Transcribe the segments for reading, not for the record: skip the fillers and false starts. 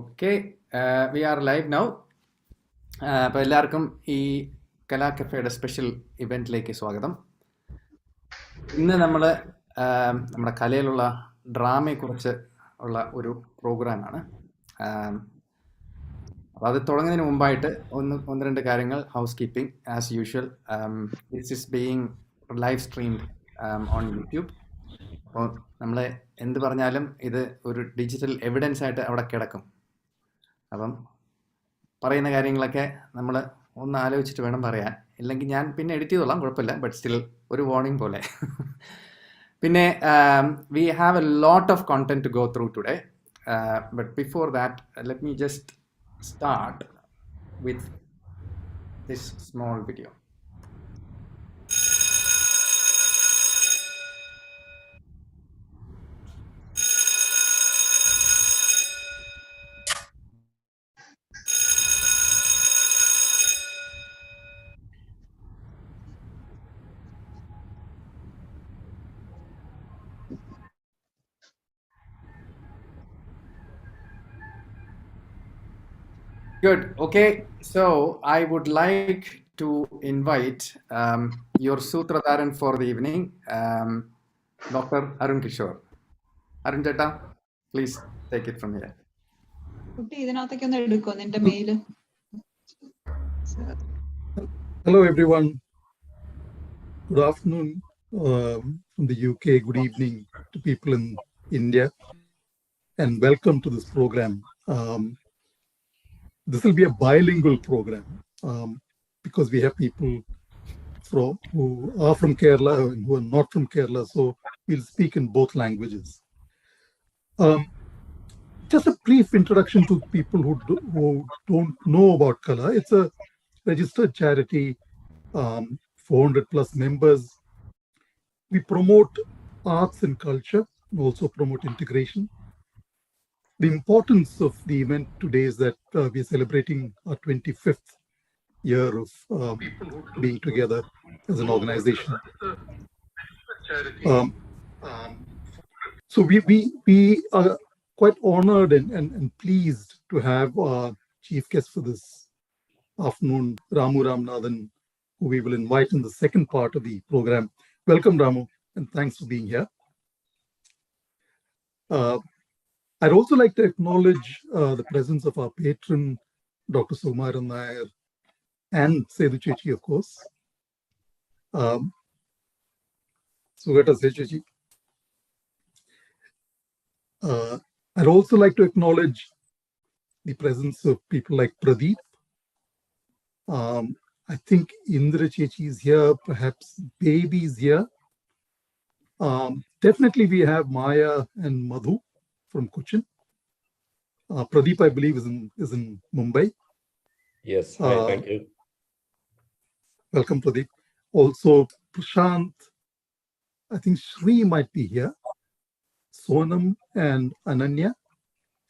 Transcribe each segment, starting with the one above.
Okay, we are live now. അപ്പോൾ എല്ലാവർക്കും ഈ കലാ കഫേയുടെ സ്പെഷ്യൽ ഇവൻറ്റിലേക്ക് സ്വാഗതം. ഇന്ന് നമ്മൾ നമ്മുടെ കലയിലുള്ള ഡ്രാമയെക്കുറിച്ച് ഉള്ള ഒരു പ്രോഗ്രാമാണ്. അപ്പോൾ അത് തുടങ്ങുന്നതിന് മുമ്പായിട്ട് ഒന്ന് രണ്ട് കാര്യങ്ങൾ. Housekeeping as usual. This is being live streamed on YouTube. അപ്പോൾ നമ്മൾ എന്ത് പറഞ്ഞാലും ഇത് ഒരു ഡിജിറ്റൽ എവിഡൻസ് ആയിട്ട് അവിടെ കിടക്കും. അപ്പം പറയുന്ന കാര്യങ്ങളൊക്കെ നമ്മൾ ഒന്ന് ആലോചിച്ചിട്ട് വേണം പറയാൻ, ഇല്ലെങ്കിൽ ഞാൻ പിന്നെ എഡിറ്റ് ചെയ്തോളാം, കുഴപ്പമില്ല. ബട്ട് സ്റ്റിൽ ഒരു വാർണിംഗ് പോലെ. പിന്നെ we have a lot of content to go through today, but before that let me just start with this small video. Good. Okay. So I would like to invite your Sutradharan for the evening, Dr. Arun Kishore. Arun Jetta, please take it from here. Hello, everyone. Good afternoon from the UK. Good evening to people in India. And welcome to this program. This will be a bilingual program because we have people who are from Kerala and who are not from Kerala. So we'll speak in both languages. Just a brief introduction to people who don't know about Kala. It's a registered charity, 400 plus members. We promote arts and culture and also promote integration. The importance of the event today is that we are celebrating our 25th year of being together as an organization. So we are quite honored and pleased to have our chief guest for this afternoon, Ramu Ramanathan, who we will invite in the second part of the program. Welcome, Ramu, and thanks for being here. I'd also like to acknowledge the presence of our patron, Dr. Sukumaran Nair, and Sethu Chechi, of course. Sugata Chechi. I'd also like to acknowledge the presence of people like Pradeep. I think Indra Chechi is here, perhaps Baby is here. Definitely we have Maya and Madhu from Cochin. Pradeep, I believe, is in Mumbai. Yes, hi, thank you. Welcome, Pradeep. Also, Prashant, I think Shri might be here. Sonam and Ananya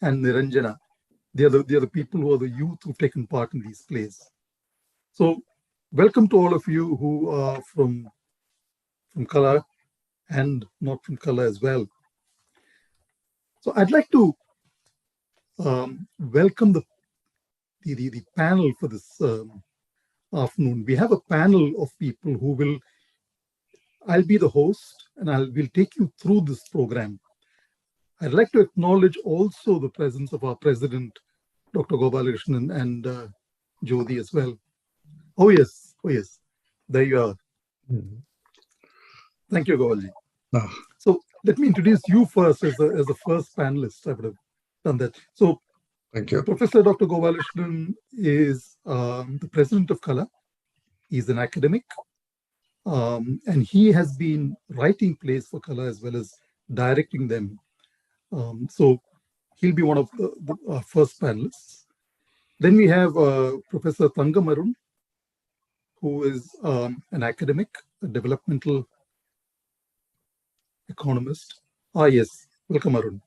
and Niranjana. They are the people who are the youth who've taken part in these plays. So, welcome to all of you who are from Kala and not from Kala as well. So I'd like to welcome the panel for this afternoon. We have a panel of people who I'll be the host and we'll take you through this program. I'd like to acknowledge also the presence of our president, Dr. Gopalakrishnan, and Jyoti as well. Oh yes, there you are. Mm-hmm. Thank you, Gopalji. So let me introduce you first as the first panelist. I would have done that. So, thank you. Professor Dr. Gopalakrishnan is the president of Kala. He's an academic, and he has been writing plays for Kala as well as directing them. So he'll be one of our first panelists. Then we have Professor Thangam Arun, who is an academic, a developmental economist. Yes, welcome, Arun.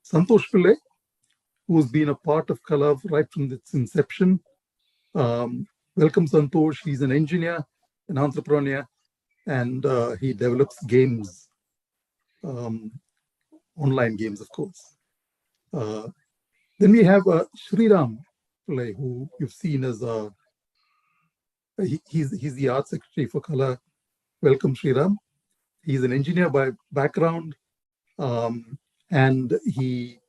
Santosh Pillai, who's been a part of Kala right from its inception. Welcome, Santosh. He's an engineer, an entrepreneur, and he develops games, online games, of course. Then we have Sriram Pillai, who you've seen as he's the art secretary for Kala. Welcome, Sriram. He's an engineer by background, and he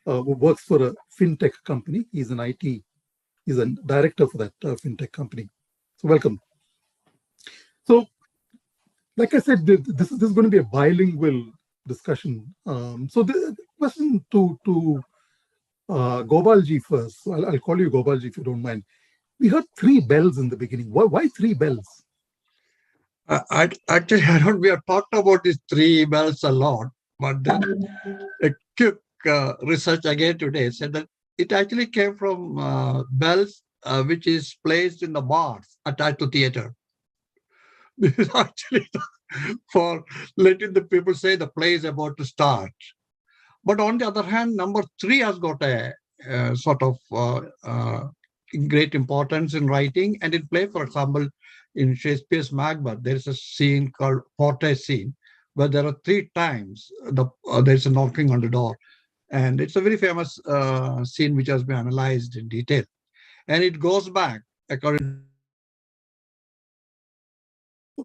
works for a fintech company. He's an IT. He's a director for that fintech company. So welcome. So, like I said, this is going to be a bilingual discussion. So the question to Gopalji first. So I'll call you Gopalji if you don't mind. We heard 3 bells in the beginning. Why 3 bells? Actually, I don't. We have talked about these 3 bells a lot, but a quick research again today said that it actually came from bells which is placed in the bars attached to theater. This is actually for letting the people say the play is about to start. But on the other hand, number 3 has got a sort of great importance in writing and in play. For example, in Shakespeare's Macbeth, there is a scene called Forte scene, where there are 3 times there's a knocking on the door. And it's a very famous scene which has been analyzed in detail. And it goes back according.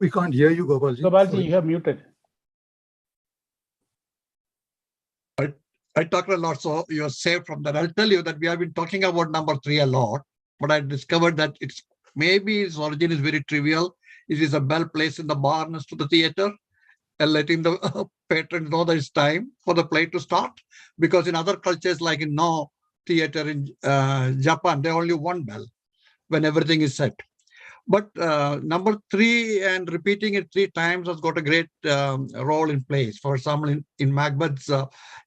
We can't hear you, Gopalji. Gopalji, you have muted. I talked a lot, so you're safe from that. I'll tell you that we have been talking about number 3 a lot, but I discovered that maybe its origin is very trivial. It is a bell placed in the bar next to the theater and letting the patrons know that it's time for the play to start. Because in other cultures, like in no theater in Japan, there only 1 bell when everything is set. But number 3 and repeating it 3 times has got a great role in plays. For example, in Macbeth's,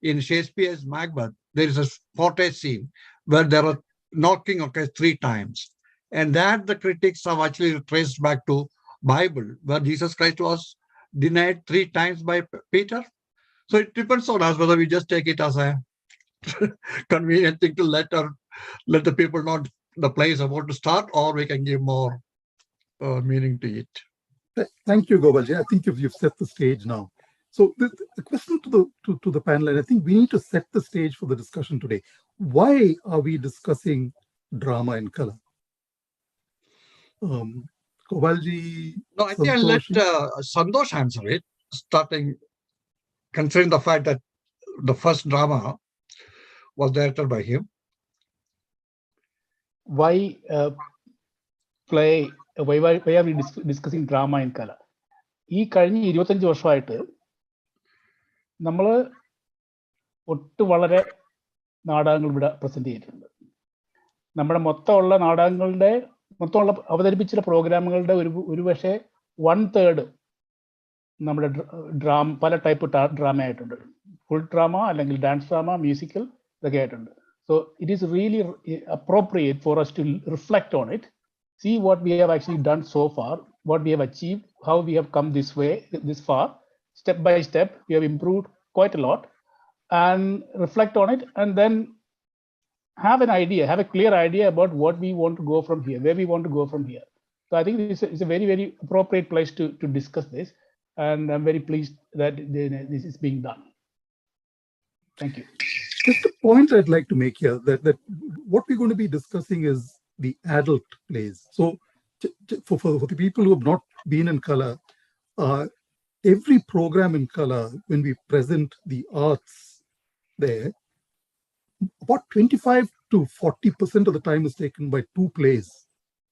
in Shakespeare's Macbeth, there is a Forte scene where there are knocking 3 times. And that the critics have actually traced back to Bible, where Jesus Christ was denied 3 times by Peter. So it depends on us whether we just take it as a convenient thing to let the people know the play is about to start, or we can give more meaning to it. Thank you, Gopalji. I think you've set the stage now. So the question to the panel, and I think we need to set the stage for the discussion today. Why are we discussing drama in color? Gopalji. No, I think I'll let Santosh answer it, starting considering the fact that the first drama was directed by him. Why why are we discussing drama in color? ഈ കഴിഞ്ഞ 25 വർഷമായിട്ട് നമ്മൾ വളരെ നാടകങ്ങൾ ഇവിടെ present ചെയ്തിട്ടുണ്ട്. നമ്മുടെ മൊത്തമുള്ള നാടകങ്ങളുടെ അവതരിപ്പിച്ച പ്രോഗ്രാമുകളുടെ ഒരു പക്ഷേ 1/3 നമ്മുടെ പല ടൈപ്പ് ഡ്രാമ ആയിട്ടുണ്ട്. ഫുൾ ഡ്രാമ അല്ലെങ്കിൽ ഡാൻസ് ഡ്രാമ, മ്യൂസിക്കൽ ഇതൊക്കെ ആയിട്ടുണ്ട്. So it is really appropriate for us to reflect on it, see what we have actually done so far, what we have achieved, how we have come this far, step by step. We have improved quite a lot, and reflect on it, and then have a clear idea about what we want to go from here, where we want to go from here. So I think it's a very, very appropriate place to discuss this, and I'm very pleased that this is being done. Thank you. Just a point I'd like to make here, that what we're going to be discussing is the adult plays. So for the people who have not been in Kala, every program in Kala, when we present the arts there, about 25 to 40% of the time is taken by 2 plays,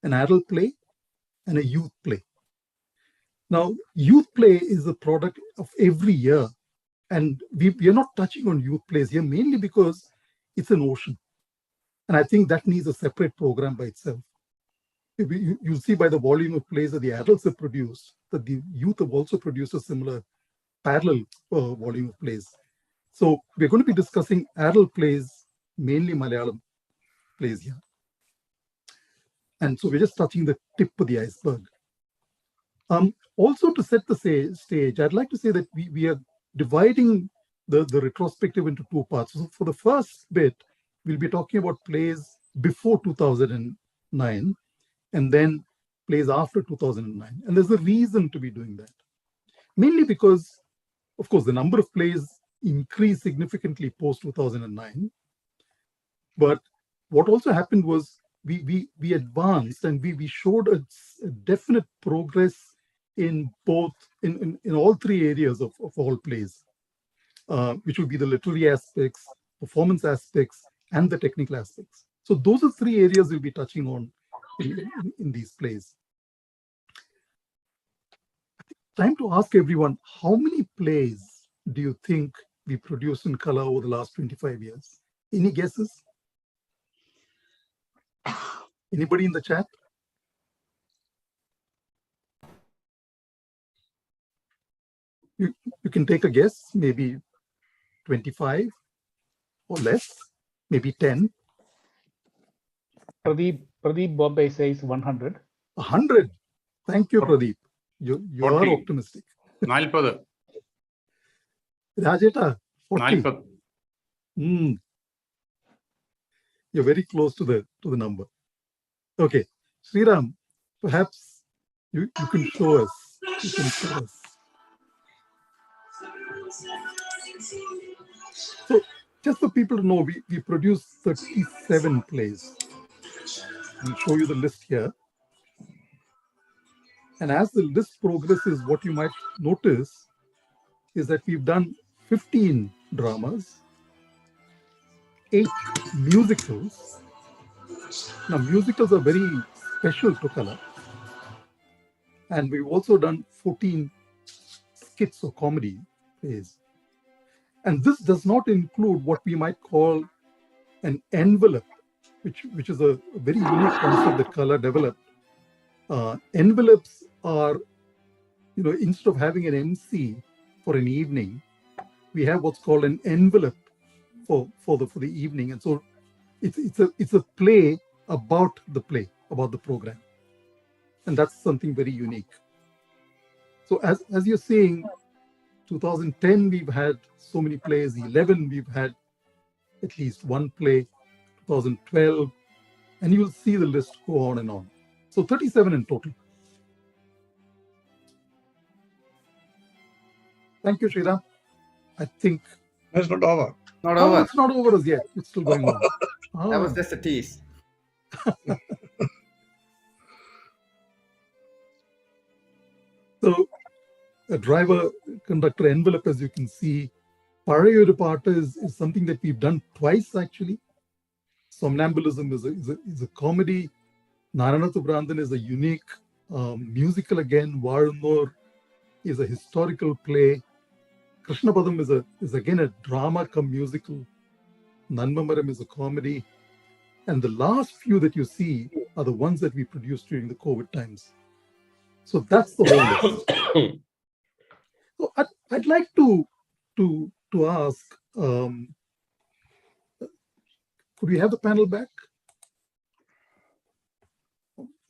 an adult play and a youth play. Now, youth play is a product of every year. And we are not touching on youth plays here, mainly because it's an ocean. And I think that needs a separate program by itself. You see by the volume of plays that the adults have produced, that the youth have also produced a similar parallel volume of plays. So we're going to be discussing adult plays, mainly Malayalam plays here. And so we're just touching the tip of the iceberg. Also, to set the stage, I'd like to say that we are dividing the retrospective into 2 parts. So for the first bit, we'll be talking about plays before 2009 and then plays after 2009. And there's a reason to be doing that. Mainly because, of course, the number of plays increased significantly post 2009. But what also happened was we advanced and we showed a definite progress in both in all three areas of all plays, which would be the literary aspects, performance aspects, and the technical aspects. So those are three areas we'll be touching on in these plays. Time to ask everyone, how many plays do you think we produced in color over the last 25 years? Any guesses? Anybody in the chat? You can take a guess, maybe 25 or less, maybe 10. Pradeep Bombay says 100. 100. Thank you, Pradeep. You are 40. optimistic. 40. Rajeta, 40. 40. You're very close to the number. Okay, Sriram, perhaps you can show us. You can show us. So, just for people to know, we produced 37 plays. I'll show you the list here. And as the list progresses, what you might notice is that we've done 15 dramas, 8 musicals. Now, musicals are very special to color. And we've also done 14 skits or comedy plays. And this does not include what we might call an envelope, which is a very unique concept that color developed. Envelopes are, instead of having an MC for an evening, we have what's called an envelope for the evening. And so it's a play about the play, about the program. And that's something very unique. So as you're saying, 2010, we've had so many plays. 11, we've had at least one play. 2012, and you will see the list go on and on. So 37 in total. Thank you, Sriram. I think It's not over. Not over. It's not over as yet. It's still going on. That was just a tease. So a driver conductor envelope, as you can see, Parayoru Part is something that we've done twice actually. Somnambulism is a comedy. Naranathu Brandan is a unique musical again. Varunor is a historical play. Krishnapadam is again a drama come musical. Nanmamaram is a comedy. And the last few that you see are the ones that we produced during the COVID times. So that's the whole list. So I'd like to ask, could we have the panel back?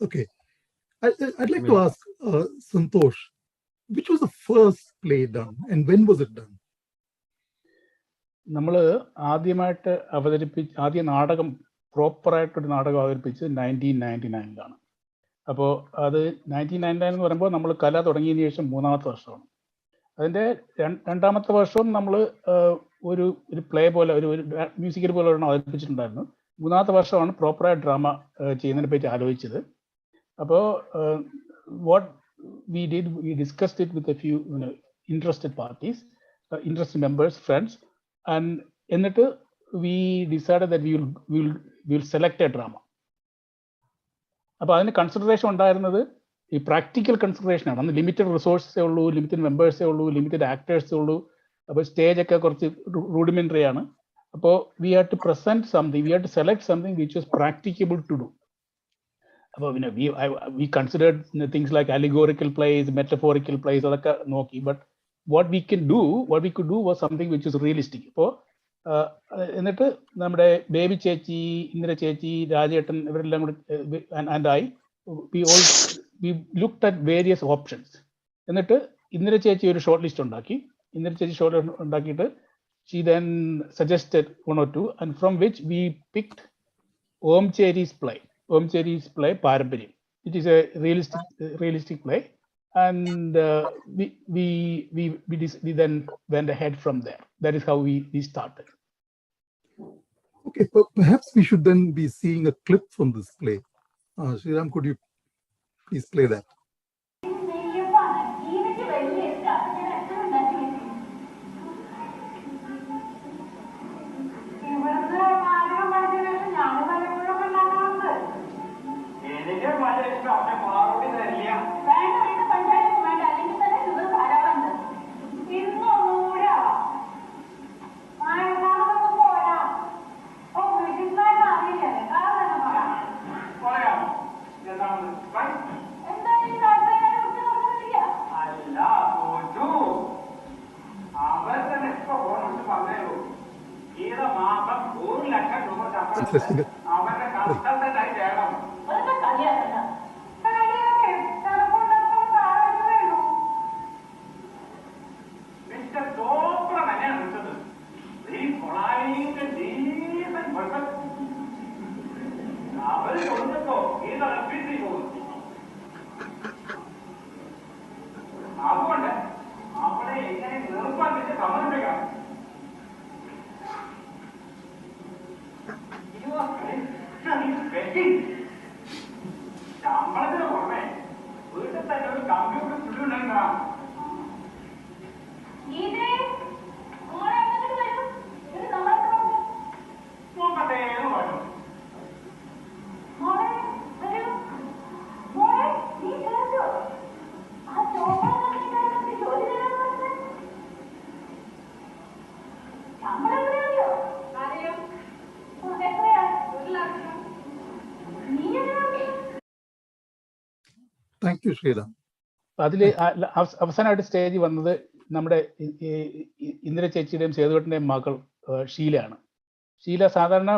Okay. I'd like to ask Santosh, which was the first play done and when was it done? നമ്മൾ ആദ്യ നാടകം പ്രോപ്പറായിട്ടൊരു നാടകം അവതരിപ്പിച്ചത് 1999 അപ്പോൾ അത് 1999 എന്ന് പറയുമ്പോൾ നമ്മൾ കല തുടങ്ങിയതിന് ശേഷം 3ാമത്തെ വർഷമാണ്. അതിൻ്റെ രണ്ടാമത്തെ വർഷവും നമ്മൾ ഒരു പ്ലേ പോലെ ഒരു മ്യൂസിക്കൽ പോലെ ഒരെണ്ണം അവതരിപ്പിച്ചിട്ടുണ്ടായിരുന്നു. 3ാമത്തെ വർഷമാണ് പ്രോപ്പറായിട്ട് ഡ്രാമ ചെയ്യുന്നതിനെ പറ്റി ആലോചിച്ചത്. അപ്പോൾ what we did, we discussed it with a few interested parties, interested members, friends, and എന്നിട്ട് we decided that we will select a drama. അപ്പോൾ അതിന് കൺസിഡറേഷൻ ഉണ്ടായിരുന്നത് ഈ പ്രാക്ടിക്കൽ കൺസിഡറേഷനാണ്. അന്ന് ലിമിറ്റഡ് റിസോഴ്സേ ഉള്ളൂ, ലിമിറ്റഡ് മെമ്പേഴ്സേ ഉള്ളൂ, ലിമിറ്റഡ് ആക്ടേഴ്സേ ഉള്ളൂ. അപ്പോൾ സ്റ്റേജൊക്കെ കുറച്ച് റൂഡിമെൻ്ററി ആണ്. അപ്പോൾ we had to present something, we had to select something which was practicable to do. അപ്പോൾ we considered things like allegorical plays, metaphorical plays, അതൊക്കെ നോക്കി. But what we could do was something which is realistic. അപ്പോൾ എന്നിട്ട് നമ്മുടെ baby ചേച്ചി, ഇന്ദിര ചേച്ചി, രാജേട്ടൻ ഇവരെല്ലാം കൂടി and I we looked at various options. എന്നിട്ട് ഇന്ദിര ചേച്ചി ഒരു ഷോർട്ട് ലിസ്റ്റ് ഉണ്ടാക്കി. ഇന്ദിര ചേച്ചി ഷോർട്ട് ലിസ്റ്റ് ഉണ്ടാക്കിയിട്ട് she then suggested 1 or 2, and from which we picked Om Cheri's play, Parampariyam. It is a realistic play, and we then went ahead from there. That is how we started. Okay, but perhaps we should then be seeing a clip from this play. Sriram, could you please play that? Interesting. Thank you, Sriram. അതിൽ അവസാനമായിട്ട് stage വന്നത് നമ്മുടെ ഇന്ദിര ചേച്ചിയുടെയും സേതുവേട്ടൻ്റെയും മകൾ ഷീലയാണ്. ഷീല സാധാരണ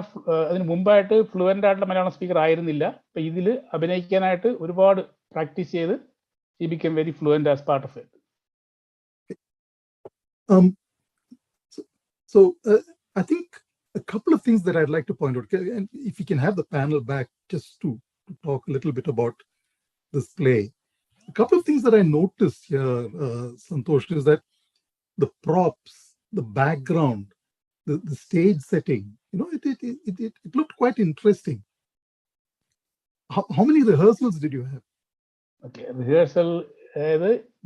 അതിന് മുമ്പായിട്ട് fluent ആയിട്ടുള്ള Malayalam speaker ആയിരുന്നില്ല. അപ്പം ഇതിൽ അഭിനയിക്കാനായിട്ട് ഒരുപാട് പ്രാക്ടീസ് ചെയ്ത് she become very fluent as part of it. So I think a couple of things that I'd like to point out, and if we can have the panel back just to talk a little bit about this play. A couple of things that I noticed here, Santosh, is that the props, the background, the stage setting, you know, it looked quite interesting. How many rehearsals did you have? Okay, rehearsal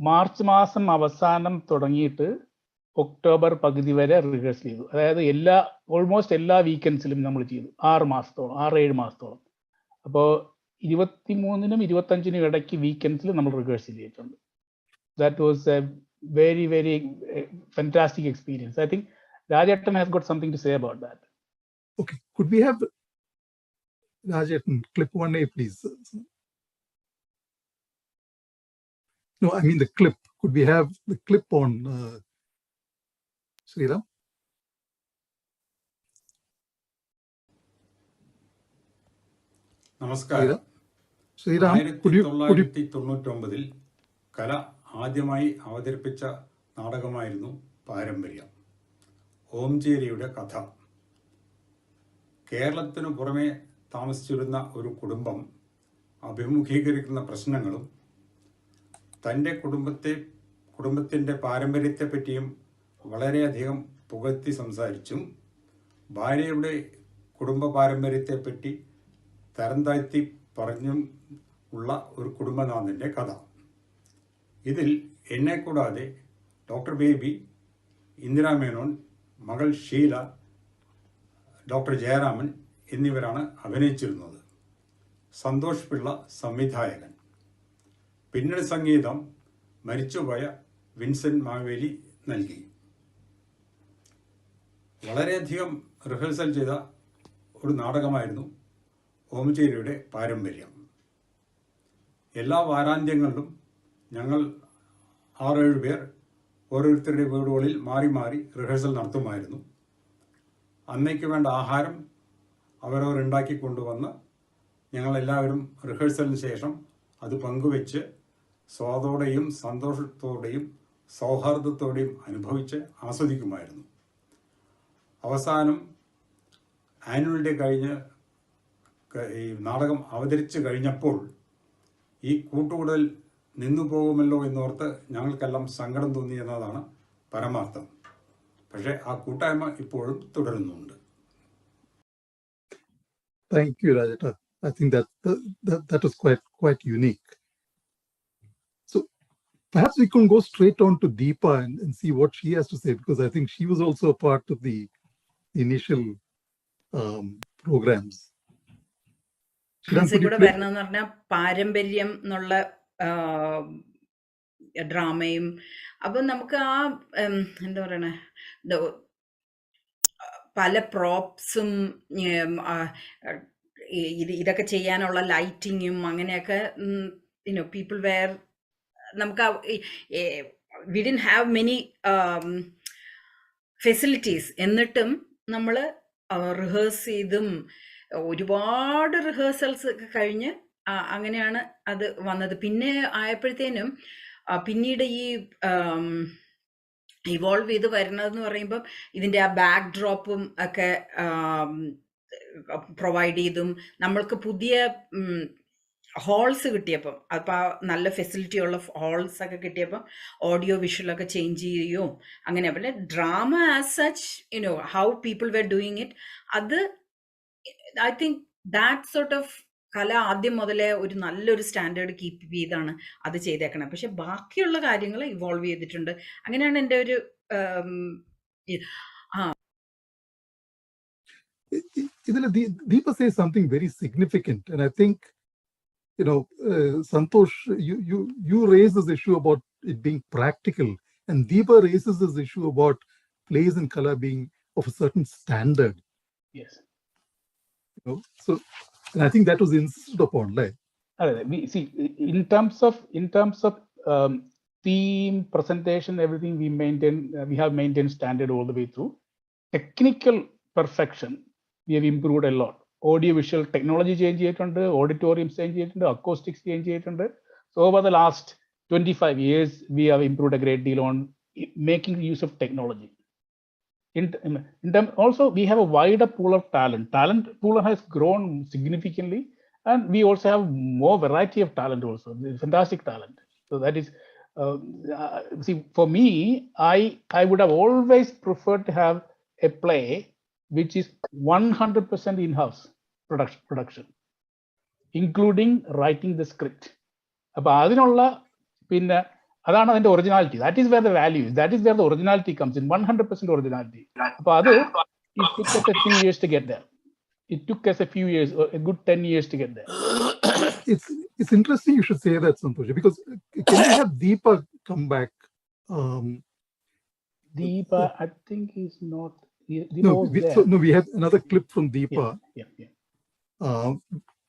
March മാസം അവസാനം തുടങ്ങിയിട്ട് October പകുതി വരെ rehearsal ചെയ്തു. അതായത് almost എല്ലാ വീക്കെൻഡ്സിലും നമ്മൾ ചെയ്തു. 6-7 മാസത്തോളം. അപ്പോൾ 23-നും 25-നും ഇടയ്ക്ക് വീക്കെൻഡ്സിൽ നമ്മൾ റിഹേഴ്സൽ ചെയ്തിട്ടുണ്ട്. That was a very very fantastic experience. I think Rajettan has got something to say about that. Okay, could we have Rajetan clip 1A, please? No, I mean the clip. Could we have the clip on Sriram? നമസ്കാരം. Sriram, could you 1999 കല ആദ്യമായി അവതരിപ്പിച്ച നാടകമായിരുന്നു പാരമ്പര്യം. ഓംചേരിയുടെ കഥ. കേരളത്തിനു പുറമെ താമസിച്ചിരുന്ന ഒരു കുടുംബം അഭിമുഖീകരിക്കുന്ന പ്രശ്നങ്ങളും തൻ്റെ കുടുംബത്തിൻ്റെ പാരമ്പര്യത്തെപ്പറ്റിയും വളരെയധികം പുകഴ്ത്തി സംസാരിച്ചും ഭാര്യയുടെ കുടുംബ പാരമ്പര്യത്തെപ്പറ്റി തരം താഴ്ത്തി പറഞ്ഞും ഉള്ള ഒരു കുടുംബനാഥൻ്റെ കഥ. ഇതിൽ എന്നെ കൂടാതെ ഡോക്ടർ ബേബി, ഇന്ദിരാ മേനോൻ, മകൾ ഷീല, ഡോക്ടർ ജയരാമൻ എന്നിവരാണ് അഭിനയിച്ചിരുന്നത്. സന്തോഷ് പിള്ള സംവിധായകൻ. പിന്നണി സംഗീതം മരിച്ചുപോയ വിൻസെന്റ് മാവേലി നൽകി. വളരെയധികം റിഹേഴ്സൽ ചെയ്ത ഒരു നാടകമായിരുന്നു ഓംചേരിയുടെ പാരമ്പര്യം. എല്ലാ വാരാന്ത്യങ്ങളിലും ഞങ്ങൾ 6-7 പേർ ഓരോരുത്തരുടെ വീടുകളിൽ മാറി മാറി റിഹേഴ്സൽ നടത്തുമായിരുന്നു. അന്നേക്ക് വേണ്ട ആഹാരം അവരവരുണ്ടാക്കി കൊണ്ടുവന്ന് ഞങ്ങളെല്ലാവരും റിഹേഴ്സലിന് ശേഷം അത് പങ്കുവെച്ച് സ്വാദോടെയും സന്തോഷത്തോടെയും സൗഹാർദ്ദത്തോടെയും അനുഭവിച്ച് ആസ്വദിക്കുമായിരുന്നു. അവസാനം ആനുവൽ ഡേ കഴിഞ്ഞ് ഈ നാടകം അവതരിച്ച് കഴിഞ്ഞപ്പോൾ ഈ കൂട്ടുകൂടൽ നിന്നു പോകുമല്ലോ എന്നോർത്ത് ഞങ്ങൾക്കെല്ലാം സങ്കടം തോന്നി എന്നതാണ് പരമാർത്ഥം. പക്ഷേ ആ കൂട്ടായ്മ ഇപ്പോഴും തുടരുന്നുണ്ട്. Thank you, Rajata. I think that was quite unique. So perhaps we can go straight on to Deepa and see what she has to say, because I think she was also a part of the initial programs. കൂടെ വരണമെന്ന് പറഞ്ഞാൽ പാരമ്പര്യം എന്നുള്ള ഡ്രാമയും അപ്പം നമുക്ക് ആ എന്താ പറയണേ പല പ്രോപ്സും ഇതൊക്കെ ചെയ്യാനുള്ള ലൈറ്റിങ്ങും അങ്ങനെയൊക്കെ പീപ്പിൾ വെയർ നമുക്ക് we didn't have many facilities. എന്നിട്ടും നമ്മൾ റിഹേഴ്സ് ചെയ്തും ഒരുപാട് റിഹേഴ്സൽസ് ഒക്കെ കഴിഞ്ഞ് അങ്ങനെയാണ് അത് വന്നത്. പിന്നെ ആയപ്പോഴത്തേനും പിന്നീട് ഈ ഇവോൾവ് ചെയ്ത് വരുന്നതെന്ന് പറയുമ്പം ഇതിൻ്റെ ആ ബാക്ക് ഡ്രോപ്പും ഒക്കെ പ്രൊവൈഡ് ചെയ്തും നമ്മൾക്ക് പുതിയ ഹോൾസ് കിട്ടിയപ്പം അപ്പം നല്ല ഫെസിലിറ്റി ഉള്ള ഹോൾസ് ഒക്കെ കിട്ടിയപ്പം ഓഡിയോ വിഷ്വലൊക്കെ ചേഞ്ച് ചെയ്യുകയും അങ്ങനെ. പിന്നെ drama as such how people were doing it, അത് I think that sort of Kala ആദ്യം മുതലേ ഒരു നല്ലൊരു സ്റ്റാൻഡേർഡ് കീപ്പ് ചെയ്താണ് അത് ചെയ്തേക്കണം. പക്ഷെ ബാക്കിയുള്ള കാര്യങ്ങൾ ഇവോൾവ് ചെയ്തിട്ടുണ്ട്. അങ്ങനെയാണ് എൻ്റെ ഒരു Deepa says something very significant, and I think Santosh, you raise this issue about it being practical, and Deepa raises this issue about plays and color being of a certain standard. Yes. So and I think that was insisted upon, right? We see in terms of theme, presentation, everything we have maintained standard all the way through. Technical perfection we have improved a lot. Audio visual technology change ചെയ്തിട്ടുണ്ട്, auditoriums change ചെയ്തിട്ടുണ്ട്, acoustics change ചെയ്തിട്ടുണ്ട്. So over the last 25 years we have improved a great deal on making use of technology. In terms, also we have a wider pool of talent pool has grown significantly, and we also have more variety of talent also, fantastic talent. So that is see, for me, I would have always preferred to have a play which is 100% in-house production, including writing the script. അപ്പോൾ അതിനുള്ള പിന്നെ അതാണ് അതിന്റെ originality. That is where the value, that is where the originality comes in, 100% originality. അപ്പോൾ അത് it took us a few years to get there. It took us a few years, a good 10 years to get there. It's interesting you should say that, Santosh, because can we have Deepa come back? Deepa, I think he's not. We have another clip from Deepa. Yeah.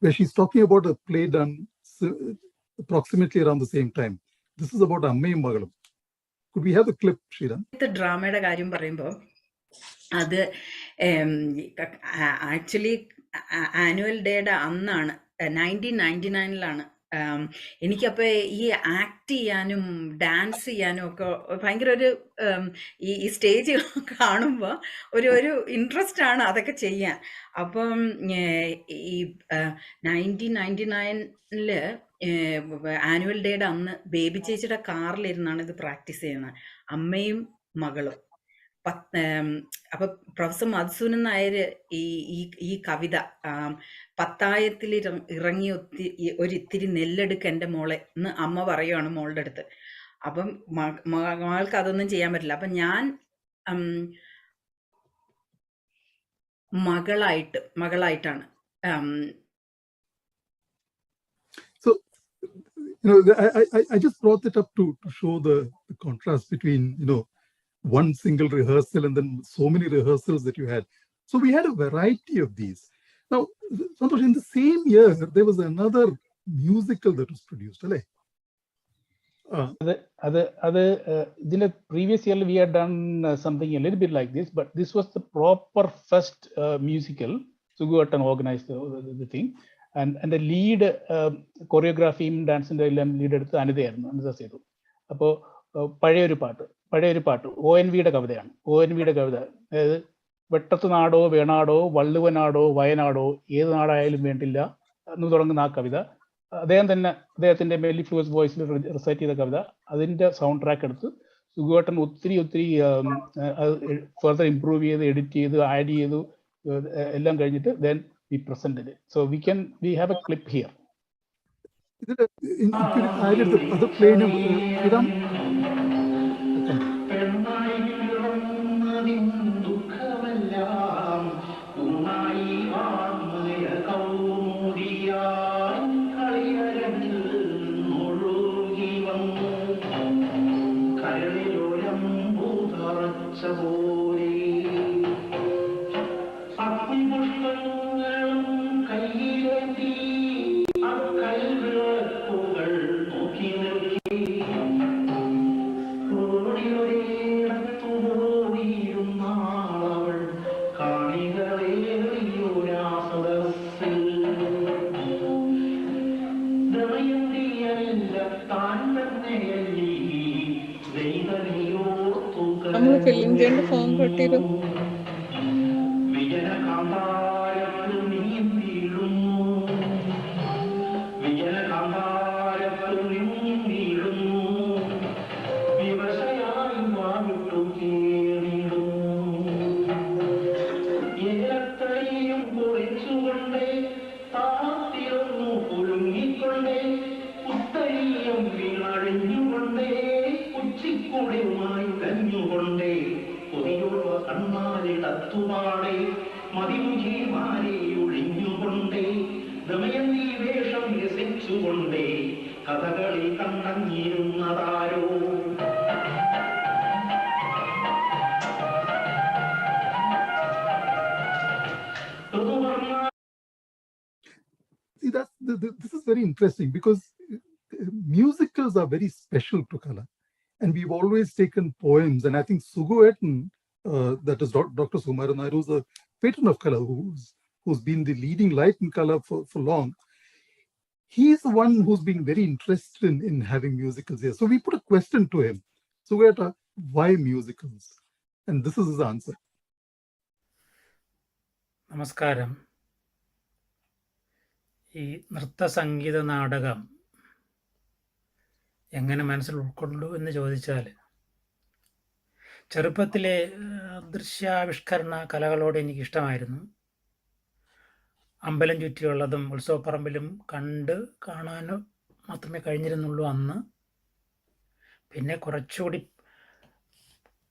Where she's talking about a play done approximately around the same time. This is about Ammayum Magalam. Could we have the clip, Shriram? ഡ്രാമയുടെ കാര്യം പറയുമ്പോൾ അത് actually annual ഡേയുടെ അന്നാണ്, 1999 എനിക്കപ്പോൾ ഈ act ചെയ്യാനും dance ചെയ്യാനും ഒക്കെ ഭയങ്കര ഒരു ഈ സ്റ്റേജ് കാണുമ്പോൾ ഒരു ഇൻട്രസ്റ്റ് ആണ് അതൊക്കെ ചെയ്യാൻ. അപ്പം ഈ 1999 ആനുവൽ ഡേയുടെ അന്ന് ബേബി ചേച്ചിയുടെ കാറിലിരുന്നാണ് ഇത് പ്രാക്ടീസ് ചെയ്യുന്നത്, അമ്മയും മകളും. അപ്പൊ പ്രൊഫസർ മധുസൂദനൻ നായർ ഈ കവിത പത്തായത്തിൽ ഇറങ്ങി ഒരിത്തിരി നെല്ലെടുക്ക എൻ്റെ മോളെ എന്ന് അമ്മ പറയുവാണ് മോളുടെ അടുത്ത്. അപ്പം മകൾക്ക് അതൊന്നും ചെയ്യാൻ പറ്റില്ല. അപ്പം ഞാൻ മകളായിട്ടാണ്. So I just brought it up to show the contrast between one single rehearsal and then so many rehearsals that you had. So we had a variety of these. Now, Santosh, in the same year, there was another musical that was produced, right? In the previous year, we had done something a little bit like this, but this was the proper first musical. Suguvattan organized the thing. And the lead choreography dance in the lead എടുത്ത് അനിത ചെയ്തു. അപ്പോൾ പഴയൊരു പാട്ട് ONVയുടെ കവിതയാണ്. ONVയുടെ കവിത, അതായത് വെട്ടത്തു നാടോ വേണാടോ വള്ളുവനാടോ വയനാടോ ഏത് നാടായാലും വേണ്ടില്ല എന്ന് തുടങ്ങുന്ന ആ കവിത അദ്ദേഹം തന്നെ അദ്ദേഹത്തിൻ്റെ മെല്ലിഫ്ലൂസ് വോയിസിൽ റിസൈറ്റ് ചെയ്ത കവിത, അതിൻ്റെ സൗണ്ട് ട്രാക്ക് എടുത്ത് സുഖുവേട്ടൻ ഒത്തിരി ഫർദർ ഇംപ്രൂവ് ചെയ്ത് എഡിറ്റ് ചെയ്ത് ആഡ് ചെയ്തു എല്ലാം കഴിഞ്ഞിട്ട് then we presented. So we have A clip here. ഇതിന്റെ എനിക്കൊരു കാര്യം എടുത്ത് അത് പ്ലേന് ശ്രീറാം നമ്മൾ ഫില്ലിംഗ് ചെയ്യേണ്ട ഫോം കിട്ടിയത് Kathakali കണ്ടങ്ങിരുന്നതാരോ. This is very interesting because musicals are very special to Kala, and we've always taken poems, and I think Suguetan, that is Dr. Sukumaran Naidu, is a patron of Kala, who's been the leading light in Kala for long. He's the one who's been very interested in having musicals here. So we put a question to him. Sugeta, why musicals? And this is his answer. നമസ്കാരം. ഈ നൃത്ത സംഗീത നാടകം എങ്ങനെ മനസ്സിൽ ഉൾക്കൊണ്ടു എന്ന് ചോദിച്ചാൽ, ചെറുപ്പത്തിലെ ദൃശ്യാവിഷ്കരണ കലകളോട് എനിക്കിഷ്ടമായിരുന്നു. അമ്പലം ചുറ്റിയുള്ളതും ഉത്സവപ്പറമ്പിലും കാണാനും മാത്രമേ കഴിഞ്ഞിരുന്നുള്ളൂ അന്ന്. പിന്നെ കുറച്ചുകൂടി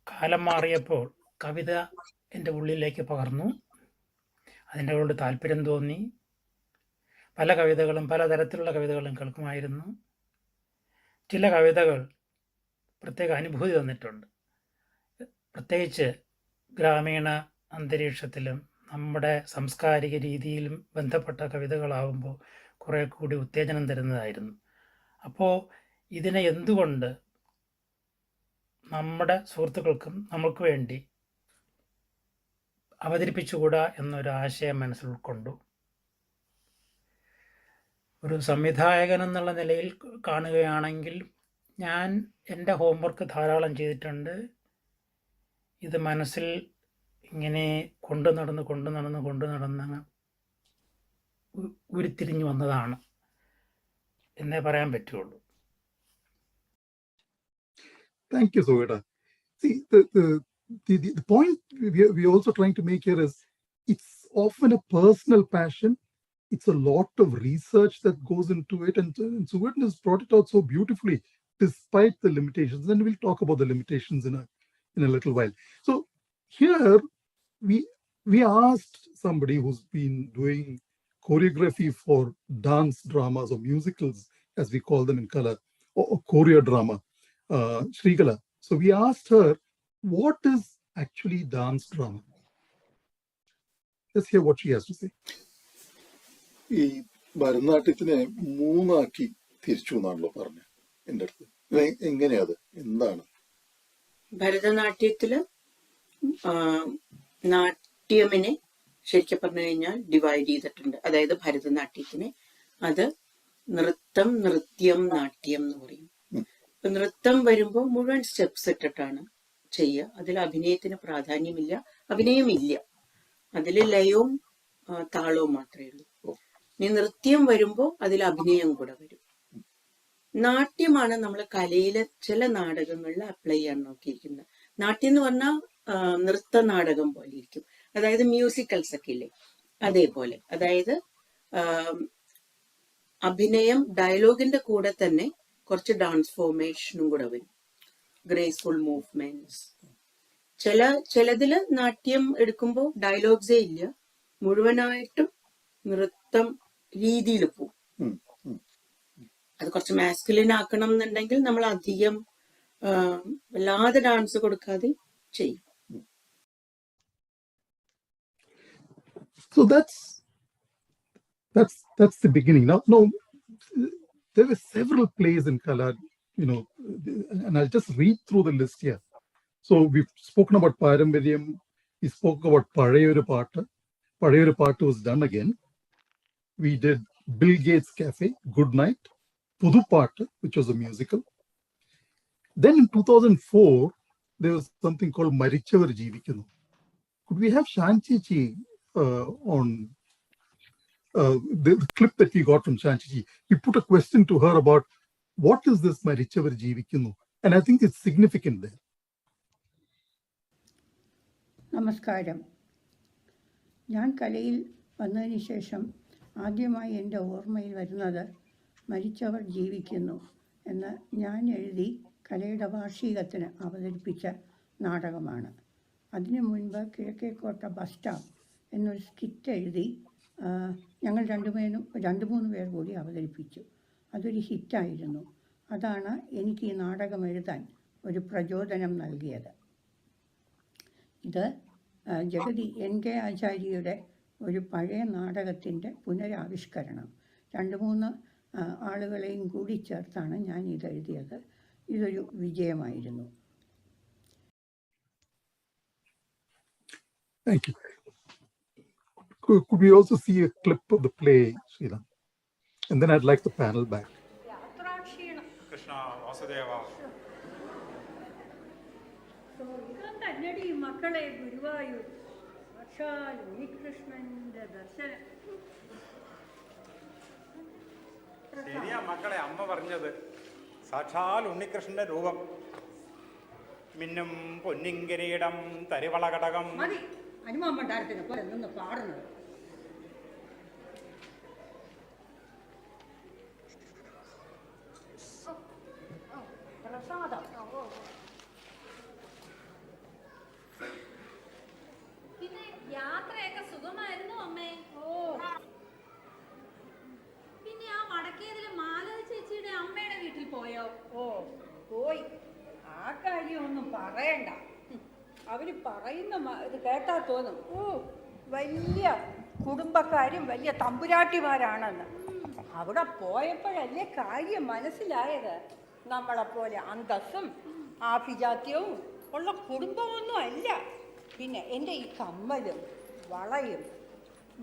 കാലം മാറിയപ്പോൾ കവിത എൻ്റെ ഉള്ളിലേക്ക് പകർന്നു. അതിൻ്റെ കൊണ്ട് താല്പര്യം തോന്നി. പല കവിതകളും പലതരത്തിലുള്ള കവിതകളും കേൾക്കുമായിരുന്നു. ചില കവിതകൾ പ്രത്യേക അനുഭൂതി തന്നിട്ടുണ്ട്. പ്രത്യേകിച്ച് ഗ്രാമീണ അന്തരീക്ഷത്തിലും നമ്മുടെ സാംസ്കാരിക രീതിയിലും ബന്ധപ്പെട്ട കവിതകളാവുമ്പോൾ കുറേ കൂടി ഉത്തേജനം തരുന്നതായിരുന്നു. അപ്പോൾ ഇതിനെ എന്തുകൊണ്ട് നമ്മുടെ സുഹൃത്തുക്കൾക്കും നമുക്ക് വേണ്ടി അവതരിപ്പിച്ചുകൂടാ എന്നൊരു ആശയം മനസ്സിൽ ഉൾക്കൊണ്ടു. ഒരു സംവിധായകൻ എന്നുള്ള നിലയിൽ കാണുകയാണെങ്കിൽ ഞാൻ എൻ്റെ ഹോംവർക്ക് ധാരാളം ചെയ്തിട്ടുണ്ട്. ഇത് മനസ്സിൽ ഇങ്ങനെ കൊണ്ടു നടന്ന് ഉരുത്തിരിഞ്ഞു വന്നതാണ് എന്നേ പറയാൻ പറ്റുള്ളൂ. Thank you, Sugeta. See, the point we're also trying to make here is it's often a personal passion. It's a lot of research that goes into it, and Sugeta has brought it out so beautifully despite the limitations, and we'll talk about the limitations in a little while. So here we asked somebody who's been doing choreography for dance dramas or musicals, as we call them in Kala, or choreo drama, Shrikala. So we asked her, what is actually dance drama? Let's hear what she has to say. ഈ ഭരതനാട്യത്തിനെ മൂന്നാക്കി തിരിച്ചു എന്നാണല്ലോ പറഞ്ഞത് എൻ്റെ അടുത്ത്. എങ്ങനെയാത്, എന്താണ്? ഭരതനാട്യത്തില് നാട്യമിനെ ശരിക്കും പറഞ്ഞു കഴിഞ്ഞാൽ ഡിവൈഡ് ചെയ്തിട്ടുണ്ട്. അതായത് ഭരതനാട്യത്തിനെ അത് നൃത്യം നാട്യം എന്ന് പറയും. ഇപ്പൊ നൃത്തം വരുമ്പോൾ മുഴുവൻ സ്റ്റെപ്സ് ഇട്ടിട്ടാണ് ചെയ്യുക. അതിൽ അഭിനയത്തിന് പ്രാധാന്യമില്ല, അഭിനയമില്ല. അതിൽ ലയവും താളവും മാത്രമേ ഉള്ളൂ. ഇനി നൃത്യം വരുമ്പോൾ അതിൽ അഭിനയം കൂടെ വരും. നാട്യമാണ് നമ്മൾ കലയിലെ ചില നാടകങ്ങളിൽ അപ്ലൈ ചെയ്യാൻ നോക്കിയിരിക്കുന്നത്. നാട്യം എന്ന് പറഞ്ഞാൽ നൃത്ത നാടകം പോലെ ഇരിക്കും. അതായത് മ്യൂസിക്കൽസ് ഒക്കെ ഇല്ലേ, അതേപോലെ. അതായത് അഭിനയം ഡയലോഗിന്റെ കൂടെ തന്നെ കുറച്ച് ഡാൻസ് ഫോർമേഷനും കൂടെ വരും, ഗ്രേസ്ഫുൾ മൂവ്മെന്റ്സ്. ചിലതില് നാട്യം എടുക്കുമ്പോൾ ഡയലോഗ്സേ ഇല്ല, മുഴുവനായിട്ടും നൃത്തം രീതിയിൽ പോവും. അത് കുറച്ച് മാസ്കുലിൻ ആക്കണം എന്നുണ്ടെങ്കിൽ നമ്മൾ അധികം വല്ലാതെ ഡാൻസ് കൊടുക്കാതെ ചെയ്യും. So that's the beginning. Now, there were several plays in Kala, and I'll just read through the list here. So we've spoken about Paramvaryam. We spoke about Parayoru Paata. Parayoru Paata was done again. We did Bill Gates Cafe, Good Night, Pudu Paata, which was a musical. Then in 2004, there was something called Marichavar Jeevikunu. Could we have Shanchichi on the clip that we got from Shanchichi? We put a question to her about what is this Marichavar Jeevikunu? And I think it's significant there. നമസ്കാരം. ഞാൻ കലയിൽ വന്നതിന് ശേഷം ആദ്യമായി എൻ്റെ ഓർമ്മയിൽ വരുന്നത് മരിച്ചവർ ജീവിക്കുന്നു എന്ന് ഞാൻ എഴുതി കലയുടെ വാർഷികത്തിന് അവതരിപ്പിച്ച നാടകമാണ്. അതിനു മുൻപ് കിഴക്കേക്കോട്ട ബസ് സ്റ്റാപ്പ് എന്നൊരു സ്കിറ്റ് എഴുതി ഞങ്ങൾ 2-3 പേർ കൂടി അവതരിപ്പിച്ചു. അതൊരു ഹിറ്റായിരുന്നു. അതാണ് എനിക്ക് ഈ നാടകം എഴുതാൻ ഒരു പ്രചോദനം നൽകിയത്. ഇത് ജഗതി NK ആചാര്യയുടെ ഒരു പഴയ നാടകത്തിൻ്റെ പുനരാവിഷ്കരണം. 2-3 ആളുകളെയും കൂടി ചേർത്താണ് ഞാൻ ഇതെഴുതിയത്. ഇതൊരു വിജയമായിരുന്നു. Thank you. Could we also see a clip of the play, Sriram? And then I'd like the panel back. Krishna Vasudeva. കന്നഡി മക്കളെ ഗുരുവായൂർ സാക്ഷാൽ ഉണ്ണികൃഷ്ണന്റെ ദർശനം. ശരിയാ മക്കളെ, അമ്മ പറഞ്ഞത്. സാക്ഷാൽ ഉണ്ണികൃഷ്ണന്റെ രൂപം. മിന്നും പൊന്നിങ്കിരീടം തരിവള കടകം. മതി ഹനുമാൻ ഭണ്ഡാരത്തിനെ പോലെ നിന്ന് പാടുന്നത്. പ്രസാദം. പിന്നെ യാത്രയൊക്കെ സുഖമായിരുന്നു അമ്മേ? പിന്നെ ആ മടക്കിയതില് മാലതി ചേച്ചിയുടെ അമ്മയുടെ വീട്ടിൽ പോയോ? പോയി. ആ കാര്യമൊന്നും പറയണ്ട. അവര് പറയുന്ന ഇത് കേട്ടാ തോന്നും വലിയ കുടുംബക്കാരും വലിയ തമ്പുരാട്ടിമാരാണെന്ന്. അവിടെ പോയപ്പോഴല്ലേ കാര്യം മനസ്സിലായത്. നമ്മളെപ്പോലെ അന്തസ്സും ആഭിജാത്യവും ഉള്ള കുടുംബമൊന്നും അല്ല. പിന്നെ എൻ്റെ ഈ കമ്മലും വളയും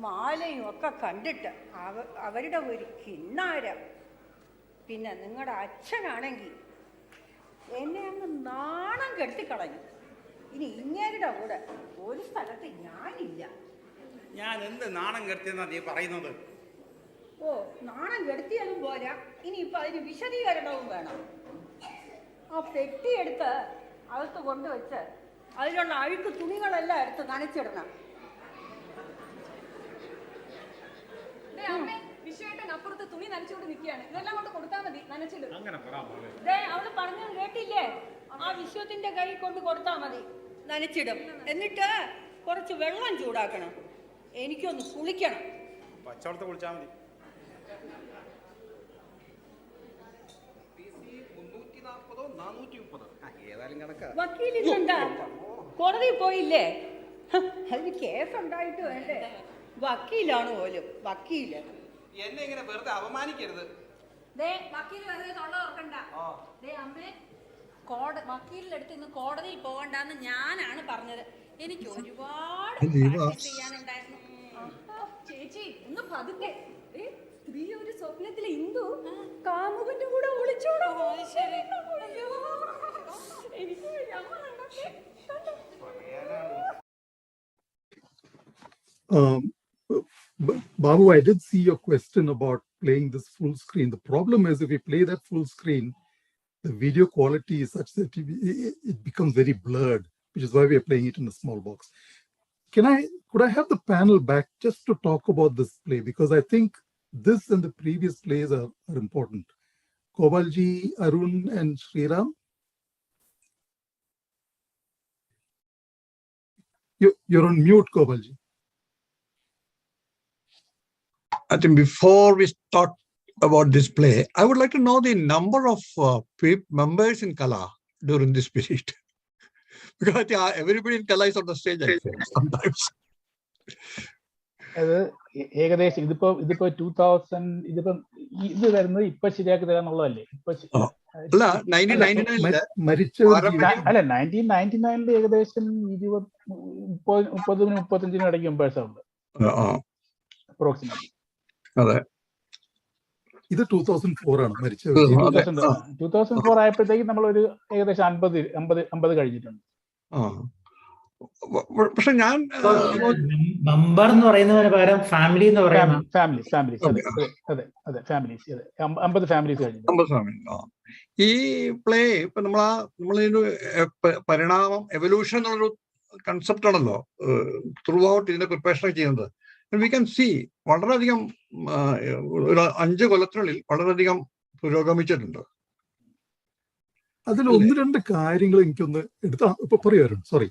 മാലയും ഒക്കെ കണ്ടിട്ട് അവരുടെ ഒരു കിന്നാരം. പിന്നെ നിങ്ങളുടെ അച്ഛനാണെങ്കിൽ എന്നെ അങ്ങ് നാണം കെട്ടിക്കളഞ്ഞു. ഇനി ഇങ്ങേരുടെ കൂടെ ഒരു സ്ഥലത്ത് ഞാനില്ല. ഞാൻ എന്ത് നാണം കെടുത്തിയെന്നാ നീ പറയുന്നത്? നാണം കെടുത്തിയതും പോരാ, ഇനിയിപ്പോൾ അതിന് വിശദീകരണവും വേണം. ആ പെട്ടിയെടുത്ത് അകത്ത് കൊണ്ടുവച്ച് അതിലുള്ള അഴുക്ക് തുണികളെല്ലാം എടുത്ത് നനച്ചിടണം. വിഷുവേട്ടൻ അപ്പുറത്ത് തുണി നനച്ചുകൊണ്ട് നിൽക്കുകയാണ്. ഇതെല്ലാം കൊണ്ട് കൊടുത്താൽ മതി, നനച്ചിടും. അവള് പറഞ്ഞത് കേട്ടില്ലേ? ആ വിശ്വത്തിന്റെ കൈ കൊണ്ട് കൊടുത്താൽ മതി, നനച്ചിടും. എന്നിട്ട് കുറച്ച് വെള്ളം ചൂടാക്കണം. എനിക്കൊന്ന് കുളിക്കണം. പച്ചവെള്ളത്ത് കുളിച്ചാൽ മതി. വക്കീലിന്നെന്താ കോടതി പോയില്ലേ? അതിന് കേസുണ്ടായിട്ട് വേണ്ടേ? വക്കീലാണ് പോലും. വക്കീല് എന്നെ ഇങ്ങനെ വെറുതെ അപമാനിക്കരുത്. വക്കീൽ വെറുതെ തൊള്ള ഓർക്കണ്ട. അമ്മേ, വക്കീലിന്റെ ഇന്ന് കോടതിയിൽ പോകണ്ടെന്ന് ഞാനാണ് പറഞ്ഞത്. എനിക്ക് ഒരുപാട് ചെയ്യാനുണ്ടായിരുന്നു. ചേച്ചി ഒന്ന് പതുക്കെ. സ്ത്രീ ഒരു സ്വപ്നത്തിലെ ഇന്ദു കാമുകന്റെ കൂടെ ഒളിച്ചോടോ. എനിക്ക് Babu, I did see your question about playing this full screen. The problem is if we play that full screen, the video quality is such that it becomes very blurred, which is why we are playing it in a small box. Could I have the panel back just to talk about this play? Because I think this and the previous plays are important. Kobalji, Arun, and Sriram. You're on mute, Kobalji. I think before we start about this play, I would like to know the number of members in Kala during this period. Because I think everybody in Kala is on the stage, I think, sometimes. അത് ഏകദേശം ഇതിപ്പോ 2000 ഇത് വരുന്നത് ഇപ്പൊ ശരിയാക്കി തരാന്നുള്ളതല്ലേ ഇപ്പൊ അല്ല 1999 ഏകദേശം 30-35 ഇടയ്ക്ക് മെമ്പേഴ്സ് ഉണ്ട് അപ്രോക്സിമേറ്റ്ലി. അതെ, ഇത് 2004 ആണ് മരിച്ചത്. 2004 ആയപ്പോഴത്തേക്ക് നമ്മൾ ഒരു ഏകദേശം 50 കഴിഞ്ഞിട്ടുണ്ട്. പക്ഷെ ഞാൻ മെമ്പർ എന്ന് പറയുന്നതിന് പകരം ഫാമിലി എന്ന് പറയുന്നത് ഫാമിലീസ് അതെ ഫാമിലീസ് 50 ഫാമിലീസ് കഴിഞ്ഞു. ഈ പ്ലേ ഇപ്പൊ നമ്മളൊരു പരിണാമം എവല്യൂഷൻ എന്നുള്ളൊരു കൺസെപ്റ്റ് ആണല്ലോ ത്രൂ ഔട്ട് ഇതിന്റെ പ്രിപ്പറേഷൻ ചെയ്യുന്നത്. വി ക്യാൻ സി വളരെയധികം ഒരു 5 കൊല്ലത്തിനുള്ളിൽ വളരെയധികം പുരോഗമിച്ചിട്ടുണ്ട്. അതിൽ 1-2 കാര്യങ്ങൾ എനിക്കൊന്ന് എടുത്താ ഇപ്പൊ പറയുമായിരുന്നു. സോറി.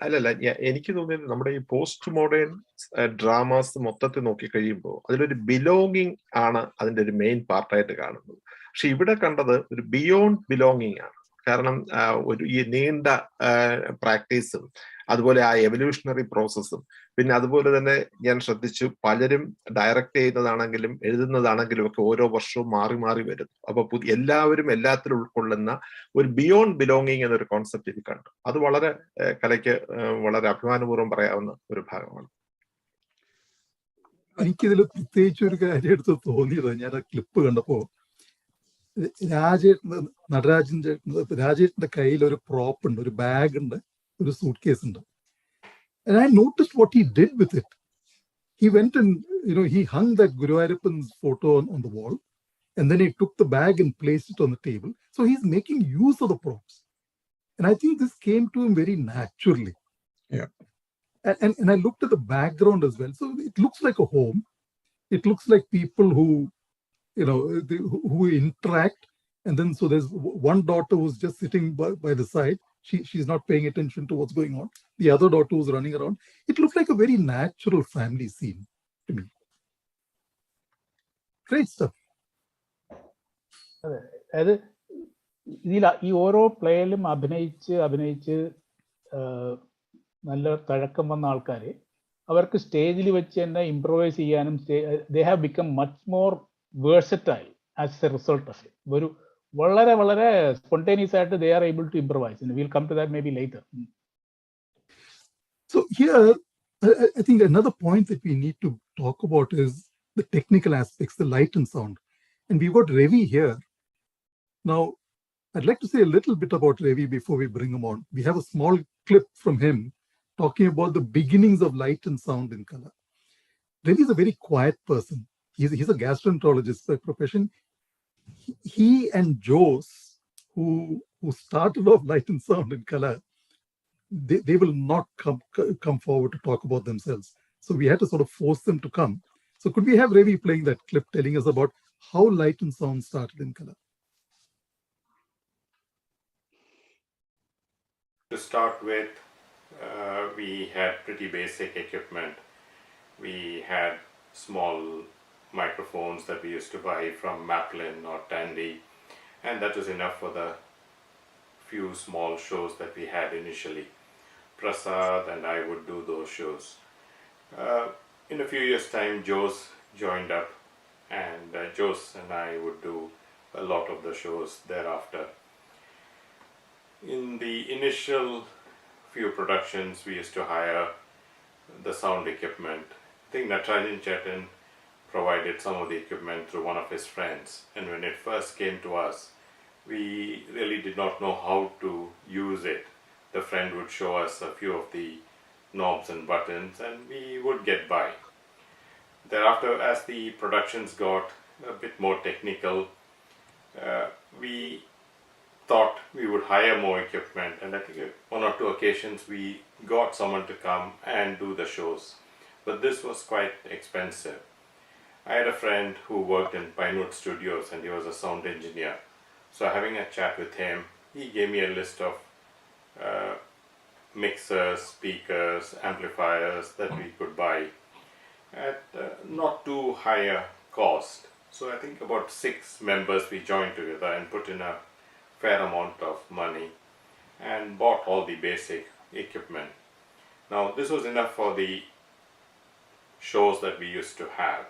അല്ലല്ല, എനിക്ക് തോന്നിയത് നമ്മുടെ ഈ പോസ്റ്റ് മോഡേൺ ഡ്രാമാസ് മൊത്തത്തിൽ നോക്കി കഴിയുമ്പോൾ അതിലൊരു ബിലോങ്ങിങ് ആണ് അതിന്റെ ഒരു മെയിൻ പാർട്ടായിട്ട് കാണുന്നത്. പക്ഷെ ഇവിടെ കണ്ടത് ഒരു ബിയോണ്ട് ബിലോങ്ങിങ് ആണ്. കാരണം ഈ നീണ്ട പ്രാക്ടീസും അതുപോലെ ആ എവല്യൂഷണറി പ്രോസസ്സും പിന്നെ അതുപോലെ തന്നെ ഞാൻ ശ്രദ്ധിച്ചു പലരും ഡയറക്റ്റ് ചെയ്യുന്നതാണെങ്കിലും എഴുതുന്നതാണെങ്കിലും ഒക്കെ ഓരോ വർഷവും മാറി മാറി വരുന്നു. അപ്പൊ എല്ലാവരും എല്ലാത്തിലും ഉൾക്കൊള്ളുന്ന ഒരു ബിയോണ്ട് ബിലോങ്ങിങ് എന്നൊരു കോൺസെപ്റ്റ് ഇത് കണ്ടു. അത് വളരെ കലയ്ക്ക് വളരെ അഭിമാനപൂർവ്വം പറയാവുന്ന ഒരു ഭാഗമാണ്. എനിക്കിതിൽ പ്രത്യേകിച്ച് ഒരു കാര്യം എടുത്ത് തോന്നിയത് ഞാൻ ആ ക്ലിപ്പ് കണ്ടപ്പോ രാജേട്ടന്റെ കയ്യിൽ ഒരു പ്രോപ്പ് ഉണ്ട്, ഒരു ബാഗ് ഉണ്ട്, ഒരു സൂട്ട് കേസ് ഉണ്ട്. And I noticed what he did with it. He went and he hung that Guruvayurappan's photo on the wall, and then he took the bag and placed it on the table. So he's making use of the props, and I think this came to him very naturally. Yeah. And I looked at the background as well. So it looks like a home. It looks like people who who interact, and then so there's one daughter who's just sitting by the side. She's not paying attention to what's going on. The other daughter who's running around. It looked like a very natural family scene to me. Great stuff. അതായത് ഇതിൽ ഈ ഓരോ പ്ലേയിലും അഭിനയിച്ച് നല്ല തഴക്കം വന്ന ആൾക്കാര് അവർക്ക് സ്റ്റേജിൽ വെച്ച് തന്നെ ഇംപ്രൂവൈസ് ചെയ്യാനും they have become much more versatile as a result of it. ഒരു വളരെ വളരെ spontaneous ആയിട്ട് they are able to improvise, and we'll come to that maybe later. So here I think another point that we need to talk about is the technical aspects, the light and sound. And we've got Ravi here. Now I'd like to say a little bit about Ravi before we bring him on. We have a small clip from him talking about the beginnings of light and sound in Kala. Ravi is a very quiet person. He's a gastroenterologist by profession. He and Jose, who started off light and sound in Kala, they will not come forward to talk about themselves. So we had to sort of force them to come. So could we have Ravi playing that clip telling us about how light and sound started in Kala? To start with, we had pretty basic equipment. We had small microphones that we used to buy from Maplin or Tandy, and that was enough for the few small shows that we had initially. Prasad and I would do those shows. In a few years' time, Jose joined up, and Jose and I would do a lot of the shows thereafter. In the initial few productions, we used to hire the sound equipment. I think Natarajan Chetan provided some of the equipment through one of his friends, and when it first came to us, we really did not know how to use it. The friend would show us a few of the knobs and buttons and we would get by. Thereafter, as the productions got a bit more technical, we thought we would hire more equipment, and I think one or two occasions we got someone to come and do the shows. But this was quite expensive. I had a friend who worked in Pinewood Studios and he was a sound engineer. So having a chat with him, he gave me a list of mixers, speakers, amplifiers that we could buy at not too high a cost. So I think about 6 members we joined together and put in a fair amount of money and bought all the basic equipment. Now this was enough for the shows that we used to have.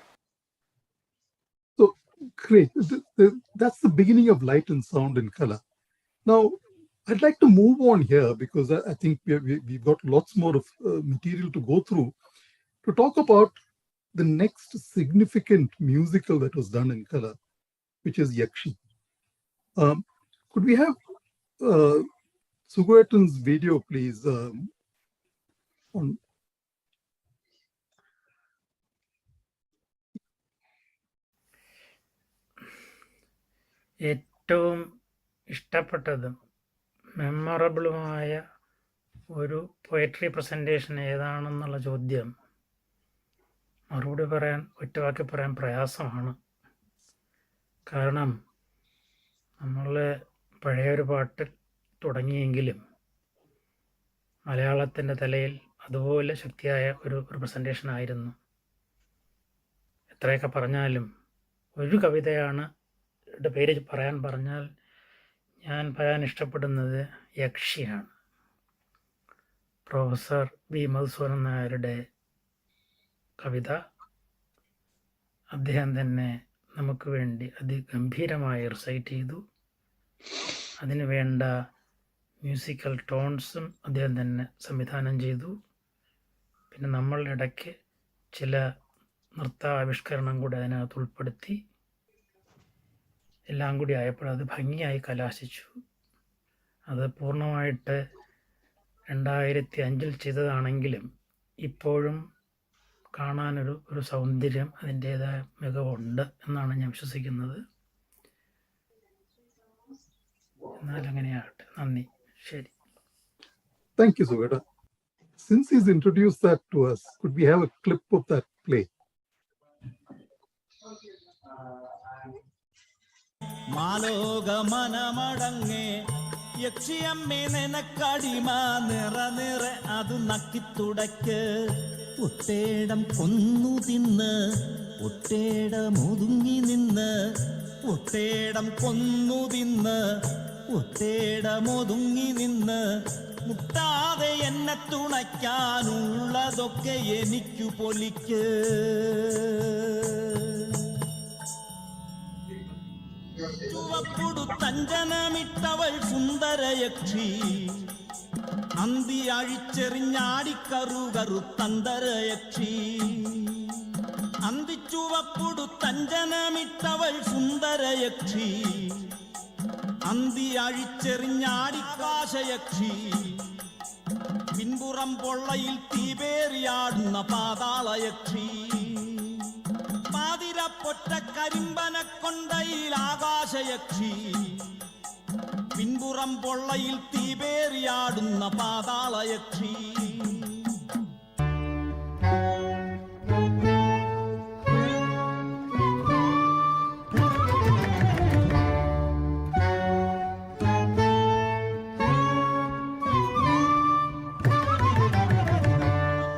So great. That's the beginning of light and sound and color. Now, I'd like to move on here because I think we've got lots more of material to go through to talk about the next significant musical that was done in color, which is Yakshi. Could we have Sugatan's video, please? On ഏറ്റവും ഇഷ്ടപ്പെട്ടതും മെമ്മറബിളുമായ ഒരു poetry presentation ഏതാണെന്നുള്ള ചോദ്യം മറുപടി പറയാൻ ഒറ്റവാക്കി പറയാൻ പ്രയാസമാണ്. കാരണം നമ്മൾ പഴയൊരു പാട്ട് തുടങ്ങിയെങ്കിലും മലയാളത്തിൻ്റെ തലയിൽ അതുപോലെ ശക്തിയായ ഒരു പ്രസൻറ്റേഷൻ ആയിരുന്നു. എത്രയൊക്കെ പറഞ്ഞാലും ഒരു കവിതയാണ് പേര് പറയാൻ പറഞ്ഞാൽ ഞാൻ പറയാൻ ഇഷ്ടപ്പെടുന്നത് യക്ഷിയാണ്. പ്രൊഫസർ വി മധുസൂദനൻ നായരുടെ കവിത അദ്ദേഹം തന്നെ നമുക്ക് വേണ്ടി അതിഗംഭീരമായി റിസൈറ്റ് ചെയ്തു. അതിനു വേണ്ട മ്യൂസിക്കൽ ടോൺസും അദ്ദേഹം തന്നെ സംവിധാനം ചെയ്തു. പിന്നെ നമ്മളുടെ ഇടയ്ക്ക് ചില നൃത്താവിഷ്കരണം കൂടി അതിനകത്ത് ഉൾപ്പെടുത്തി. എല്ലാം കൂടി ആയപ്പോൾ അത് ഭംഗിയായി കലാശിച്ചു. അത് പൂർണ്ണമായിട്ട് 2005 ചെയ്തതാണെങ്കിലും ഇപ്പോഴും കാണാനൊരു സൗന്ദര്യം, അതിൻ്റേതായ മികവുണ്ട് എന്നാണ് ഞാൻ വിശ്വസിക്കുന്നത്. എന്നാൽ അങ്ങനെയാകട്ടെ. നന്ദി. ശരി. Thank you, Sugata. Since he's introduced that to us, could we have a clip of that play? മാലോകമനമടങ്ങേ യക്ഷിയമ്മേ നിനക്കടിമ നിറ നിറ അത് നക്കിത്തുടയ്ക്ക് ഒട്ടേടം കൊന്നു തിന്ന് ഒട്ടേടമൊതുങ്ങി നിന്ന് ഒട്ടേടം കൊന്നു തിന്ന് ഒട്ടേടമൊതുങ്ങി നിന്ന് മുട്ടാതെ എന്നെ തുണയ്ക്കാനുള്ളതൊക്കെ എനിക്കു പൊലിക്ക് ചുവപ്പുടു തഞ്ചനമിട്ടവൾ സുന്ദരയക്ഷി അന്തി അഴിച്ചെറിഞ്ഞാടിക്കറുകറുത്തന്തരയക്ഷി അന്തിച്ചുവപ്പുടു തഞ്ചനമിട്ടവൾ സുന്ദരയക്ഷി അന്തി അഴിച്ചെറിഞ്ഞാടിക്കാശയക്ഷി പിൻപുറം പൊള്ളയിൽ തീപേറിയാടുന്ന പാതാളയക്ഷി പാതിരപ്പൊറ്റ കരിമ്പന കൊണ്ടയിൽ ആകാശയക്ഷി പിൻപുറം പൊള്ളയിൽ തീപേറിയാടുന്ന പാതാളയക്ഷി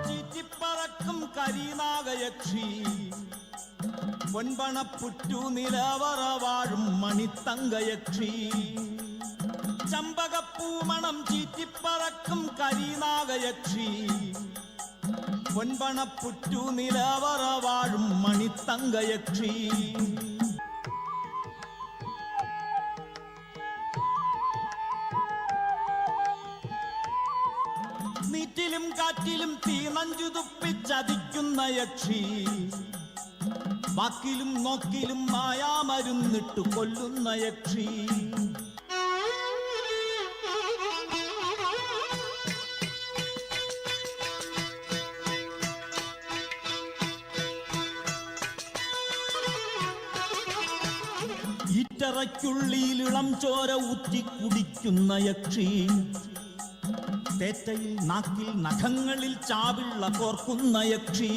ചീറ്റിപ്പറക്കും കരിനാഗയക്ഷി പൊൻപണപ്പുറ്റു നിലവറ വാഴും മണിത്തങ്കയക്ഷി ചമ്പകപ്പൂമണം ചീറ്റിപ്പറക്കും കരിനാഗയക്ഷി പൊൻപണപ്പുറ്റു നിലവറ വാഴും മണിത്തങ്കയക്ഷി നീറ്റിലും കാറ്റിലും തീനഞ്ചു തുപ്പിച്ചതിക്കുന്ന യക്ഷി വാക്കിലും നോക്കിലും മായാമരുന്നിട്ടു കൊല്ലുന്ന യക്ഷി അരമറയ്ക്കുള്ളിൽ ഇളം ചോര ഊറ്റി കുടിക്കുന്ന യക്ഷി, തേറ്റയിൽ നാക്കിൽ നഖങ്ങളിൽ ചാവിള്ള കോർക്കുന്ന യക്ഷി.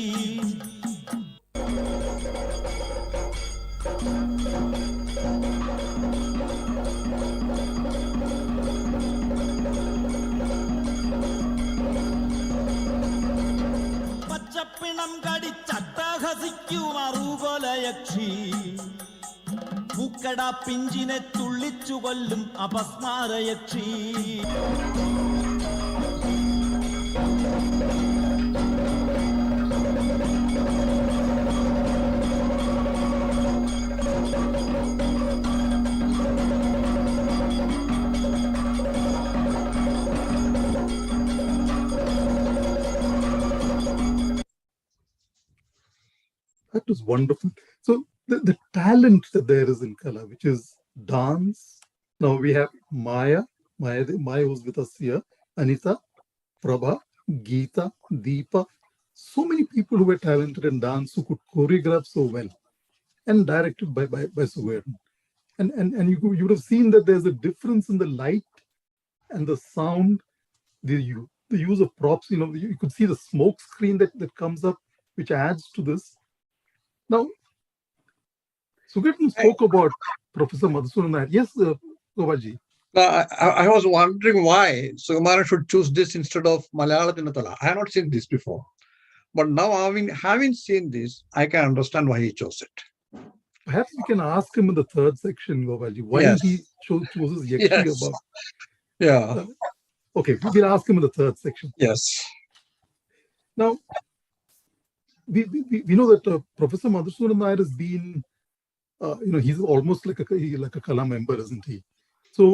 പച്ചപ്പിണം കടിച്ചട്ടഹസിക്കും അറുകൊലയക്ഷി, പൂക്കട പിഞ്ചിനെ തുള്ളിച്ചു കൊല്ലും അപസ്മാരയക്ഷി. That was wonderful. So the talent that there is in Kala, which is dance. Now we have Maya was with us here, Anita, Prabha, Geeta, Deepa. So many people who were talented in dance, who could choreograph so well, and directed by Suvarna. And you would have seen that there's a difference in the light and the sound, the use of props. You could see the smoke screen that comes up, which adds to this. Now, Suvarna spoke about Professor Madhusudan Nair. Yes, Gopalji. I was wondering why Sukumaran should choose this instead of Malayalathinathala. I have not seen this before. But now, having seen this, I can understand why he chose it. Perhaps we can ask him in the third section, Gopalji, why he chooses Yakshi above. Yeah. Okay, we'll ask him in the third section. Yes. Now, we know that Professor Madhusudan Nair has been, he's almost like a Kala member, isn't he? So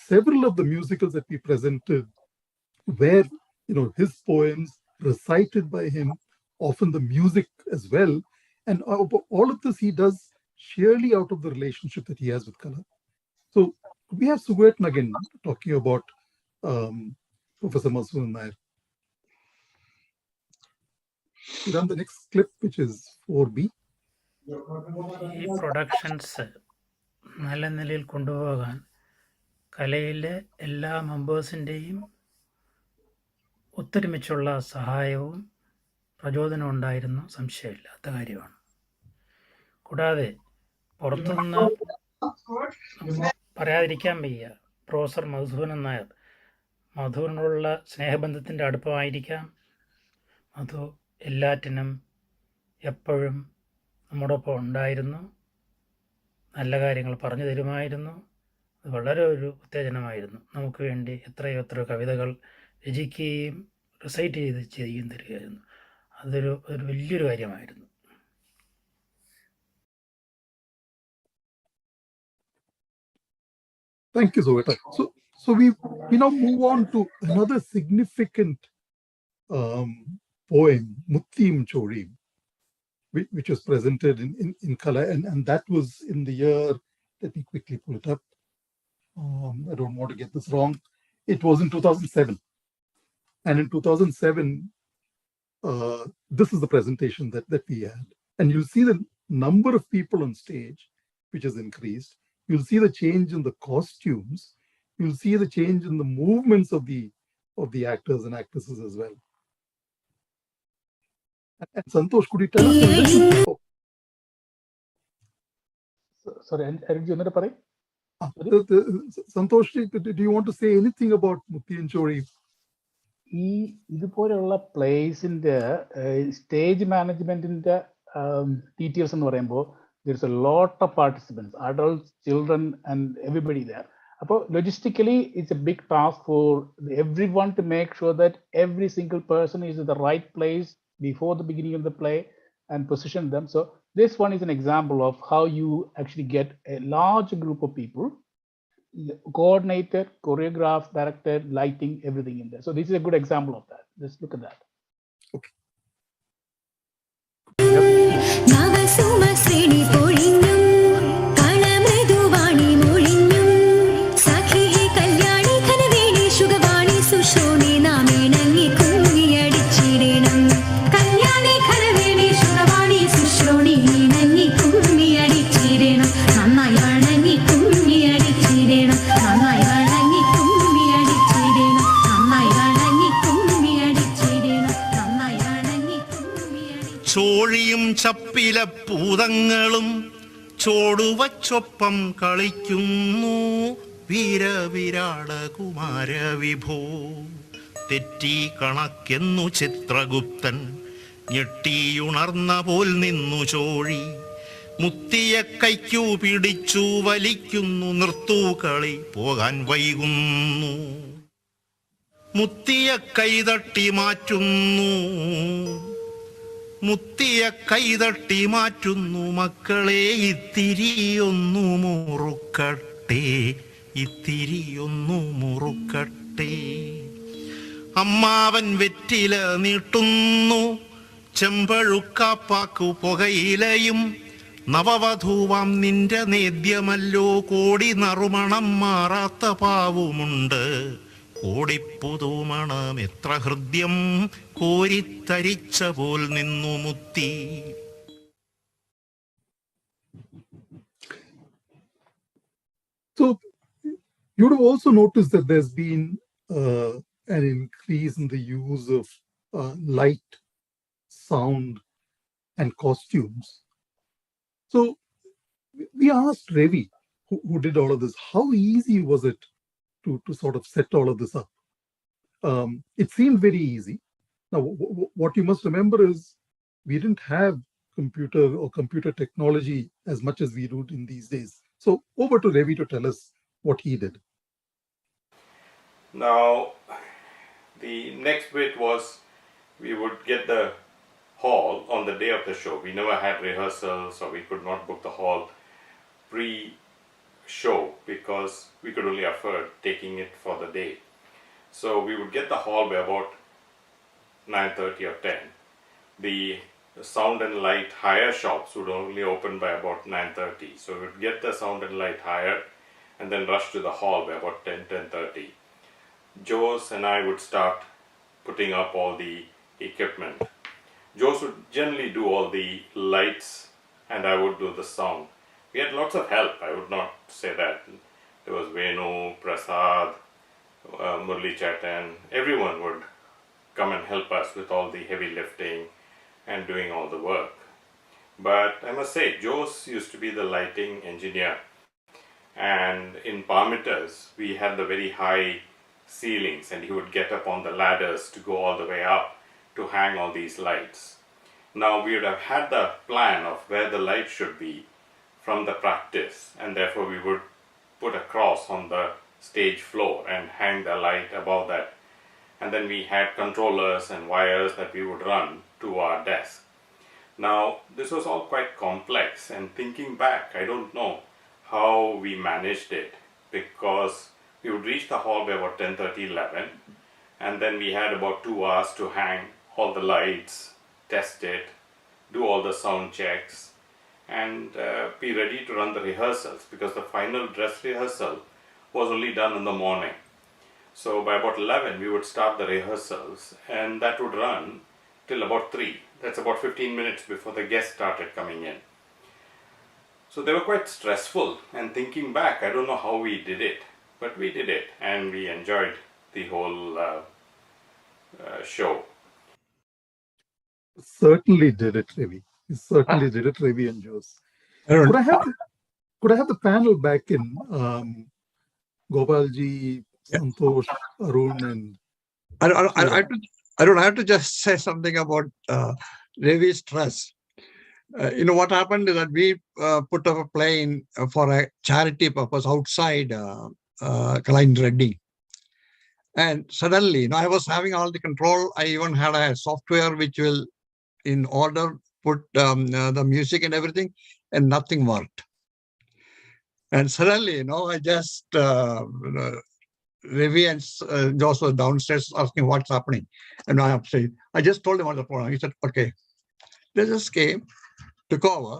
several of the musicals that we presented were, his poems recited by him, often the music as well. And all of this he does sheerly out of the relationship that he has with Kala. So we have Suvarna again talking about Professor Madhusudan Nair. We run the next clip, which is 4B. ഈ productions നല്ല നിലയിൽ കൊണ്ടുപോകാൻ കലയിലെ എല്ലാ മെമ്പേഴ്സിൻ്റെയും ഒത്തൊരുമിച്ചുള്ള സഹായവും പ്രചോദനവും ഉണ്ടായിരുന്നു, സംശയമില്ലാത്ത കാര്യമാണ്. കൂടാതെ പുറത്തുനിന്ന് പറയാതിരിക്കാൻ വയ്യ, പ്രൊഫസർ മധുസൂദനൻ നായർ, മധുവിനോടുള്ള സ്നേഹബന്ധത്തിൻ്റെ അടുപ്പമായിരിക്കാം. മധു എല്ലാറ്റിനും എപ്പോഴും നമ്മോടൊപ്പം ഉണ്ടായിരുന്നു, നല്ല കാര്യങ്ങൾ പറഞ്ഞു തരുമായിരുന്നു. അത് വളരെ ഒരു ഉത്തേജനമായിരുന്നു. നമുക്ക് വേണ്ടി എത്രയോ കവിതകൾ രചിക്കുകയും റിസൈറ്റ് ചെയ്യുകയും തരികയായിരുന്നു. അതൊരു വലിയൊരു കാര്യമായിരുന്നു. Thank you, Zoeta. So we now move on to another significant poem, Muttim Chorim, which was presented in Kala, and that was in the year, let me quickly pull it up. I don't want to get this wrong. It was in 2007. And in 2007, this is the presentation that we had. And you'll see the number of people on stage, which has increased. You'll see the change in the costumes. You'll see the change in the movements of the actors and actresses as well. And Santosh, could you tell us a little? Sorry, Eric, you want to say? Santosh, do you want to say anything about Muttim Chorim? ഈ ഇതുപോലെയുള്ള പ്ലേസിൻ്റെ stage മാനേജ്മെൻറ്റിൻ്റെ details എന്ന് പറയുമ്പോൾ there's a lot of participants, adults, children, and everybody there. അപ്പോൾ logistically, it's a big task for everyone to make sure that every single person is in the right place before the beginning of the play and position them. So this one is an example of how you actually get a large group of people, coordinated, choreographed, directed, lighting, everything in there. So this is a good example of that. Just look at that. Okay. ചപ്പിലെ പൂതങ്ങളും ചോടുവച്ചൊപ്പം കളിക്കുന്നു. വീരവിരാട കുമാര വിഭോ തെറ്റി കണക്കെന്നു ചിത്രഗുപ്തൻ ഞെട്ടിയുണർന്ന പോൽ നിന്നു ചോഴി. മുത്തിയ കൈക്കു പിടിച്ചു വലിക്കുന്നു, നിർത്തു കളി പോകാൻ വൈകുന്നു. മുത്തിയ കൈതട്ടി മാറ്റുന്നു, മുത്തിയ കൈതട്ടി മാറ്റുന്നു. മക്കളെ ഇത്തിരിയൊന്നു മുറുക്കട്ടെ, ഇത്തിരിയൊന്നു മുറുക്കട്ടെ. അമ്മാവൻ വെറ്റില നീട്ടുന്നു, ചെമ്പഴുക്കാപ്പാക്കു പുകയിലയും. നവവധൂവാം നിന്റെ നേദ്യമല്ലോ, കോടി നറുമണം മാറാത്ത പാവുമുണ്ട്. കോടിപ്പുതുമണം എത്ര ഹൃദ്യം, കോരിത്തരിച്ച പോൽ നിന്നു മുത്തി. So you would have also noticed that there's been an increase in the use of light, sound, and costumes. So we asked Ravi, who did all of this, how easy was it to sort of set all of this up? It seemed very easy. Now, what you must remember is we didn't have computer technology as much as we do in these days. So over to Ravi to tell us what he did. Now, the next bit was we would get the hall on the day of the show. We never had rehearsals, or we could not book the hall pre-show because we could only afford taking it for the day. So we would get the hall by about 9:30 or 10. The sound and light hire shops would only open by about 9:30. So we would get the sound and light hired and then rush to the hall by about 10:30. Jose and I would start putting up all the equipment. Jose would generally do all the lights and I would do the sound. We had lots of help, I would not say that. There was Venu, Prasad, Murli Chatan, everyone would come and help us with all the heavy lifting and doing all the work. But I must say, Jose used to be the lighting engineer, and in Parmitas we had the very high ceilings and he would get up on the ladders to go all the way up to hang all these lights. Now we would have had the plan of where the light should be from the practice, and therefore we would put a cross on the stage floor and hang the light above that. And then we had controllers and wires that we would run to our desk. Now this was all quite complex, and thinking back, I don't know how we managed it, because we would reach the hall by about 10:30, 11, and then we had about 2 hours to hang all the lights, test it, do all the sound checks, and be ready to run the rehearsals, because the final dress rehearsal was only done in the morning. So by about 11 we would start the rehearsals, and that would run till about 3. That's about 15 minutes before the guests started coming in. So they were quite stressful, and thinking back, I don't know how we did it, but we did it and we enjoyed the whole show. Certainly did it, Ravi. You certainly did it, Ravi and Jose. Could I have the panel back in? Gopalji, Santosh, Arun, and I don't have to just say something about Ravi's stress. What happened is that we put up a plane for a charity purpose outside Client Reddy. And suddenly, I was having all the control. I even had a software which will, in order, put the music and everything, and nothing worked. And suddenly, I just, Ravi and Josh was downstairs asking what's happening. And I just told him what the problem. He said, okay. They just came, took over,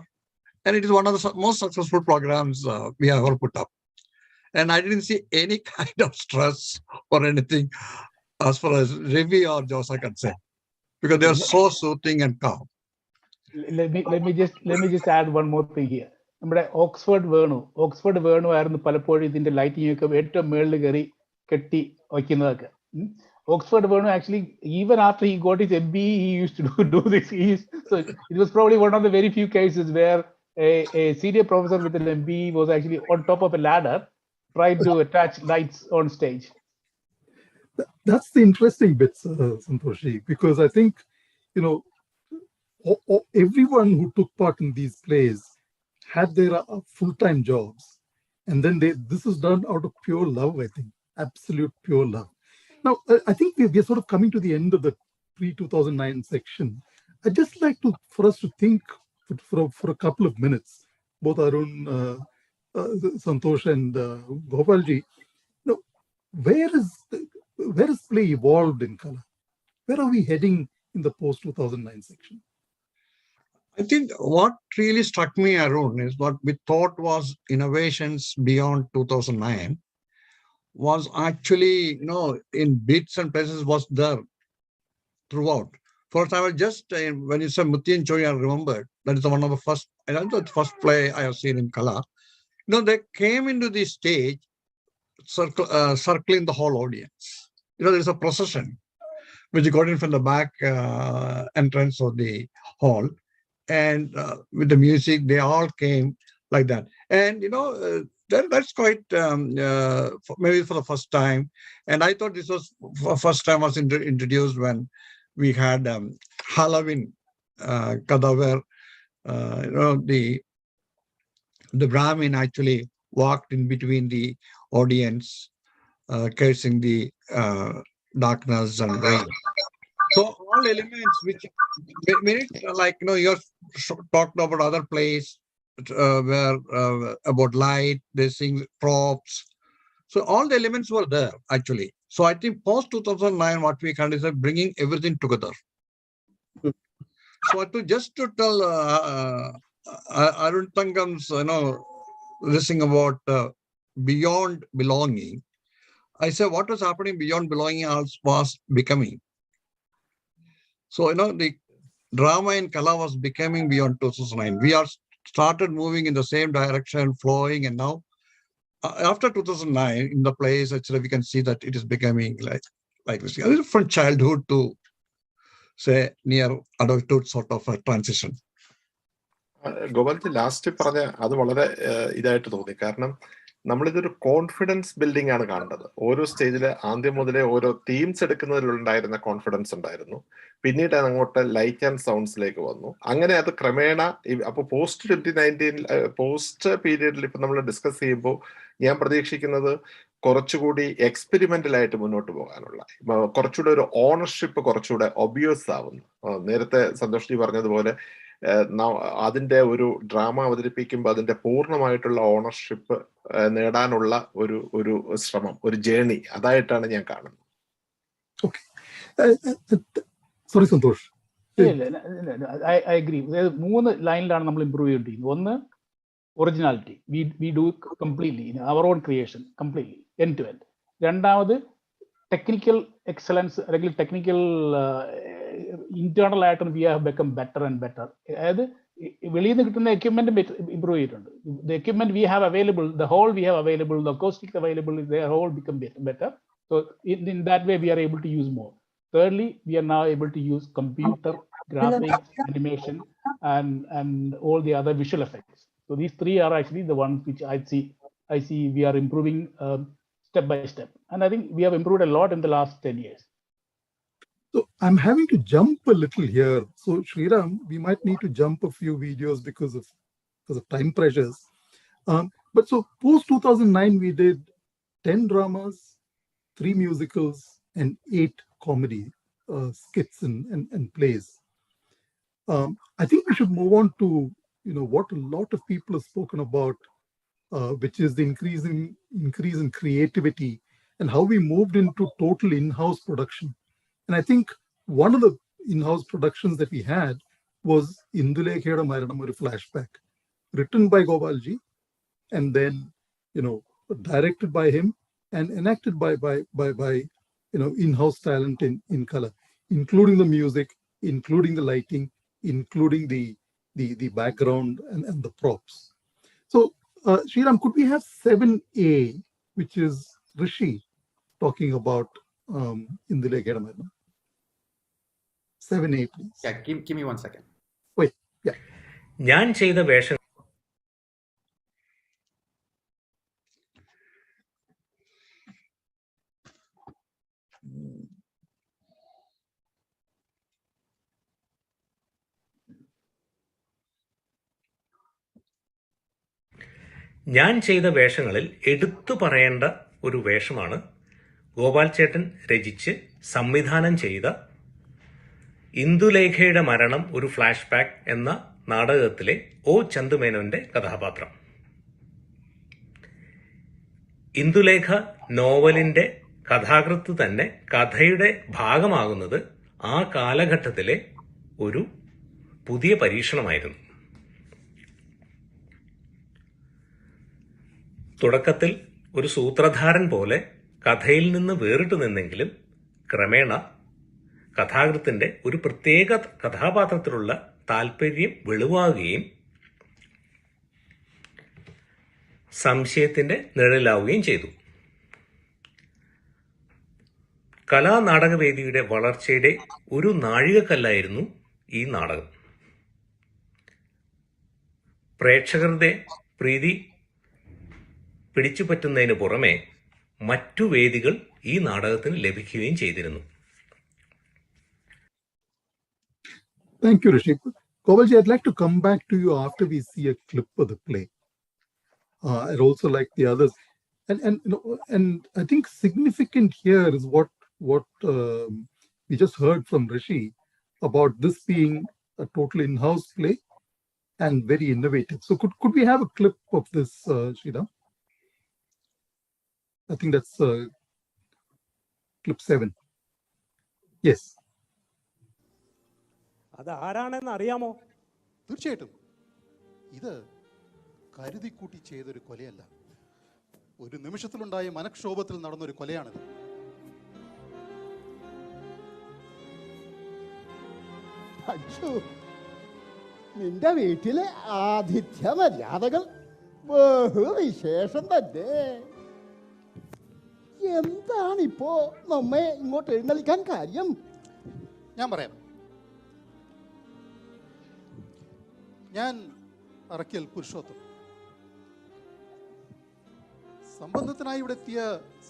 and it is one of the most successful programs we have ever put up. And I didn't see any kind of stress or anything as far as Ravi or Josh I can say, because they are so soothing and calm. Let me just add one more thing here. നമ്മുടെ Oxford Venu ആയിരുന്നു പലപ്പോഴും ഇതിന്റെ lighting ഒക്കെ ഏറ്റവും മേളിൽ കയറി കെട്ടി വയ്ക്കുന്നതൊക്കെ. Oxford Verno actually, even after he got his MBE, he used to do this. So it was probably one of the very few cases where a senior professor with an MBE was actually on top of a ladder trying to attach lights on stage. That's the interesting bit, Santoshi, because I think, everyone who took part in these plays had their full-time jobs. And then this was done out of pure love, I think, absolute pure love. Now, I think we're sort of coming to the end of the pre-2009 section. I'd just like for us to think for a couple of minutes, both Arun, Santosh and Gopalji, where is play evolved in color? Where are we heading in the post-2009 section? I think what really struck me, Arun, is what we thought was innovations beyond 2009 was actually, in bits and pieces was there throughout. First, I was just, when you said Mutti and Choi, I remembered that is one of the first, the first play I have seen in color. They came into the stage circling the whole audience. There's a procession which got in from the back entrance of the hall. And with the music, they all came like that. And, that's quite maybe for the first time. And I thought this was first time was introduced when we had Halloween Kada, where the Brahmin actually walked in between the audience, cursing the darkness and rain. So all elements which, like, you talked about other plays where about light, they sing props. So all the elements were there, actually. So I think post-2009, what we can is bringing everything together. So just to tell Arun Tangam's, this thing about beyond belonging, I said what was happening beyond belonging was becoming. So, the drama in Kala was becoming beyond 2009. We are started moving in the same direction, flowing, and now after 2009, in the plays, actually, we can see that it is becoming like this. From childhood to, say, near adulthood sort of a transition. Gopalji last പറഞ്ഞ അത് വളരെ ഇതായിട്ട് തോന്നി. കാരണം നമ്മളിതൊരു confidence building ആണ് കാണുന്നത്. ഓരോ സ്റ്റേജില് ആദ്യം മുതലേ ഓരോ തീംസ് എടുക്കുന്നതിലുണ്ടായിരുന്ന കോൺഫിഡൻസ് ഉണ്ടായിരുന്നു. പിന്നീട് അങ്ങോട്ട് ലൈറ്റ് ആൻഡ് സൗണ്ട്സിലേക്ക് വന്നു. അങ്ങനെ അത് ക്രമേണ അപ്പൊ പോസ്റ്റ് 2019 പോസ്റ്റ് പീരീഡിൽ ഇപ്പൊ നമ്മൾ ഡിസ്കസ് ചെയ്യുമ്പോൾ ഞാൻ പ്രതീക്ഷിക്കുന്നത് കുറച്ചുകൂടി എക്സ്പെരിമെന്റൽ ആയിട്ട് മുന്നോട്ട് പോകാനുള്ള, കുറച്ചുകൂടെ ഒരു ഓണർഷിപ്പ് കുറച്ചുകൂടെ ഒബ്വിയസ് ആവുന്നു. നേരത്തെ സന്തോഷ് ജി പറഞ്ഞതുപോലെ അതിന്റെ ഒരു ഡ്രാമ അവതരിപ്പിക്കുമ്പോൾ അതിന്റെ പൂർണ്ണമായിട്ടുള്ള ഓണർഷിപ്പ് നേടാനുള്ള ഒരു ശ്രമം, ഒരു ജേണി അതായിട്ടാണ് ഞാൻ കാണുന്നത്. സോറി സന്തോഷ്. I agree. 3 ലൈനിലാണ് നമ്മൾ ഇംപ്രൂവ് ചെയ്യേണ്ടിയിരിക്കുന്നത്. ഒന്ന്, originality, we do completely our own creation, completely end to end. രണ്ടാമത്, ടെക്നിക്കൽ എക്സലൻസ് അല്ലെങ്കിൽ ടെക്നിക്കൽ ഇന്റേണൽ ആയിട്ടും we have become better and better. അതായത് വെളിയിൽ നിന്ന് കിട്ടുന്ന എക്യുപ്മെന്റ് ഇംപ്രൂവ് ചെയ്തിട്ടുണ്ട്. The equipment we have available, the hall we have available, the acoustics available, the hall become better. So in that way we are able to use more. Thirdly, we are now able to use computer graphics, animation, and all the other visual effects. So these 3 are actually the ones which I see we are improving step by step, and I think we have improved a lot in the last 10 years. So I'm having to jump a little here. So Sriram, we might need to jump a few videos because of time pressures. But so post 2009, we did 10 dramas, 3 musicals, and 8 comedy skits and plays. I think we should move on to what a lot of people have spoken about, which is the increase in creativity and how we moved into total in-house production. And I think one of the in-house productions that we had was Indulekheeda Maranam, a flashback, written by Gopalji, and then directed by him and enacted by in-house talent in color, including the music, including the lighting, including the background and the props. So Sriram, could we have 7A, which is Rishi talking about ഇന്ദുലേഖയുടെ മരണം. 7A, please. Yeah, give me 1 second. Wait, yeah. ഞാൻ ചെയ്ത വേഷം വേഷങ്ങളിൽ എടുത്തു പറയേണ്ട ഒരു വേഷമാണ് ഗോപാൽ ചേട്ടൻ രചിച്ച് സംവിധാനം ചെയ്ത ഇന്ദുലേഖയുടെ മരണം ഒരു ഫ്ലാഷ് ബാക്ക് എന്ന നാടകത്തിലെ ഒ ചന്തുമേനോന്റെ കഥാപാത്രം. ഇന്ദുലേഖ നോവലിന്റെ കഥാകൃത്ത് തന്നെ കഥയുടെ ഭാഗമാകുന്നത് ആ കാലഘട്ടത്തിലെ ഒരു പുതിയ പരീക്ഷണമായിരുന്നു. തുടക്കത്തിൽ ഒരു സൂത്രധാരൻ പോലെ കഥയിൽ നിന്ന് വേറിട്ട് നിന്നെങ്കിലും ക്രമേണ കഥാകൃത്തിന്റെ ഒരു പ്രത്യേക കഥാപാത്രത്തിലുള്ള താല്പര്യം വെളിവാകുകയും സംശയത്തിന്റെ നിഴലാവുകയും ചെയ്തു. കലാനാടകവേദിയുടെ വളർച്ചയുടെ ഒരു നാഴികക്കല്ലായിരുന്നു ഈ നാടകം. പ്രേക്ഷകരുടെ പ്രീതി പിടിച്ചുപറ്റുന്നതിന് പുറമെ മറ്റു വേദികൾ ഈ നാടകത്തിന് ലഭിക്കുകയും ചെയ്തിരുന്നു. Thank you, Rishi. Kovalji, I'd like to come back to you after we see a clip of the play. I'd also like the others. And I think significant here is what we just heard from Rishi about this being a total in-house play and very innovative. So could we have a clip of this, Sridhar? I think that's clip 7. Yes. അത് ആരാണെന്ന് അറിയാമോ? തീർച്ചയായിട്ടും ഇത് കരുതിക്കൂട്ടി ചെയ്തൊരു കൊലയല്ല, ഒരു നിമിഷത്തിലുണ്ടായ മനക്ഷോഭത്തിൽ നടന്നൊരു കൊലയാണിത്. അച്ഛോ, നിന്റെ വീട്ടിലെ ആതിഥ്യ മര്യാദകൾ ബഹുവിശേഷം തന്നെ. എന്താണിപ്പോ നമ്മെ ഇങ്ങോട്ട് എഴുന്നള്ളിക്കാൻ കാര്യം? ഞാൻ പറയാം. ഞാൻ അറക്കൽ പുരുഷോത്തം. സംബന്ധത്തിനായി ഇവിടെ എത്തിയ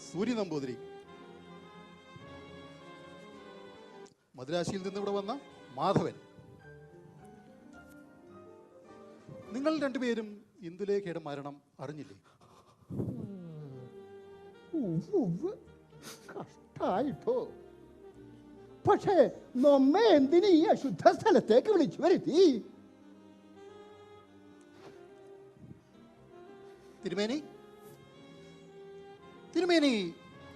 സൂര്യ നമ്പൂതിരി, മദ്രാശിയിൽ നിന്ന് ഇവിടെ വന്ന മാധവൻ. നിങ്ങൾ രണ്ടുപേരും ഇന്ദുലേഖയുടെ മരണം അറിഞ്ഞില്ലേ? കഷ്ടായിട്ടോ. പക്ഷേ നമ്മെ എന്തിന് ഈ അശുദ്ധ സ്ഥലത്തേക്ക് വിളിച്ചു വരുത്തി? തിരുമേനി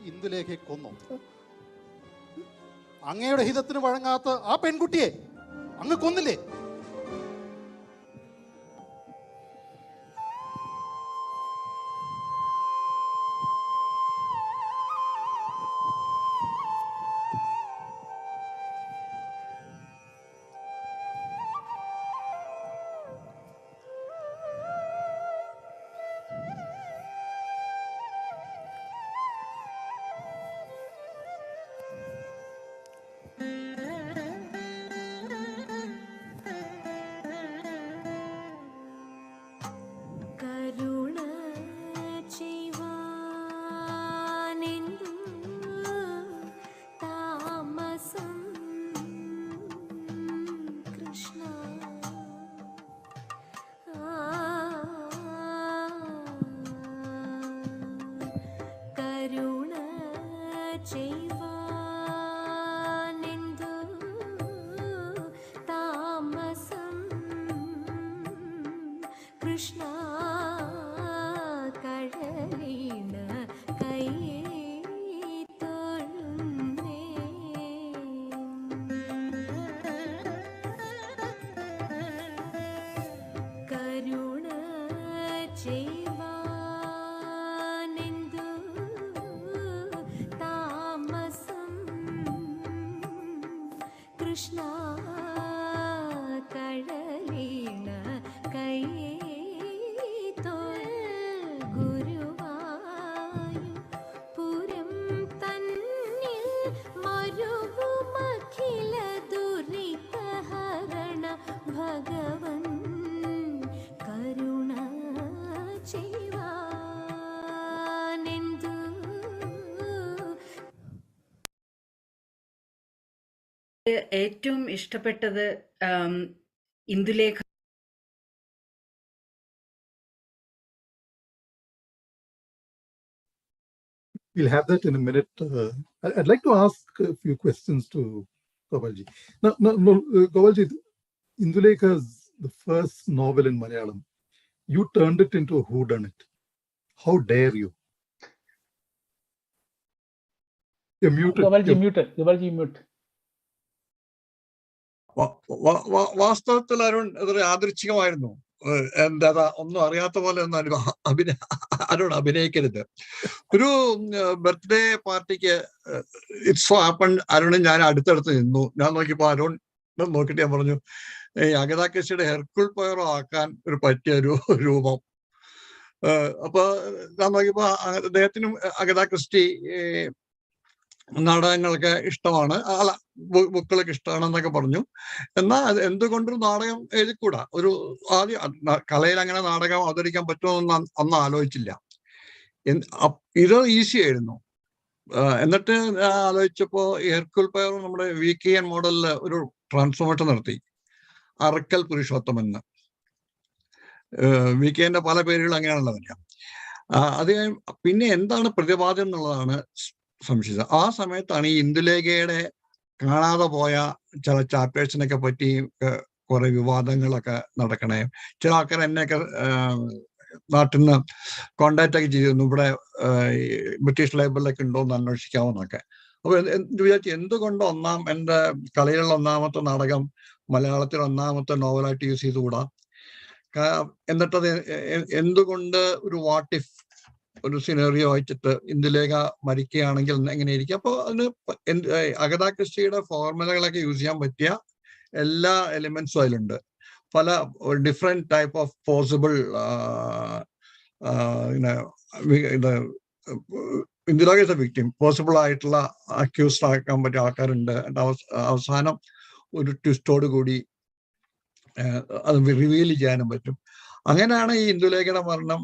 ഇന്ദുലേഖയെ കൊന്നു. അങ്ങയുടെ ഹിതത്തിന് വഴങ്ങാത്ത ആ പെൺകുട്ടിയെ അങ്ങ് കൊന്നില്ലേ? ഗുരുവായൂർ പുരം തന്നിൽ ഏറ്റവും ഇഷ്ടപ്പെട്ടത് Indulekha. We'll have that in a minute. I'd like to ask a few questions to Gopalji. No, Gopalji, Indulekha is the first novel in Malayalam. You turned it into a whodunit. How dare you? You're muted. Gopalji mute. വാസ്തവത്തിൽ അരുൺ ഇതൊരു യാദൃച്ഛികമായിരുന്നു. എന്താ ഒന്നും അറിയാത്ത പോലെ ഒന്നും അരുൺ അഭിനയിക്കരുത്. ഒരു birthday പാർട്ടിക്ക് it's so happen അരുണും ഞാൻ അടുത്തടുത്ത് നിന്നു. ഞാൻ നോക്കിയപ്പോ അരുൺ നോക്കിയിട്ട് ഞാൻ പറഞ്ഞു, ഈ അഗതാ ക്രിസ്റ്റിയുടെ ഹെർക്കുൾ പോയറോ ആക്കാൻ ഒരു പറ്റിയ ഒരു രൂപം. അപ്പൊ ഞാൻ നോക്കിയപ്പോ അദ്ദേഹത്തിനും അഗതാ ക്രിസ്റ്റി നാടകങ്ങളൊക്കെ ഇഷ്ടമാണ്, അല്ല ബുക്കുകളൊക്കെ ഇഷ്ടമാണെന്നൊക്കെ പറഞ്ഞു. എന്നാൽ എന്തുകൊണ്ടൊരു നാടകം എഴുതിക്കൂടാ? ഒരു ആദ്യം കലയിൽ അങ്ങനെ നാടകം അവതരിക്കാൻ പറ്റുമോ എന്ന് അന്ന് ആലോചിച്ചില്ല. ഇത് ഈസി ആയിരുന്നു. എന്നിട്ട് ആലോചിച്ചപ്പോ ഹെർക്കുൾ പയർ നമ്മുടെ VKN മോഡലില് ഒരു ട്രാൻസ്ഫോർമേഷൻ നടത്തി, അറക്കൽ പുരുഷോത്തം എന്ന്. VKന്റെ പല പേരുകൾ അങ്ങനെയാണല്ലോ വരിക. അത് പിന്നെ എന്താണ് പ്രതിപാദ്യം എന്നുള്ളതാണ് സംശയിച്ചത്. ആ സമയത്താണ് ഈ ഇന്ദുലേഖയുടെ കാണാതെ പോയ ചില ചാപ്റ്റേഴ്സിനൊക്കെ പറ്റി കുറെ വിവാദങ്ങളൊക്കെ നടക്കണേ. ചില ആൾക്കാർ എന്നെയൊക്കെ നാട്ടിൽ നിന്ന് കോണ്ടാക്ട് ഒക്കെ ചെയ്തിരുന്നു, ഇവിടെ ബ്രിട്ടീഷ് ലൈബ്രറിയിലൊക്കെ ഉണ്ടോ എന്ന് അന്വേഷിക്കാമെന്നൊക്കെ. അപ്പൊ വിചാരിച്ചു എന്തുകൊണ്ട് എൻ്റെ കലയിലുള്ള ഒന്നാമത്തെ നാടകം മലയാളത്തിൽ ഒന്നാമത്തെ നോവലായിട്ട് യൂസ് ചെയ്തുകൂടാ? എന്നിട്ടത് എന്തുകൊണ്ട് ഒരു വാട്ട് ഇഫ് ഒരു സിനറിയോ വെച്ചിട്ട് ഇന്ദുലേഖ മരിക്കുകയാണെങ്കിൽ എങ്ങനെയായിരിക്കും? അപ്പോൾ അതിന് അഗതാ ക്രിസ്റ്റിയുടെ ഫോർമുലകളൊക്കെ യൂസ് ചെയ്യാൻ പറ്റിയ എല്ലാ എലിമെന്റ്സും അതിലുണ്ട്. പല different type of possible Indulekha is A victim, possible ആയിട്ടുള്ള അക്യൂസ്ഡ് ആക്കാൻ പറ്റിയ ആൾക്കാരുണ്ട്. അവസാനം ഒരു ട്വിസ്റ്റോട് കൂടി അത് റിവീൽ ചെയ്യാനും പറ്റും. അങ്ങനെയാണ് ഈ ഇന്ദുലേഖയുടെ മരണം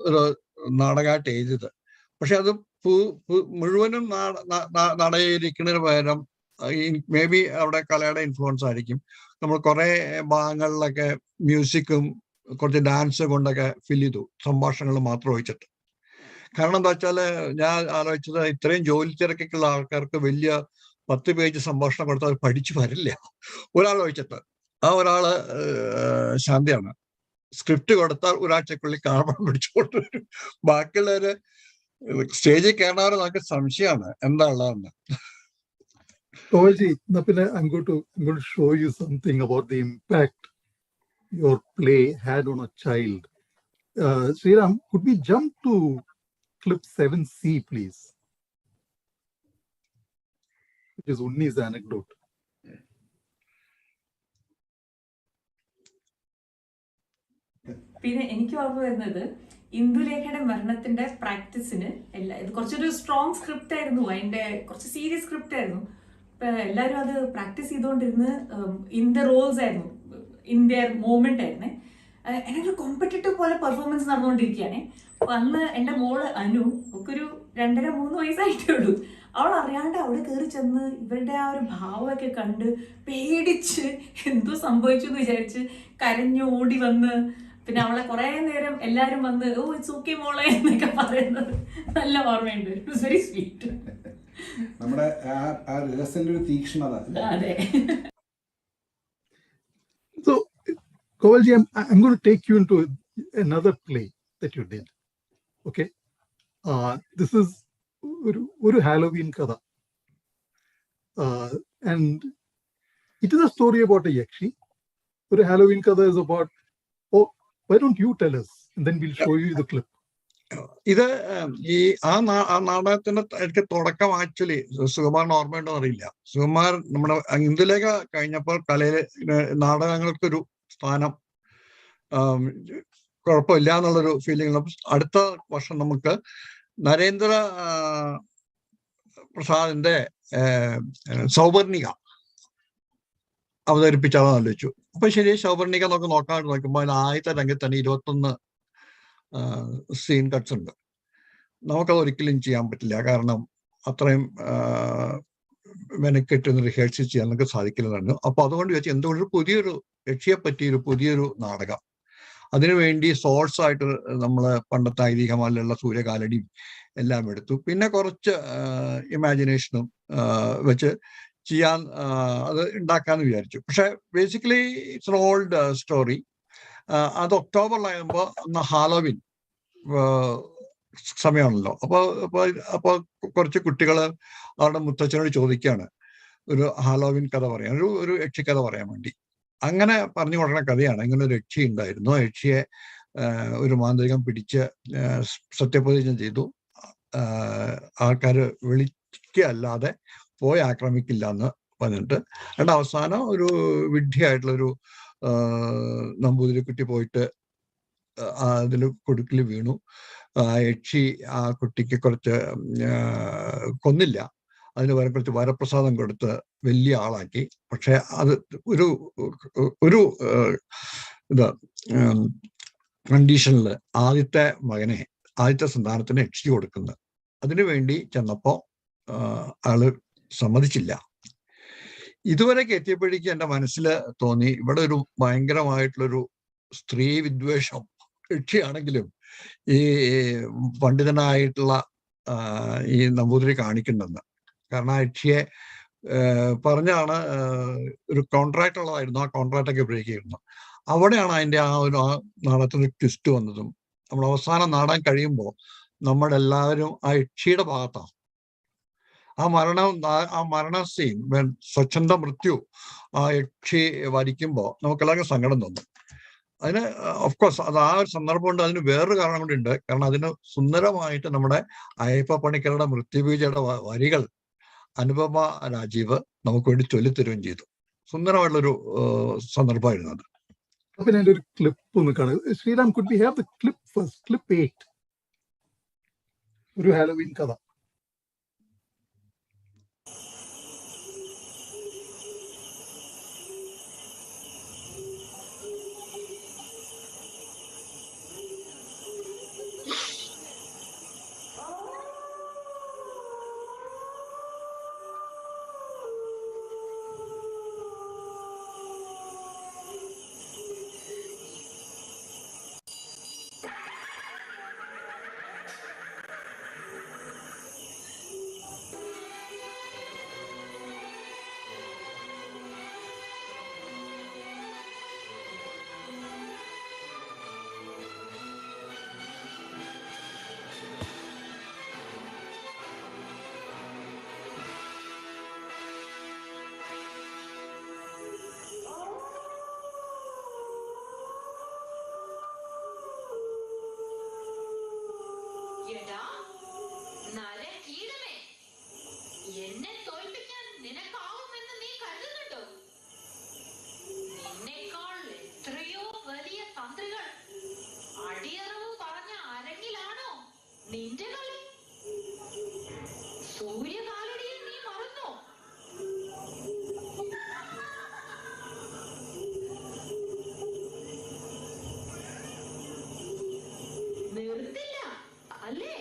ഒരു നാടകമായിട്ട് എഴുതിയത്. പക്ഷെ അത് മുഴുവനും നാടകീകരിക്കുന്നതിന് പകരം മേ ബി അവിടെ കലയുടെ ഇൻഫ്ലുവൻസ് ആയിരിക്കും. നമ്മൾ കുറെ ഭാഗങ്ങളിലൊക്കെ മ്യൂസിക്കും കുറച്ച് ഡാൻസ് കൊണ്ടൊക്കെ ഫിൽ ചെയ്തു, സംഭാഷണങ്ങൾ മാത്രം ഒഴിച്ചിട്ട്. കാരണം എന്താ വെച്ചാല് ഞാൻ ആലോചിച്ചത്, ഇത്രയും ജോലി തിരക്കുള്ള ആൾക്കാർക്ക് വലിയ 10 പേജ് സംഭാഷണം കൊടുത്താൽ പഠിച്ചു വരില്ല. ഒരാൾ ഒഴിച്ചിട്ട്, ആ ഒരാള് ശാന്തിയാണ്. സ്ക്രിപ്റ്റ് കൊടുത്താൽ ഒരാഴ്ചക്കുള്ളിൽ കാണാൻ പിടിച്ചുകൊണ്ട് വരും. ബാക്കിയുള്ളവര് സ്റ്റേജിൽ കയറാറ് നമുക്ക് സംശയമാണ് എന്താ ഉള്ളതെന്ന്. I'm going to show you something about the impact your play had on a child. Sriram, could we jump to clip 7C, please? Which is Unni's anecdote. പിന്നെ എനിക്ക് ഓർമ്മ വരുന്നത് ഇന്ദുലേഖയുടെ മരണത്തിന്റെ പ്രാക്ടീസിന് ഇത് കുറച്ചൊരു സ്ട്രോങ് സ്ക്രിപ്റ്റ് ആയിരുന്നു, അതിന്റെ കുറച്ച് സീരിയസ് സ്ക്രിപ്റ്റ് ആയിരുന്നു. ഇപ്പൊ എല്ലാവരും അത് പ്രാക്ടീസ് ചെയ്തുകൊണ്ടിരുന്ന് ഇൻ ദ റോൾസ് ആയിരുന്നു, ഇൻ ദർ മൂവ്മെന്റ് ആയിരുന്നേ. എന്നൊരു കോമ്പറ്റീറ്റീവ് പോലെ പെർഫോമൻസ് നടന്നുകൊണ്ടിരിക്കുകയാണേ. അപ്പൊ അന്ന് എൻ്റെ മോള് അനു, ഒക്കൊരു 2.5-3 വയസ്സായിട്ടേ ഉള്ളൂ. അവൾ അറിയാണ്ട് അവിടെ കയറി ചെന്ന് ഇവരുടെ ആ ഒരു ഭാവമൊക്കെ കണ്ട് പേടിച്ച് എന്തോ സംഭവിച്ചു എന്ന് വിചാരിച്ച് കരഞ്ഞു ഓടി വന്ന്, പിന്നെ അവളെ കുറെ നേരം എല്ലാരും വന്ന് ഓ ഇറ്റ്സ് ഓക്കേ മോളെ എന്നൊക്കെ പറയുന്നത് നല്ല ഓർമ്മയുണ്ട്. It was very sweet. നമ്മുടെ ആ രഹസ്യത്തിന്റെ ഒരു തീക്ഷ്ണത. അതെ. So, Kowalji, I'm going to take you into another play that you did. Okay, this is ഒരു Halloween കഥ, and it is a story about a yakshi. ഒരു Halloween കഥ is about, oh, why don't you tell us and then we'll show you the clip. ഇത് ഈ ആ നാടകത്തിന്റെ എനിക്ക് തുടക്കം ആക്ച്വലി സുകുമാറിന് ഓർമ്മയുണ്ടോ അറിയില്ല. സുകുമാർ നമ്മുടെ ഇന്ദുലേഖ കഴിഞ്ഞപ്പോൾ കലയിലെ നാടകങ്ങൾക്കൊരു സ്ഥാനം കുഴപ്പമില്ല എന്നുള്ളൊരു ഫീലിംഗ്. അടുത്ത വർഷം നമുക്ക് നരേന്ദ്ര പ്രസാദിന്റെ സൗവർണിക അവതരിപ്പിച്ചാണെന്ന് ആലോചിച്ചു. അപ്പൊ ശരി, സൗവർണിക നമുക്ക് നോക്കാൻ നോക്കുമ്പോൾ അതിൽ ആദ്യത്തെ രംഗത്ത് തന്നെ 21 സീൻ കട്ട്സ് ഉണ്ട്. നമുക്കത് ഒരിക്കലും ചെയ്യാൻ പറ്റില്ല, കാരണം അത്രയും മെനക്കെട്ടൊന്ന് റിഹേഴ്സൽ ചെയ്യാൻ നമുക്ക് സാധിക്കില്ലെന്നു. അപ്പൊ അതുകൊണ്ട് ചോദിച്ചാൽ എന്തുകൊണ്ട് പുതിയൊരു യക്ഷിയെ പറ്റിയൊരു പുതിയൊരു നാടകം, അതിനുവേണ്ടി സോഴ്സ് ആയിട്ട് നമ്മൾ പണ്ടത്തെ ഐതിഹ്യമാലുള്ള സൂര്യകാലടിയും എല്ലാം എടുത്തു. പിന്നെ കുറച്ച് ഇമാജിനേഷനും വെച്ച് ചെയ്യാൻ അത് ഉണ്ടാക്കാന്ന് വിചാരിച്ചു. പക്ഷെ ബേസിക്കലി ഇറ്റ്സ് ഓൾഡ് സ്റ്റോറി. അത് ഒക്ടോബറിലാകുമ്പോൾ അന്ന് ഹാലോവിൻ സമയമാണല്ലോ. അപ്പോൾ കുറച്ച് കുട്ടികൾ അവരുടെ മുത്തച്ഛനോട് ചോദിക്കുകയാണ് ഒരു ഹാലോവിൻ കഥ പറയാൻ, ഒരു യക്ഷിക്കഥ പറയാൻ വേണ്ടി. അങ്ങനെ പറഞ്ഞു കൊടുക്കുന്ന കഥയാണ്. ഇങ്ങനെ ഒരു യക്ഷി ഉണ്ടായിരുന്നു. ആ യക്ഷിയെ ഒരു മാന്ത്രികം പിടിച്ച് സത്യപ്രതിജ്ഞ ചെയ്തു, ആൾക്കാർ വിളിക്കല്ലാതെ പോയി ആക്രമിക്കില്ല എന്ന് പറഞ്ഞിട്ട്. അതിൻ്റെ അവസാനം ഒരു വിഡ്ഢിയായിട്ടുള്ളൊരു നമ്പൂതിരിക്കുട്ടി പോയിട്ട് അതിൽ കൊടുക്കിൽ വീണു. യക്ഷി ആ കുട്ടിക്ക് കുറച്ച് കൊന്നില്ല, അതിന് വരെ കുറച്ച് വരപ്രസാദം കൊടുത്ത് വലിയ ആളാക്കി. പക്ഷെ അത് ഒരു ഇത് കണ്ടീഷനിൽ ആദ്യത്തെ സന്താനത്തിന് യക്ഷി കൊടുക്കുന്നത്. അതിനു വേണ്ടി ചെന്നപ്പോ ആള് സമ്മതിച്ചില്ല. ഇതുവരെയൊക്കെ എത്തിയപ്പോഴേക്കും എൻ്റെ മനസ്സിൽ തോന്നി ഇവിടെ ഒരു ഭയങ്കരമായിട്ടുള്ളൊരു സ്ത്രീ വിദ്വേഷം യക്ഷിയാണെങ്കിലും ഈ പണ്ഡിതനായിട്ടുള്ള ഈ നമ്പൂതിരി കാണിക്കുന്നെന്ന്. കാരണം ആ യക്ഷിയെ പറഞ്ഞാണ് ഒരു കോൺട്രാക്ട് ഉള്ളതായിരുന്നു. ആ കോൺട്രാക്റ്റൊക്കെ ബ്രേക്ക് ചെയ്യുന്നു. അവിടെയാണ് അതിൻ്റെ ആ നാടകത്തിന് ട്വിസ്റ്റ് വന്നതും. നമ്മൾ അവസാനം നാടകം കഴിയുമ്പോൾ നമ്മളെല്ലാവരും ആ യക്ഷിയുടെ ഭാഗത്താണ്. ആ മരണ സീൻ, സ്വച്ഛന്ത മൃത്യു ആ യക്ഷി വരിക്കുമ്പോൾ നമുക്കെല്ലാവർക്കും സങ്കടം തോന്നും. അതിന് ഓഫ്കോഴ്സ് അത് ആ ഒരു സന്ദർഭം കൊണ്ട് അതിന് വേറൊരു കാരണം കൊണ്ടുണ്ട്. കാരണം അതിന് സുന്ദരമായിട്ട് നമ്മുടെ അയ്യപ്പ പണിക്കരുടെ മൃത്യുപൂജയുടെ വരികൾ അനുപമ രാജീവ് നമുക്ക് വേണ്ടി ചൊല്ലിത്തരുകയും ചെയ്തു. സുന്ദരമായിട്ടുള്ളൊരു സന്ദർഭമായിരുന്നു അത്. അപ്പൊ ഞാൻ ഒരു ക്ലിപ്പ് ഒന്ന് കാണാം. Sriram, could we have the clip first? Clip 8. ഒരു ഹാലോവീൻ കഥ. എന്നെ തോൽപ്പിക്കാൻ നിനക്കാവുമെന്ന് നീ കരുതുന്നുണ്ടോ? നിന്നേക്കാൾ എത്രയോ വലിയ തന്ത്രികൾ അടിയറവ് പറഞ്ഞ അരങ്ങിലാണോ നിന്റെ കളി? സൂര്യകാലടിയിൽ നീ മറന്നോ? നിർത്തില്ല അല്ലേ?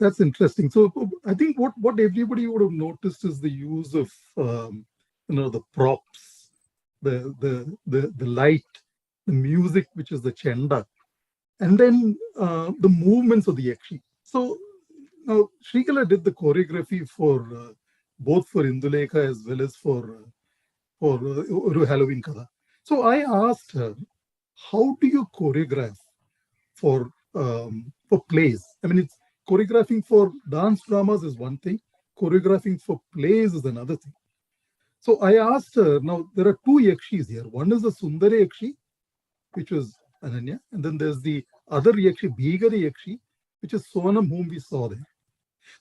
That's interesting. So I think what everybody would have noticed is the use of the props, the light, the music, which is the chenda, and then the movements of the yakshi. So now Shrikala did the choreography for both for Indulekha as well as for Oru Halloween Kada. So I asked her, how do you choreograph for plays? I mean, it's choreographing for dance dramas is one thing, choreographing for plays is another thing. So I asked her, now there are two yakshis here. One is the Sundari yakshi, which was Ananya, and then there's the other yakshi, Bhigari yakshi, which is Sonam, whom we saw there.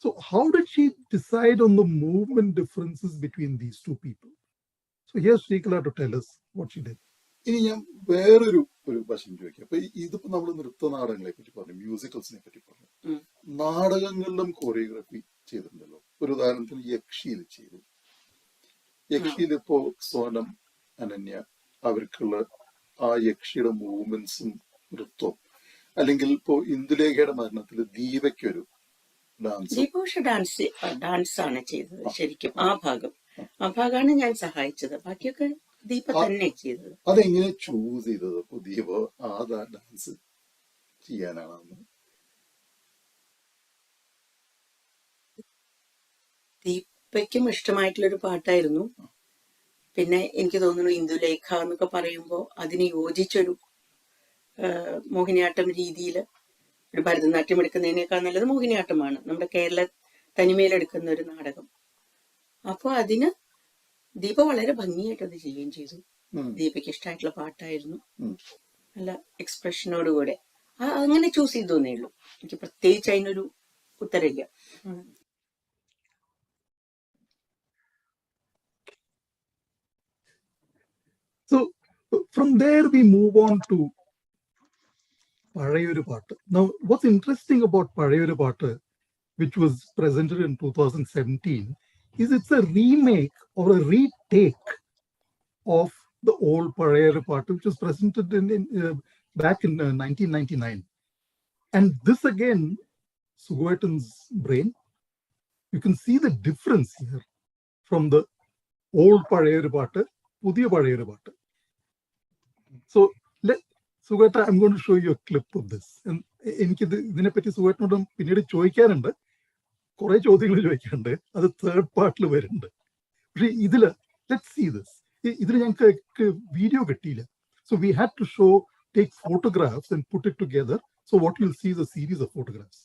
So how did she decide on the movement differences between these two people? So here's Srikala to tell us what she did. ഇനി ഞാൻ വേറൊരു വശം ചോദിക്കാം. അപ്പൊ ഇതിപ്പോ നമ്മൾ നൃത്ത നാടകങ്ങളെ പറ്റി പറഞ്ഞു, മ്യൂസിക്കൽസിനെ പറ്റി പറഞ്ഞു. നാടകങ്ങളിലും കോറിയോഗ്രാഫി ചെയ്തിട്ടുണ്ടല്ലോ. ഒരു ഉദാഹരണത്തിന് യക്ഷിയിൽ ചെയ്തു. യക്ഷിയിൽ ഇപ്പോ സോനം, അനന്യ അവർക്കുള്ള ആ യക്ഷിയുടെ മൂവ്മെന്റ്സും നൃത്തവും, അല്ലെങ്കിൽ ഇപ്പോ ഇന്ദുലേഖയുടെ മരണത്തിൽ ദീപയ്ക്കൊരു ഡാൻസ് ആണ് ചെയ്തത്. ശരിക്കും ആ ഭാഗമാണ് ഞാൻ സഹായിച്ചത്. ബാക്കിയൊക്കെ ദീപ തന്നെ ചെയ്തത്. അതെങ്ങനെ ചൂസ് ചെയ്തത്? അപ്പൊ ദീപ ആ ഡാൻസ് ചെയ്യാനാണ്? ദീപയ്ക്കും ഇഷ്ടമായിട്ടുള്ളൊരു പാട്ടായിരുന്നു. പിന്നെ എനിക്ക് തോന്നുന്നു ഇന്ദുലേഖ എന്നൊക്കെ പറയുമ്പോ അതിന് യോജിച്ചൊരു മോഹിനിയാട്ടം രീതിയിൽ ഒരു ഭരതനാട്യം എടുക്കുന്നതിനേക്കാൾ നല്ലത് മോഹിനിയാട്ടമാണ്. നമ്മുടെ കേരള തനിമയിലെടുക്കുന്ന ഒരു നാടകം. അപ്പൊ അതിന് ദീപ വളരെ ഭംഗിയായിട്ട് അത് ചെയ്യുകയും ചെയ്തു. ദീപയ്ക്ക് ഇഷ്ടമായിട്ടുള്ള പാട്ടായിരുന്നു. നല്ല എക്സ്പ്രഷനോടുകൂടെ അങ്ങനെ ചൂസ് ചെയ്തോന്നേ ഉള്ളൂ. എനിക്ക് പ്രത്യേകിച്ച് അതിനൊരു ഉത്തരവില്ല. So from there we move on to Parayoru Paattu. Now, what's interesting about Parayoru Paattu, which was presented in 2017, is it's a remake or a retake of the old Parayoru Paattu, which was presented back in 1999. And this again, Sugoetan's brain, you can see the difference here from the old Parayoru Paattu, Pudiya Parayoru Paattu. So, Sugata, I'm going to show you a clip of this. And എനിക്ക് ഇതിനെപ്പറ്റി സുഗേട്ടനോടും പിന്നീട് ചോദിക്കാറുണ്ട്, കുറെ ചോദ്യങ്ങൾ ചോദിക്കാറുണ്ട്. അത് third പാർട്ടിൽ വരുന്നുണ്ട്. പക്ഷെ ഇതില് ലെറ്റ്സ് സീ ദിസ്. ഇതിൽ ഞങ്ങൾക്ക് വീഡിയോ കിട്ടിയില്ല. So we had to take photographs and put it together. So what you will see is a series of photographs.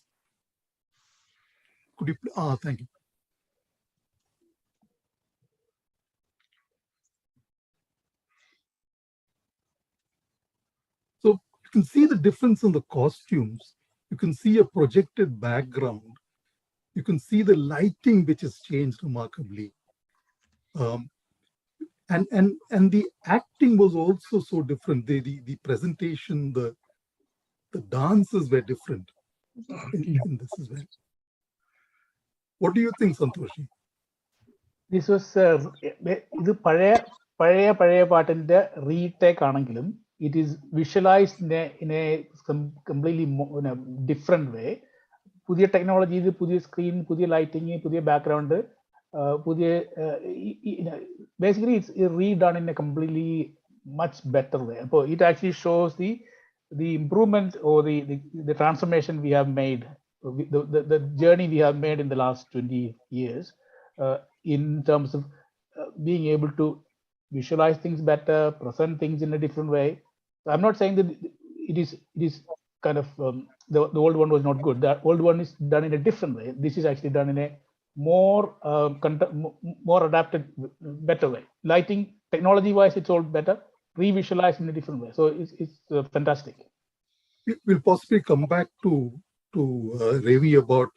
Could you thank you. So you can see the difference in the costumes. You can see a projected background. You can see the lighting, which has changed remarkably. And the acting was also so different. The presentation, the dances were different in this as well. What do you think, Santoshi? This was ഇത് പഴയ പാട്ടിന്റെ retake ആണെങ്കിലും it is visualized in a completely different way. പുതിയ technology, പുതിയ screen, പുതിയ lighting, പുതിയ background, പുതിയ basically it's redone in a completely much better way. So it actually shows the improvement or the transformation we have made, the journey we have made in the last 20 years in terms of being able to visualize things better, present things in a different way. So I'm not saying that it is kind of the old one was not good. The old one is done in a different way. This is actually done in a more adapted, better way. Lighting, technology-wise, it's all better. Revisualized in a different way. So it's fantastic. We'll possibly come back to Ravi about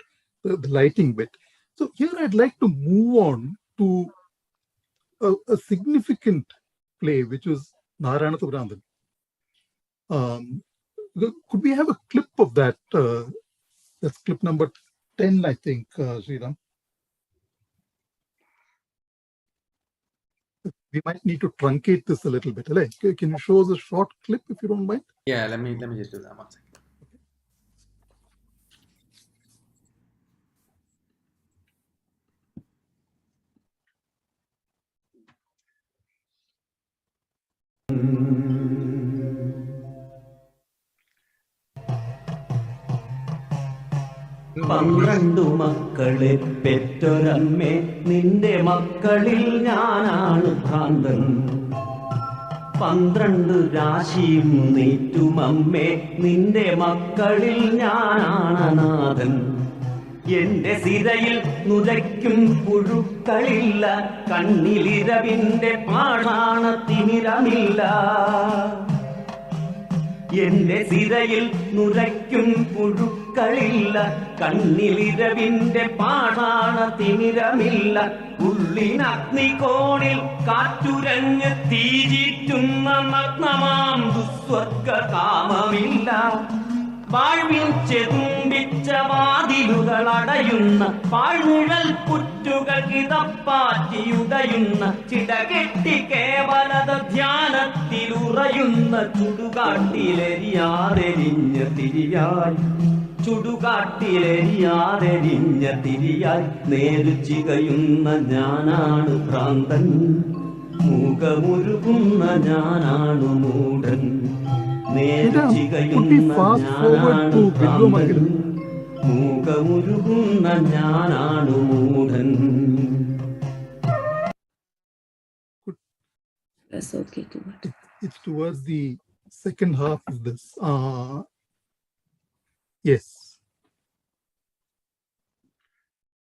the lighting bit. So here I'd like to move on to a significant play, which was Narayana Subramanian. Could we have a clip of that? That's clip number 10, I think, Sriram. We might need to truncate this a little bit. Can you show us a short clip if you don't mind? Yeah, let me just do that 1 second. പന്ത്രണ്ടു മക്കളെ പെറ്റൊരമ്മേ, നിന്റെ മക്കളിൽ ഞാനാണ് ഭ്രാന്തൻ. 12 രാശിയും നീറ്റുമമ്മേ, നിന്റെ മക്കളിൽ ഞാനാണ് അനാഥൻ. എന്റെ സിരയിൽ നുരയ്ക്കും പുഴുക്കളില്ല, കണ്ണിലിരവിന്റെ പാഷാണത്തിമിരമില്ല. എന്റെ സിരയിൽ നുരയ്ക്കും പുഴുക്കളില്ല, കണ്ണിലിരവിന്റെ പാഷാണ തിമിരമില്ല ഉള്ളിനഗ്നികോണിൽ കാറ്റുരഞ്ഞ് തീചീറ്റുന്ന നഗ്നമാം ദുസ്വർഗ കാമമില്ല വാഴ്വിൻ ചെതുമ്പിച്ച വാതിലുകൾ അടയുന്ന പാഴ്നിഴൽ പുറ്റുകൾ കിതപ്പാറ്റിയുടയുന്ന ചിടകെട്ടി കേവലത ധ്യാനത്തിലുറയുന്ന ചുടുകാട്ടിലെരിയാതെരിഞ്ഞ തിരിയായി ചുടുകാട്ടിലെരിയാതെരിഞ്ഞ തിരിയായി നേരു ചികയുന്ന ഞാനാണ് ഭ്രാന്തൻ മൂകമുരുകുന്ന ഞാനാണ് മൂഢൻ നേരു ചികയുന്ന ഞാനാണ് ഭ്രാന്തൻ മൂകമുരുകുന്ന ഞാനാണ് മൂഢൻ. That's okay too much. It's towards the second half of this. Yes.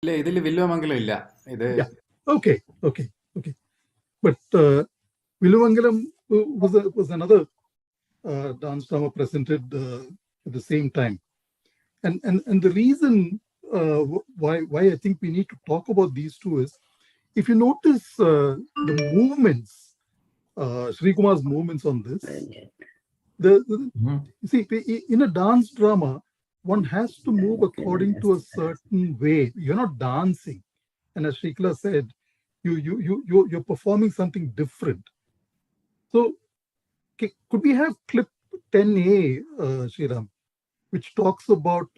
ഇല്ല, ഇതിൽ വില്വമംഗലം ഇല്ല. ഇത് Okay. But Viluvangalam was another dance drama presented at the same time, and the reason why I think we need to talk about these two is, if you notice the movements, Sri Kumar's movements on this, you see, in a dance drama, one has to move according to a certain way. You're not dancing, and as Shrikala said, you're performing something different. So, could we have clip 10A, Sriram, which talks about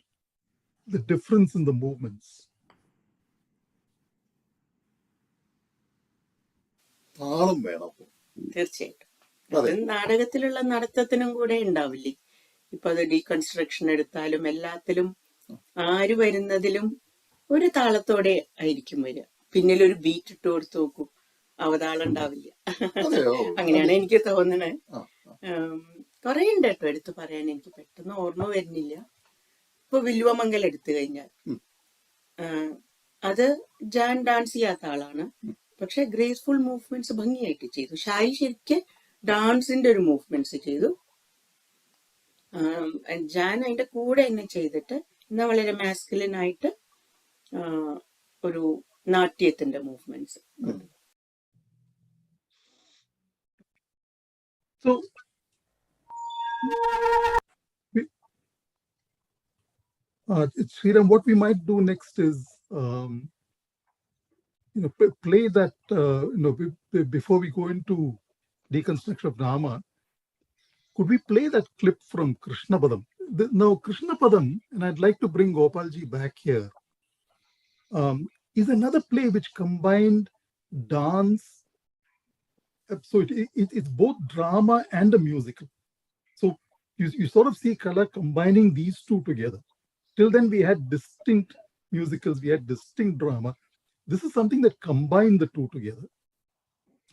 the difference in the movements? താളം വേണം. തീർച്ചയായിട്ടും അത് നാടകത്തിലുള്ള നടത്തത്തിനും കൂടെ ഉണ്ടാവില്ലേ. ഇപ്പൊ അത് deconstruction എടുത്താലും എല്ലാത്തിലും ആര് വരുന്നതിലും ഒരു താളത്തോടെ ആയിരിക്കും വരിക. പിന്നിലൊരു ബീറ്റ് ഇട്ട് കൊടുത്ത് നോക്കും, അവതാളം ഉണ്ടാവില്ല. അങ്ങനെയാണ് എനിക്ക് തോന്നണേ. കുറെ ഉണ്ട് കേട്ടോ എടുത്ത് പറയാൻ, എനിക്ക് പെട്ടെന്ന് ഓർമ്മ വരുന്നില്ല. ഇപ്പൊ വില്വമംഗലം എടുത്തു കഴിഞ്ഞാൽ അത് ജാൻ ഡാൻസ് ചെയ്യാത്ത ആളാണ്, പക്ഷെ ഗ്രേസ്ഫുൾ മൂവ്മെന്റ്സ് ഭംഗിയായിട്ട് ചെയ്തു. ഷായി ശരിക്ക് ഡാൻസിന്റെ ഒരു മൂവ്മെന്റ്സ് ചെയ്തു. ജാൻ അതിന്റെ കൂടെ തന്നെ ചെയ്തിട്ട് എന്നാ വളരെ മാസ്കുലിൻ ആയിട്ട് ഒരു നാട്യത്തിന്റെ movements. So, Sriram, what we might do next is, play that, before we go into deconstruction of drama, could we play that clip from Krishnapadam? Now, Krishnapadam, and I'd like to bring Gopalji back here, is another play which combined dance. So it's both drama and a musical. So you sort of see Kala combining these two together. Till then we had distinct musicals, we had distinct drama. This is something that combined the two together.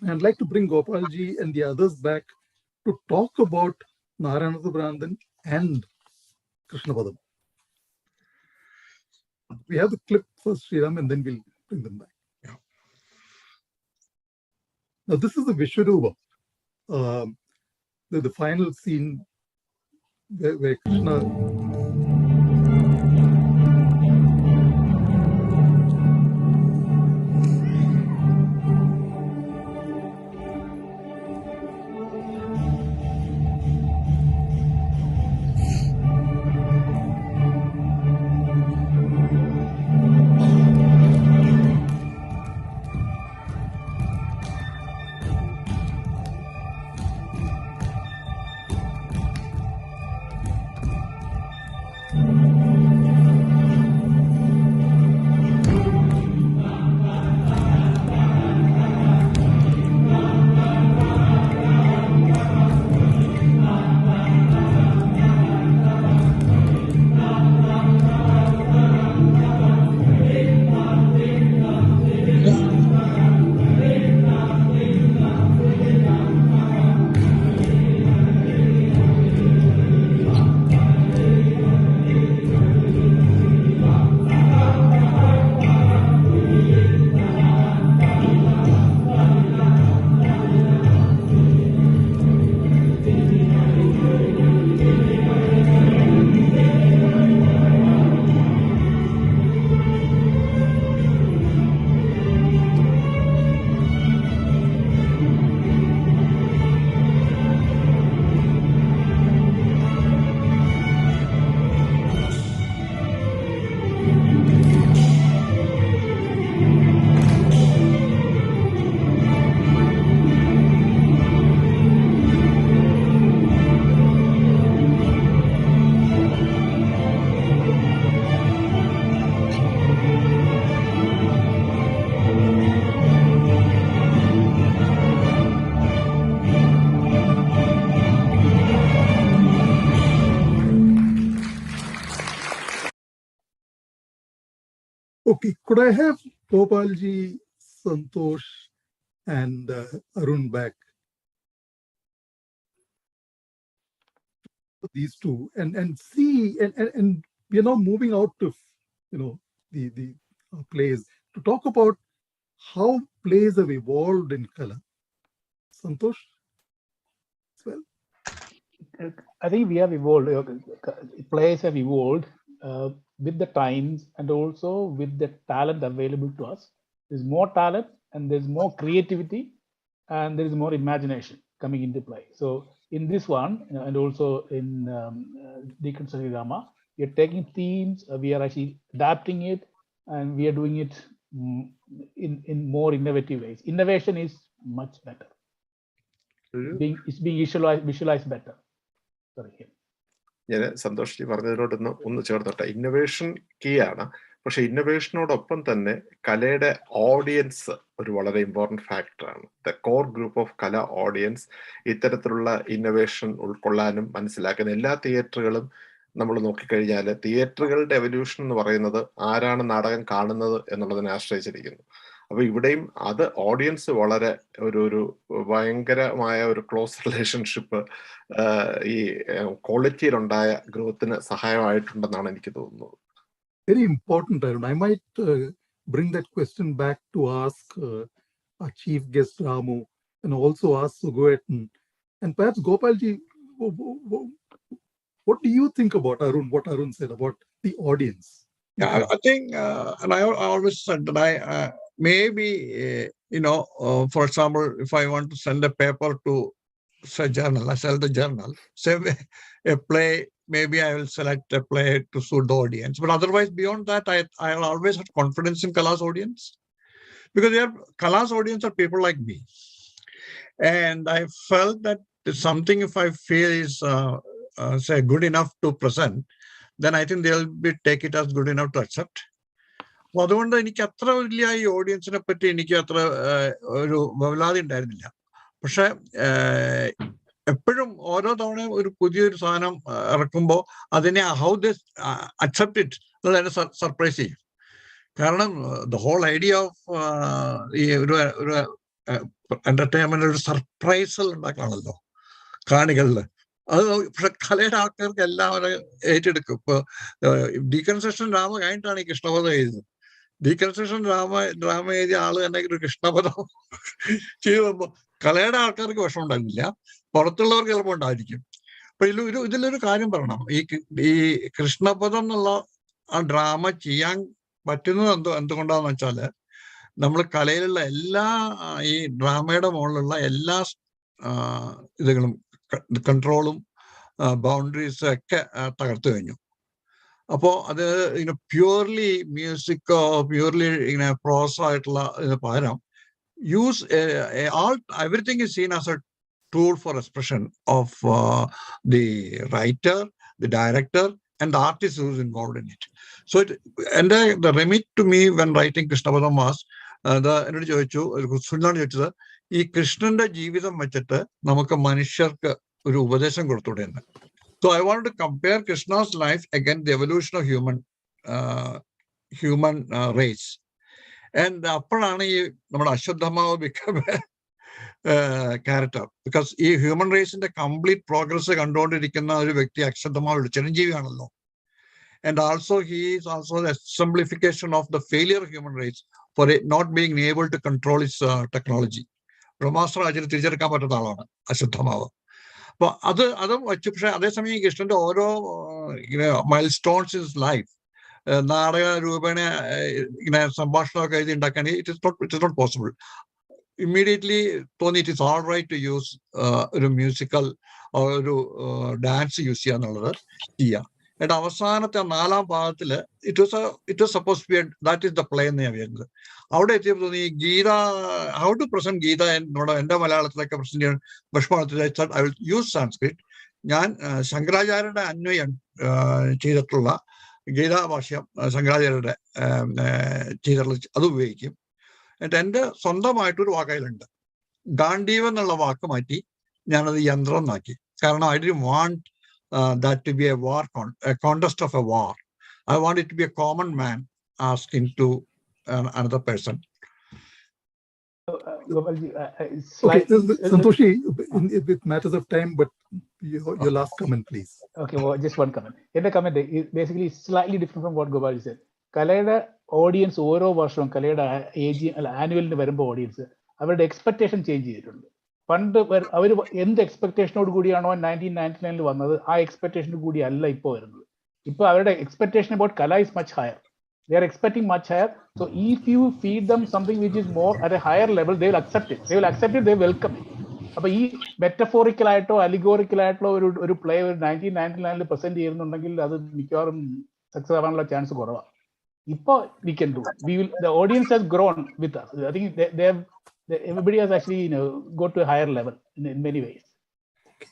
And I'd like to bring Gopalji and the others back to talk about Narayana Brandhan and Krishnapadam. We have the clip first, Sriram, and then we'll bring them back. Yeah. Now, this is the Vishwarupa, the final scene where Krishna. Okay, could I have Gopalji, Santosh, and Arun back? These two, and see, and we are now moving out of, the plays to talk about how plays have evolved in color. Santosh, as well. I think we have evolved. Plays have evolved with the times and also with the talent available to us. There's more talent and there's more creativity and there is more imagination coming into play. So in this one and also in Deconstructing Drama, we are taking themes, we are actually adapting it, and we are doing it in more innovative ways. Innovation is much better. It's being visualized better. Sorry. ഞാൻ Santhosh പറഞ്ഞതിനോടൊന്ന് ചേർത്തോട്ടെ. Innovation key ആണ്. പക്ഷെ ഇന്നൊവേഷനോടൊപ്പം തന്നെ കലയുടെ audience ഒരു വളരെ important ഫാക്ടറാണ്. The core group of Kala audience ഇത്തരത്തിലുള്ള innovation ഉൾക്കൊള്ളാനും മനസ്സിലാക്കുന്ന എല്ലാ തിയേറ്ററുകളും നമ്മൾ നോക്കിക്കഴിഞ്ഞാൽ തിയേറ്ററുകളുടെ എവല്യൂഷൻ എന്ന് പറയുന്നത് ആരാണ് നാടകം കാണുന്നത് എന്നുള്ളതിനെ ആശ്രയിച്ചിരിക്കുന്നു. അപ്പൊ ഇവിടെയും അത് ഓഡിയൻസ് വളരെ ഒരു ഭയങ്കരമായ ഒരു ക്ലോസ് റിലേഷൻഷിപ്പ് ഈ ക്വാളിറ്റിയിലുണ്ടായ ഗ്രോത്തിന് സഹായമായിട്ടുണ്ടെന്നാണ് എനിക്ക് തോന്നുന്നത്. Very important, Arun. I might bring that question back to ask our chief guest Ramu, and also ask Sugoetan, and perhaps Gopalji, what do you think about Arun? What Arun said about the audience? Yeah, I think, and I always said that maybe, for example, if I want to send a paper to a journal, I sell the journal, say a play, maybe I will select a play to suit the audience. But otherwise, beyond that, I will always have confidence in Kala's audience. Because Kala's audience are people like me. And I felt that something, if I feel is, say, good enough to present, then I think they'll take it as good enough to accept. അപ്പോൾ അതുകൊണ്ട് എനിക്ക് അത്ര വലിയ ഈ ഓഡിയൻസിനെ പറ്റി എനിക്ക് അത്ര ഒരു വവലാതി ഉണ്ടായിരുന്നില്ല. പക്ഷെ എപ്പോഴും ഓരോ തവണ ഒരു പുതിയൊരു സാധനം ഇറക്കുമ്പോൾ അതിനെ ഹൗ ദേ അക്സെപ്റ്റ് ഇറ്റ് എന്നുള്ളതിനെ സർപ്രൈസ് ചെയ്യും. കാരണം ദ ഹോൾ ഐഡിയ ഓഫ് ഈ ഒരു എന്റർടൈൻമെന്റ് ഒരു സർപ്രൈസൽ ഉണ്ടാക്കാണല്ലോ കാണികളിൽ. അത് പക്ഷെ കലയുടെ ആൾക്കാർക്ക് എല്ലാവരും ഏറ്റെടുക്കും. ഇപ്പൊ ഡീകൺസ്ട്രക്ഷൻ ഡ്രാമ കഴിഞ്ഞിട്ടാണ് ഈ കൃഷ്ണപദം എഴുതുന്നത്. ഡീകൺസ്ട്രക്ഷൻ ഡ്രാമ എഴുതിയ ആള് തന്നെ ഒരു കൃഷ്ണപദം ചെയ്യുമ്പോൾ കലയുടെ ആൾക്കാർക്ക് വിഷമം ഉണ്ടായിരുന്നില്ല, പുറത്തുള്ളവർക്ക് ചിലപ്പോൾ ഉണ്ടായിരിക്കും. അപ്പൊ ഇതിലൊരു കാര്യം പറയണം. ഈ കൃഷ്ണപദം എന്നുള്ള ആ ഡ്രാമ ചെയ്യാൻ പറ്റുന്നത് എന്തുകൊണ്ടാന്ന് വെച്ചാല് നമ്മൾ കലയിലുള്ള എല്ലാ ഈ ഡ്രാമയുടെ മുകളിലുള്ള എല്ലാ ഇതുകളും കൺട്രോളും ബൗണ്ടറീസും ഒക്കെ തകർത്തു കഴിഞ്ഞു. അപ്പോ അത് പ്യൂർലി മ്യൂസിക്കോ പ്യൂർലി ഇങ്ങനെ പ്രോസോ ആയിട്ടുള്ള പകരം everything is seen as a tool for expression of the writer, the director, and the artist who is involved in it. So the remit to me when writing Krishnapadam was എന്നോട് ചോദിച്ചത് ഈ കൃഷ്ണന്റെ ജീവിതം വെച്ചിട്ട് നമുക്ക് മനുഷ്യർക്ക് ഒരു ഉപദേശം കൊടുത്തൂടെ എന്ന്. So I wanted to compare Krishna's life against the evolution of human race. And അപ്പോഴാണ് ഈ നമ്മുടെ അശ്വത്ഥമാവ് become ക്യാരക്ടർ. ബിക്കോസ് ഈ ഹ്യൂമൻ റേസിന്റെ കംപ്ലീറ്റ് പ്രോഗ്രസ് കണ്ടുകൊണ്ടിരിക്കുന്ന ഒരു വ്യക്തി Ashwatthama ചിരഞ്ജീവിയാണല്ലോ. And also he is also the exemplification of the failure of human race for it not being able to control its technology. ബ്രഹ്മാസ്ത്രം തിരിച്ചെടുക്കാൻ പറ്റുന്ന ആളാണ് അശ്വത്ഥമാവ്. അപ്പൊ അതും വെച്ചു. പക്ഷെ അതേസമയം കൃഷ്ണന്റെ ഓരോ മൈൽ സ്റ്റോൺസ് ഇൻ ലൈഫ് നാടക രൂപേണ ഇങ്ങനെ സംഭാഷണമൊക്കെ എഴുതി ഉണ്ടാക്കാൻ it is not possible. Immediately തോന്നി it is all right to use ഒരു മ്യൂസിക്കൽ ഒരു ഡാൻസ് യൂസ് ചെയ്യുക എന്നുള്ളത് ചെയ്യാം. എന്നിട്ട് അവസാനത്തെ 4ാം ഭാഗത്തില് it was suppose to be that is the play എന്ന് ഞാൻ വരുന്നത്. അവിടെ എത്തിയപ്പോൾ തോന്നി Geetha how to present Geetha എന്നോട് എന്റെ മലയാളത്തിലൊക്കെ പ്രസന്റ് ചെയ്യാൻ വിഷമത്തിൽ ഐ വിൽ യൂസ് സാൻസ്ക്രിറ്റ്. ഞാൻ ശങ്കരാചാര്യരുടെ അന്വയം ചെയ്തിട്ടുള്ള ഗീതാഭാഷ്യം ശങ്കരാചാര്യരുടെ ചെയ്തിട്ടുള്ള അത് ഉപയോഗിക്കും. എന്നിട്ട് എൻ്റെ സ്വന്തമായിട്ടൊരു വാക്കയിലുണ്ട്. ഗാന്ധീവ് എന്നുള്ള വാക്ക് മാറ്റി ഞാനത് യന്ത്രം എന്നാക്കി. കാരണം I didn't want that to be a contest of a war. I want it to be a common man asking to another person. Okay, Santoshi, with matters of time, but your last comment, please. Okay, well, just one comment. In the comment is basically slightly different from what Gopal said. Kalayada audience ഓരോ വർഷവും കലയുടെ age അല്ല ആനുവലിന് വരുമ്പോൾ audience അവരുടെ expectation change ചെയ്തിട്ടുണ്ട്. പണ്ട് അവർ എന്ത് എക്സ്പെക്ടേഷനോട് കൂടിയാണോ 1999 വന്നത് ആ എക്സ്പെക്ടേഷനോട് കൂടി അല്ല ഇപ്പോൾ വരുന്നത്. ഇപ്പോൾ അവരുടെ എക്സ്പെക്ടേഷൻ അബൌട്ട് കല is much higher. They are expecting much higher. So if you feed them something which is more at a higher level, they will accept it. They will accept it. They will welcome it. അപ്പോൾ ഈ മെറ്റഫോറിക്കലായിട്ടോ അലിഗോറിക്കലായിട്ടോ ഒരു play ഒരു 1999 present ചെയ്യുന്നുണ്ടെങ്കിൽ അത് മിക്കവാറും success ആവാനുള്ള chance കുറവാണ്. ഇപ്പോൾ we can do it. The audience has grown with us. I think everybody has actually got to a higher level in many ways. Okay.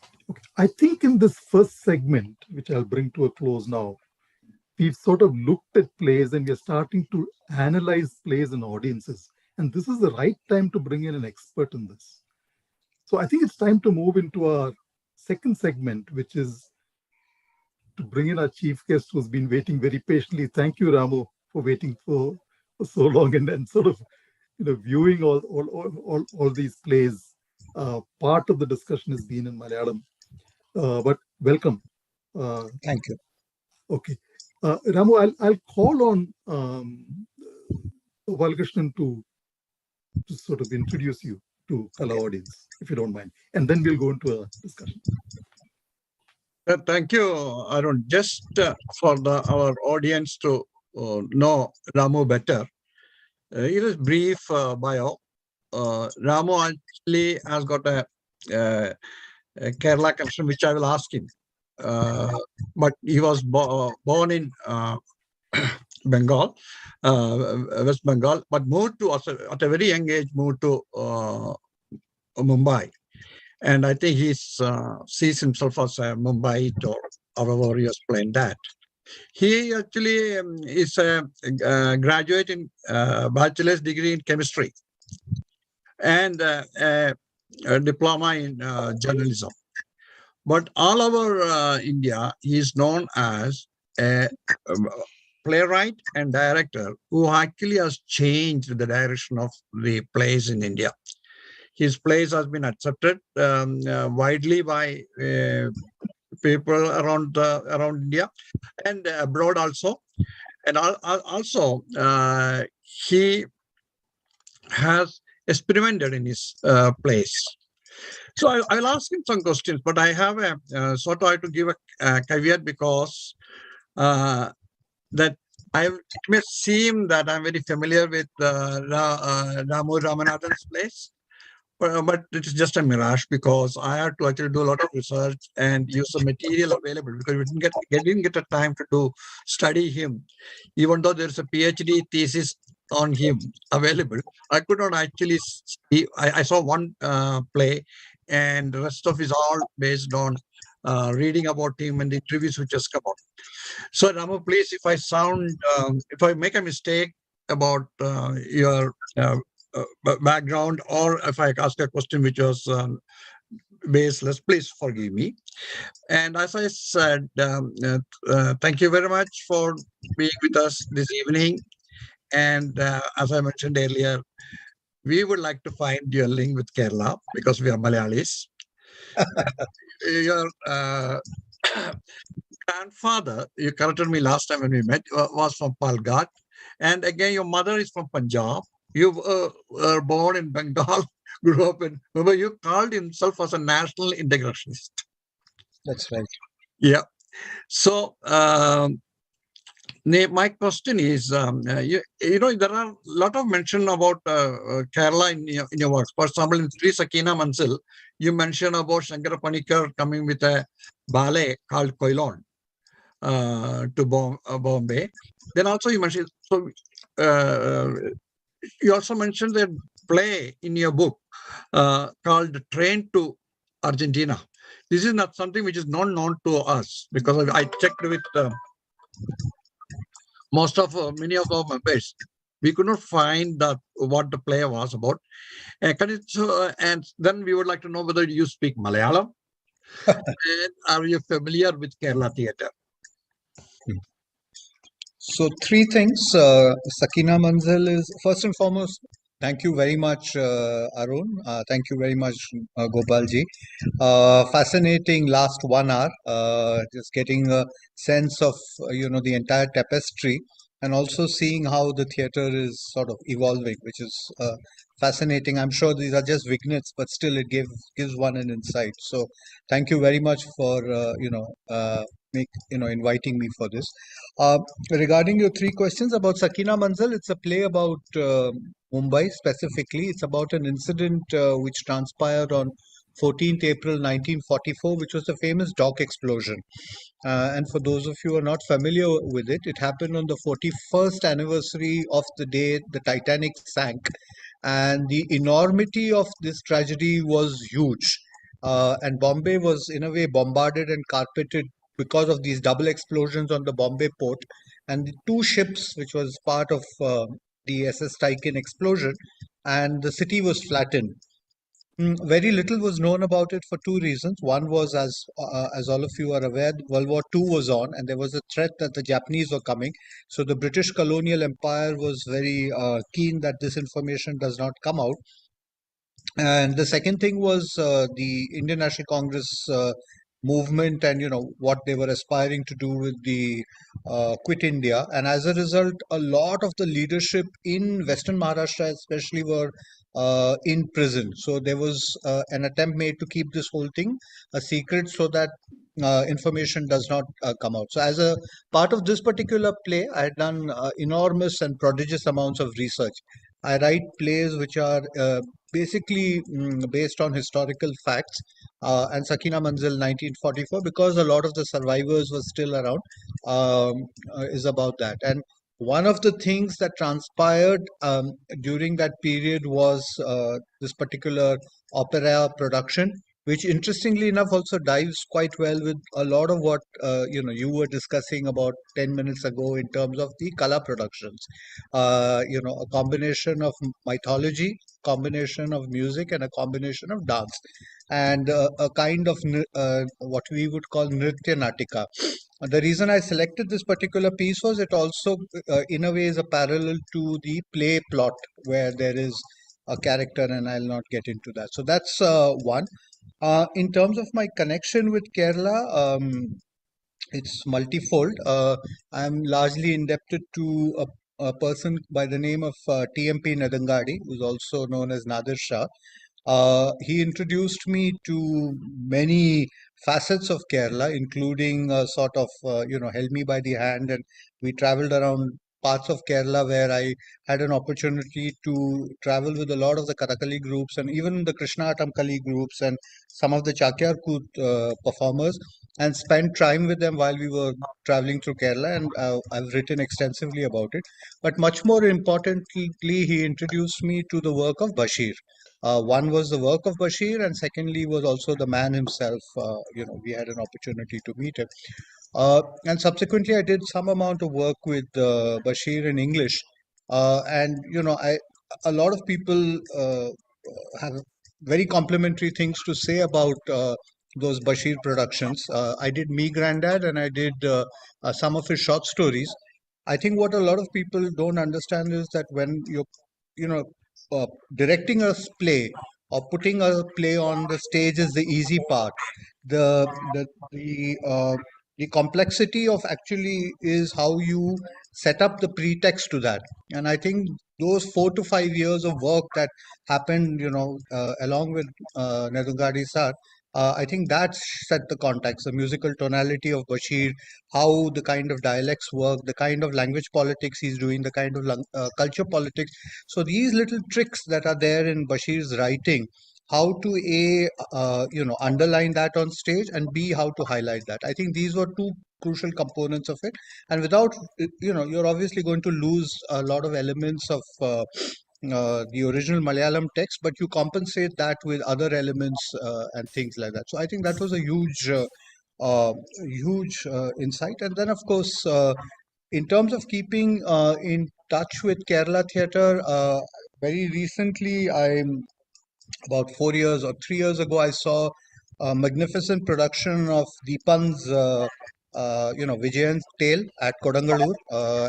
I think in this first segment, which I'll bring to a close now, we've sort of looked at plays and we're starting to analyze plays and audiences. And this is the right time to bring in an expert in this. So I think it's time to move into our second segment, which is to bring in our chief guest who's been waiting very patiently. Thank you, Ramu, for waiting for so long and sort of viewing all these plays. Part of the discussion has been in Malayalam. But welcome. Thank you. Okay. Ramu, I'll call on Valkrishnan to sort of introduce you to Kala audience, if you don't mind. And then we'll go into a discussion. Thank you, Arun. Just for our audience to know Ramu better, it is brief bio. Ramu actually has got a Kerala connection, which I will ask him. But he was born in Bengal, West Bengal, but moved to at a very young age, moved to Mumbai. And I think he sees himself as a Mumbaite, or however he explained that. He actually is a graduate in bachelor's degree in chemistry and a diploma in journalism. But all over India, he is known as a playwright and director who actually has changed the direction of the plays in India. His plays has been accepted widely by people around India and abroad also. And also, he has experimented in his plays. So I'll ask him some questions, but I have sort of to give a caveat because that it may seem that I'm very familiar with Ramu Ramanathan's plays, but it is just a mirage because I had to actually do a lot of research and use the material available because we didn't get a time to study him. Even though there's a PhD thesis on him available, I could not actually see. I saw one play, and the rest of it is all based on reading about him and the interviews which just come out. So Ramu, please, if I make a mistake about your background, or if I ask a question which was baseless, please forgive me. And as I said, thank you very much for being with us this evening. And as I mentioned earlier, we would like to find your link with Kerala because we are Malayalis. Your grandfather, you corrected me last time when we met, was from Palghat. And again, your mother is from Punjab. You were born in Bengal, grew up in, remember, you called himself as a national integrationist. That's right. Yeah. So, my question is, there are a lot of mention about Kerala in your works. For example, in Sri Sakina Mansil, you mention about Shankara Panikar coming with a ballet called Koilon to Bombay. Then also you mentioned, you also mentioned a play in your book called Train to Argentina. This is not something which is not known to us because I checked with many of our members. We could not find what the play was about. And then we would like to know whether you speak Malayalam and are you familiar with Kerala theatre? So three things. Sakina Manzil is first and foremost. Thank you very much, Arun. Thank you very much, Gopalji. Fascinating last 1 hour. Just getting a sense of the entire tapestry, and also seeing how the theatre is sort of evolving, which is fascinating. I'm sure these are just vignettes, but still it gives one an insight. So thank you very much for inviting me for this. Regarding your three questions about Sakina Manzil, it's a play about Mumbai specifically. It's about an incident which transpired on 14th April 1944, which was the famous dock explosion. And for those of you who are not familiar with it, it happened on the 41st anniversary of the day the Titanic sank. And the enormity of this tragedy was huge. And Bombay was, in a way, bombarded and carpeted because of these double explosions on the Bombay port. And the two ships, which was part of the SS Taikin explosion, and the city was flattened. Very little was known about it for two reasons. One was, as all of you are aware, World War II was on, and there was a threat that the Japanese were coming. So the British colonial empire was very keen that this information does not come out. And the second thing was the Indian National Congress movement, and what they were aspiring to do with the Quit India. And as a result, a lot of the leadership in Western Maharashtra, especially, were in prison. So there was an attempt made to keep this whole thing a secret so that information does not come out. So as a part of this particular play, I had done enormous and prodigious amounts of research. I write plays which are basically based on historical facts, and Sakina Manzil 1944, because a lot of the survivors were still around, is about that. And one of the things that transpired during that period was this particular opera production, which interestingly enough also dives quite well with a lot of what you were discussing about 10 minutes ago in terms of the Kala productions. A combination of mythology, combination of music, and a combination of dance, and a kind of what we would call Nritya Natika. The reason I selected this particular piece was it also, in a way, is a parallel to the play plot where there is a character, and I'll not get into that. So that's one. In terms of my connection with Kerala, it's multifold. I'm largely indebted to a person by the name of TMP Nedangadi, who's also known as Nadir Shah. He introduced me to many facets of Kerala, including held me by the hand, and we traveled around parts of Kerala where I had an opportunity to travel with a lot of the Kathakali groups and even the Krishna Atamkali groups and some of the Chakyar Koot performers, and spent time with them while we were traveling through Kerala, and I've written extensively about it. But much more importantly, he introduced me to the work of Bashir. One was the work of Bashir, and secondly was also the man himself. We had an opportunity to meet him. And subsequently, I did some amount of work with Bashir in English. A lot of people have very complimentary things to say about those Bashir productions. I did Me Grandad, and I did some of his short stories. I think what a lot of people don't understand is that when you know, directing a play or putting a play on the stage is the easy part. The the the the complexity of actually is how you set up the pretext to that. And I think those 4 to 5 years of work that happened, along with Nedungadi Sir, I think that set the context, the musical tonality of Bashir, how the kind of dialects work, the kind of language politics he's doing, the kind of culture politics. So these little tricks that are there in Bashir's writing, how to underline that on stage, and B, how to highlight that. I think these were two crucial components of it. And without, you're obviously going to lose a lot of elements of the original Malayalam text, but you compensate that with other elements and things like that. So I think that was a huge insight. And then, of course, in terms of keeping in touch with Kerala theatre, very recently, about 4 years or 3 years ago, I saw a magnificent production of Deepan's Vijayan's tale at Kodangalur,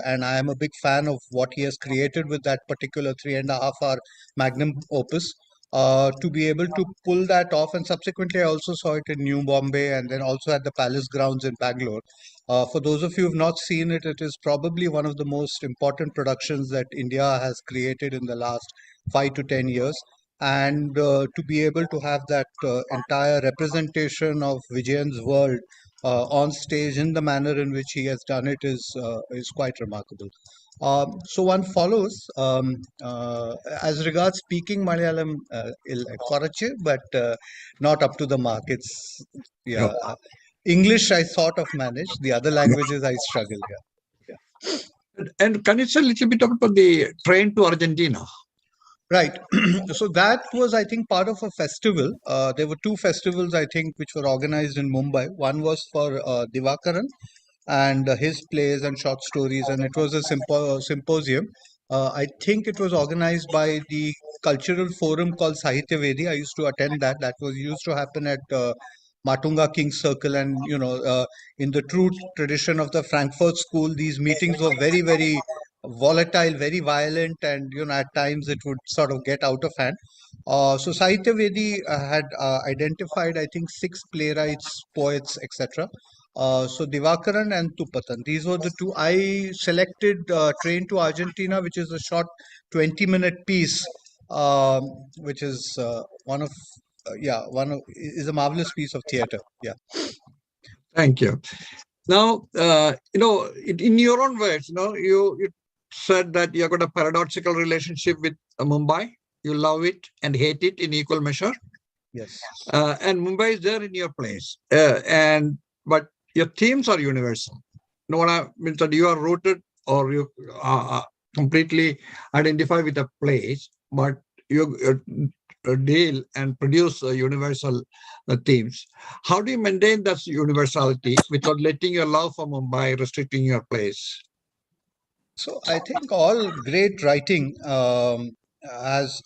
and I am a big fan of what he has created with that particular 3.5 hour magnum opus. To be able to pull that off, and subsequently I also saw it in New Bombay and then also at the Palace Grounds in Bangalore. For those of you who have not seen it, it is probably one of the most important productions that India has created in the last 5 to 10 years. And to be able to have that entire representation of Vijayan's world on stage in the manner in which he has done it is quite remarkable. So one follows. As regards speaking Malayalam, Korache, but not up to the mark. It's English I sort of manage. The other languages I struggle. And can you say a little bit about the train to Argentina? Right. So that was, I think, part of a festival. There were two festivals, I think, which were organized in Mumbai. One was for Divakaran and his plays and short stories, and it was a symposium. I think it was organized by the cultural forum called Sahitya Vedi. I used to attend that. That was used to happen at Matunga King's Circle, and in the true tradition of the Frankfurt School, these meetings were very, very volatile, very violent, and at times it would sort of get out of hand. So Sahitya Vedi had identified, I think, 6 playwrights, poets, etc. So Divakaran and Tupatan, these were the two. I selected Train to Argentina, which is a short 20-minute piece, which is is a marvelous piece of theater. Yeah. Thank you. Now, in your own words, you said that you have got a paradoxical relationship with Mumbai. You love it and hate it in equal measure. Yes. And Mumbai is there in your place. But your themes are universal. You know what I mean? That you are rooted or you completely identify with a place, but you deal and produce universal themes. How do you maintain that universality without letting your love for Mumbai restricting your place? So I think all great writing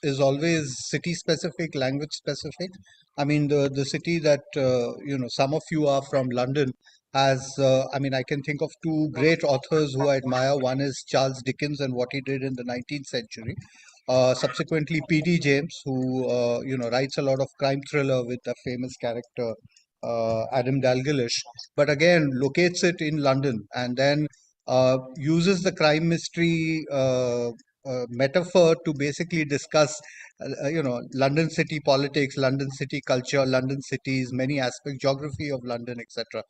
is always city specific, language specific. I mean, the city that some of you are from, London, has I can think of 2 great authors who I admire. One is Charles Dickens and what he did in the 19th century. Subsequently, P.D. James, who writes a lot of crime thriller with the famous character Adam Dalglish, but again locates it in London and then uses the crime mystery metaphor to basically discuss London city politics, London city culture, London cities, many aspects, geography of London, etc.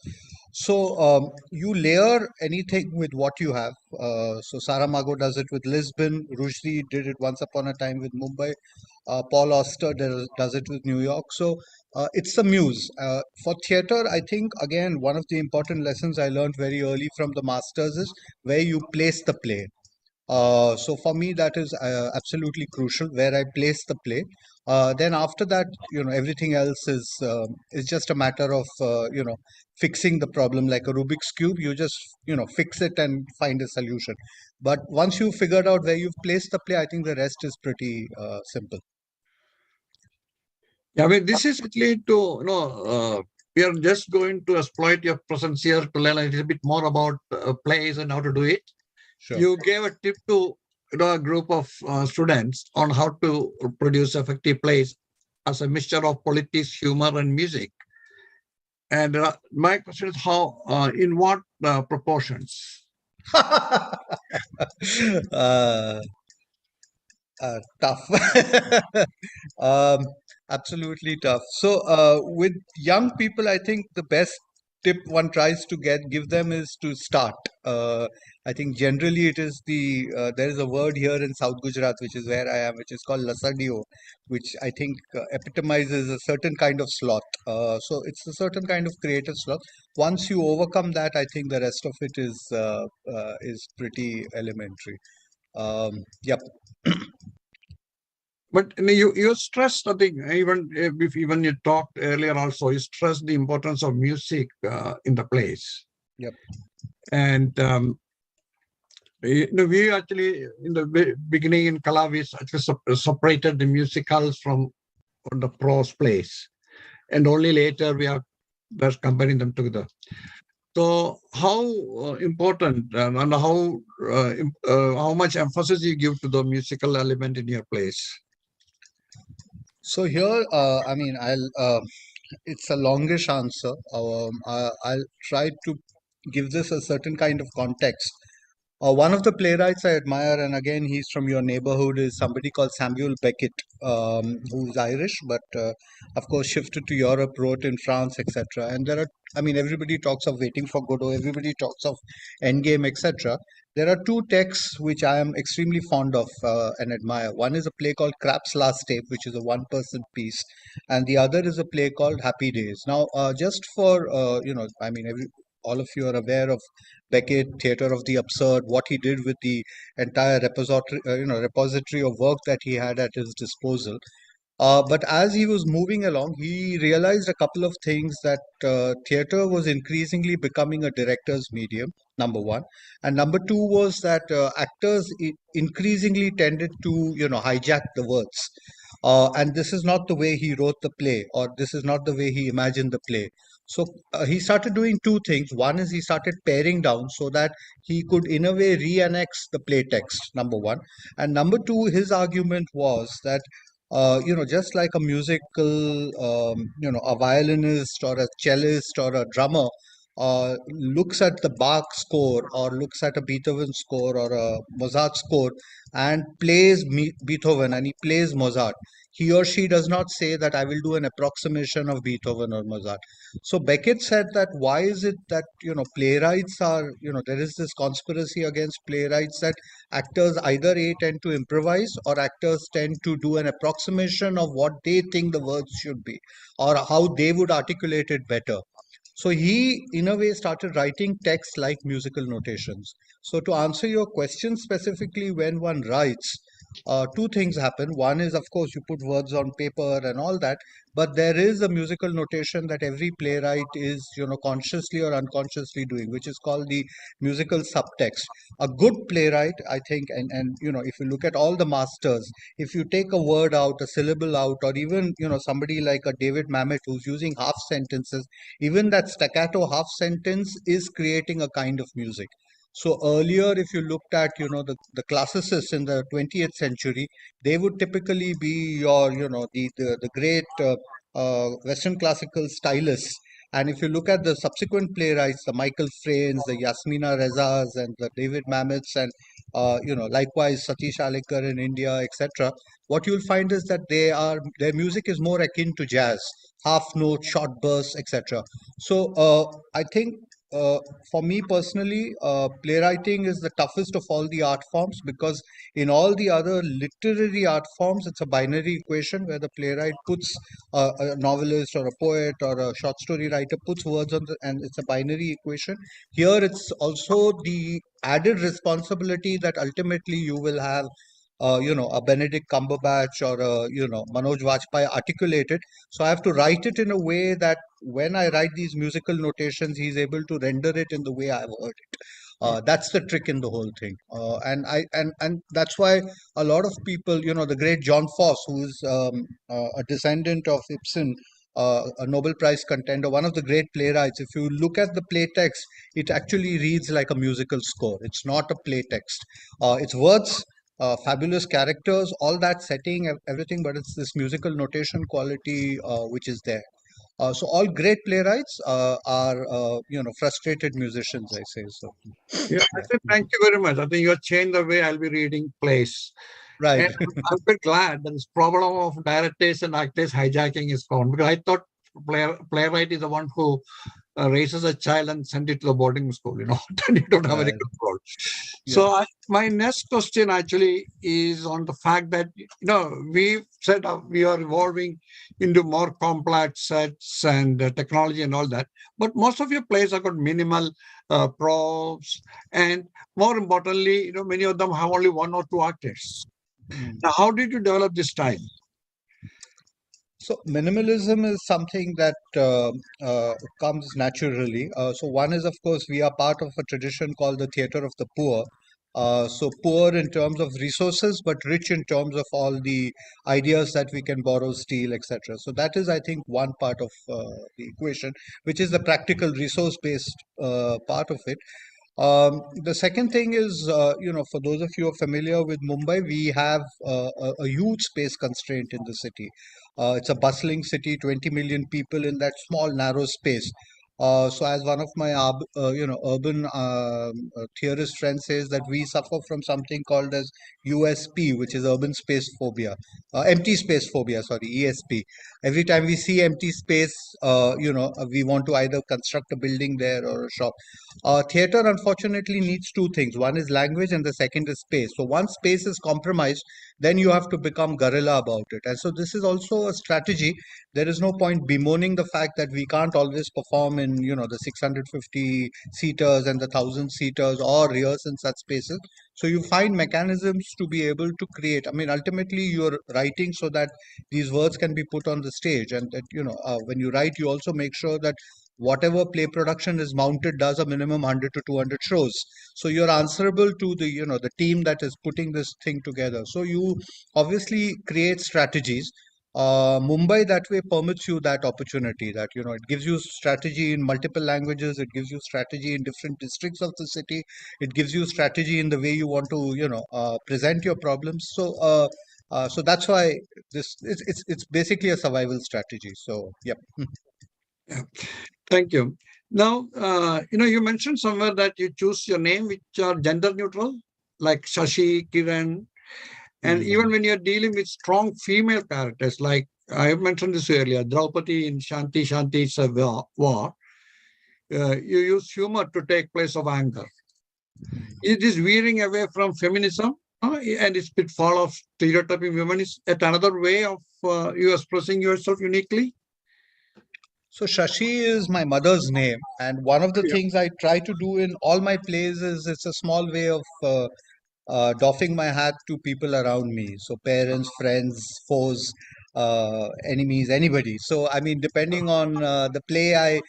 So you layer anything with what you have. So Saramago does it with Lisbon, Rushdie did it once upon a time with Mumbai, Paul Auster does it with New York. So it's the muse. For theatre, I think, again, one of the important lessons I learned very early from the masters is where you place the play. So for me, that is absolutely crucial, where I place the play. Then after that, everything else is just a matter of fixing the problem like a Rubik's cube. You just fix it and find a solution. But once you've figured out where you've placed the play, I think the rest is pretty simple. Yeah, I mean, this is actually to we are just going to exploit your presence here to learn a little bit more about plays and how to do it. Sure. You gave a tip to a group of students on how to produce effective plays as a mixture of politics, humor, and music. And my question is how, in what proportions? Tough. Absolutely tough. So with young people, I think the best tip one tries to give them is to start. I think generally it is there is a word here in South Gujarat, which is where I am, which is called lasadio, which I think epitomizes a certain kind of sloth. So it's a certain kind of creative sloth. Once you overcome that, I think the rest of it is pretty elementary. Yep. But you stressed, I think, even you talked earlier also, you stressed the importance of music in the plays. Yep. And we actually, in the beginning in Kala, we actually separated the musicals from the prose plays. And only later we are combining them together. So how important and how much emphasis you give to the musical element in your plays? So here, I mean, it's a longish answer. I'll try to give this a certain kind of context. One of the playwrights I admire, and again, he's from your neighborhood, is somebody called Samuel Beckett, who's Irish, but of course shifted to Europe, wrote in France, etc. And there are, I mean, everybody talks of Waiting for Godot, everybody talks of Endgame, etc. There are two texts which I am extremely fond of and admire. One is a play called Krapp's Last Tape, which is a one-person piece, and the other is a play called Happy Days. Now, just for I mean, all of you are aware of Beckett, Theatre of the Absurd, what he did with the entire repository of work that he had at his disposal. But as he was moving along, he realized a couple of things, that theatre was increasingly becoming a director's medium, number one. And number two was that actors increasingly tended to, hijack the words. And this is not the way he wrote the play, or this is not the way he imagined the play. So he started doing two things. One is he started paring down so that he could, in a way, re-annex the play text, number one. And number two, his argument was that just like a musical, a violinist or a cellist or a drummer looks at the Bach score or looks at a Beethoven score or a Mozart score and plays Beethoven and he plays Mozart. He or she does not say that I will do an approximation of Beethoven or Mozart. So Beckett said that why is it that, playwrights are, there is this conspiracy against playwrights that actors either tend to improvise or actors tend to do an approximation of what they think the words should be or how they would articulate it better. So he, in a way, started writing text like musical notations. So to answer your question specifically, when one writes, two things happen. One is, of course, you put words on paper and all that, but there is a musical notation that every playwright is, consciously or unconsciously doing, which is called the musical subtext. A good playwright, I think, and if you look at all the masters, if you take a word out, a syllable out, or even, somebody like a David Mamet who's using half sentences, even that staccato half sentence is creating a kind of music. So earlier, if you looked at, the classicists in the 20th century, they would typically be your, the great Western classical stylists. And if you look at the subsequent playwrights, the Michael Frayn's, the Yasmina Rezas, and the David Mamets, and likewise Satish Alekar in India, etc., what you'll find is that their music is more akin to jazz, half note, short bursts, etc. So I think for me personally, playwriting is the toughest of all the art forms, because in all the other literary art forms, it's a binary equation where the playwright puts a novelist or a poet or a short story writer puts words on and it's a binary equation. Here, it's also the added responsibility that ultimately you will have a Benedict Cumberbatch or a, Manoj Vajpayee articulated. So I have to write it in a way that when I write these musical notations, he's able to render it in the way I've heard it. That's the trick in the whole thing. And that's why a lot of people, the great John Fosse, who is a descendant of Ibsen, a Nobel Prize contender, one of the great playwrights. If you look at the play text, it actually reads like a musical score. It's not a play text. It's words, fabulous characters, all that setting, everything, but it's this musical notation quality which is there. So all great playwrights are, frustrated musicians, I say so. Yeah, I said thank you very much. I think you have changed the way I'll be reading plays. Right. And I'm very glad that this problem of directors and actors hijacking is gone, because I thought playwright is the one who raises a child and send it to the boarding school, then you don't have any control. So my next question actually is on the fact that, we said we are evolving into more complex sets and technology and all that, but most of your plays have got minimal props, and more importantly, many of them have only one or two actors. Now, how did you develop this style? So minimalism is something that comes naturally. So one is, of course, we are part of a tradition called the theatre of the poor, So poor in terms of resources, but rich in terms of all the ideas that we can borrow, steal, etc. So that is, I think, one part of the equation, which is the practical resource-based part of it. The second thing is, for those of you who are familiar with Mumbai, we have a huge space constraint in the city. It's a bustling city, 20 million people in that small, narrow space. So as one of my urban theorist friends says, that we suffer from something called as USP, which is urban space phobia, empty space phobia, sorry, ESP. Every time we see empty space, we want to either construct a building there or a shop. Theater, unfortunately, needs two things. One is language and the second is space. So once space is compromised, then you have to become guerrilla about it. And so this is also a strategy. There is no point bemoaning the fact that we can't always perform in, the 650 seaters and the 1,000 seaters or rehearse in such spaces. So you find mechanisms to be able to create. I mean, ultimately, you're writing so that these words can be put on the stage. And that, when you write, you also make sure that whatever play production is mounted does a minimum 100 to 200 shows. So you're answerable to the team that is putting this thing together. So you obviously create strategies. Mumbai that way permits you that opportunity, that it gives you strategy in multiple languages, it gives you strategy in different districts of the city, it gives you strategy in the way you want to present your problems. So that's why it's basically a survival strategy. So yep. Yeah. Thank you. Now, you mentioned somewhere that you choose your name which are gender neutral, like Shashi, Kiran, and even when you're dealing with strong female characters, like I have mentioned this earlier, Draupadi in Shanti is a war. You use humor to take place of anger. It is veering away from feminism, and its pitfall of stereotyping women is yet another way of you expressing yourself uniquely. So Shashi is my mother's name, and one of the things I try to do in all my plays is it's a small way of doffing my hat to people around me. So parents, friends, foes, enemies, anybody. So I mean, depending on the play, I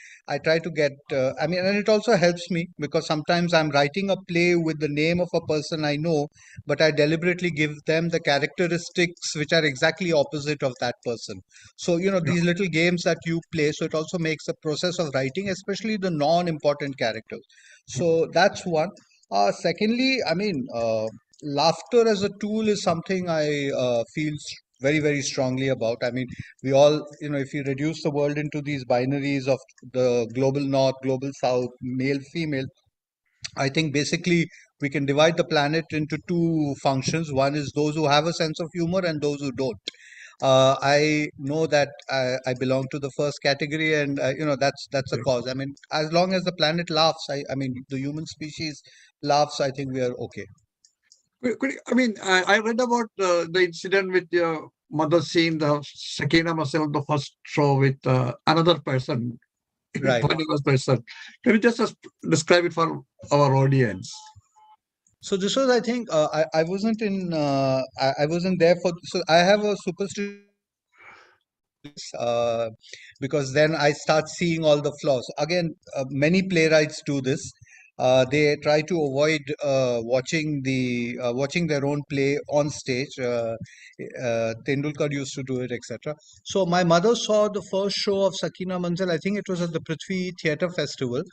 try to get. I mean, and it also helps me because sometimes I'm writing a play with the name of a person I know, but I deliberately give them the characteristics which are exactly opposite of that person. So these little games that you play. So it also makes the process of writing, especially the non-important characters. So that's one. Secondly, I mean, laughter as a tool is something I feel very, very strongly about. I mean, we all, if you reduce the world into these binaries of the global north, global south, male, female, I think basically we can divide the planet into two functions. One is those who have a sense of humor and those who don't. I know that I belong to the first category, and that's a cause. I mean, as long as the planet laughs, I mean, the human species laughs, I think we are okay. I mean, I read about the incident with your mother seeing the Sakina Masal, the first show with another person, right? Person. Can you just describe it for our audience? So this was, I think, I wasn't in, I wasn't there for. So I have a superstition. Because then I start seeing all the flaws. Again, many playwrights do this. They try to avoid watching their own play on stage. Tendulkar used to do it, etc. So my mother saw the first show of Sakina Manzil. I think it was at the Prithvi Theatre Festival.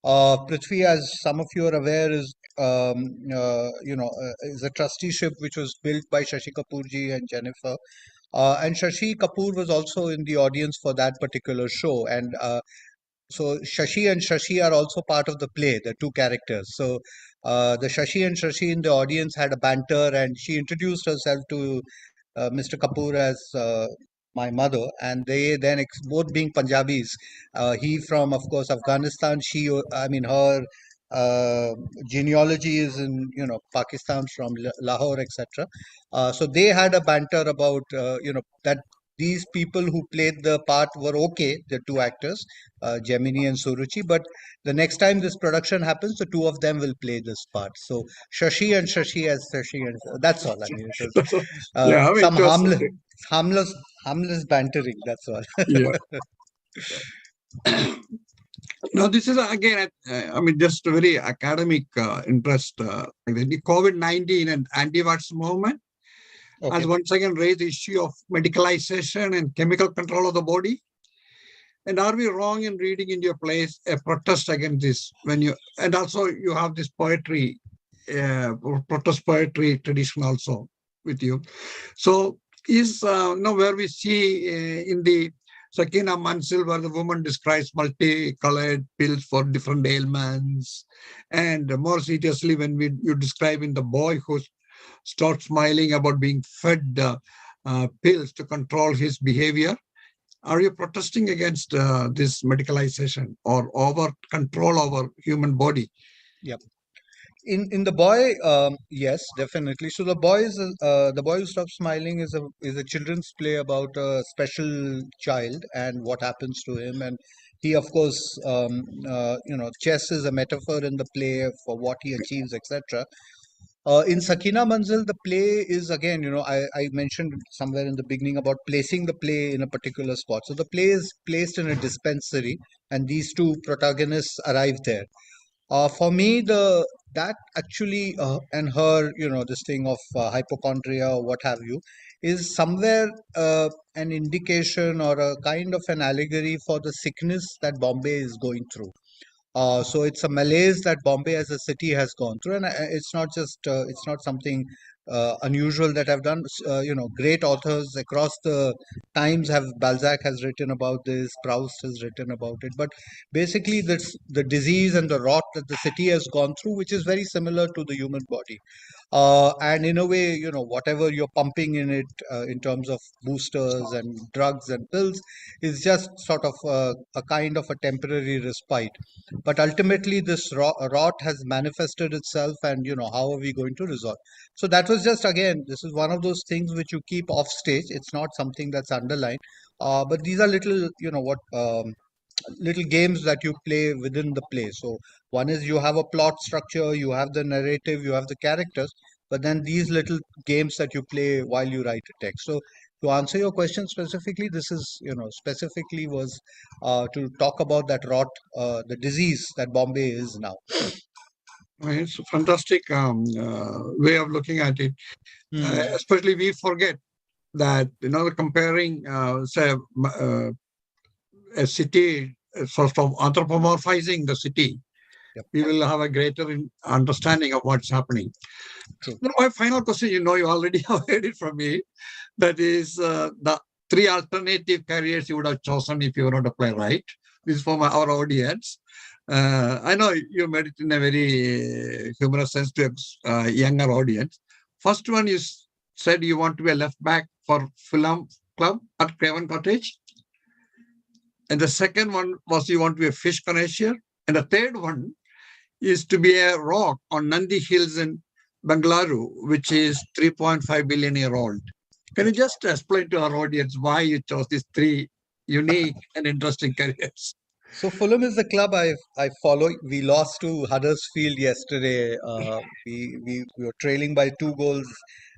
Prithvi, as some of you are aware, is is a trusteeship which was built by Shashi Kapoorji and Jennifer. And Shashi Kapoor was also in the audience for that particular show. And so Shashi and Shashi are also part of the play, the two characters. So the Shashi and Shashi in the audience had a banter, and she introduced herself to Mr. Kapoor as my mother, and they then both being Punjabis, he from, of course, Afghanistan, she, I mean, her genealogy is in Pakistan, from Lahore, etc. So they had a banter about that these people who played the part were okay, the two actors, Gemini and Suruchi, but the next time this production happens, the two of them will play this part. So Shashi and Shashi as Shashi, and that's all. I mean, it was some harmless bantering. That's all. Yeah. Now, this is again, I mean, just a very academic interest. The COVID-19 and anti-vax movement has once again raised the issue of medicalization and chemical control of the body. And are we wrong in reading in your plays a protest against this? And also you have this poetry, protest poetry tradition also with you. So is where we see in the Sakina Mansil, where the woman describes multicolored pills for different ailments, and more seriously when you describe in the boy who starts smiling about being fed pills to control his behavior. Are you protesting against this medicalization or over control over human body? Yep. In the boy, yes, definitely. So the boy who stops smiling is a children's play about a special child and what happens to him. And he, of course, chess is a metaphor in the play for what he achieves, etc. In Sakina Manzil, the play is again, I mentioned somewhere in the beginning about placing the play in a particular spot. So the play is placed in a dispensary, and these two protagonists arrive there. For me, that actually and her, this thing of hypochondria or what have you, is somewhere an indication or a kind of an allegory for the sickness that Bombay is going through. So it's a malaise that Bombay as a city has gone through, and it's not something unusual that I've done. Great authors across the times Balzac has written about this, Proust has written about it. But basically, the disease and the rot that the city has gone through, which is very similar to the human body. And in a way, whatever you're pumping in it in terms of boosters and drugs and pills is just sort of a kind of a temporary respite. But ultimately, this rot has manifested itself, and how are we going to resolve? So that was just, again, this is one of those things which you keep off stage. It's not something that's underlined, but these are little, little games that you play within the play. So one is you have a plot structure, you have the narrative, you have the characters, but then these little games that you play while you write a text. So to answer your question specifically, this is, specifically was to talk about that rot, the disease that Bombay is now. It's a fantastic way of looking at it. Especially we forget that, comparing, say, a city, sort of anthropomorphizing the city, we will have a greater understanding of what's happening. Now, my final question, you already have heard it from me. That is the 3 alternative careers you would have chosen if you were not a playwright. This is for our audience. I know you made it in a very humorous sense to a younger audience. First one, you said you want to be a left back for film club at Craven Cottage. And the second one was you want to be a fish connoisseur. And the third one is to be a rock on Nandi Hills in Bengaluru, which is 3.5 billion year old. Can you just explain to our audience why you chose these 3 unique and interesting careers? So Fulham is the club I follow. We lost to Huddersfield yesterday. We were trailing by 2 goals,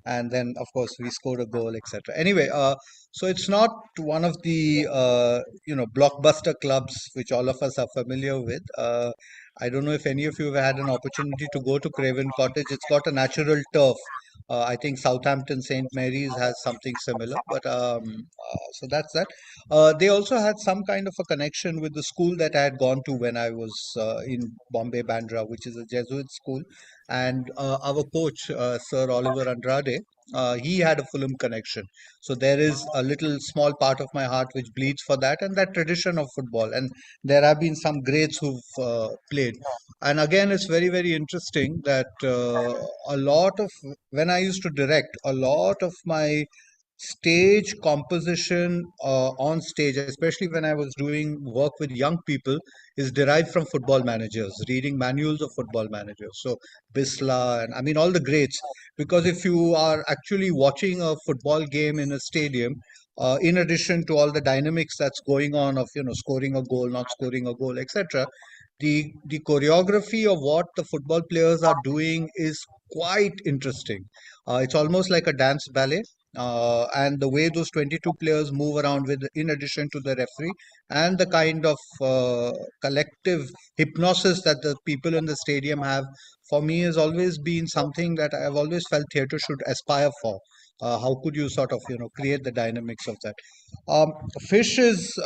and then of course we scored a goal, etc. Anyway, so it's not one of the blockbuster clubs which all of us are familiar with. I don't know if any of you have had an opportunity to go to Craven Cottage. It's got a natural turf. I think Southampton St. Mary's has something similar, but so that's that. They also had some kind of a connection with the school that I had gone to when I was in Bombay Bandra, which is a Jesuit school. And our coach, Sir Oliver Andrade, he had a Fulham connection. So there is a little small part of my heart which bleeds for that and that tradition of football. And there have been some greats who've played. And again, it's very, very interesting that a lot of, when I used to direct, a lot of my stage composition on stage, especially when I was doing work with young people, is derived from football managers, reading manuals of football managers. So Bisla and I mean all the greats, because if you are actually watching a football game in a stadium, in addition to all the dynamics that's going on of scoring a goal, not scoring a goal, etc., the choreography of what the football players are doing is quite interesting. It's almost like a dance ballet. and the way those 22 players move around with, in addition to the referee, and the kind of collective hypnosis that the people in the stadium have, for me has always been something that I've always felt theatre should aspire for. How could you sort of, create the dynamics of that? Um, Fish is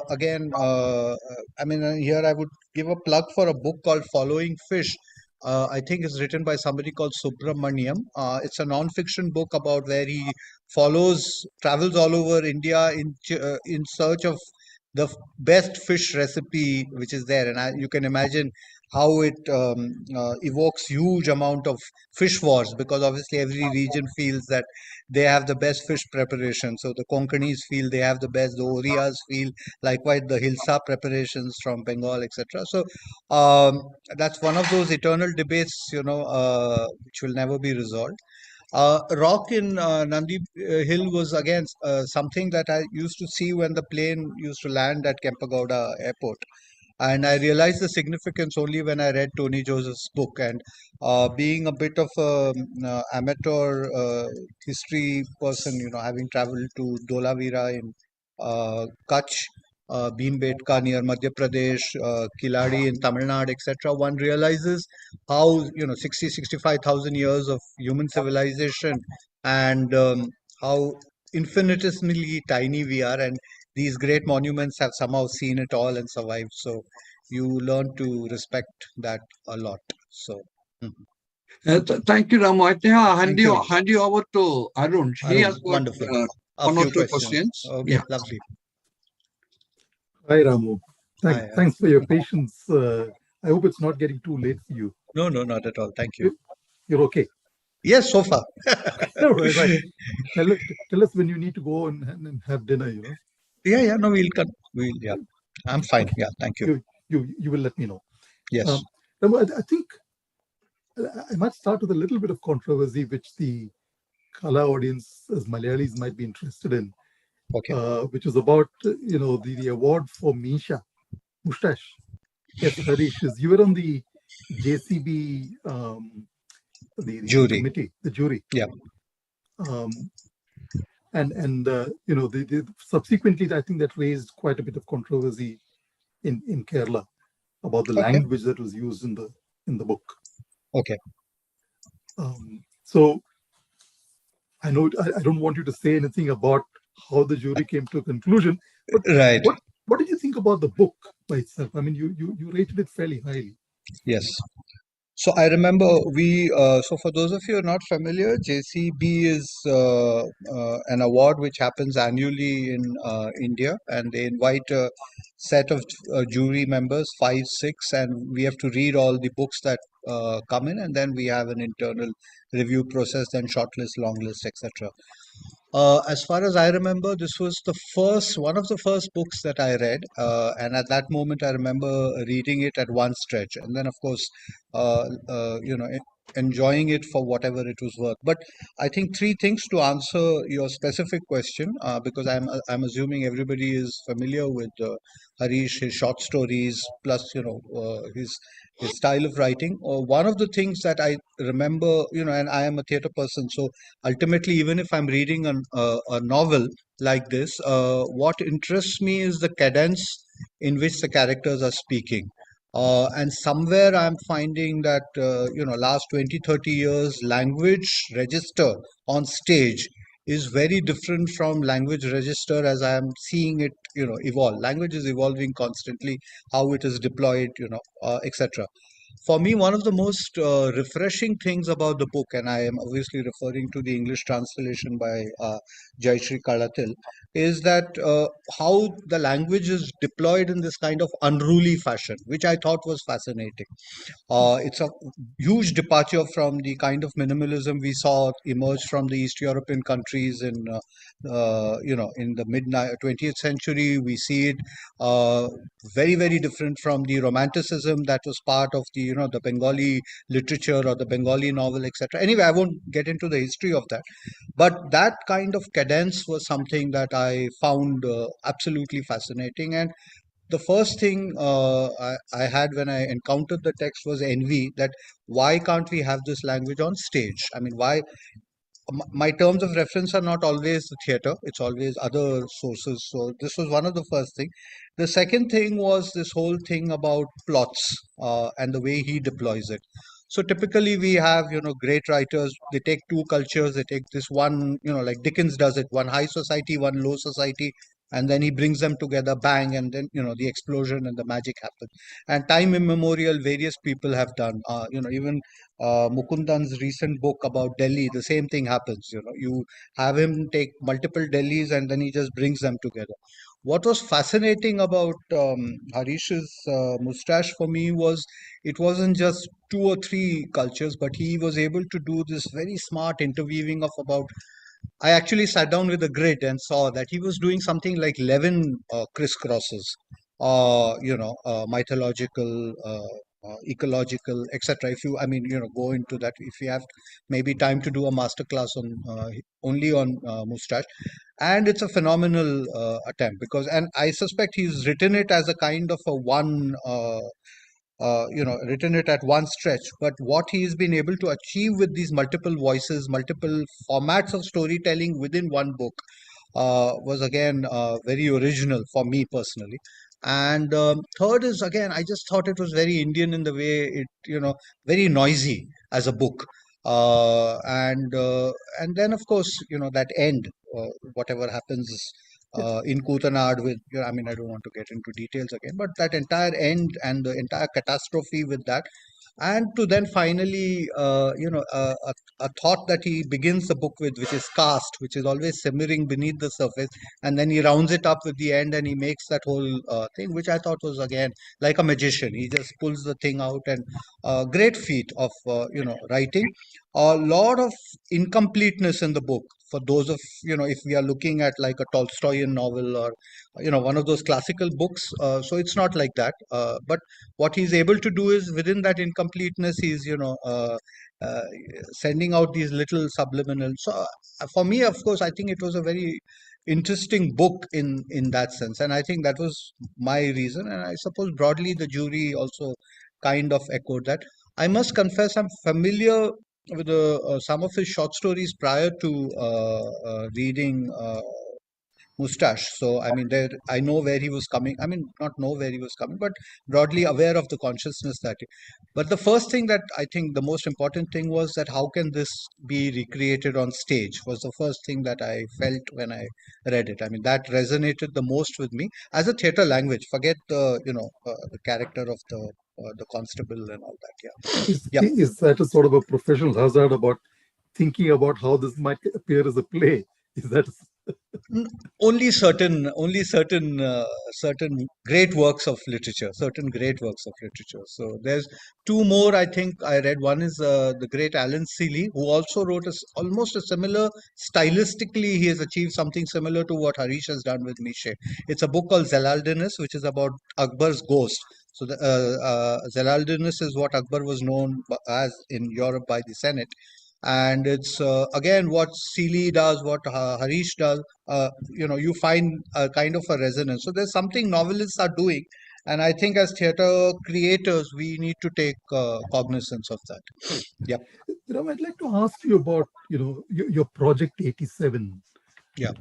again. I mean, here I would give a plug for a book called Following Fish. I think it's written by somebody called Subramaniam. It's a non-fiction book about where he travels all over India in search of the best fish recipe which is there, and you can imagine how it evokes huge amount of fish wars, because obviously every region feels that they have the best fish preparation. So the Konkanis feel they have the best, the Oriyas feel likewise, the Hilsa preparations from Bengal, etc. So that's one of those eternal debates, which will never be resolved. Rock in Nandi Hill was again something that I used to see when the plane used to land at Kempegowda Airport. And I realized the significance only when I read Tony Joseph's book. And being a bit of a amateur history person, having traveled to Dholavira in Kutch, Bhimbetka near Madhya Pradesh, Kiladi in Tamil Nadu, etc., one realizes how 65,000 years of human civilization, and how infinitesimally tiny we are, and these great monuments have somehow seen it all and survived. So you learn to respect that a lot. So. Thank you, Ramu. I think I'll Thank you. hand you over to Arun. He Arun, has got wonderful. one or few two questions. Okay, Yeah. lovely. Hi, Ramu. Hi. Thanks for your patience. I hope it's not getting too late for you. No, not at all. Thank you. You're okay? Yes, so far. All right. Tell us when you need to go and have dinner, Yeah, no, yeah. I'm fine. Okay. Yeah, thank you. You will let me know. Yes. I think I might start with a little bit of controversy, which the Kala audience, as Malayalis, might be interested in. Okay. Which is about, the award for Misha, Mustache. Yes, Harish, you were on the JCB, the jury committee, the jury. Yeah. Subsequently, I think that raised quite a bit of controversy in Kerala about the language that was used in the book. Okay. So I know I don't want you to say anything about how the jury came to a conclusion, but right. What did you think about the book by itself? I mean, you rated it fairly highly. Yes. So I remember so for those of you who are not familiar, JCB is an award which happens annually in India, and they invite a set of jury members, 5, 6, and we have to read all the books that come in, and then we have an internal review process, then shortlist, long list, etc. As far as I remember, this was one of the first books that I read, and at that moment, I remember reading it at one stretch, and then, of course, enjoying it for whatever it was worth. But I think 3 things to answer your specific question, because I'm assuming everybody is familiar with Harish, his short stories, plus his style of writing. One of the things that I remember, and I am a theatre person, so ultimately, even if I'm reading a novel like this, what interests me is the cadence in which the characters are speaking. And somewhere I'm finding that, last 20, 30 years, language register on stage is very different from language register as I am seeing it, evolve. Language is evolving constantly, how it is deployed, etc. For me, one of the most refreshing things about the book, and I am obviously referring to the English translation by Jayashree Kalathil, is that how the language is deployed in this kind of unruly fashion, which I thought was fascinating. It's a huge departure from the kind of minimalism we saw emerge from the East European countries in the mid 20th century. We see it very, very different from the romanticism that was part of the Bengali literature or the Bengali novel, etc. Anyway, I won't get into the history of that, but that kind of cadence was something that I found absolutely fascinating. And the first thing I had when I encountered the text was envy, that why can't we have this language on stage? I mean, why? my terms of reference are not always the theater, it's always other sources. So this was one of the first thing. The second thing was this whole thing about plots and the way he deploys it. So typically we have, great writers, they take two cultures, they take this one, like Dickens does it, one high society, one low society, and then he brings them together, bang, and then, the explosion and the magic happens. And time immemorial, various people have done, even Mukundan's recent book about Delhi, the same thing happens. You have him take multiple Delhis and then he just brings them together. What was fascinating about Harish's mustache for me was it wasn't just two or three cultures, but he was able to do this very smart interweaving of about. I actually sat down with a grid and saw that he was doing something like 11 crisscrosses, mythological, ecological, etc. If you, go into that, if you have maybe time to do a masterclass on only on mustache, and it's a phenomenal attempt because, and I suspect he's written it as a kind of a one. Written it at one stretch. But what he's been able to achieve with these multiple voices, multiple formats of storytelling within one book was again very original for me personally. And third is again, I just thought it was very Indian in the way it, very noisy as a book. And then of course, that end, whatever happens in Kutanad with, I don't want to get into details again, but that entire end and the entire catastrophe with that. And to then finally, a thought that he begins the book with, which is caste, which is always simmering beneath the surface, and then he rounds it up with the end, and he makes that whole thing, which I thought was again like a magician. He just pulls the thing out, and great feat of writing. A lot of incompleteness in the book for those of if we are looking at like a Tolstoyan novel or one of those classical books. So it's not like that, but what he's able to do is within that incompleteness he's uh, sending out these little subliminal. So for me, of course, I think it was a very interesting book in that sense, and I think that was my reason, and I suppose broadly the jury also kind of echoed that. I must confess I'm familiar with some of his short stories prior to reading Mustache. So, there I know where he was coming. Not know where he was coming, but broadly aware of the consciousness that. But the first thing that I think the most important thing was that how can this be recreated on stage was the first thing that I felt when I read it. That resonated the most with me as a theatre language. Forget the the character of the constable and all that. Yeah. Is that a sort of a professional hazard about thinking about how this might appear as a play? Is that Only certain certain great works of literature, so there's two more I think I read. One is the great Alan Seeley, who also wrote almost a similar, stylistically he has achieved something similar to what Harish has done with Mishe. It's a book called Zelaldinus, which is about Akbar's ghost. So the Zelaldinus is what Akbar was known as in Europe by the Senate, and it's again what Seeley does, what Harish does. You find a kind of a resonance. So there's something novelists are doing, and I think as theater creators we need to take cognizance of that. Yep. I'd like to ask you about your project 87. Yeah.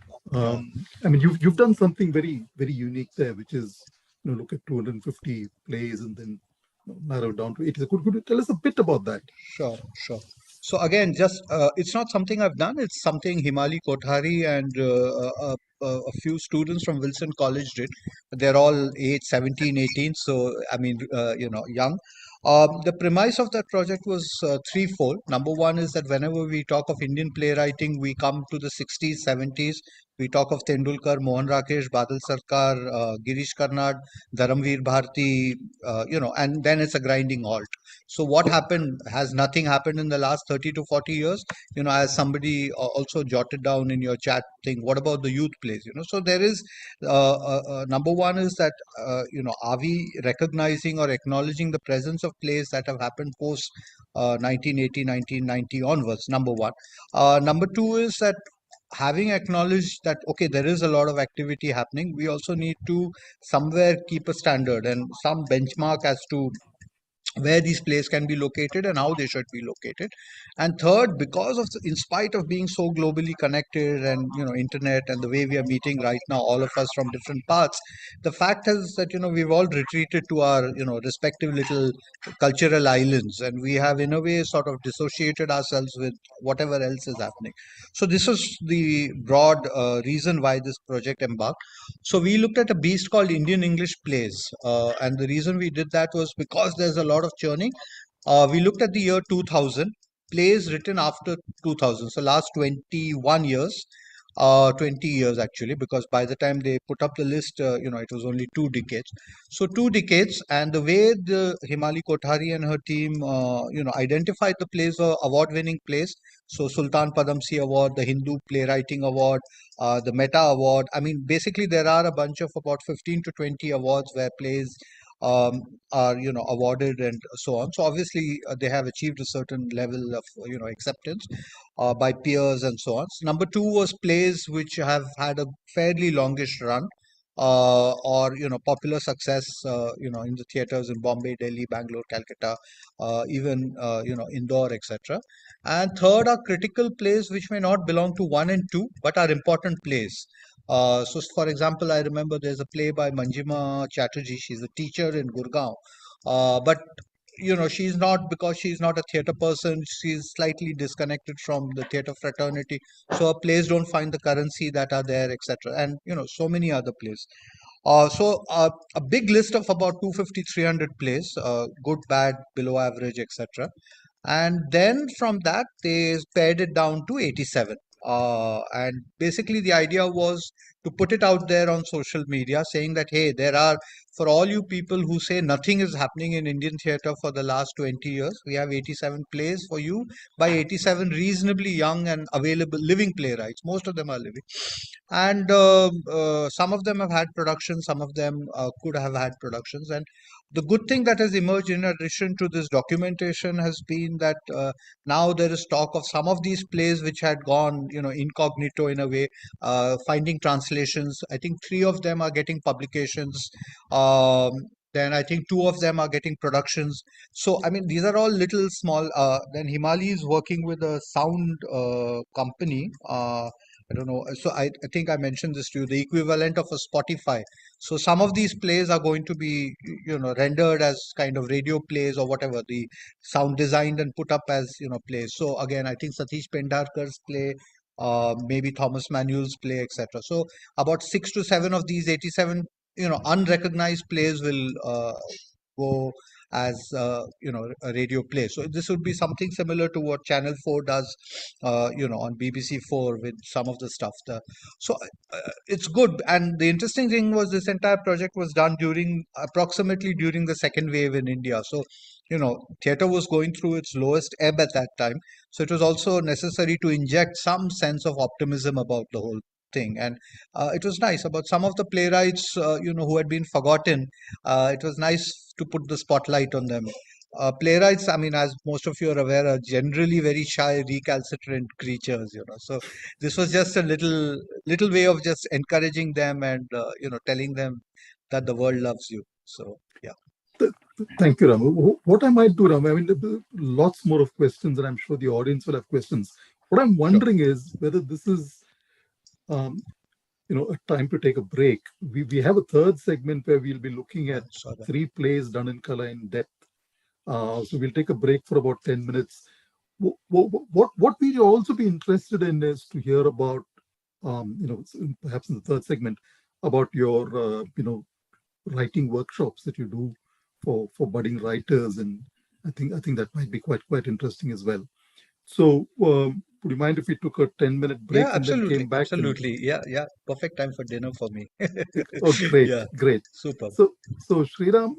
You've done something very very unique there, which is look at 250 plays and then narrow down to 80. Could you tell us a bit about that? Sure. So again, just it's not something I've done. It's something Himali Kothari and a few students from Wilson College did. They're all age 17, 18. So young. The premise of that project was threefold. Number one is that whenever we talk of Indian playwriting, we come to the 60s, 70s. We talk of Tendulkar, Mohan Rakesh, Badal Sarkar, Girish Karnad, Dharamveer Bharti, and then it's a grinding halt. So what happened? Has nothing happened in the last 30 to 40 years? As somebody also jotted down in your chat thing, what about the youth plays? So there is, number one is that, are we recognizing or acknowledging the presence of plays that have happened post 1980, 1990 onwards? Number one. Number two is that having acknowledged that, okay, there is a lot of activity happening, we also need to somewhere keep a standard and some benchmark as to where these plays can be located and how they should be located. And third, because of in spite of being so globally connected and internet and the way we are meeting right now, all of us from different parts, the fact is that we've all retreated to our respective little cultural islands, and we have in a way sort of dissociated ourselves with whatever else is happening. So this was the broad reason why this project embarked. So we looked at a beast called Indian English plays, and the reason we did that was because there's a lot of churning. We looked at the year 2000, plays written after 2000, so last 21 years, 20 years actually, because by the time they put up the list, it was only 2 decades. So 2 decades, and the way the Himali Kothari and her team, identified the plays were award-winning plays. So Sultan Padamsee Award, the Hindu Playwriting Award, the Meta Award. I mean, basically there are a bunch of about 15 to 20 awards where plays are awarded and so on. So obviously they have achieved a certain level of acceptance by peers and so on. So number 2 was plays which have had a fairly longish run, or popular success in the theaters in Bombay, Delhi, Bangalore, Calcutta, even Indore, etc. And third are critical plays which may not belong to 1 and 2 but are important plays. So for example, I remember there's a play by Manjima Chatterjee. She's a teacher in Gurgaon, but she's not, because she's not a theater person, she's slightly disconnected from the theater fraternity, so her plays don't find the currency that are there, etc. And so many other plays. So a big list of about 250, 300 plays, good, bad, below average, etc. And then from that they pared it down to 87. And basically the idea was to put it out there on social media, saying that, hey, there are, for all you people who say nothing is happening in Indian theatre for the last 20 years, we have 87 plays for you by 87 reasonably young and available living playwrights. Most of them are living. And some of them have had productions, some of them could have had productions. And the good thing that has emerged in addition to this documentation has been that now there is talk of some of these plays which had gone, incognito in a way, finding translations. I think 3 of them are getting publications. Then I think 2 of them are getting productions. So, I mean, these are all little small. Then Himali is working with a sound company. I don't know. So I think I mentioned this to you, the equivalent of a Spotify. So some of these plays are going to be, rendered as kind of radio plays or whatever, the sound designed and put up as, plays. So again, I think Satish Pendarkar's play, maybe Thomas Manuel's play, etc. So about 6 to 7 of these 87, unrecognized plays will go as a radio play. So this would be something similar to what Channel 4 does on BBC 4 with some of the stuff. So it's good. And the interesting thing was this entire project was done approximately during the second wave in India. So theatre was going through its lowest ebb at that time. So it was also necessary to inject some sense of optimism about the whole thing. And it was nice about some of the playwrights who had been forgotten. It was nice to put the spotlight on them. Playwrights, I mean, as most of you are aware, are generally very shy, recalcitrant creatures. So this was just a little way of just encouraging them and telling them that the world loves you. So yeah. Thank you, Ramu. What I might do, Ramu, I mean, lots more of questions, and I'm sure the audience will have questions. What I'm wondering is whether this is a time to take a break. We have a third segment where we'll be looking at 3 plays done in color in depth. So we'll take a break for about 10 minutes. What we'll also be interested in is to hear about, perhaps in the third segment, about your, writing workshops that you do for budding writers, and I think that might be quite interesting as well. So would you mind if we took a 10-minute break Yeah, and then came back? Absolutely. Yeah. Perfect time for dinner for me. Oh, great, Yeah, great. super. So Sriram,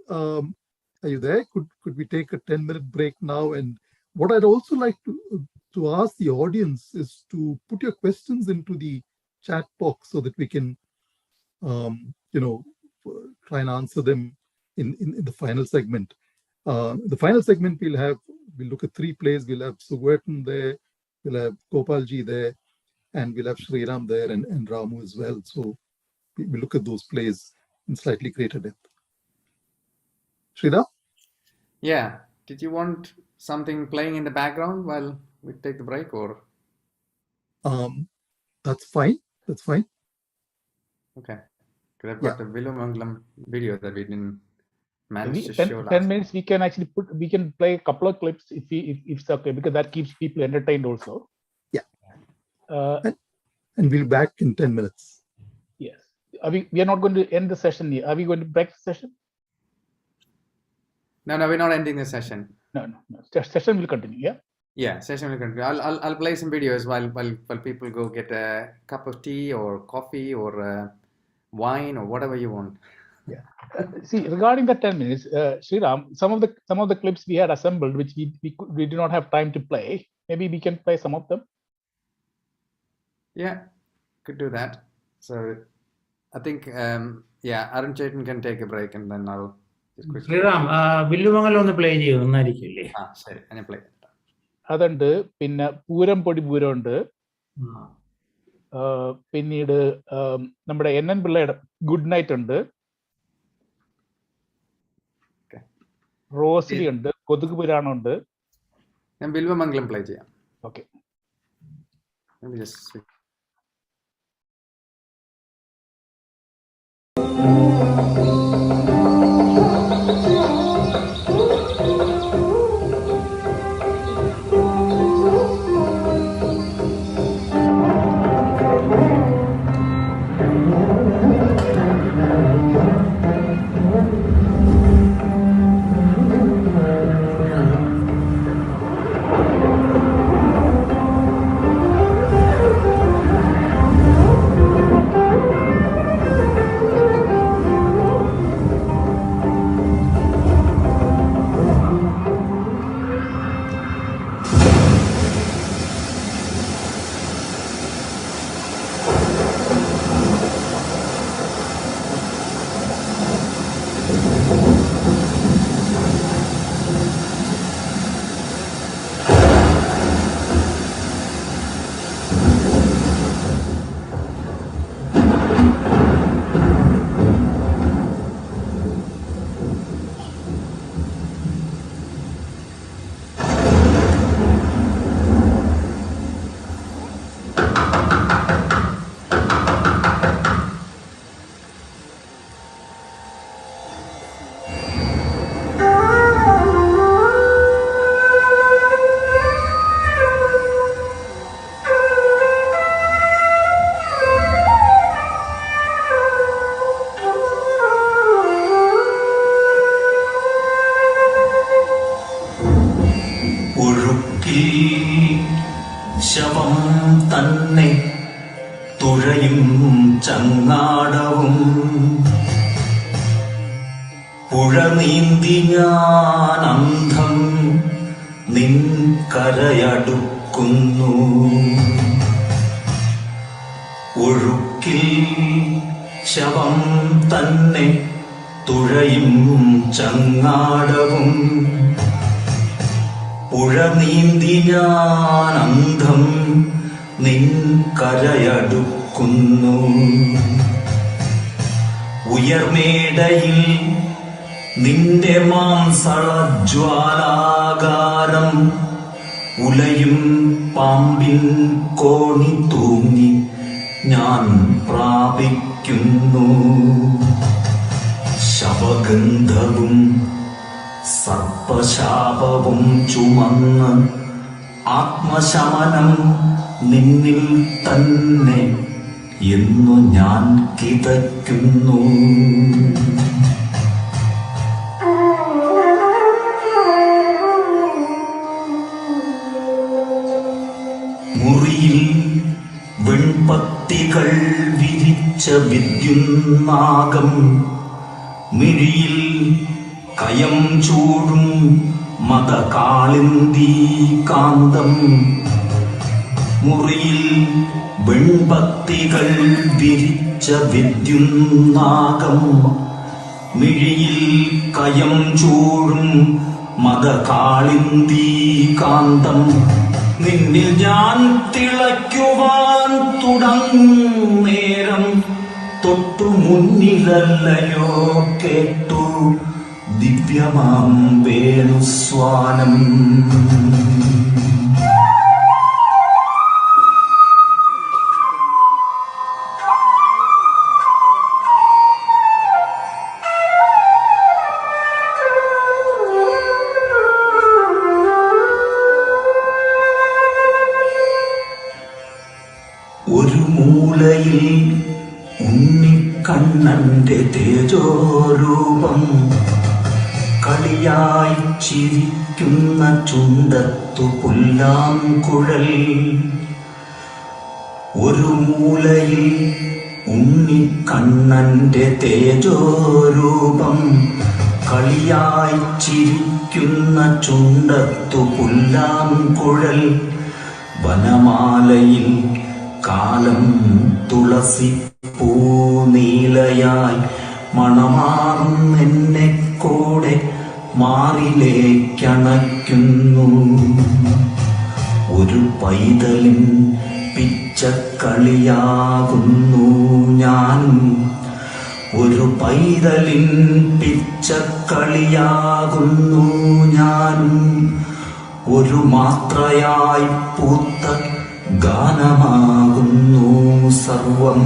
are you there? Could we take a 10-minute break now? And what I'd also like to ask the audience is to put your questions into the chat box so that we can, try and answer them in the final segment. The final segment we'll look at 3 plays. We'll have Sugatan there, we'll have Gopalji there, and we'll have Sriram there and Ramu as well. So we look at those plays in slightly greater depth. Sriram? Yeah. Did you want something playing in the background while we take the break, or? That's fine. That's fine. Okay. Because I've got the Vilumangalam video that we didn't manage to show 10 last. minutes we can actually play a couple of clips if it's okay, because that keeps people entertained also. Yeah. And we'll be back in 10 minutes. Yes. We are not going to end the session here. Are we going to break the session? No, we're not ending the session. No. Session will continue. Yeah. Yeah, session will continue. I'll play some videos while people go get a cup of tea or coffee or wine or whatever you want. Yeah. See, regarding the 10 minutes, Sriram, some of the clips we had assembled, which we do not have time to play. Maybe we can play some of them. Yeah, could do that. So I think Arun Chetan can take a break and then I'll just quickly. Sriram, Villumangal on the play ചെയ്യുന്നതായിരിക്കില്ലേ? ശരി, ഞാൻ play. അതുണ്ട്. പിന്നെ പൂരം പൊടി പൂരം ഉണ്ട്. പിന്നീട് നമ്മുടെ NN പിള്ളയുടെ good night ഉണ്ട്. റോസ്ലി ഉണ്ട്. കൊതുക് പുരാണം ഉണ്ട്. ഞാൻ ബിൽവമംഗലം പ്ലേ ചെയ്യാം. ഓക്കെ. ശവം തന്നെ തുഴയും ചങ്ങാടവും പുഴ നീന്തി ഞാൻ അന്ധം നിൻ കരയടുക്കുന്നു ഒഴുക്കിൽ ശവം തന്നെ തുഴയും ചങ്ങാടവും പുഴ നീന്തി ഞാൻ അന്ധം നിൻ കരയടുക്കുന്നു ഉയർമേടയിൽ നിന്റെ മാംസളജ്വാലാകാരം ഉലയും പാമ്പിൻ കോണി തൂങ്ങി ഞാൻ പ്രാപിക്കുന്നു ശവഗന്ധവും സർപ്പശാപവും ചുമന്ന് ആത്മശമനം നിന്നിൽ തന്നെ എന്നു ഞാൻ കിതയ്ക്കുന്നു മുറിയിൽ വെൺപത്തികൾ വിരിച്ച വിദ്യുന്നാഗം മിഴിയിൽ കയം ചൂടും മതകാളിന്തി കാന്തം മുറിയിൽ വെൺപത്തികൾ വിരിച്ച വിദ്യുന്നാഗം മിഴിയിൽ കയം ചൂടും മതകാളിന്തി കാന്തം നിന്നിൽ ഞാൻ തിളയ്ക്കുവാൻ തുടങ്ങും നേരം തൊട്ടു മുന്നിലല്ലയോ കേട്ടു ദിവ്യമാം വേണുസ്വാനം. ഒരു മൂലയിൽ ഉണ്ണിക്കണ്ണന്റെ തേജോരൂപം, കളിയായി ചിരിക്കുന്ന ചുണ്ടത്തു പുല്ലാങ്കുഴൽ. ഒരു മൂലയിൽ ഉണ്ണിക്കണ്ണന്റെ തേജോരൂപം, കളിയായി ചിരിക്കുന്ന ചുണ്ടത്തു പുല്ലാങ്കുഴൽ. വനമാലയിൽ കാലം തുളസി പൂനീലയായി മണമാർന്നെന്നെ കൂടെ മാറിലേക്കണയ്ക്കുന്നു. ഒരു പൈതലിൻ പിച്ചക്കളിയാകുന്നു ഞാനും, ഒരു പൈതലിൻ പിച്ചക്കളിയാകുന്നു ഞാനും. ഒരു മാത്രയായി പൂത്ത ഗാനമാകുന്നു സർവം.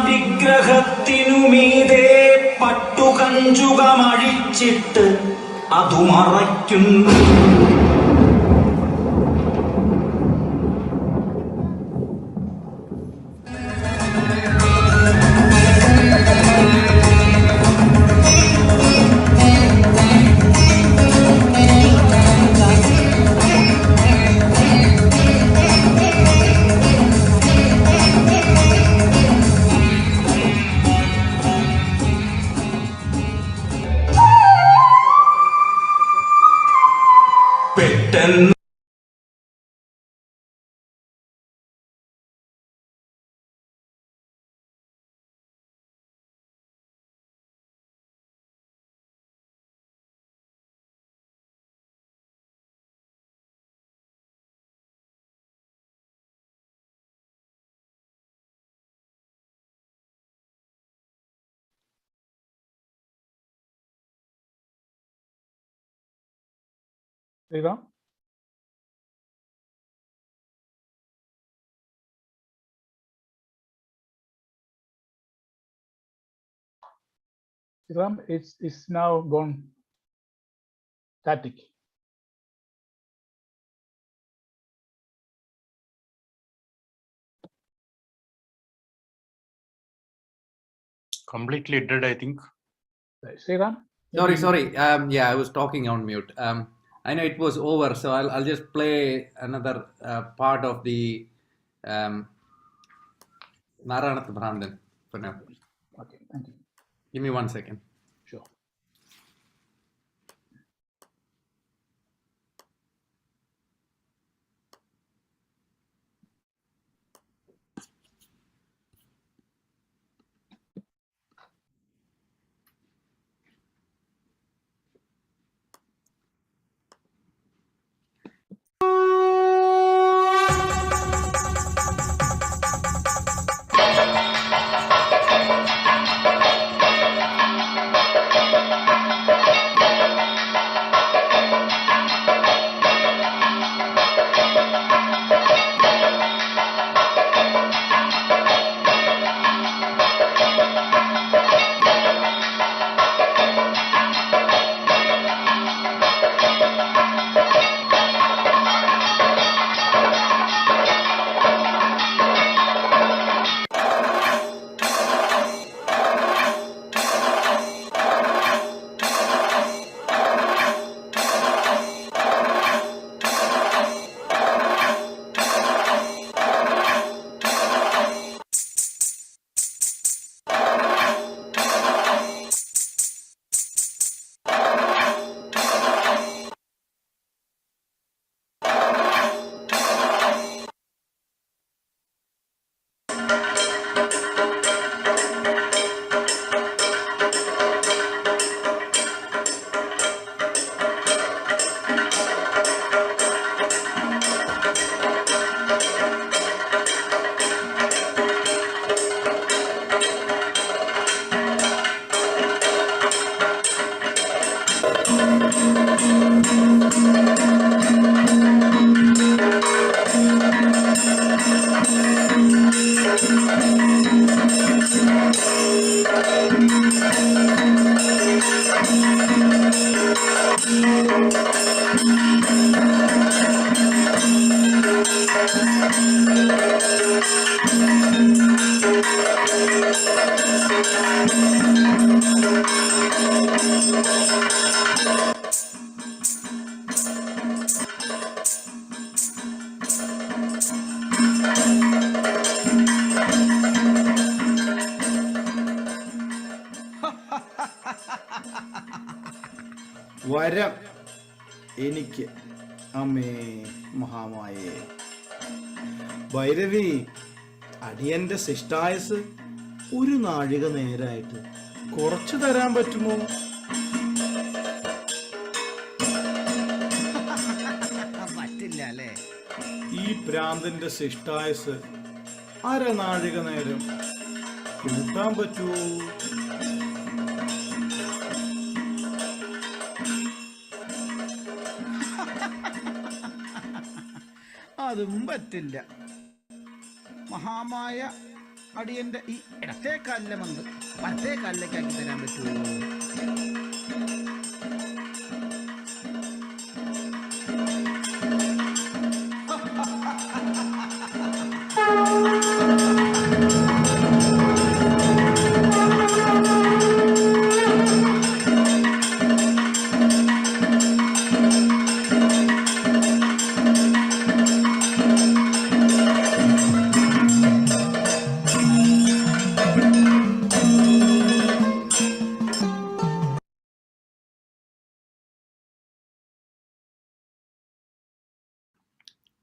വിഗ്രഹത്തിനുമീതേ പട്ടുകഞ്ചുകമഴിച്ചിട്ട് അതു മറയ്ക്കുന്നു. പെട്ടെന്ന് Sriram, Ram is now gone static. Completely dead, I think. Sriram? Sorry. Yeah, I was talking on mute. I know it was over, so I'll just play another part of the Narayanathan Brandon for now. Okay, thank you. Give me 1 second. Sure. വരം എനിക്ക് അമ്മേ മഹാമായേ. ഭൈരവി, അടിയന്റെ ശിഷ്ടായുസ് ഒരു നാഴിക നേരായിട്ട് കുറച്ചു തരാൻ പറ്റുമോ? പറ്റില്ല അല്ലേ? ഈ പ്രാന്തന്റെ ശിഷ്ടായുസ് അരനാഴിക നേരം കൂട്ടാൻ പറ്റുമോ? അതും പറ്റില്ല. മഹാമായ അടിയന്റെ ഈ ഇടത്തെ കാലിലെ മന്ത് വലത്തെ കാലിലേക്കാക്കി തരാൻ പറ്റുമോ?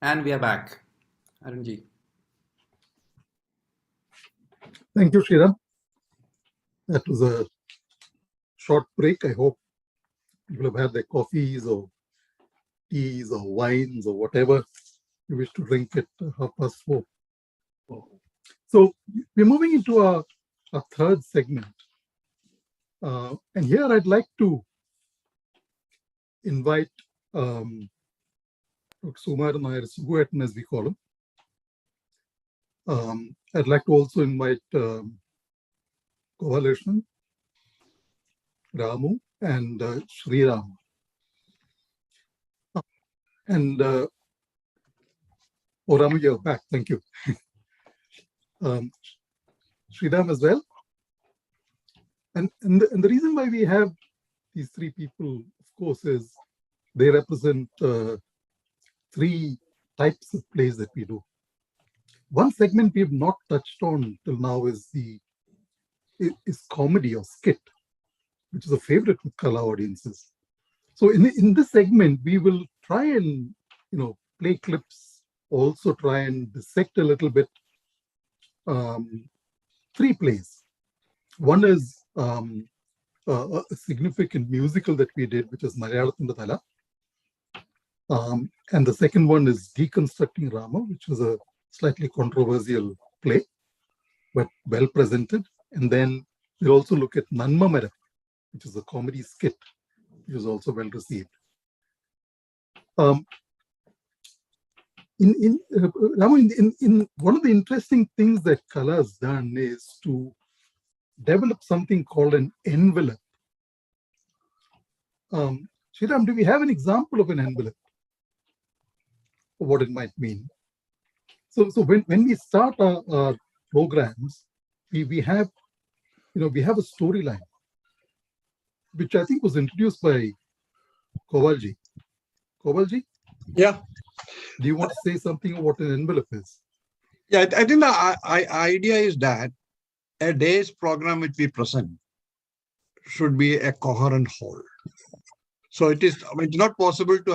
And we are back. Arunji. Thank you, Sriram. That was a short break. I hope people have had their coffees or teas or wines or whatever you wish to drink at 4:30. So we're moving into our third segment. And here I'd like to invite Sumaran Nair Suguetan, as we call him. I'd like to also invite Govaleshnan, Ramu, and Sriram. And Ramu, you're back. Thank you. Sriram as well. And the reason why we have these three people, of course, is they represent three types of plays that we do. One segment we have not touched on till now is comedy or skit, which is a favorite with Kala audiences. So in this segment, we will try and play clips, also try and dissect a little bit three plays. One is a significant musical that we did, which is Malayalathinda Thala. And the second one is Deconstructing Rama, which was a slightly controversial play, but well presented. And then we'll also look at Nanma Mera, which is a comedy skit, which is also well received. In one of the interesting things that Kala has done is to develop something called an envelope. Sriram, do we have an example of an envelope? What it might mean? So when we start our programs, we have a storyline, which I think was introduced by Kovalji. Kovalji? Yeah. Do you want to say something about what an envelope is? Yeah, I think the idea is that a day's program which we present should be a coherent whole. So it's not possible to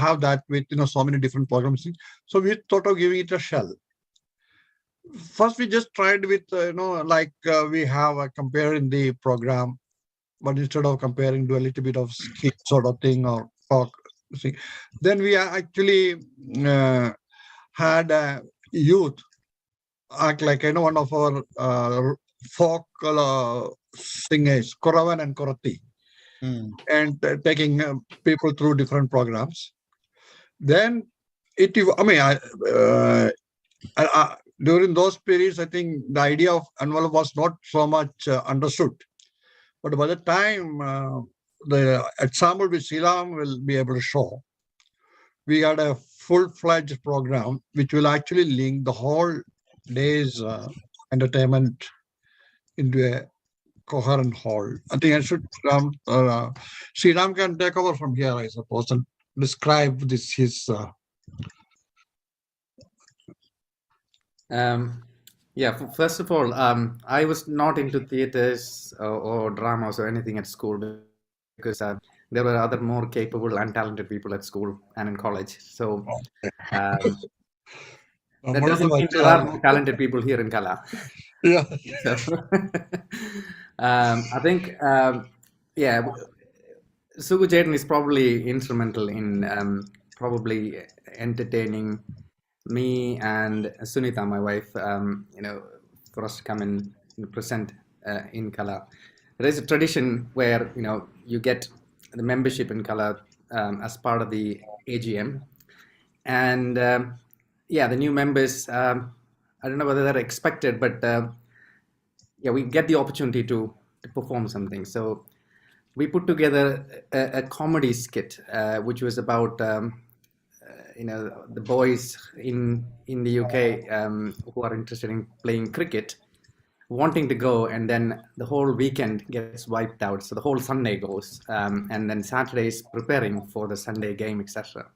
have that with so many different programs. So we thought of giving it a shell. First, we just tried with we have a compare in the program, but instead of comparing, do a little bit of skit sort of thing or talk. Then we actually had a youth act like one of our folk singers, Koravan and Korati. and taking people through different programs. Then during those periods, I think the idea of envelope was not so much understood. But by the time the example which Sriram will be able to show, we had a full-fledged program which will actually link the whole day's entertainment into a coherent whole. I think I should Sriram can take over from here, I suppose, and describe his. First of all, I was not into theaters or dramas or anything at school because there were other more capable and talented people at school and in college. So that doesn't mean there are more talented people here in Kala. Yeah. So, I think, Sugu Chetan is probably instrumental in probably entertaining me and Sunita, my wife, for us to come and present in Kala. There is a tradition where, you get the membership in Kala as part of the AGM. And the new members, I don't know whether they're expected, but we get the opportunity to perform something. So we put together a comedy skit, which was about the boys in the UK who are interested in playing cricket, wanting to go, and then the whole weekend gets wiped out. So the whole Sunday goes, and then Saturday is preparing for the Sunday game, etc.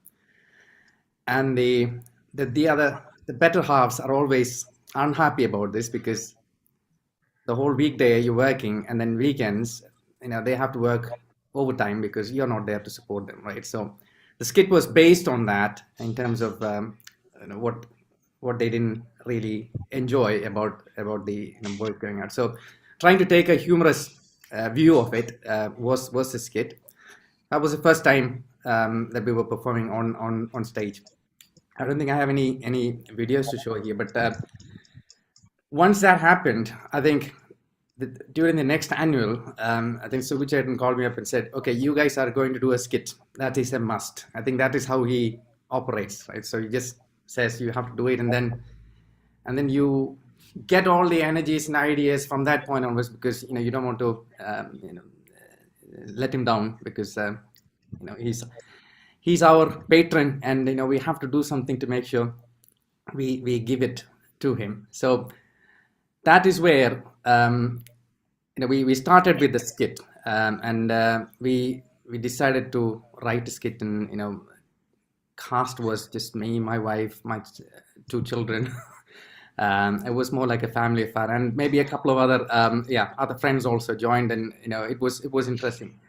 And the better halves are always unhappy about this because the whole weekday you're working, and then weekends, they have to work overtime because you're not there to support them, right? So the skit was based on that in terms of what they didn't really enjoy about the work going on. So trying to take a humorous view of it was the skit. That was the first time that we were performing on stage. I don't think I have any videos to show here, but once that happened, I think during the next annual, I think Sugu Chetan called me up and said, okay, you guys are going to do a skit. That is a must. I think that is how he operates, right? So he just says you have to do it, and then you get all the energies and ideas from that point onwards, because you don't want to let him down, because he's our patron, and we have to do something to make sure we give it to him. So that is where we started with the skit, and we decided to write a skit, and cast was just me, my wife, my 2 children. It was more like a family affair, and maybe a couple of other friends also joined, and it was interesting.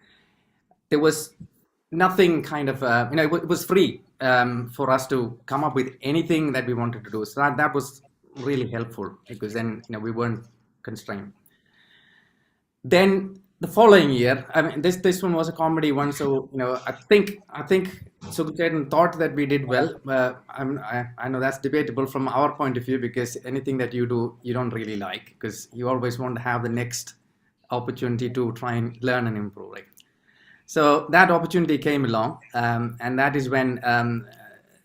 There was nothing kind of it was free for us to come up with anything that we wanted to do. So that was really helpful, because then we weren't constrained. Then the following year, I mean, this one was a comedy one, so I think Sugu Chetan thought that we did well. I know that's debatable from our point of view, because anything that you do you don't really like, because you always want to have the next opportunity to try and learn and improve, right? So that opportunity came along, and that is when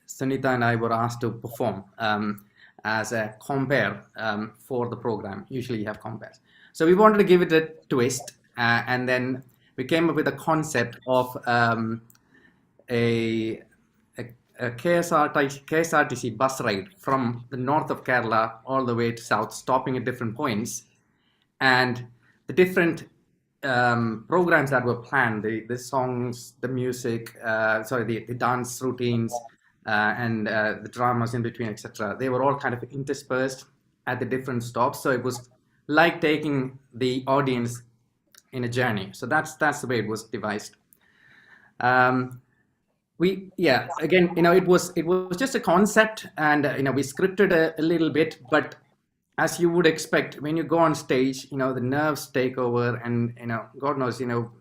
Sunita and I were asked to perform as a compare for the program. Usually you have compares. So we wanted to give it a twist, and then we came up with a concept of a KSRTC bus ride from the north of Kerala all the way to south, stopping at different points, and the different programs that were planned, the songs, the music, the dance routines, and the dramas in between, etc. They were all kind of interspersed at the different stops. So it was like taking the audience in a journey. So that's the way it was devised. Again, it was just a concept, and we scripted a little bit, but as you would expect, when you go on stage, the nerves take over, and God knows, you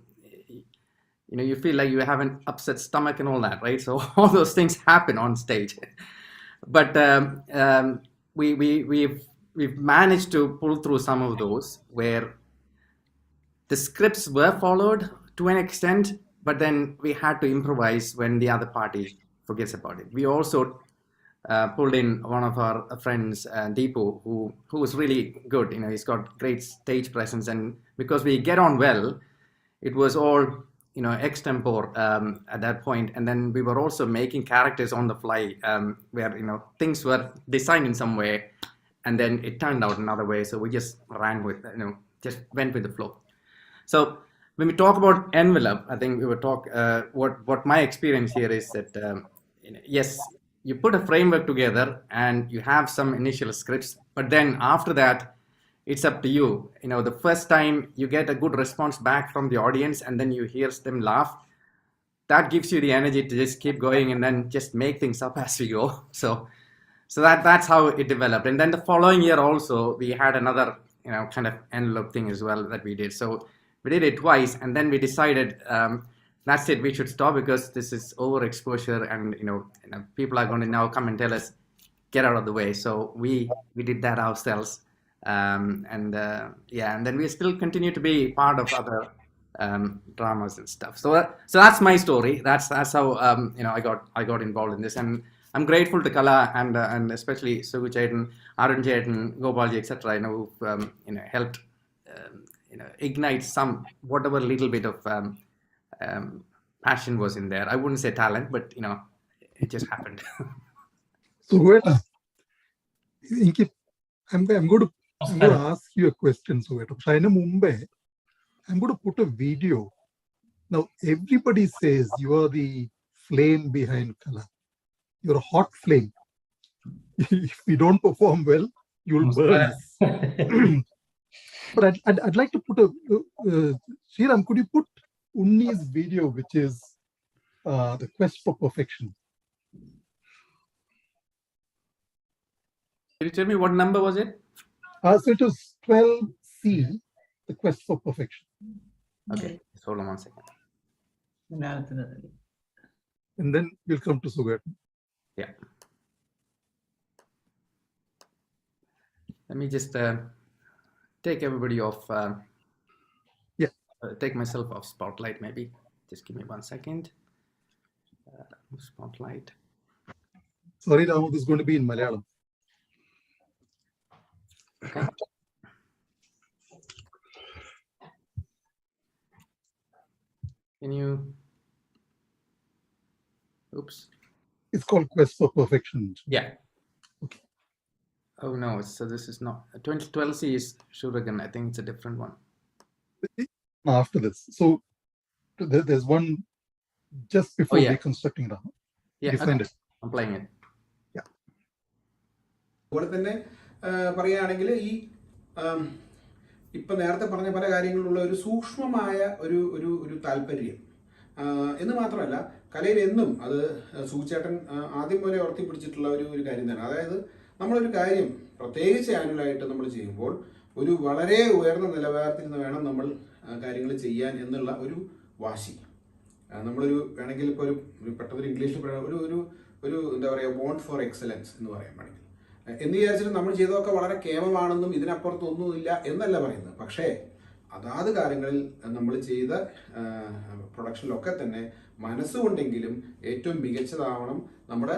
feel like you have an upset stomach and all that, right? So all those things happen on stage. But we've managed to pull through some of those where the scripts were followed to an extent, but then we had to improvise when the other party forgets about it. We also pulled in one of our friends, Deepu, who was really good. He's got great stage presence, and because we get on well, it was all extempore at that point. And then we were also making characters on the fly, where things were designed in some way, and then it turned out another way. So we just ran with, just went with the flow. So when we talk about envelope, I think we were what my experience here is that yes, you put a framework together and you have some initial scripts, but then after that, it's up to you. The first time you get a good response back from the audience and then you hear them laugh, that gives you the energy to just keep going and then just make things up as we go. So that's how it developed. And then the following year also, we had another, kind of envelope thing as well that we did. So we did it twice, and then we decided that's it, we should stop because this is overexposure, and people are going to now come and tell us, get out of the way. So we did that ourselves. And then we still continue to be part of other dramas and stuff. So that's my story. That's how I got involved in this, and I'm grateful to Kala and especially Sugu Chetan, Arun Chetan, Gopalji, etc. Who've helped ignite some whatever little bit of passion was in there. I wouldn't say talent, but it just happened. So I'm going to ask you a question, Suweta. I'm going to put a video. Now, everybody says you are the flame behind Kala. You're a hot flame. If we don't perform well, you'll burn us. But I'd like to put Sriram, could you put Unni's video, which is the quest for perfection? Can you tell me what number was it? So it was 12C, the quest for perfection. Okay, just hold on 1 second. And then we'll come to Sugat. Yeah. Let me just take everybody off. Take myself off spotlight, maybe. Just give me 1 second. Spotlight. Sorry, Ramu, this is going to be in Malayalam. Okay. Can you? Oops. It's called Quest for Perfection. Yeah. Okay. Oh no, so this is not 2012C is Shuragan. I think it's a different one. After this. So there's one just before reconstructing Ramu. Yeah, you find it. I'm playing it. Yeah. പറയുകയാണെങ്കിൽ ഇപ്പം നേരത്തെ പറഞ്ഞ പല കാര്യങ്ങളിലുള്ള ഒരു സൂക്ഷ്മമായ ഒരു താല്പര്യം എന്ന് മാത്രമല്ല കലയിൽ എന്നും അത് സൂചേട്ടൻ ആദ്യം പോലെ ഉയർത്തിപ്പിടിച്ചിട്ടുള്ള ഒരു കാര്യം തന്നെ. അതായത് നമ്മളൊരു കാര്യം പ്രത്യേകിച്ച് ആനുവലായിട്ട് നമ്മൾ ചെയ്യുമ്പോൾ ഒരു വളരെ ഉയർന്ന നിലവാരത്തിൽ നിന്ന് വേണം നമ്മൾ കാര്യങ്ങൾ ചെയ്യാൻ എന്നുള്ള ഒരു വാശി. നമ്മളൊരു വേണമെങ്കിൽ ഇപ്പോൾ ഒരു പെട്ടെന്ന് ഇംഗ്ലീഷിൽ ഒരു എന്താ പറയുക ബോണ്ട് ഫോർ എക്സലൻസ് എന്ന് പറയാൻ വേണമെങ്കിൽ എന്ന് വിചാരിച്ചിട്ട് നമ്മൾ ചെയ്തതൊക്കെ വളരെ കേമമാണെന്നും ഇതിനപ്പുറത്തൊന്നുമില്ല എന്നല്ല പറയുന്നത്. പക്ഷേ അതാത് കാലങ്ങളിൽ നമ്മൾ ചെയ്ത പ്രൊഡക്ഷനിലൊക്കെ തന്നെ മനസ്സുകൊണ്ടെങ്കിലും ഏറ്റവും മികച്ചതാവണം. നമ്മുടെ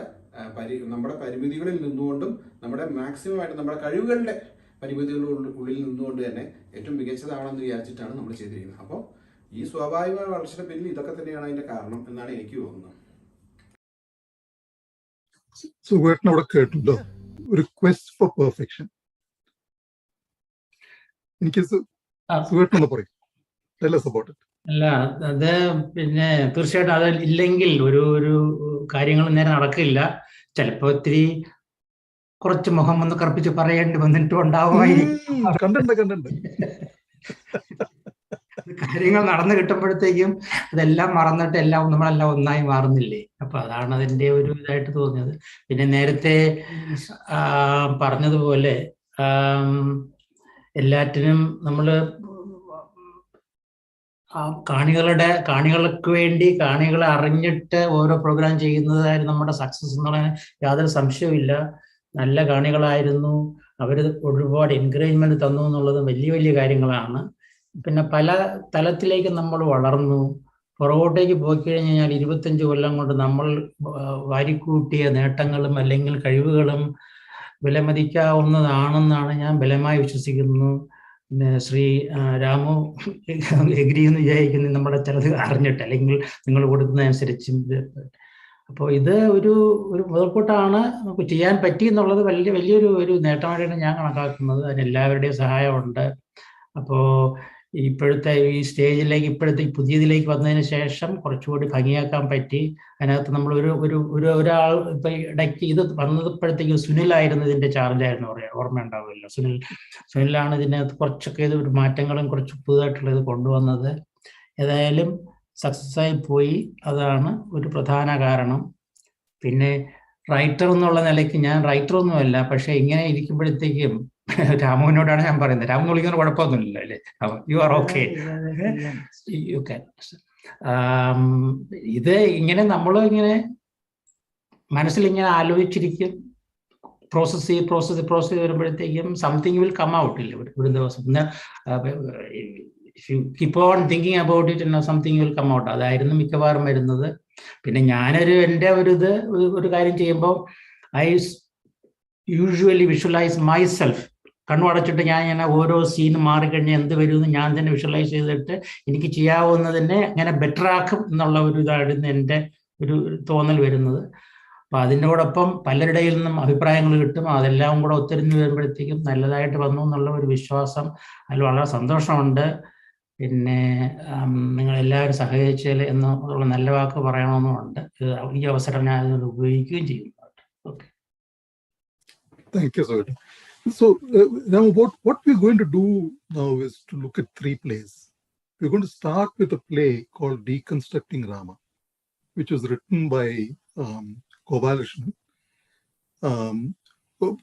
പരിമിതികളിൽ നിന്നുകൊണ്ടും നമ്മുടെ മാക്സിമം ആയിട്ട് നമ്മുടെ കഴിവുകളുടെ പരിമിതികളുടെ ഉള്ളിൽ നിന്നുകൊണ്ട് തന്നെ ഏറ്റവും മികച്ചതാവണം എന്ന് വിചാരിച്ചിട്ടാണ് നമ്മൾ ചെയ്തിരിക്കുന്നത്. അപ്പോൾ ഈ സ്വാഭാവികമായ വളർച്ചയുടെ പിന്നിൽ ഇതൊക്കെ തന്നെയാണ് അതിന്റെ കാരണം എന്നാണ് എനിക്ക് തോന്നുന്നത്. സുഖേട്ടൻ അവിടെ കേട്ടുണ്ടോ ഒരു ക്വസ്റ്റ് ഫോർ പെർഫെക്ഷൻ? എനിക്ക് സുഖേട്ടൻ ഒന്ന് പറയും. Tell us about it. അല്ല, അത് പിന്നെ തീർച്ചയായിട്ടും അത് ഇല്ലെങ്കിൽ ഒരു കാര്യങ്ങൾ നേരെ നടക്കില്ല. ചിലപ്പോ ഒത്തിരി കുറച്ച് മുഖം ഒന്ന് കറുപ്പിച്ച് പറയേണ്ടി വന്നിട്ടും ഉണ്ടാവുമായിരിക്കും. കണ്ടുണ്ട് കാര്യങ്ങൾ നടന്നു കിട്ടുമ്പോഴത്തേക്കും അതെല്ലാം മറന്നിട്ട് നമ്മളെല്ലാം ഒന്നായി മാറുന്നില്ലേ. അപ്പൊ അതാണ് അതിന്റെ ഒരു ഇതായിട്ട് തോന്നിയത്. പിന്നെ നേരത്തെ പറഞ്ഞതുപോലെ എല്ലാറ്റിനും നമ്മള് കാണികൾക്ക് വേണ്ടി കാണികളെ അറിഞ്ഞിട്ട് ഓരോ പ്രോഗ്രാം ചെയ്യുന്നതായിരുന്നു നമ്മുടെ സക്സസ് എന്നുള്ള യാതൊരു സംശയവും. നല്ല കാണികളായിരുന്നു, അവര് ഒരുപാട് എൻകറേജ്മെന്റ് തന്നു എന്നുള്ളത് വലിയ കാര്യങ്ങളാണ്. പിന്നെ പല തലത്തിലേക്ക് നമ്മൾ വളർന്നു. പുറകോട്ടേക്ക് പോയി കഴിഞ്ഞാൽ 25 കൊല്ലം കൊണ്ട് നമ്മൾ വാരിക്കൂട്ടിയ നേട്ടങ്ങളും അല്ലെങ്കിൽ കഴിവുകളും വിലമതിക്കാവുന്നതാണെന്നാണ് ഞാൻ ബലമായി വിശ്വസിക്കുന്നു. പിന്നെ ശ്രീ രാമു എഗ്രി എന്ന് വിചാരിക്കുന്നു, നമ്മുടെ ചിലത് അറിഞ്ഞിട്ട് അല്ലെങ്കിൽ നിങ്ങൾ കൊടുക്കുന്നതനുസരിച്ച്. അപ്പോൾ ഇത് ഒരു മുതൽക്കൂട്ടാണ് നമുക്ക് ചെയ്യാൻ പറ്റി എന്നുള്ളത് വലിയൊരു നേട്ടമായിട്ടാണ് ഞാൻ കണക്കാക്കുന്നത്. അതിന് എല്ലാവരുടെയും സഹായമുണ്ട്. അപ്പോൾ ഇപ്പോഴത്തെ ഈ സ്റ്റേജിലേക്ക്, ഇപ്പോഴത്തെ പുതിയതിലേക്ക് വന്നതിന് ശേഷം കുറച്ചുകൂടി ഭംഗിയാക്കാൻ പറ്റി. അതിനകത്ത് നമ്മൾ ഒരാൾ ഇപ്പൊ ഇടയ്ക്ക് ഇത് വന്നപ്പോഴത്തേക്കും സുനിലായിരുന്നു ഇതിന്റെ ചാർജായിരുന്നു, ഓർമ്മ ഉണ്ടാവുമല്ലോ. സുനിലാണ് ഇതിനകത്ത് കുറച്ചൊക്കെ ഇത് മാറ്റങ്ങളും കുറച്ച് പുതുതായിട്ടുള്ള ഇത് കൊണ്ടുവന്നത്. ഏതായാലും സക്സസ് ആയി പോയി, അതാണ് ഒരു പ്രധാന കാരണം. പിന്നെ റൈറ്റർ എന്നുള്ള നിലയ്ക്ക് ഞാൻ റൈറ്ററൊന്നുമല്ല, പക്ഷെ ഇങ്ങനെ ഇരിക്കുമ്പോഴത്തേക്കും രാമുവിനോടാണ് ഞാൻ പറയുന്നത്. രാമു വിളിക്കുന്ന കുഴപ്പമൊന്നുമില്ല അല്ലേ? You are okay, you can. ഇത് ഇങ്ങനെ നമ്മൾ ഇങ്ങനെ മനസ്സിലിങ്ങനെ ആലോചിച്ചിരിക്കും, പ്രോസസ് വരുമ്പോഴത്തേക്കും സംതിങ് വിൽ കം ഔട്ട്. ഇല്ല ഒരു ദിവസം if you keep on thinking about it, something will come out. അതായിരുന്നു മിക്കവാറും വരുന്നത്. പിന്നെ എൻ്റെ ഒരു കാര്യം ചെയ്യുമ്പോൾ ഐ യൂഷ്വലി വിഷ്വലൈസ് മൈസെൽഫ്. കണ്ണുടച്ചിട്ട് ഞാൻ ഓരോ സീൻ മാറിക്കഴിഞ്ഞാൽ എന്ത് വരുമെന്ന് ഞാൻ തന്നെ വിഷ്വലൈസ് ചെയ്തിട്ട് എനിക്ക് ചെയ്യാവുന്നതിനെ അങ്ങനെ ബെറ്റർ ആക്കും എന്നുള്ള ഒരു ഇതായിരുന്നു എൻ്റെ ഒരു തോന്നൽ വരുന്നത്. അപ്പൊ അതിനോടൊപ്പം പലരുടെയിൽ നിന്നും അഭിപ്രായങ്ങൾ കിട്ടും. അതെല്ലാം കൂടെ ഒത്തൊരുങ്ങി വരുമ്പോഴത്തേക്കും നല്ലതായിട്ട് വന്നു എന്നുള്ള ഒരു വിശ്വാസം, അതിൽ വളരെ സന്തോഷമുണ്ട്. പിന്നെ നിങ്ങൾ എല്ലാവരും സഹകരിച്ചതിൽ എന്നുള്ള നല്ല വാക്ക് പറയണമെന്നുണ്ട്. ഈ അവസരം ഞാൻ അതിനോട് ഉപയോഗിക്കുകയും ചെയ്യുന്നുണ്ട്. Okay, thank you so much. So now what we're going to do now is to look at 3 plays. We're going to start with a play called Deconstructing Rama, which was written by Gobalkrishnan.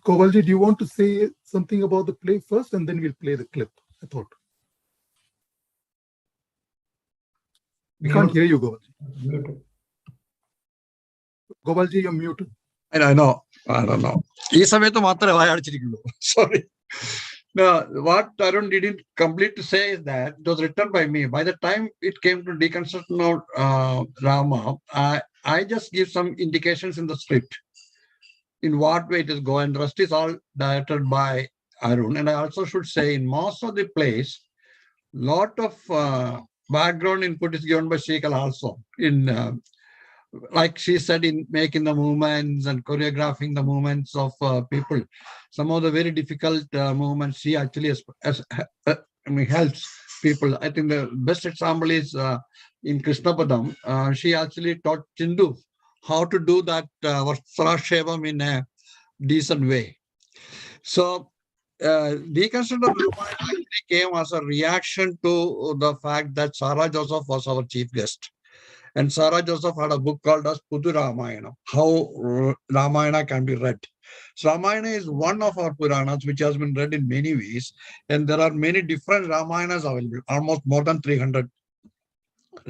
Gobalji, do you want to say something about the play first, and then we'll play the clip? I thought. We can't hear you, Gobalji. Gobalji, you're muted. I know. I don't know. ഈ സമയത്ത് മാത്രമേ വായടിച്ചിരിക്കുള്ളൂ. Sorry. No, what Arun didn't complete to say is that it was written by me. By the time it came to deconstruction of Rama, I just give some indications in the script in what way it is going. The rest is all directed by Arun. And I also should say, in most of the plays, lot of background input is given by Shekhar also. In like she said, in making the movements and choreographing the movements of people. Some of the very difficult movements she actually helps people. I think the best example is in Krishnapadam. She actually taught Chindu how to do that Vastrashevam in a decent way. So deconstruction of Ramayana came as a reaction to the fact that Sarah Joseph was our chief guest. And Sarah Joseph had a book called as Pudu Ramayana, how Ramayana can be read. So Ramayana is one of our Puranas which has been read in many ways, and there are many different Ramayanas available. Almost more than 300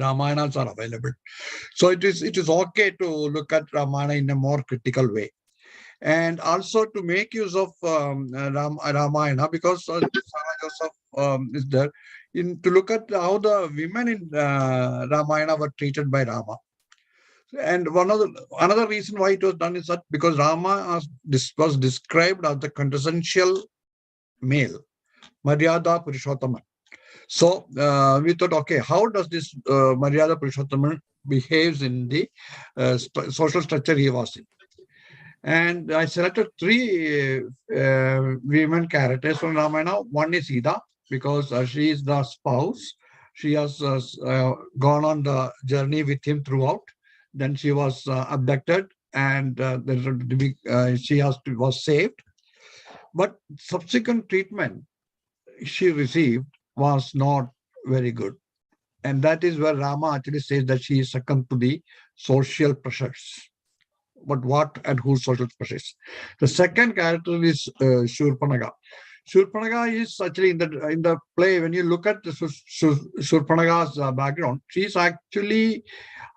Ramayanas are available. So it is okay to look at Ramayana in a more critical way. And also to make use of Ramayana, because Sarah Joseph is there, to look at how the women in Ramayana were treated by Rama. And another reason why it was done is that because Rama was described as the quintessential male, Maryada Purushottama. So we thought, okay, how does this Maryada Purushottama behaves in the social structure he was in? And I selected 3 women characters from Ramayana. One is Sita, because she is the spouse. She has gone on the journey with him throughout. Then she was abducted, and she was saved. But subsequent treatment she received was not very good. And that is where Rama actually says that she is succumbed to the social pressures. But what and whose social pressures? The second character is Shurpanaga. Shurpanaga is actually in the play. When you look at Shurpanaga's background, she is actually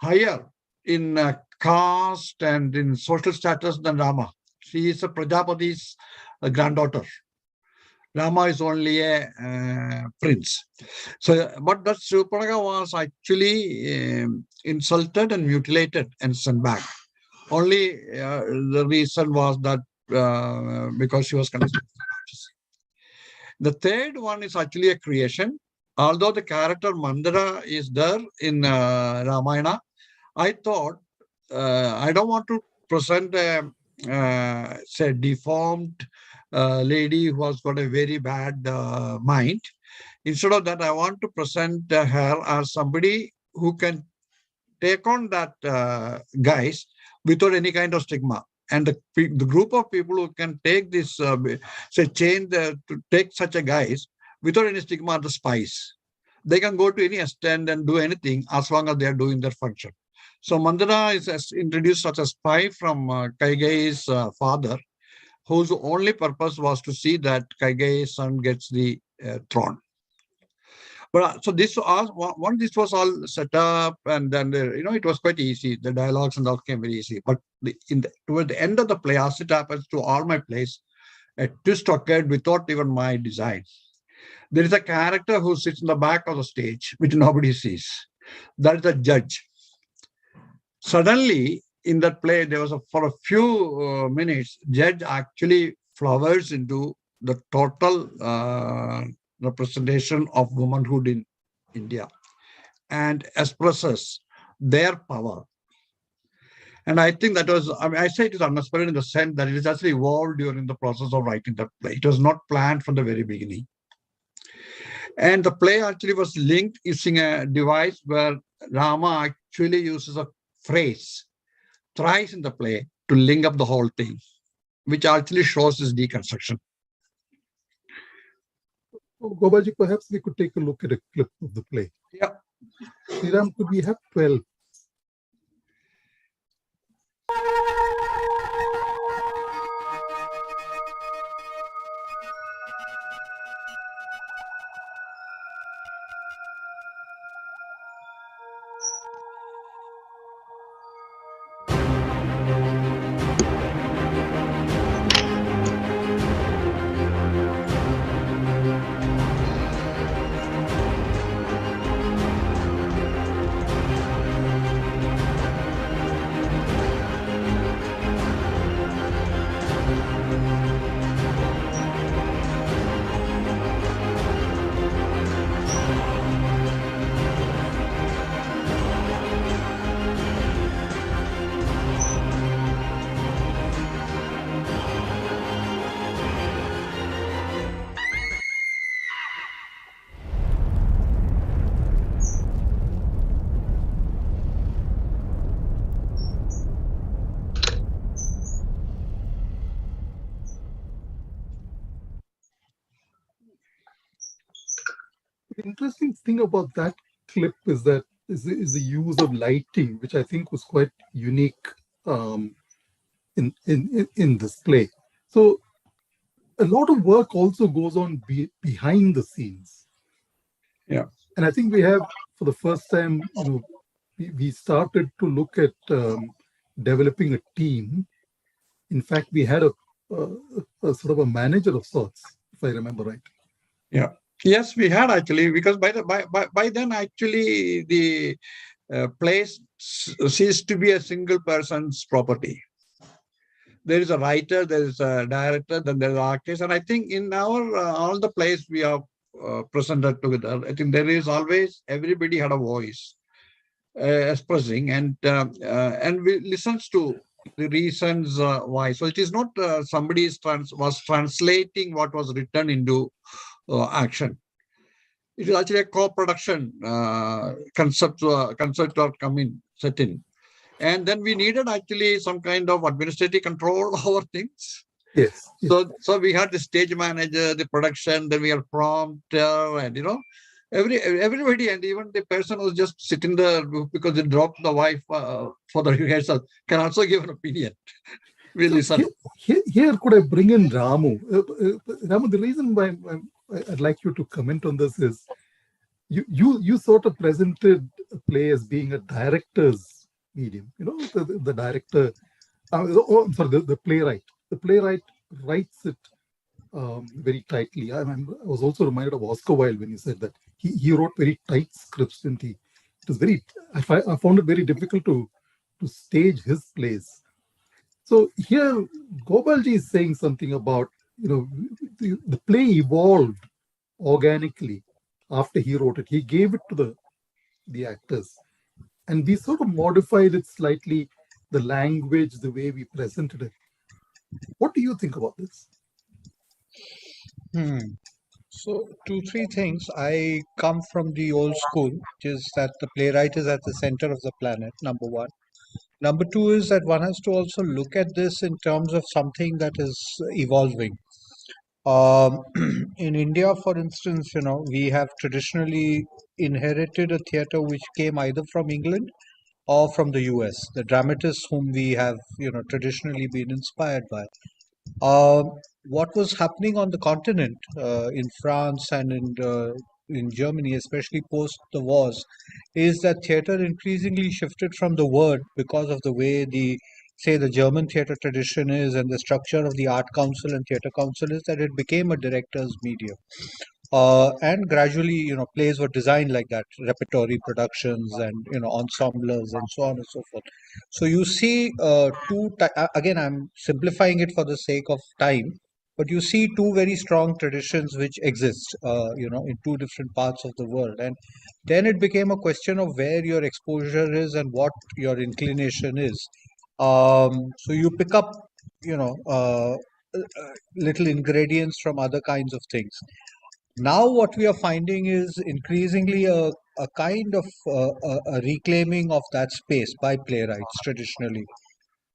higher in caste and in social status than Rama. She is a Prajapati's granddaughter. Rama is only a prince. So, but that Surpanaka was actually insulted and mutilated and sent back. Only the reason was that because she was considered. The third one is actually a creation. Although the character Mandara is there in Ramayana, I thought I don't want to present a say deformed lady who has got a very bad mind. Instead of that, I want to present her as somebody who can take on that guise without any kind of stigma. And the group of people who can take this, say, change to take such a guise without any stigma are the spies. They can go to any extent and do anything as long as they are doing their function. So Mandara is introduced as a spy from Kaikeyi's father, whose only purpose was to see that Kaikeyi's son gets the throne. But so this was once this was all set up, and then it was quite easy. The dialogues and all came very easy. But toward the end of the play, as it happens to all my plays, a twist occurred without even my design. There is a character who sits in the back of the stage, which nobody sees. That is the judge. Suddenly, in that play, there was for a few minutes, judge actually flowers into the total representation of womanhood in India and expresses their power. And I think that was, I say it is unexpected in the sense that it is actually evolved during the process of writing the play. It was not planned from the very beginning. And the play actually was linked using a device where Rama actually uses a phrase thrice in the play to link up the whole thing, which actually shows this deconstruction. Gobalji, perhaps we could take a look at a clip of the play. Yeah. Sriram, could we have 12? The interesting thing about that clip is that is the use of lighting, which I think was quite unique in this play. So a lot of work also goes on behind the scenes. Yeah. And I think we have, for the first time, we started to look at developing a team. In fact, we had a sort of a manager of sorts, if I remember right. Yeah. Yes, we had actually, because by then actually the place ceased to be a single person's property. There is a writer, there is a director, then there is artists, and I think in our all the plays we are presented together, I think there is always, everybody had a voice expressing, and we listens to the reasons why. So it is not somebody was translating what was written into action. It is actually a co-production concept or set in. And then we needed actually some kind of administrative control over things. Yes. So we had the stage manager, the production, then we had prompter, and everybody, and even the person who's just sitting there because they dropped the wife for the rehearsal can also give an opinion. We listen. Here could I bring in Ramu? Ramu, the reason why I'd like you to comment on this is you sort of presented a play as being a director's medium. The director, the playwright. The playwright writes it very tightly. I was also reminded of Oscar Wilde when he said that he wrote very tight scripts, didn't he? It was very. I found it very difficult to stage his plays. So here, Gopalji is saying something about, the play evolved organically after he wrote it. He gave it to the actors, and we sort of modified it slightly, the language, the way we presented it. What do you think about this? So, 3 things. I come from the old school, which is that the playwright is at the center of the planet, number one. Number two is that one has to also look at this in terms of something that is evolving. In India, for instance, we have traditionally inherited a theater which came either from England or from the US, the dramatists whom we have, traditionally been inspired by. What was happening on the continent, in France and in Germany, especially post the wars, is that theater increasingly shifted from the word because of the way the German theater tradition is and the structure of the art council and theater council is, that it became a director's medium. And gradually, plays were designed like that, repertory productions and, ensembles and so on and so forth. So you see, again, I'm simplifying it for the sake of time, but you see two very strong traditions which exist, in two different parts of the world. And then it became a question of where your exposure is and what your inclination is. So you pick up, little ingredients from other kinds of things. Now what we are finding is increasingly a kind of a reclaiming of that space by playwrights traditionally,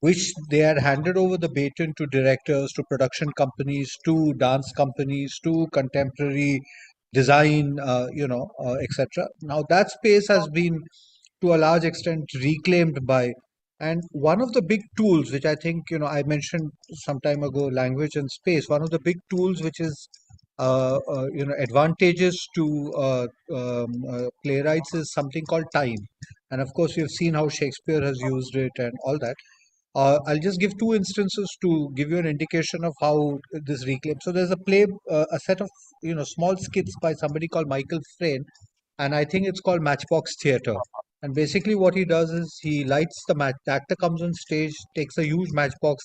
which they had handed over the baton to directors, to production companies, to dance companies, to contemporary design, etc. Now that space has been to a large extent reclaimed by, and one of the big tools which I think, I mentioned some time ago, language and space. One of the big tools which is advantages to playwrights is something called time. And of course, we've seen how Shakespeare has used it and all that. I'll just give 2 instances to give you an indication of how this reclaim. So there's a play, a set of small skits by somebody called Michael Frayn, and I think it's called Matchbox Theatre. And basically, what he does is he lights the match. The actor comes on stage, takes a huge matchbox,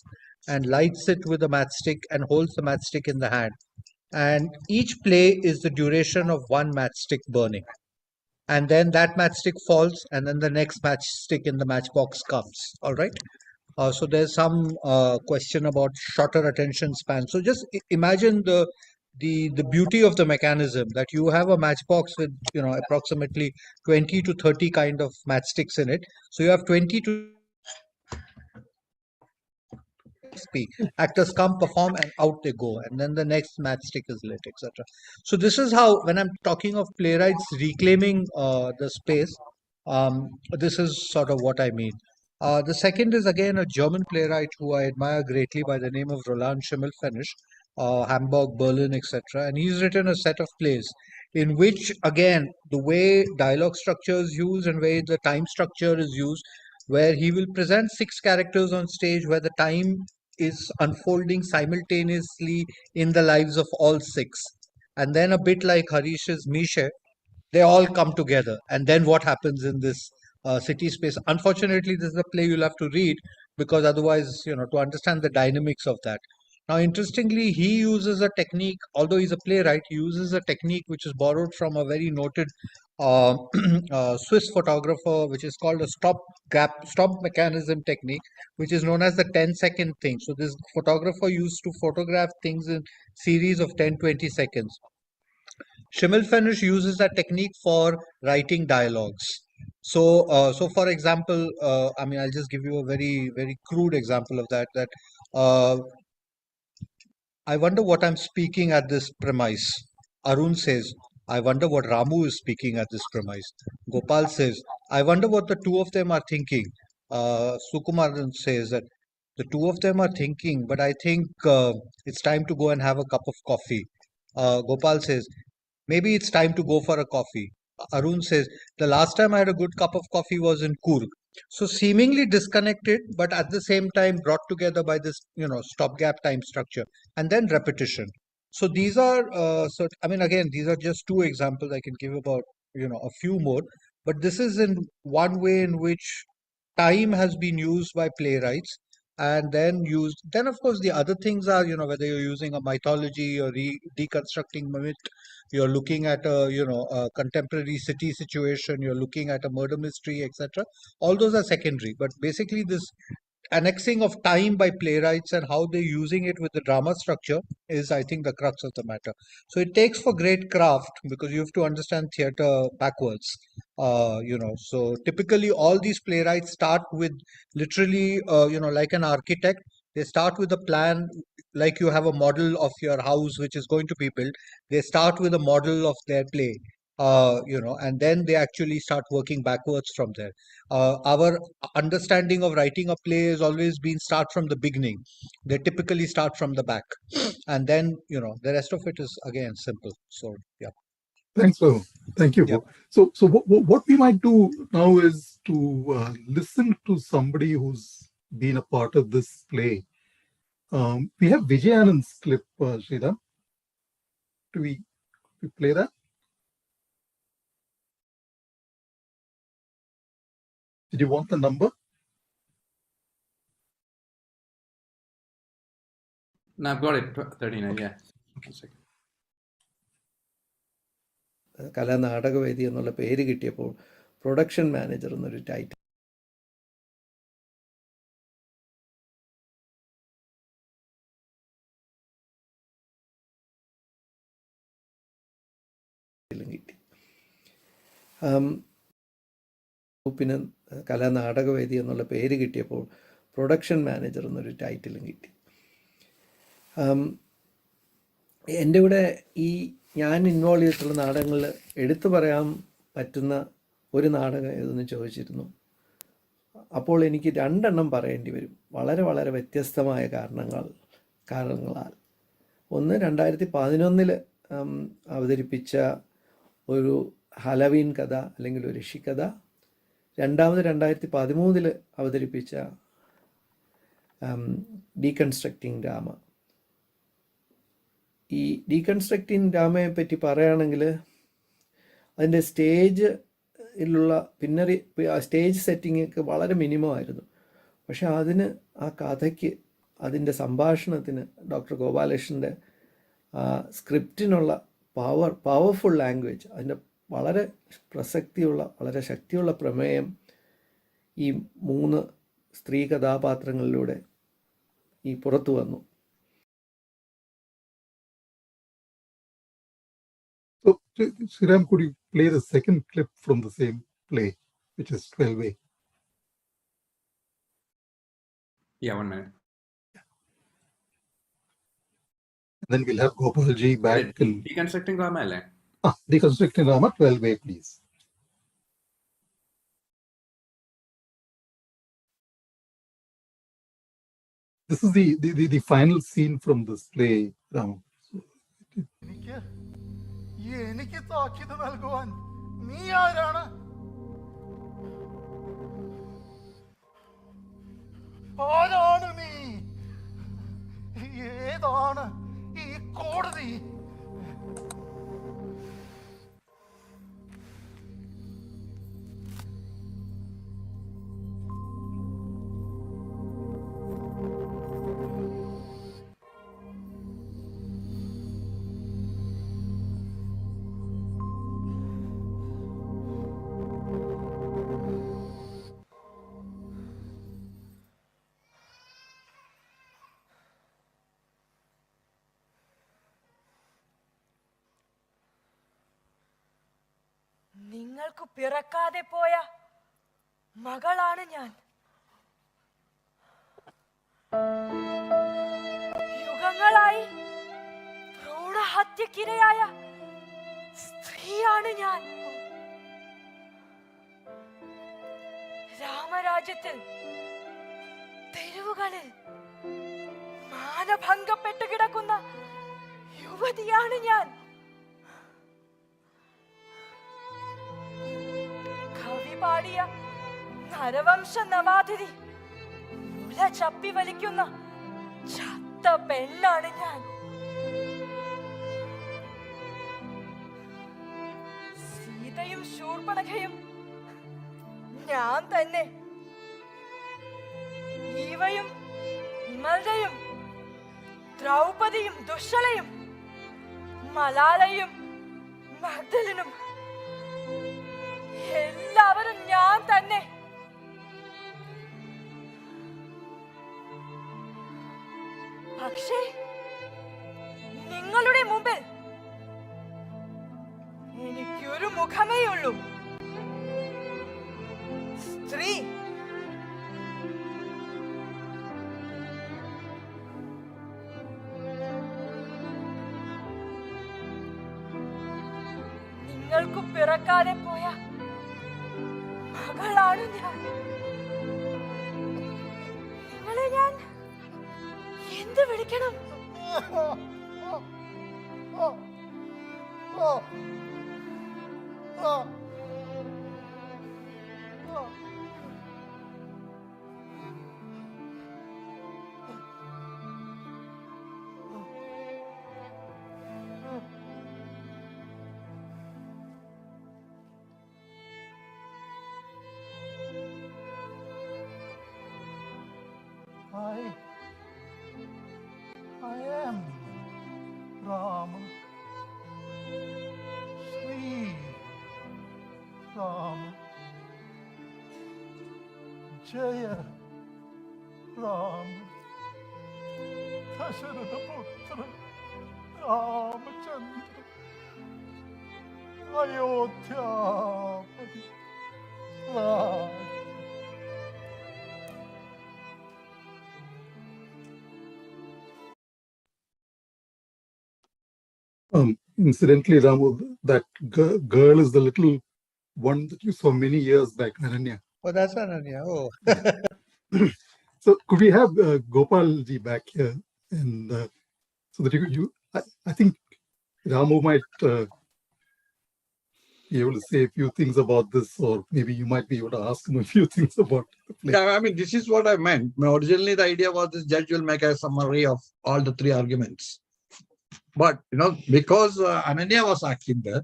and lights it with a matchstick and holds the matchstick in the hand. And each play is the duration of one matchstick burning. And then that matchstick falls, and then the next matchstick in the matchbox comes. All right. So there's some question about shorter attention span. So just imagine the beauty of the mechanism, that you have a matchbox with approximately 20 to 30 kind of matchsticks in it. So you have 20 to actors come, perform, and out they go, and then the next matchstick is lit, etc. So this is how, when I'm talking of playwrights reclaiming the space, this is sort of what I mean. The second is again a German playwright who I admire greatly by the name of Roland Schimmelfennig, Hamburg, Berlin, etc. And he's written a set of plays in which, again, the way dialogue structure is used and where the time structure is used, where he will present 6 characters on stage where the time is unfolding simultaneously in the lives of all 6. And then a bit like Harish's Mishe, they all come together. And then what happens in this city space? Unfortunately, this is a play you'll have to read, because otherwise, to understand the dynamics of that. Now, interestingly, he uses a technique, although he's a playwright, he uses a technique which is borrowed from a very noted Swiss photographer, which is called a stop mechanism technique, which is known as the 10-second thing. So this photographer used to photograph things in series of 10-20 seconds. Schimmelfennig uses that technique for writing dialogues. So, for example, I'll just give you a very, very crude example of that. I wonder what I'm speaking at this premise. Arun says, I wonder what Ramu is speaking at this premise. Gopal says, I wonder what the two of them are thinking. Sukumaran says that the two of them are thinking, but I think it's time to go and have a cup of coffee. Gopal says, maybe it's time to go for a coffee. Arun says, the last time I had a good cup of coffee was in Coorg. So seemingly disconnected, but at the same time brought together by this, stopgap time structure, and then repetition. So these are, I mean, again, these are just two examples. I can give about, a few more, but this is in one way in which time has been used by playwrights and then of course the other things are, whether you're using a mythology or deconstructing myth, you're looking at a contemporary city situation, you're looking at a murder mystery, etc. All those are secondary, but basically this annexing of time by playwrights and how they're using it with the drama structure is, I think, the crux of the matter. So it takes for great craft because you have to understand theater backwards. So typically all these playwrights start with literally, like an architect. They start with a plan, like you have a model of your house which is going to be built. They start with a model of their play, and then they actually start working backwards from there. Our understanding of writing a play has always been start from the beginning. They typically start from the back, and then the rest of it is again simple. So yeah. Thanks, Ramu. Thank you. Yep. So what we might do now is to listen to somebody who's been a part of this play. We have Vijayanand's clip, Sridhar. Do we play that? Did you want the number? No, I've got it. 39. Yeah. One second. കലാനാടകവേദി എന്നുള്ള പേര് കിട്ടിയപ്പോൾ production manager എന്നൊരു title കിട്ടി. ഗ്രൂപ്പിന് കലാനാടകവേദി എന്നുള്ള പേര് കിട്ടിയപ്പോൾ production manager എന്നൊരു ടൈറ്റിലും കിട്ടി. എൻ്റെ കൂടെ ഞാൻ ഇൻവോൾവ് ചെയ്തിട്ടുള്ള നാടകങ്ങളിൽ എടുത്തു പറയാൻ പറ്റുന്ന ഒരു നാടകം ഏതെന്ന് ചോദിച്ചിരുന്നു. അപ്പോൾ എനിക്ക് 2 എണ്ണം പറയേണ്ടി വരും, വളരെ വളരെ വ്യത്യസ്തമായ കാരണങ്ങളാൽ. ഒന്ന് 2011 അവതരിപ്പിച്ച ഒരു ഹലവീൻ കഥ അല്ലെങ്കിൽ ഒരു ഋഷിക്കഥ. രണ്ടാമത് 2013 അവതരിപ്പിച്ച ഡീകൺസ്ട്രക്റ്റിംഗ് ഡ്രാമ. ഈ ഡീകൺസ്ട്രക്റ്റിംഗ് ഡ്രാമയെ പറ്റി പറയുകയാണെങ്കിൽ അതിൻ്റെ സ്റ്റേജ് സെറ്റിങ്ങൊക്കെ വളരെ മിനിമം ആയിരുന്നു. പക്ഷെ അതിന് ആ കഥയ്ക്ക്, അതിൻ്റെ സംഭാഷണത്തിന്, ഡോക്ടർ ഗോപാലകൃഷ്ണൻ്റെ സ്ക്രിപ്റ്റിനുള്ള പവർഫുൾ ലാംഗ്വേജ്, അതിൻ്റെ വളരെ പ്രസക്തിയുള്ള, വളരെ ശക്തിയുള്ള പ്രമേയം ഈ 3 സ്ത്രീ കഥാപാത്രങ്ങളിലൂടെ പുറത്തു വന്നു. So, Sriram, could you play the second clip from the same play, which is 12A? Yeah, 1 minute. And then we'll have Gopalji back. Deconstructing drama, alle? Deconstructing drama, 12A, please. This is the final scene from this play, Ramu. എനിക്ക് താക്കീത് നൽകുവാൻ നീ ആരാണ്? ആരാണ് നീ? ഏതാണ് ഈ കോടതി? നിങ്ങൾക്ക് പിറക്കാതെ പോയ മകളാണ് ഞാൻ. യുഗങ്ങളായി ഭ്രൂണഹത്യക്കിരയായ സ്ത്രീയാണ് ഞാൻ. രാമരാജ്യത്തിൽ തെരുവുകളിൽ മാനഭംഗപ്പെട്ടു കിടക്കുന്ന യുവതിയാണ് ഞാൻ. പാടിയ നരവംശ നവാതിരി മുല ചപ്പി വലിക്കുന്ന ചത്ത പെണ്ണാണ് ഞാൻ. ശൂർപ്പണഖയും ഞാൻ തന്നെ. ഈവയും വിമലയും ദ്രൗപദിയും ദുശ്ശലയും മലാലയും മഗ്ദലിനും എല്ലാവരും ഞാൻ തന്നെ. പക്ഷേ നിങ്ങളുടെ മുമ്പിൽ എനിക്കൊരു മുഖമേ ഉള്ളൂ, സ്ത്രീ. നിങ്ങൾക്ക് പിറക്കാതെ പോയ മകളാണ് ഞാൻ. നിങ്ങളെ ഞാൻ എന്ത് വിളിക്കണം? I am Ramu, Sri Ramu, Jaya Ramu, Dasharatha Putra Ramachandra, Ayodhyapati Raj. Incidentally, Ramu, that girl is the little one that you saw many years back, Ananya. Oh, that's Ananya. Oh. So could we have Gopalji back here? And so that I think Ramu might be able to say a few things about this, or maybe you might be able to ask him a few things about the play. Yeah, I mean, this is what I meant. Originally, the idea was this judge will make a summary of all the three arguments. But, because Ananya was acting there,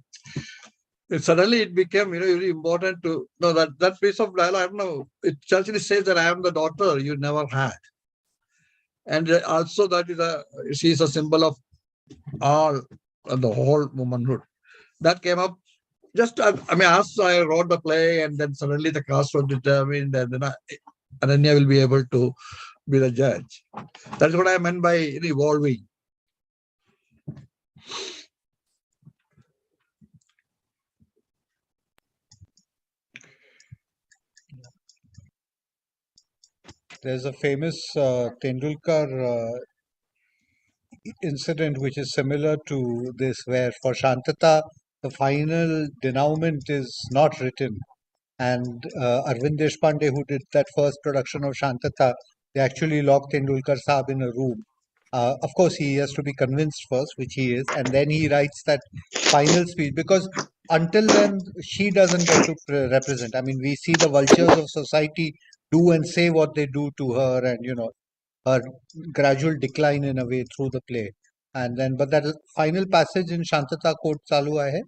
suddenly it became, really important to know that piece of dialogue. I don't know, it Churchill says that I am the daughter you never had. And also that she is a symbol of the whole womanhood. That came up just, as I wrote the play, and then suddenly the cast was determined, and then Ananya will be able to be the judge. That's what I meant by evolving. There's a famous Tendulkar incident which is similar to this, where for Shantata, the final denouement is not written. And Arvind Deshpande, who did that first production of Shantata, they actually locked Tendulkar Saab in a room. Of course, he has to be convinced first, which he is, and then he writes that final speech, because until then, she doesn't get to represent. I mean, we see the vultures of society do and say what they do to her, and, her gradual decline in a way through the play. And then, but that final passage in Shantata Kot Chalu Hai,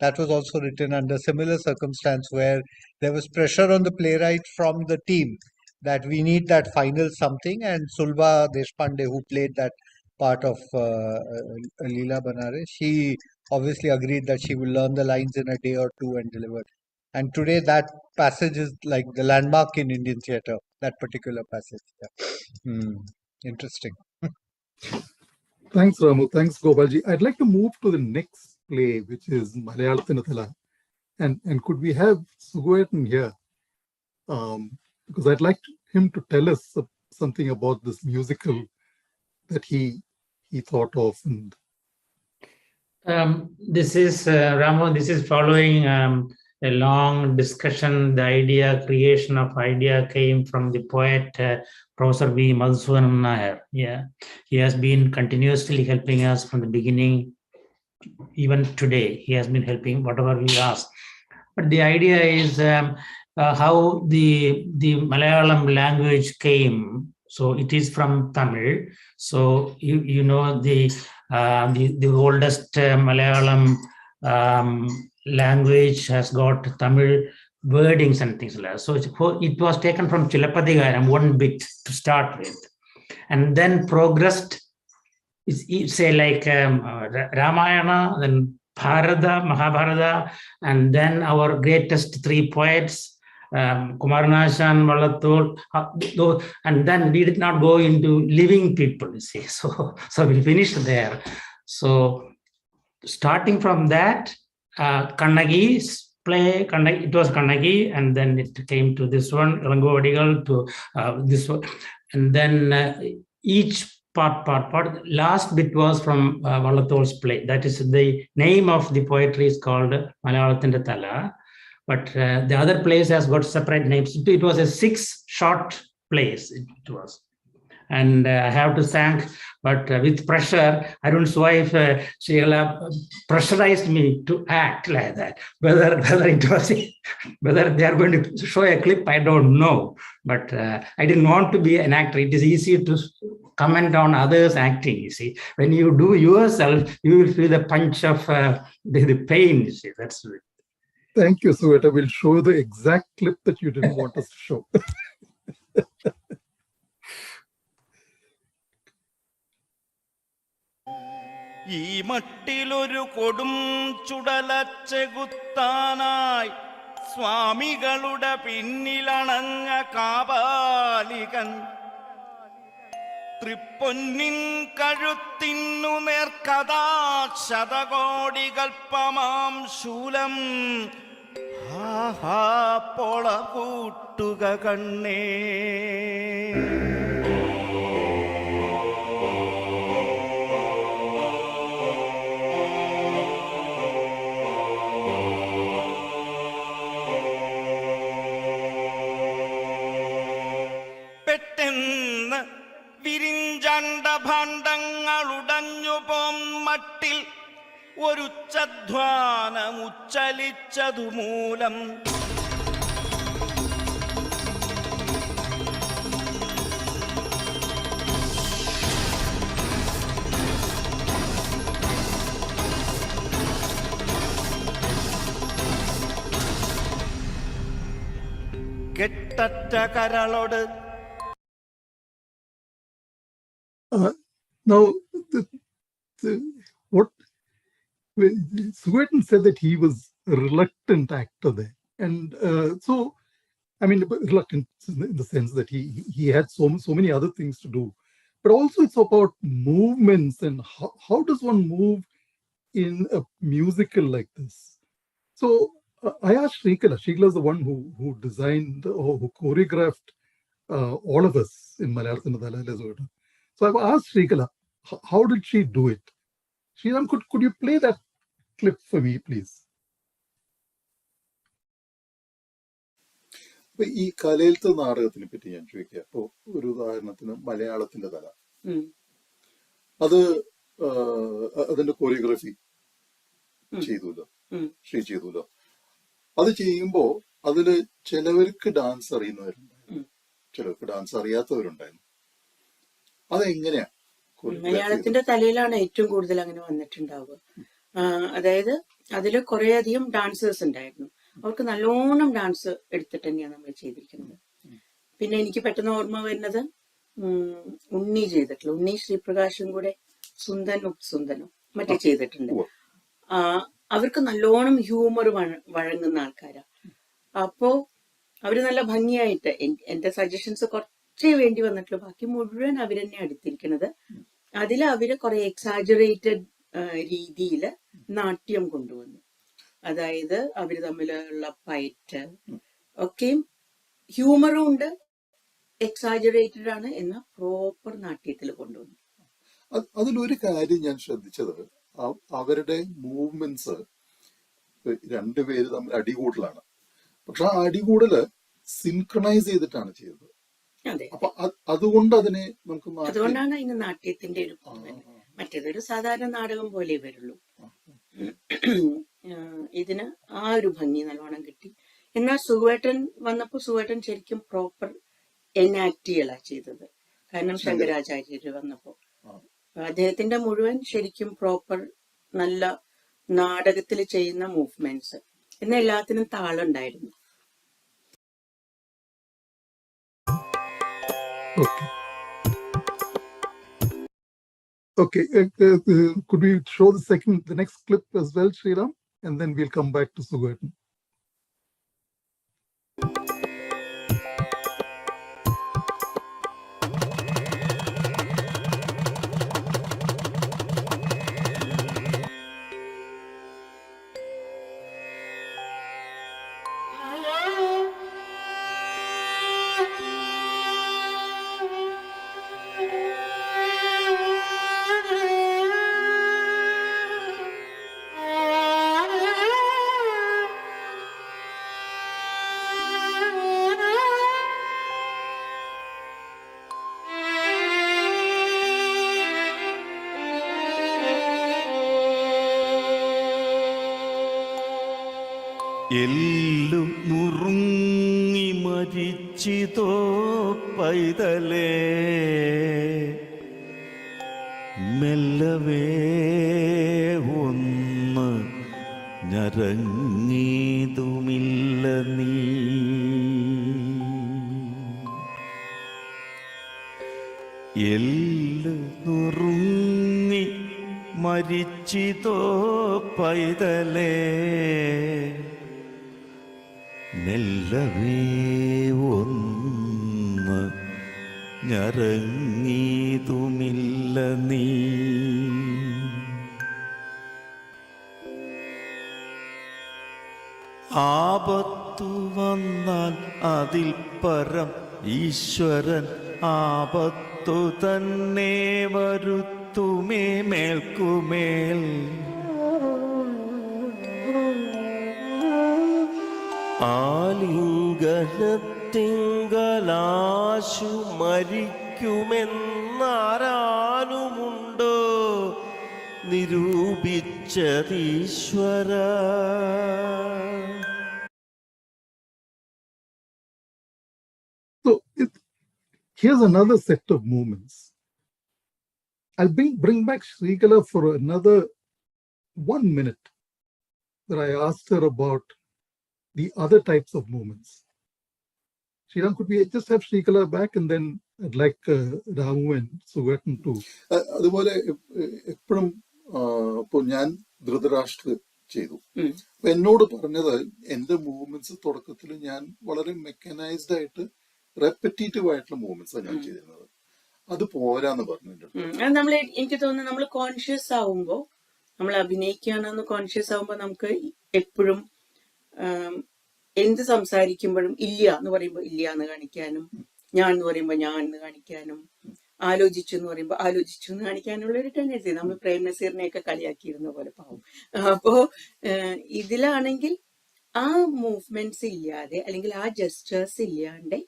that was also written under similar circumstance, where there was pressure on the playwright from the team that we need that final something. And Sulba Deshpande, who played that part of Leela Banare, she obviously agreed that she will learn the lines in a day or two and deliver. And today that passage is like the landmark in Indian theatre, that particular passage. Yeah. Interesting. Thanks, Ramu. Thanks, Gopalji. I'd like to move to the next play, which is Malayalathinathala. And could we have Sugoetan here? Because I'd like him to tell us something about this musical that he thought of. And this is Ramu. This is following a long discussion. The creation of idea came from the poet Professor B. Madhusudan Nair. Yeah, he has been continuously helping us from the beginning. Even today, he has been helping whatever we ask. But the idea is how the Malayalam language came. So it is from Tamil. So you know the oldest Malayalam language has got Tamil wordings and things like that. So it was taken from Chilapadikaram, one bit to start with, and then progressed. Say like Ramayana, then Bharata, Mahabharata, and then our greatest three poets, Kumaranashan, Vallathol, and then we did not go into living people, you see. So we finished there. So starting from that, Kannagi's play, it was Kannagi, and then it came to this one, Rangovadigal, to this one, and then each part. Last bit was from Vallathol's play. That is, the name of the poetry is called Malayalatinte Thala, but the other plays has got separate names. It was a 6 short plays, it was. And I have to thank, but with pressure, Arun's wife, Sheila, pressurized me to act like that. Whether it was, whether they are going to show a clip, I don't know. But I didn't want to be an actor. It is easy to comment on others acting, you see. When you do yourself, you will feel the punch of the pain, you see. That's it. Thank you, Sueta. We'll show the exact clip that you didn't want us to show. ഈ മട്ടിലൊരു കൊടും ചുടലച്ചെകുത്താനായി സ്വാമികളുടെ പിന്നിലണഞ്ഞ കാപാലികൻ തൃപ്പൊന്നിൻ കഴുത്തിന്നു നേർക്കഥാ ശതകോടി കൽപ്പമാം ശൂലം ഹാ പൊള കൂട്ടുക കണ്ണേ. വിരിഞ്ചണ്ട ഭാണ്ഡങ്ങളുടഞ്ഞു പോം മട്ടിൽ ഒരുച്ചധ്വാനമുച്ചലിച്ചതു മൂലം കെട്ടറ്റ കരളോട്. Now, what Suetan said that he was a reluctant actor there, and so I mean, reluctant in the sense that he had so many other things to do, but also it's about movements and how does one move in a musical like this. So I asked Shrikala. Shrikala is the one who designed or who choreographed all of us in Malayalatinte Thala. So I've asked Shrikala, how did she do it? Sriram, could you play that clip for me, please? ഈ കലയിലത്തെ നാടകത്തിനെ പറ്റി ഞാൻ ചോദിക്കുക. ഇപ്പോ ഒരു ഉദാഹരണത്തിന് മലയാളത്തിന്റെ തല, അത് അതിന്റെ കൊറിയോഗ്രഫി ചെയ്തല്ലോ, ശ്രീ ചെയ്തല്ലോ. അത് ചെയ്യുമ്പോ അതില് ചിലവർക്ക് ഡാൻസ് അറിയുന്നവരുണ്ടായിരുന്നു, ചിലർക്ക് ഡാൻസ് അറിയാത്തവരുണ്ടായിരുന്നു. അതെങ്ങനെയാ? മലയാളത്തിന്റെ തലയിലാണ് ഏറ്റവും കൂടുതൽ അങ്ങനെ വന്നിട്ടുണ്ടാവുക. അതായത് അതില് കുറെ അധികം ഡാൻസേഴ്സ് ഉണ്ടായിരുന്നു. അവർക്ക് നല്ലോണം ഡാൻസ് എടുത്തിട്ട് തന്നെയാണ് നമ്മൾ ചെയ്തിരിക്കുന്നത്. പിന്നെ എനിക്ക് പെട്ടെന്ന് ഓർമ്മ വരുന്നത് ഉണ്ണി ചെയ്തിട്ടുള്ള, ഉണ്ണി ശ്രീപ്രകാശും കൂടെ സുന്ദനും മറ്റേ ചെയ്തിട്ടുണ്ട്. അവർക്ക് നല്ലോണം ഹ്യൂമർ വഴങ്ങുന്ന ആൾക്കാരാ. അപ്പോ അവര് നല്ല ഭംഗിയായിട്ട്, എന്റെ സജഷൻസ് കുറച്ചേ വേണ്ടി വന്നിട്ടുള്ളൂ, ബാക്കി മുഴുവൻ അവരെന്നെ എടുത്തിരിക്കുന്നത്. അതിൽ അവര് കുറെ എക്സാജറേറ്റഡ് രീതിയിൽ നാട്യം കൊണ്ടുവന്നു. അതായത് അവര് തമ്മിലുള്ള ഫൈറ്റ് ഒക്കെയും ഹ്യൂമറും ഉണ്ട്, എക്സാജറേറ്റഡ് ആണ്, എന്ന പ്രോപ്പർ നാട്യത്തിൽ കൊണ്ടുവന്നു. അതിലൊരു കാര്യം ഞാൻ ശ്രദ്ധിച്ചത്, അവരുടെ മൂവ്മെന്റ്സ് രണ്ടുപേര് തമ്മിൽ അടികൂടലാണ്. പക്ഷെ ആ അടികൂടല് സിൻക്രണൈസ് ചെയ്തിട്ടാണ് ചെയ്തത്. അപ്പൊ അതുകൊണ്ട് അതിനെ നമുക്ക്, അതുകൊണ്ടാണ് അതിന് നാട്യത്തിന്റെ ഒരു മറ്റേതൊരു സാധാരണ നാടകം പോലെ വരുള്ളൂ. ഇതിന് ആ ഒരു ഭംഗി നല്ലോണം കിട്ടി. എന്നാൽ സുവേട്ടൻ വന്നപ്പോ സുവേട്ടൻ ശരിക്കും പ്രോപ്പർ എനാക്ടിയലാ ചെയ്തത്. കാരണം ശങ്കരാചാര്യര് വന്നപ്പോ അദ്ദേഹത്തിന്റെ മുഴുവൻ ശരിക്കും പ്രോപ്പർ നല്ല നാടകത്തിൽ ചെയ്യുന്ന മൂവ്മെന്റ്സ് എന്ന എല്ലാത്തിനും താളുണ്ടായിരുന്നു. Okay, could we show the next clip as well, Sriram, and then we'll come back to Sugartan. എല്ലു നുറുങ്ങി മരിച്ചിതോ പൈതലേ മെല്ലവേ ഒന്ന് ഞരങ്ങിയതുമില്ല നീ. എല്ലു നുറുങ്ങി മരിച്ചിതോ പൈതലേ മെല്ലവേ ഒന്ന് ഞരങ്ങിയതുമില്ല നീ. ആപത്തു വന്നാൽ അതിൽ പരം ഈശ്വരൻ ആപത്തു തന്നെ വരുത്തുമേ മേൽക്കുമേൽ. ആലിംഗനത്തിങ്കലാശു മരിക്കുമെന്നാരാനുമുണ്ടോ നിരൂപിച്ചതീശ്വര. So here's another set of movements. I'll bring back Srikala for another 1 minute that I asked her about the other types of movements. Sriram, could we just have Srikala back, and then I'd like Ramu and Sugartan to. അതുപോലെ എപ്പോഴും ഇപ്പോൾ ഞാൻ ധൃതരാഷ്ട്ര ചെയ്തു. അപ്പൊ എന്നോട് പറഞ്ഞത് എന്റെ movements തുടക്കത്തിൽ ഞാൻ വളരെ മെക്കനൈസ്ഡ് ആയിട്ട് റെപ്പറ്റീറ്റീവ് ആയിട്ടുള്ള മൂവ്മെന്റ്സ് ഞാൻ ചെയ്തിരുന്നത്. അത് പോരാന്ന് പറഞ്ഞിട്ടുണ്ട്. എനിക്ക് തോന്നുന്നു നമ്മൾ കോൺഷ്യസ് ആവുമ്പോ, നമ്മൾ അഭിനയിക്കുകയാണെന്ന് കോൺഷ്യസ് ആവുമ്പോ നമുക്ക് എപ്പോഴും എന്ത് സംസാരിക്കുമ്പോഴും ഇല്ല എന്ന് പറയുമ്പോൾ ഇല്ല എന്ന് കാണിക്കാനും, ഞാൻ എന്ന് പറയുമ്പോൾ ഞാൻ എന്ന് കാണിക്കാനും, ആലോചിച്ചു എന്ന് പറയുമ്പോൾ ആലോചിച്ചു എന്ന് കാണിക്കാനുള്ള ഒരു ടെൻഡൻസി. നമ്മൾ പ്രേം നസീറിനെയൊക്കെ കളിയാക്കിയിരുന്ന പോലെ പാവും. അപ്പോ ഇതിലാണെങ്കിൽ ആ മൂവ്മെന്റ്സ് ഇല്ലാതെ അല്ലെങ്കിൽ ആ ജെസ്റ്റേഴ്സ് ഇല്ലാണ്ട്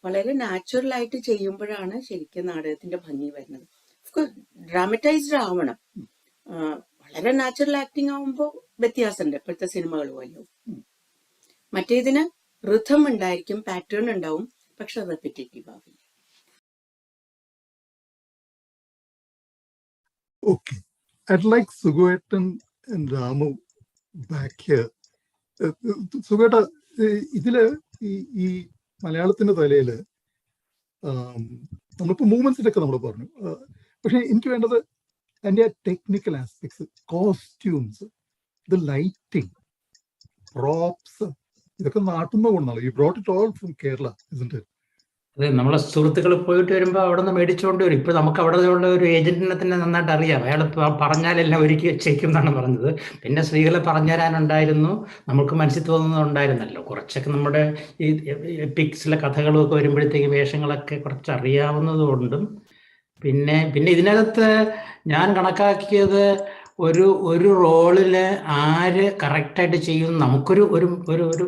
വളരെ നാച്ചുറൽ ആയിട്ട് ചെയ്യുമ്പോഴാണ് ശരിക്കും നാടകത്തിന്റെ ഭംഗി വരുന്നത്. ഡ്രാമറ്റൈസ്ഡ് ആവണം. വളരെ നാച്ചുറൽ ആക്ടിങ് ആവുമ്പോൾ വ്യത്യാസമുണ്ട് ഇപ്പോഴത്തെ സിനിമകൾ പോലും. മറ്റേതിന് റിഥം ഉണ്ടായിരിക്കും, പാറ്റേൺ ഉണ്ടാവും, പക്ഷെ റെപ്പിറ്റേറ്റീവ് ആവില്ല. Okay, I'd like Sugartan and Ramu back here. Sugata, ഇതില് ഈ മലയാളത്തിന്റെ തലയില് നമ്മളിപ്പോ മൂവ്മെന്റ്സിലൊക്കെ നമ്മൾ പറഞ്ഞു. പക്ഷെ എനിക്ക് വേണ്ടത് അതിന്റെ technical aspects, costumes, the lighting, props, ഇതൊക്കെ നാട്ടുന്ന കൊണ്ടാണ്. U brought it all from Kerala, isn't it? അതെ, നമ്മളെ സുഹൃത്തുക്കൾ പോയിട്ട് വരുമ്പോൾ അവിടെ നിന്ന് മേടിച്ചുകൊണ്ട് വരും. ഇപ്പൊ നമുക്ക് അവിടെ ഉള്ള ഒരു ഏജന്റിനെ തന്നെ നന്നായിട്ട് അറിയാം. അയാൾ പറഞ്ഞാലെല്ലാം ഒരുക്കി ചെയ്യും എന്നാണ് പറഞ്ഞത്. പിന്നെ സ്ത്രീകളെ പറഞ്ഞു തരാനുണ്ടായിരുന്നു, നമുക്ക് മനസ്സിൽ തോന്നുന്നുണ്ടായിരുന്നല്ലോ. കുറച്ചൊക്കെ നമ്മുടെ ഈ എപ്പിക്സിലെ കഥകളും ഒക്കെ വരുമ്പോഴത്തേക്ക് വേഷങ്ങളൊക്കെ കുറച്ച് അറിയാവുന്നതുകൊണ്ടും പിന്നെ ഇതിനകത്ത് ഞാൻ കണക്കാക്കിയത് ഒരു റോളിന് ആര് കറക്റ്റായിട്ട് ചെയ്യും നമുക്കൊരു ഒരു ഒരു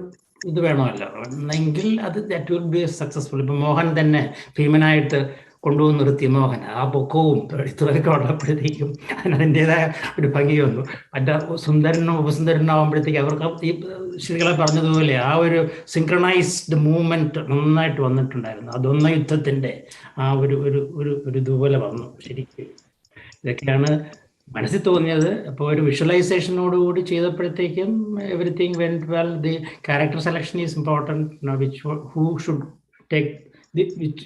ഇത് വേണമല്ലോ, എന്നെങ്കിൽ അത് ദാറ്റ് വിൽ ബി സക്സസ്ഫുൾ. ഇപ്പം മോഹൻ തന്നെ ഭീമനായിട്ട് കൊണ്ടുവന്ന് നിർത്തി. മോഹൻ ആ പൊക്കവും ഇത്രയൊക്കെ ഉള്ളപ്പോഴത്തേക്കും അതിൻ്റെതായ ഒരു ഭംഗി വന്നു. മറ്റേ സുന്ദരനും ഉപസുന്ദരനും ആകുമ്പോഴത്തേക്കും അവർക്ക് ഈ ശ്രീകളെ പറഞ്ഞതുപോലെ ആ ഒരു സിങ്ക്രണൈസ്ഡ് മൂവ്മെന്റ് നന്നായിട്ട് വന്നിട്ടുണ്ടായിരുന്നു. അതൊന്ന യുദ്ധത്തിന്റെ ആ ഒരു ഇതുപോലെ വന്നു ശരിക്കും. ഇതൊക്കെയാണ് മനസ്സിൽ തോന്നിയത് ഇപ്പോൾ ഒരു വിഷ്വലൈസേഷനോടുകൂടി ചെയ്തപ്പോഴത്തേക്കും everything went well. The character selection is important, which who should take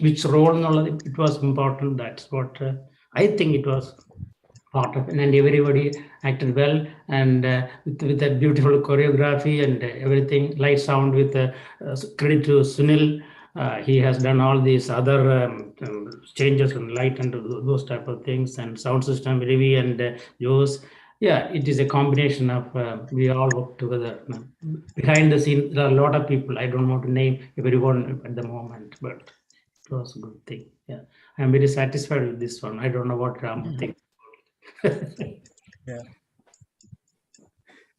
which role എന്നുള്ളത് it was important. That's what I think it was part of it, and everybody acted well, and with that beautiful choreography and everything, light sound, with credit to Sunil. He has done all these other changes in light and those type of things, and sound system, Ravi and Jose. Yeah, it is a combination of we all work together. Behind the scene, there are a lot of people. I don't want to name everyone at the moment, but it was a good thing. Yeah, I am very satisfied with this one. I don't know what Ramu thinks. Yeah.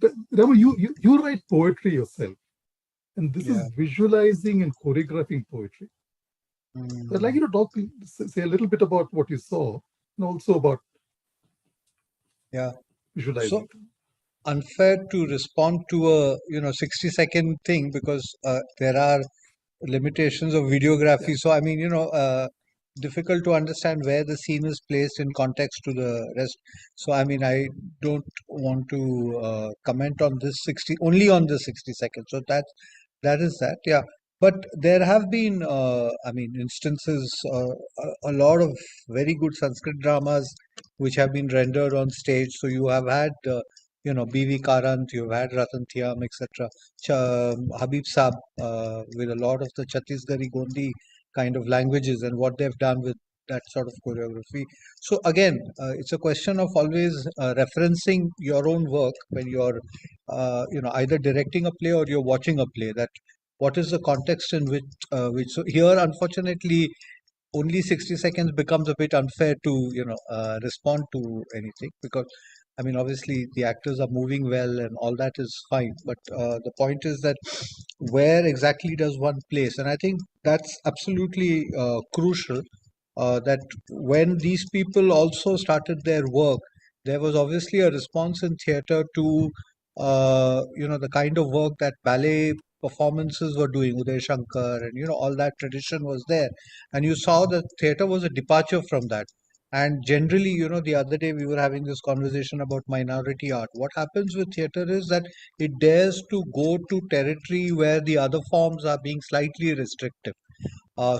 But Ramu, you write poetry yourself, and this is visualizing and choreographing poetry. I'd like you to talk, say a little bit about what you saw, and also about visualizing. So unfair to respond to a 60-second thing, because there are limitations of videography. So I mean, difficult to understand where the scene is placed in context to the rest. So I mean, I don't want to comment on this only on the 60 seconds. So that is that. Yeah. But there have been, I mean, instances, a lot of very good Sanskrit dramas which have been rendered on stage. So you have had, B.V. Karant, you've had Ratan Thiam, etc. Habib Saab, with a lot of the Chhattisgarhi Gondi kind of languages and what they've done with that sort of choreography. So again, it's a question of always referencing your own work when you're, either directing a play or you're watching a play. That what is the context in which. So here, unfortunately, only 60 seconds becomes a bit unfair to respond to anything, because I mean, obviously the actors are moving well and all that is fine, but the point is that where exactly does one place? And I think that's absolutely crucial, that when these people also started their work, there was obviously a response in theatre to the kind of work that ballet performances were doing, Uday Shankar, and all that tradition was there, and you saw that theatre was a departure from that. And generally, the other day we were having this conversation about minority art. What happens with theatre is that it dares to go to territory where the other forms are being slightly restrictive.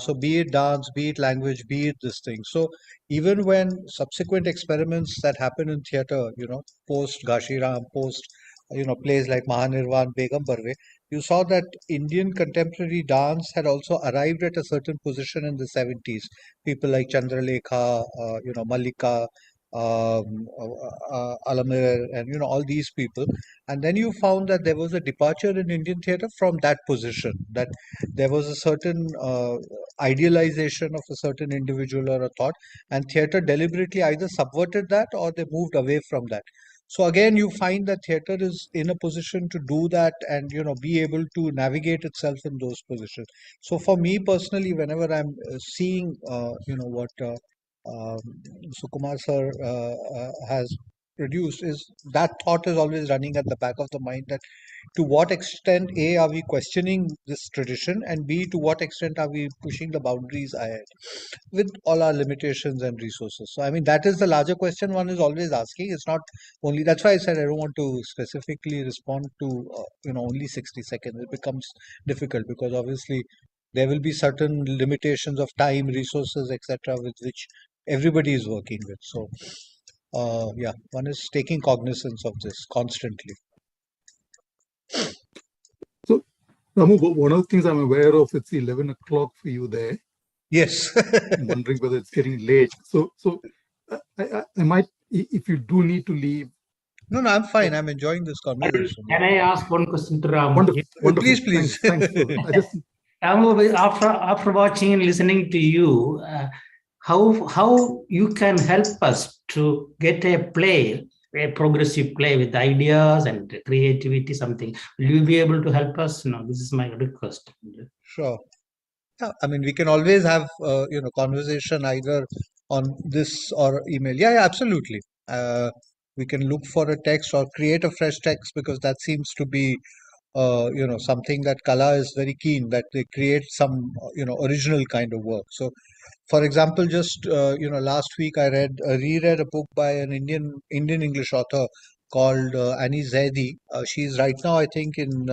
So be it dance, be it language, be it this thing. So even when subsequent experiments that happen in theatre, post Gashiram, post plays like Mahanirvan, Begum Barve, you saw that Indian contemporary dance had also arrived at a certain position in the 70s. People like Chandralekha, Mallika, Alamir, and all these people. And then you found that there was a departure in Indian theatre from that position, that there was a certain idealization of a certain individual or a thought, and theatre deliberately either subverted that or they moved away from that. So again, you find that theatre is in a position to do that and be able to navigate itself in those positions. So for me personally, whenever I'm seeing what Sukumar sir has produced, is that thought is always running at the back of the mind, that to what extent A, are we questioning this tradition, and B, to what extent are we pushing the boundaries ahead with all our limitations and resources. So I mean, that is the larger question one is always asking. It's not only, that's why I said I don't want to specifically respond to only 60 seconds. It becomes difficult because obviously there will be certain limitations of time, resources, etc., with which everybody is working with. So yeah, one is taking cognizance of this constantly. So, Ramu, one of the things I'm aware of, it's 11 o'clock for you there. Yes. I'm wondering whether it's getting late. So I might, if you do need to leave. No, I'm fine. I'm enjoying this conversation. Can I ask one question to Ramu? Wonderful. Please. Thanks. Ramu, after watching and listening to you, how you can help us to get a play, a progressive play with ideas and creativity, something. Will you be able to help us? No, this is my request. Sure. Yeah, I mean, we can always have conversation either on this or email. Yeah, absolutely. We can look for a text or create a fresh text, because that seems to be something that Kala is very keen, that they create some, original kind of work. So, for example, just, last week I reread a book by an Indian English author called Annie Zaidi. She's right now, I think, in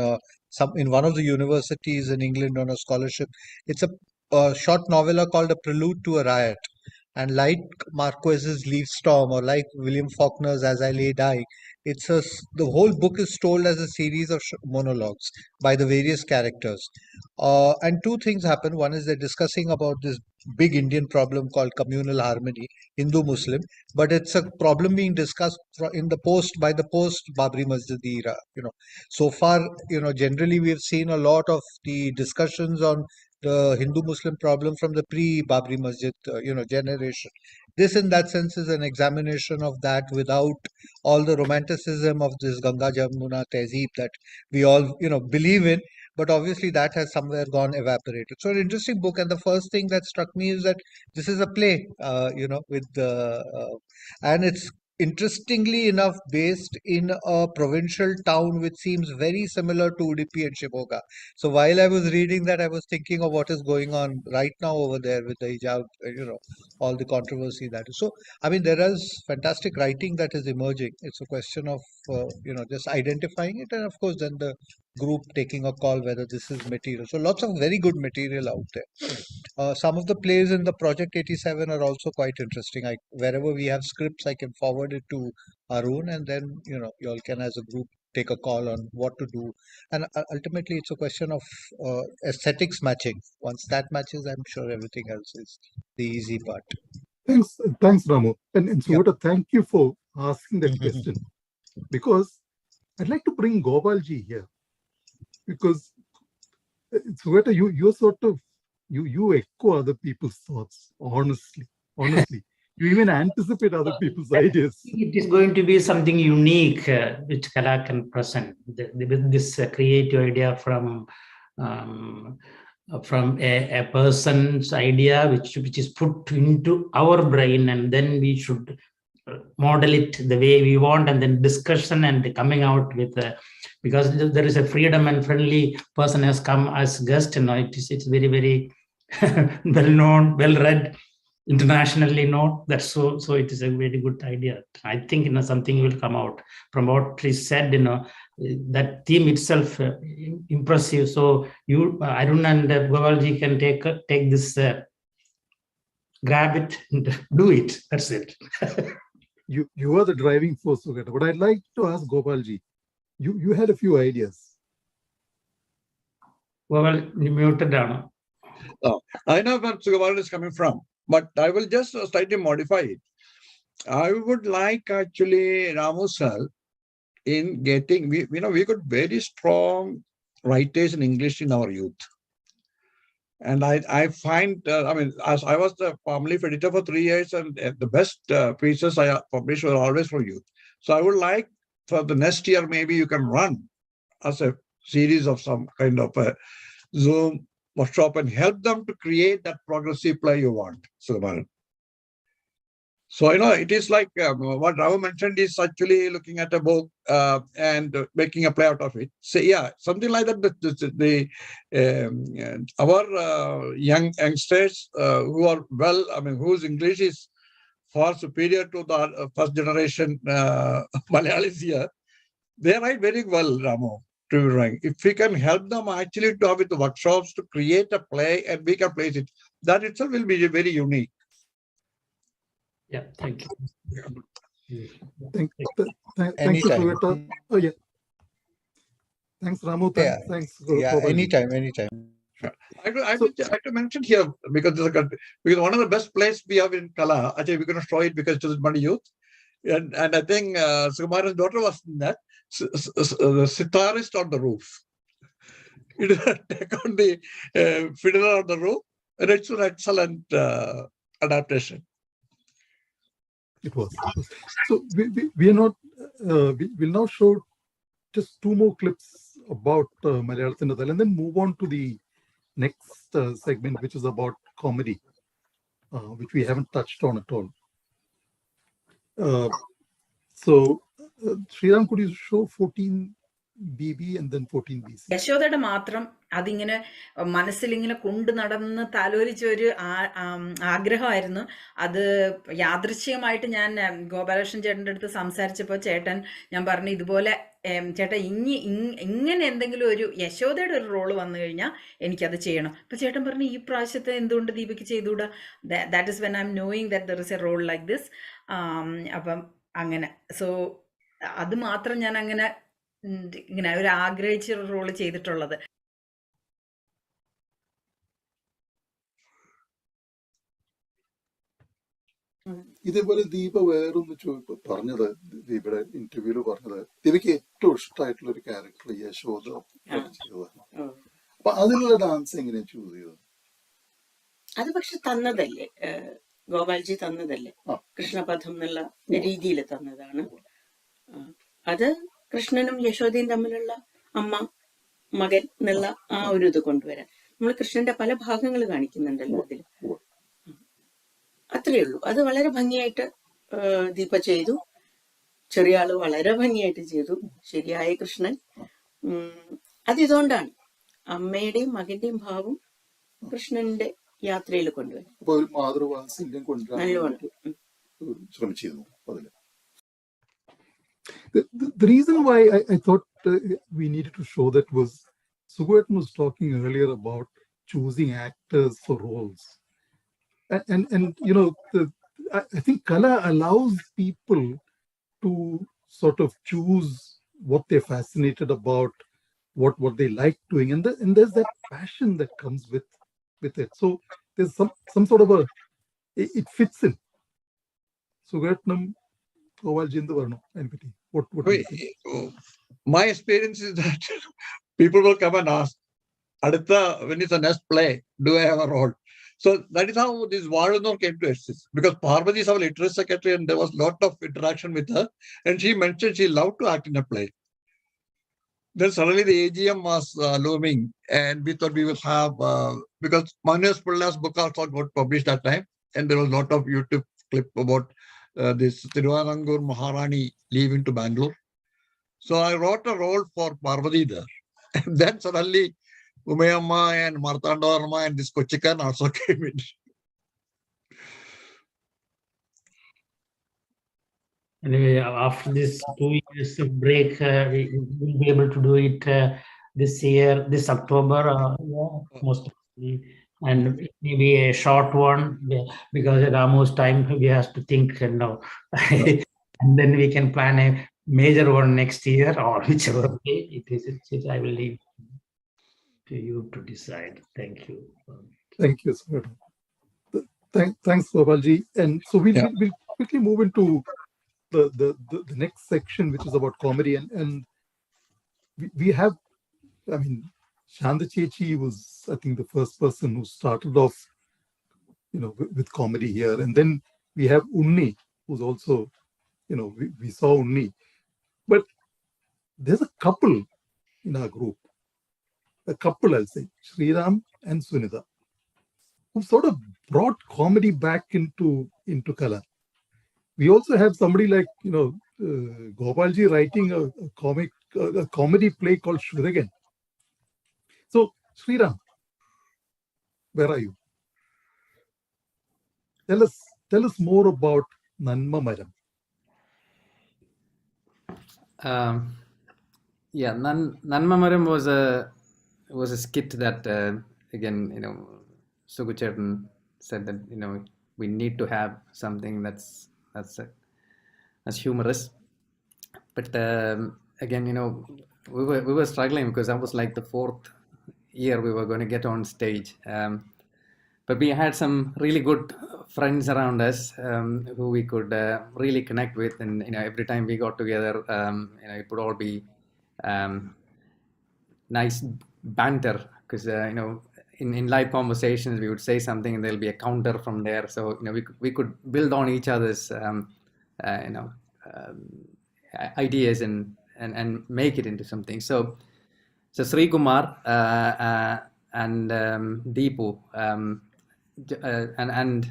one of the universities in England on a scholarship. It's a short novella called A Prelude to a Riot. And like Marquez's Leaf Storm or like William Faulkner's As I Lay Dying, the whole book is told as a series of monologues by the various characters. And two things happen. One is they're discussing about this big Indian problem called communal harmony, Hindu-Muslim, but it's a problem being discussed by the post Babri Masjid era. So far, generally we have seen a lot of the discussions on the Hindu-Muslim problem from the pre-Babri Masjid, generation. This, in that sense, is an examination of that without all the romanticism of this Ganga Jamuna Tehzeeb that we all, believe in. But obviously, that has somewhere gone evaporated. So, an interesting book. And the first thing that struck me is that this is a play, and it's interestingly enough based in a provincial town which seems very similar to Udupi and Shimoga. So while I was reading that, I was thinking of what is going on right now over there with the hijab, all the controversy that is. So, I mean, there is fantastic writing that is emerging. It's a question of, just identifying it, and of course, then the group taking a call whether this is material. So lots of very good material out there. Some of the plays in the Project 87 are also quite interesting. Wherever we have scripts, I can forward it to Arun, and then you all can, as a group, take a call on what to do. And ultimately, it's a question of aesthetics matching. Once that matches, I'm sure everything else is the easy part. Thanks, Ramu. And Sugata, thank you for asking that question, because I'd like to bring Gopalji here, because Sugata, you're sort of you echo other people's thoughts, honestly. You even anticipate other people's ideas. It is going to be something unique which Kala can present. With this creative idea from a person's idea, which is put into our brain, and then we should model it the way we want, and then discussion and coming out with because there is a freedom and friendly person has come as guest. It's very, very well known, well read, internationally known. That's so it is a very good idea. I think something will come out from what is said. That theme itself impressive. So you, Arun and Gopalji can take this, grab it, and do it. That's it. You are the driving force, Sugata. But I'd like to ask Gopalji. You had a few ideas. Well, you muted down. I know where Sugata is coming from, but I will just slightly modify it. I would like actually Ramu sir in getting, we got very strong writers in English in our youth. And I find, as I was the Palm Leaf editor for 3 years, and the best pieces I published were always for youth. So I would like for the next year, maybe you can run as a series of some kind of a Zoom workshop and help them to create that progressive play you want, Sukumaran. So, it is like what Ramu mentioned is actually looking at a book and making a play out of it. So, yeah, something like that. Our youngsters who are whose English is far superior to the first generation Malayalis here, they write very well, Ramu. If we can help them actually to have with the workshops to create a play and we can place it, that itself will be very unique. Yeah, thank you. Thank you, Sugata. Oh, yeah. Thanks, Ramu. Thanks. Anytime. I have to mention here, because one of the best plays we have in Kala, actually we're going to show it because it is Mani Youth. And I think Sukumaran's daughter was in that, the sitarist on the roof. It take on the fiddler on the roof, and it's an excellent adaptation. It was. So we are not. We'll now show just 2 more clips about Malayalam Cinema, and then move on to the next segment, which is about comedy, which we haven't touched on at all. So, Sriram, could you show 14 BB and then 14 BC. യശോദയുടെ മാത്രം അതിങ്ങനെ മനസ്സിലിങ്ങനെ കൊണ്ടു നടന്ന് താലോലിച്ച ഒരു ആഗ്രഹമായിരുന്നു. അത് യാദൃശ്ചികമായിട്ട് ഞാൻ ഗോപാലകൃഷ്ണൻ ചേട്ടൻ്റെ അടുത്ത് സംസാരിച്ചപ്പോൾ ചേട്ടൻ ഞാൻ പറഞ്ഞു ഇതുപോലെ ചേട്ടാ ഇങ്ങനെ എന്തെങ്കിലും ഒരു യശോദയുടെ ഒരു റോള് വന്നു കഴിഞ്ഞാൽ എനിക്കത് ചെയ്യണം. അപ്പോൾ ചേട്ടൻ പറഞ്ഞു ഈ പ്രാവശ്യത്തെ എന്തുകൊണ്ട് ദീപയ്ക്ക് ചെയ്തുകൂടാ? That is when I am knowing that there is a role like this. അപ്പം അങ്ങനെ സോ അത് മാത്രം ഞാൻ അങ്ങനെ ഇങ്ങനെ ഒരു ആഗ്രഹിച്ച റോള് ചെയ്തിട്ടുള്ളത്. ഇതേപോലെ ദീപ വേറൊന്ന് പറഞ്ഞത്, ദീപയുടെ ഇന്റർവ്യൂല് പറഞ്ഞത് ദീപയ്ക്ക് ഏറ്റവും ഇഷ്ടമായിട്ടുള്ള ഒരു ക്യാരക്ടർ യശോദ ചെയ്തതാണ്. അപ്പൊ അതിനുള്ള ഡാൻസ് എങ്ങനെയാ ചൂസ് ചെയ്തത്? അത് പക്ഷെ തന്നതല്ലേ, ഗോപാൽജി തന്നതല്ലേ, കൃഷ്ണപഥം എന്നുള്ള രീതിയിൽ തന്നതാണ്. അത് കൃഷ്ണനും യശോദയും തമ്മിലുള്ള അമ്മ മകൻ എന്നുള്ള ആ ഒരു ഇത് കൊണ്ടുവരാൻ നമ്മൾ കൃഷ്ണന്റെ പല ഭാഗങ്ങൾ കാണിക്കുന്നുണ്ടല്ലോ അതിൽ. അത്രയേ ഉള്ളൂ. അത് വളരെ ഭംഗിയായിട്ട് ദീപ ചെയ്തു. ചെറിയ ആള് വളരെ ഭംഗിയായിട്ട് ചെയ്തു. ശരിയായ കൃഷ്ണൻ. അതിതുകൊണ്ടാണ് അമ്മയുടെയും മകന്റെയും ഭാവം കൃഷ്ണന്റെ യാത്രയിൽ കൊണ്ടുവരും. The reason why I thought we needed to show that was Suguatan was talking earlier about choosing actors for roles. And you know, I think Kala allows people to sort of choose what they're fascinated about, what they like doing, and there's that passion that comes with it. So there's some sort of it fits in. Sugatnam, Kovalji Varno, anybody? What my experience is that people will come and ask, Aditha, when is the next play? Do I have a role? So that is how this Vazhanur came to exist. Because Parvati is our literary secretary and there was a lot of interaction with her. And she mentioned she loved to act in a play. Then suddenly the AGM was looming and we thought we will have, because Manas Pulla's book also got published that time. And there was a lot of YouTube clip about this Tiruvanangur Maharani leaving to Bangalore. So I wrote a role for Parvati there. And then suddenly Umayamma and Martandavarma and this Kochikan also came in. Anyway, after this 2 years of break, we will be able to do it this year, this October, most likely. And it may be a short one because at Ramu's time we have to think, you know, and then we can plan a major one next year or whichever way it is. I will leave to you to decide. Thank you. Thank you, sir. Thanks, Gopalji. And so we'll quickly move into the next section, which is about comedy. And we have, I mean, Shanda Chechi was, I think, the first person who started off, you know, with comedy here. And then we have Unni, who's also, you know, we saw Unni. But there's a couple in our group, I'll say, Sriram and Sunitha, who sort of brought comedy back into Kala. We also have somebody like, you know, Gopalji writing a comedy play called Shridagan. So, Sriram, where are you? Tell us more about Nanma Maram. Yeah, Nanma Maram was a skit that again, you know, Sugu Chetan said that, you know, we need to have something that's humorous. But again, you know, we were struggling because that was like the 4th year we were going to get on stage. But we had some really good friends around us who we could really connect with, and you know, every time we got together, you know, it would all be nice banter because you know, in live conversations we would say something and there'll be a counter from there. So you know, we could build on each other's you know, ideas and make it into something. So Sri Kumar and Deepu and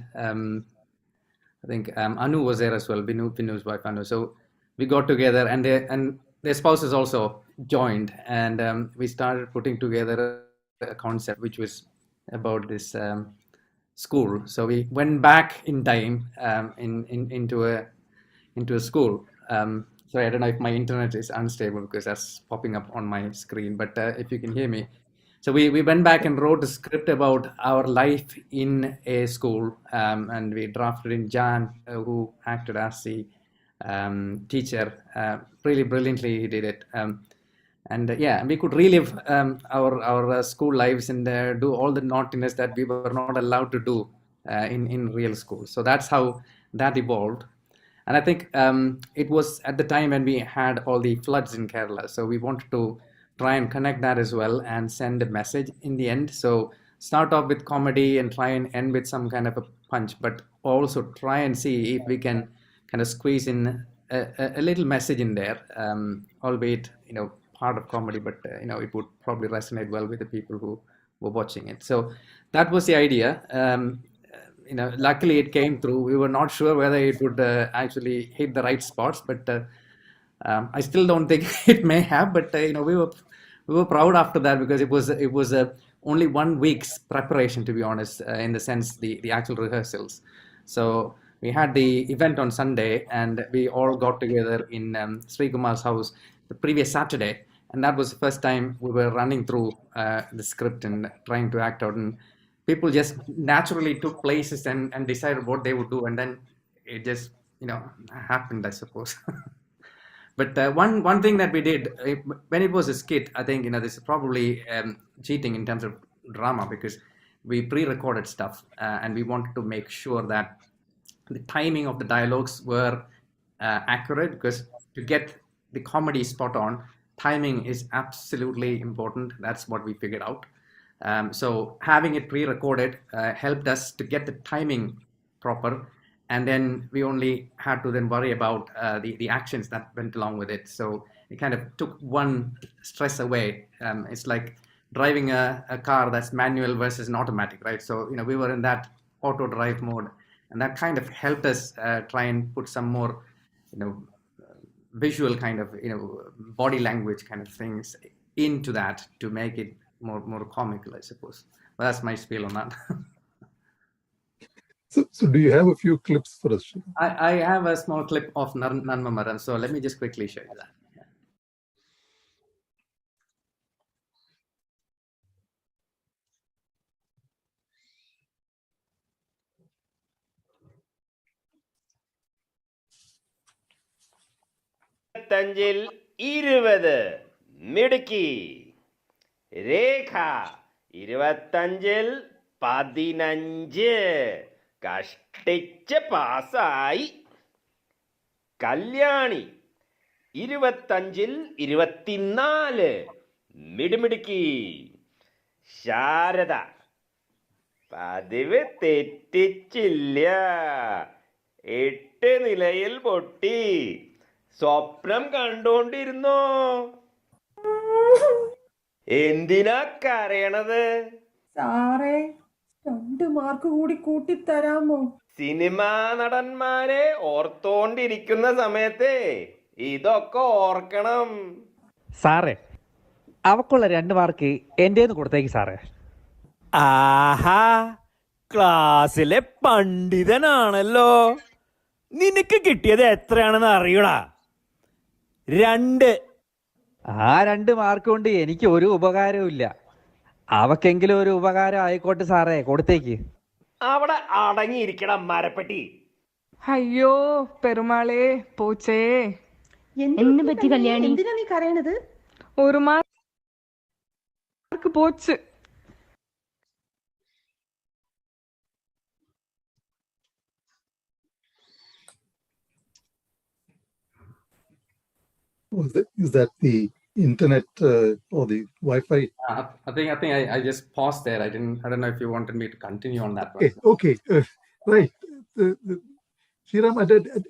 I think Anu was there as well, Vinu's wife Anu. So we got together and their spouses also joined, and we started putting together a concept which was about this school. So we went back in time into a school. Sorry, I don't know if my internet is unstable because that's popping up on my screen, but if you can hear me. So we went back and wrote a script about our life in a school, and we drafted in Jan, who acted as the teacher. Really brilliantly he did it. And we could relive our school lives and do all the naughtiness that we were not allowed to do in real school. So that's how that evolved. And I think it was at the time when we had all the floods in Kerala. So we wanted to try and connect that as well and send a message in the end. So start off with comedy and try and end with some kind of a punch, but also try and see if we can kind of squeeze in a little message in there, albeit, part of comedy, but it would probably resonate well with the people who were watching it. So that was the idea. Luckily it came through. We were not sure whether it would actually hit the right spots, but I still don't think it may have. But we were proud after that, because it was only 1 week's preparation, to be honest, in the sense the actual rehearsals. So we had the event on Sunday, and we all got together in Sri Kumar's house the previous Saturday, and that was the first time we were running through the script and trying to act out, and people just naturally took places and decided what they would do, and then it just happened, I suppose. But one thing that we did when it was a skit, I think this is probably cheating in terms of drama, because we pre-recorded stuff and we wanted to make sure that the timing of the dialogues were accurate, because to get the comedy spot on, timing is absolutely important. That's what we figured out. So having it pre-recorded helped us to get the timing proper, and then we only had to then worry about the actions that went along with it. So it kind of took one stress away. It's like driving a car that's manual versus an automatic, right? So we were in that auto drive mode, and that kind of helped us try and put some more visual kind of body language kind of things into that to make it more comical, I suppose. But that's my spiel on that. So do you have a few clips for us? I have a small clip of Nanmamaran, so let me just quickly show you that. തഞ്ചിൽ 20 മിടുക്കി രേഖ 25ൽ 15 കഷ്ടിച്ച് പാസായി കല്യാണി 25ൽ 24 മിടുമിടുക്കി ശാരദ പതിവ് തെറ്റിച്ചില്ല 8 നിലയിൽ പൊട്ടി സ്വപ്നം കണ്ടോണ്ടിരുന്നോ എന്തിനാ കരയണത് സാറേ 2 mark കൂടി കൂട്ടിത്തരാമോ cinema നടന്മാരെ ഓർത്തോണ്ടിരിക്കുന്ന സമയത്തെ ഇതൊക്കെ ഓർക്കണം സാറേ അവക്കുള്ള 2 മാർക്ക് എന്റേന്ന് കൊടുത്തേക്ക് സാറേ ആഹാ ക്ലാസ്സിലെ പണ്ഡിതനാണല്ലോ നിനക്ക് കിട്ടിയത് എത്രയാണെന്ന് അറിയടാ 2 ആ 2 മാർക്ക് കൊണ്ട് എനിക്ക് ഒരു ഉപകാരവും ഇല്ല അവക്കെങ്കിലും ഒരു ഉപകാരം ആയിക്കോട്ടെ സാറേ കൊടുത്തേക്ക് അവിടെ അടങ്ങിയിരിക്കണം മരപ്പെട്ടി അയ്യോ പെരുമാളെ പോച്ചേ എന്തിനു പറ്റി കല്യാണി എന്തിനാ നീ കരയണത് 1 mark പോച്ച് Is that the internet or the Wi-Fi? I think I just paused there. I don't know if you wanted me to continue on that one. Okay. Right. Sriram,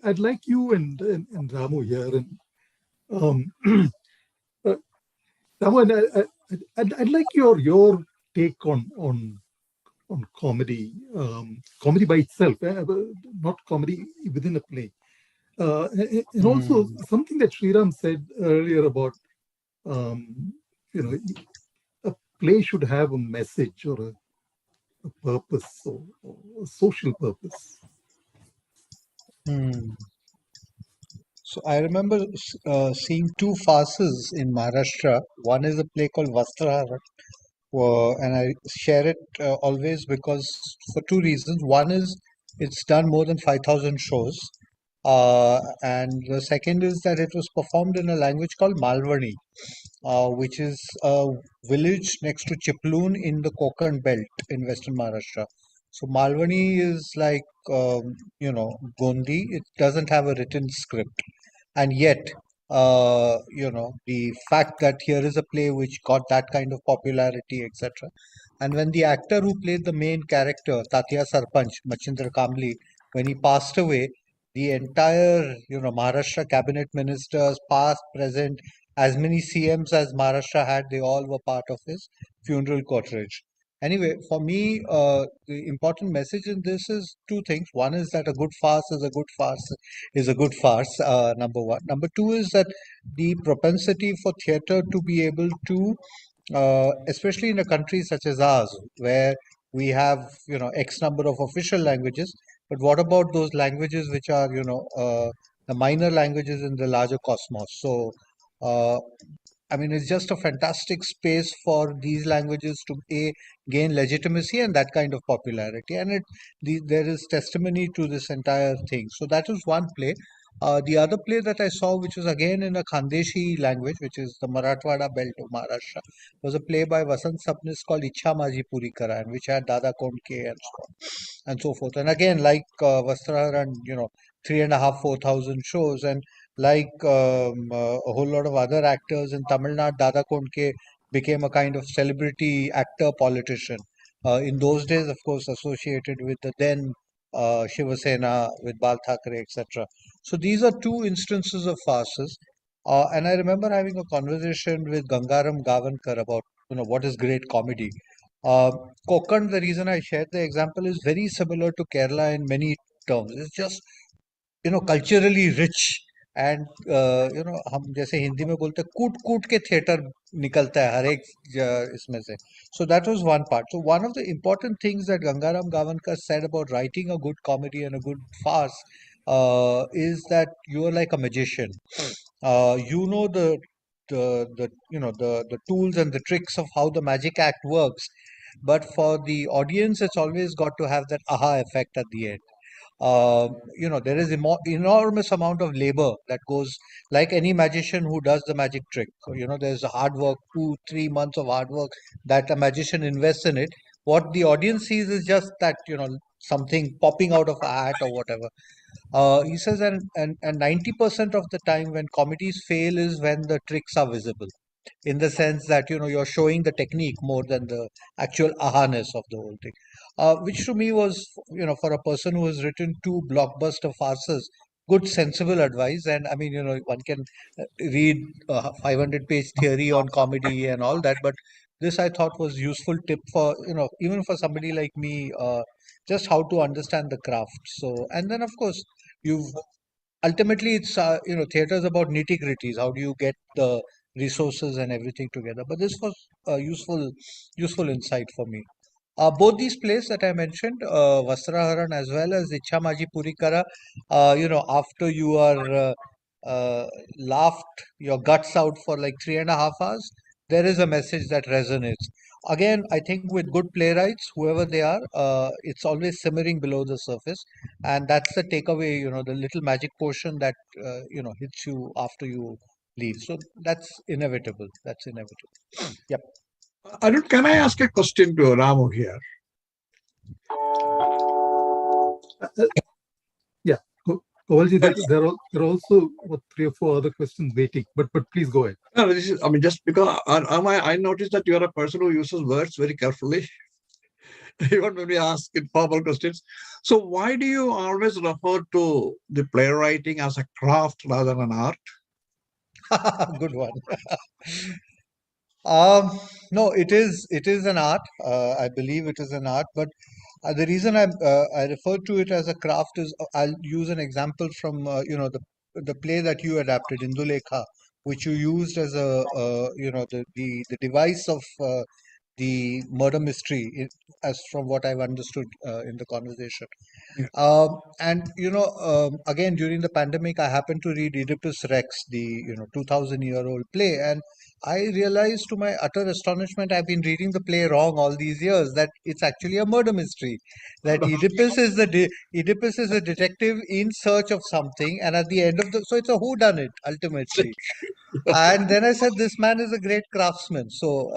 I'd like you and Ramu here, and Ramu, I'd like your take on comedy, comedy by itself, not comedy within a play. And also something that Sriram said earlier about, a play should have a message or a purpose or a social purpose. So I remember seeing two farces in Maharashtra. One is a play called Vastraharan, and I share it always because for two reasons. One is it's done more than 5,000 shows, and the second is that it was performed in a language called Malwani, which is a village next to Chiploon in the Konkan belt in western Maharashtra. So Malwani is like Gondi. It doesn't have a written script, and yet the fact that here is a play which got that kind of popularity, etc. And when the actor who played the main character, Tatya Sarpanch, Machindra Kamli, when he passed away, the entire Maharashtra cabinet ministers, past, present, as many CMs as Maharashtra had, they all were part of his funeral cortege. Anyway, for me, the important message in this is two things. One is that a good farce is a good farce is a good farce, number one. Number two is that the propensity for theatre to be able to, especially in a country such as ours, where we have, X number of official languages, but what about those languages which are, the minor languages in the larger cosmos? So, I mean, it's just a fantastic space for these languages to gain legitimacy and that kind of popularity. And there is testimony to this entire thing. So that was one play. The other play that I saw, which was again in a Khandeshi language, which is the Marathwada belt of Maharashtra, was a play by Vasant Sapnis called Ichha Maji Puri Kara, which had Dada Kondke and so on and so forth. And again, like Vastraharan, 3,500, 4,000 shows, and like a whole lot of other actors in Tamil Nadu, Dada Kondke became a kind of celebrity actor politician. In those days, of course, associated with the then Shiva Sena, with Bal Thackeray, etc. So these are two instances of farces. And I remember having a conversation with Gangaram Gavankar about what is great comedy. Konkan, the reason I shared the example, is very similar to Kerala in many terms. It's just culturally rich, and हम जैसे हिंदी में बोलते हैं कूट कूट के theatre निकलता है हर एक इसमें से. So that was one part. So one of the important things that Gangaram Gavankar said about writing a good comedy and a good farce is that you are like a magician. You know the tools and the tricks of how the magic act works, but for the audience, it's always got to have that aha effect at the end. There is enormous amount of labor that goes, like any magician who does the magic trick. So, there's a hard work, 2-3 months of hard work that a magician invests in it. What the audience sees is just that, something popping out of a hat or whatever. He says, and 90% of the time when comedies fail is when the tricks are visible, in the sense that you're showing the technique more than the actual aha-ness of the whole thing, which to me was, for a person who has written 2 blockbuster farces, good sensible advice. And I mean, one can read a 500-page theory on comedy and all that, but this I thought was useful tip for, even for somebody like me, just how to understand the craft. So, and then of course you've ultimately it's theater is about nitty gritties. How do you get the resources and everything together? But this was a useful insight for me. Both these plays that I mentioned, Vastraharan as well as Ichha Maji Puri Kara, after you are laughed your guts out for like 3.5 hours, there is a message that resonates. Again, I think with good playwrights, whoever they are, it's always simmering below the surface, and that's the takeaway. The little magic potion that hits you after you leave. So that's inevitable. That's inevitable. Yep. Arun, can I ask a question to Ramu here? Yeah, Kowalji, there are also 3 or 4 other questions waiting, but please go ahead. No, this is, I mean, just because I noticed that you are a person who uses words very carefully, even when we ask informal questions. So why do you always refer to the playwriting as a craft rather than an art? Good one. No, it is an art. I believe it is an art, but The reason I refer to it as a craft is I'll use an example from the play that you adapted, Indulekha, which you used as the device of the murder mystery, as from what I've understood in the conversation. And again, during the pandemic, I happened to read Oedipus Rex, the 2000-year-old play, and I realized to my utter astonishment, I've been reading the play wrong all these years, that it's actually a murder mystery. That Oedipus is a detective in search of something, and at the end of so it's a whodunit ultimately. And then I said, this man is a great craftsman. So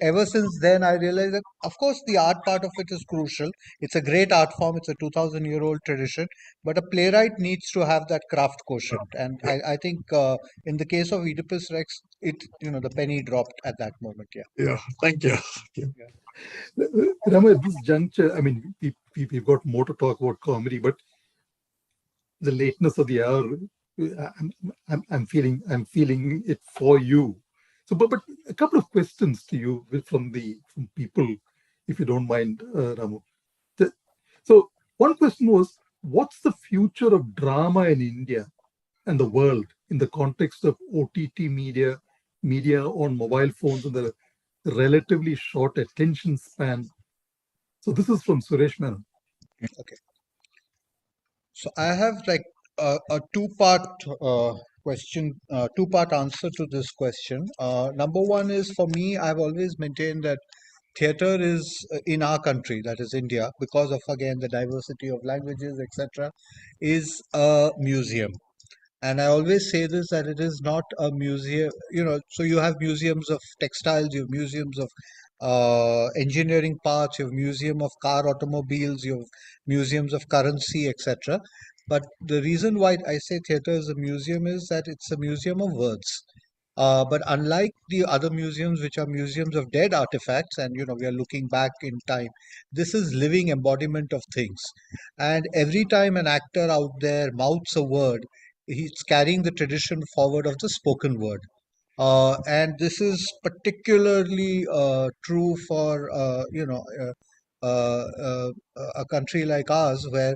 ever since then, I realized that, of course, the art part of it is crucial. It's a great art form. It's a 2000-year-old tradition. But a playwright needs to have that craft quotient. And I think in the case of Oedipus Rex, the penny dropped at that moment. Yeah. Yeah. Thank you. Ramu, at this juncture, I mean, we've got more to talk about comedy, but the lateness of the hour, I'm feeling it for you. So, but a couple of questions to you from people, if you don't mind, Ramu. So, one question was, what's the future of drama in India and the world in the context of OTT media on mobile phones, and the relatively short attention span? So, this is from Suresh Menon. Okay. So I have like a two-part question, two-part answer to this question. Number one is, for me, I've always maintained that theater is in our country, that is India, because of again the diversity of languages, etc., is a museum. And I always say this, that it is not a museum, so you have museums of textiles, you have museums of engineering parts, you have museum of car automobiles, you have museums of currency, etc. But the reason why I say theater is a museum is that it's a museum of words. But unlike the other museums, which are museums of dead artifacts, and we are looking back in time, this is living embodiment of things. And every time an actor out there mouths a word, he's carrying the tradition forward of the spoken word. And this is particularly true for a country like ours, where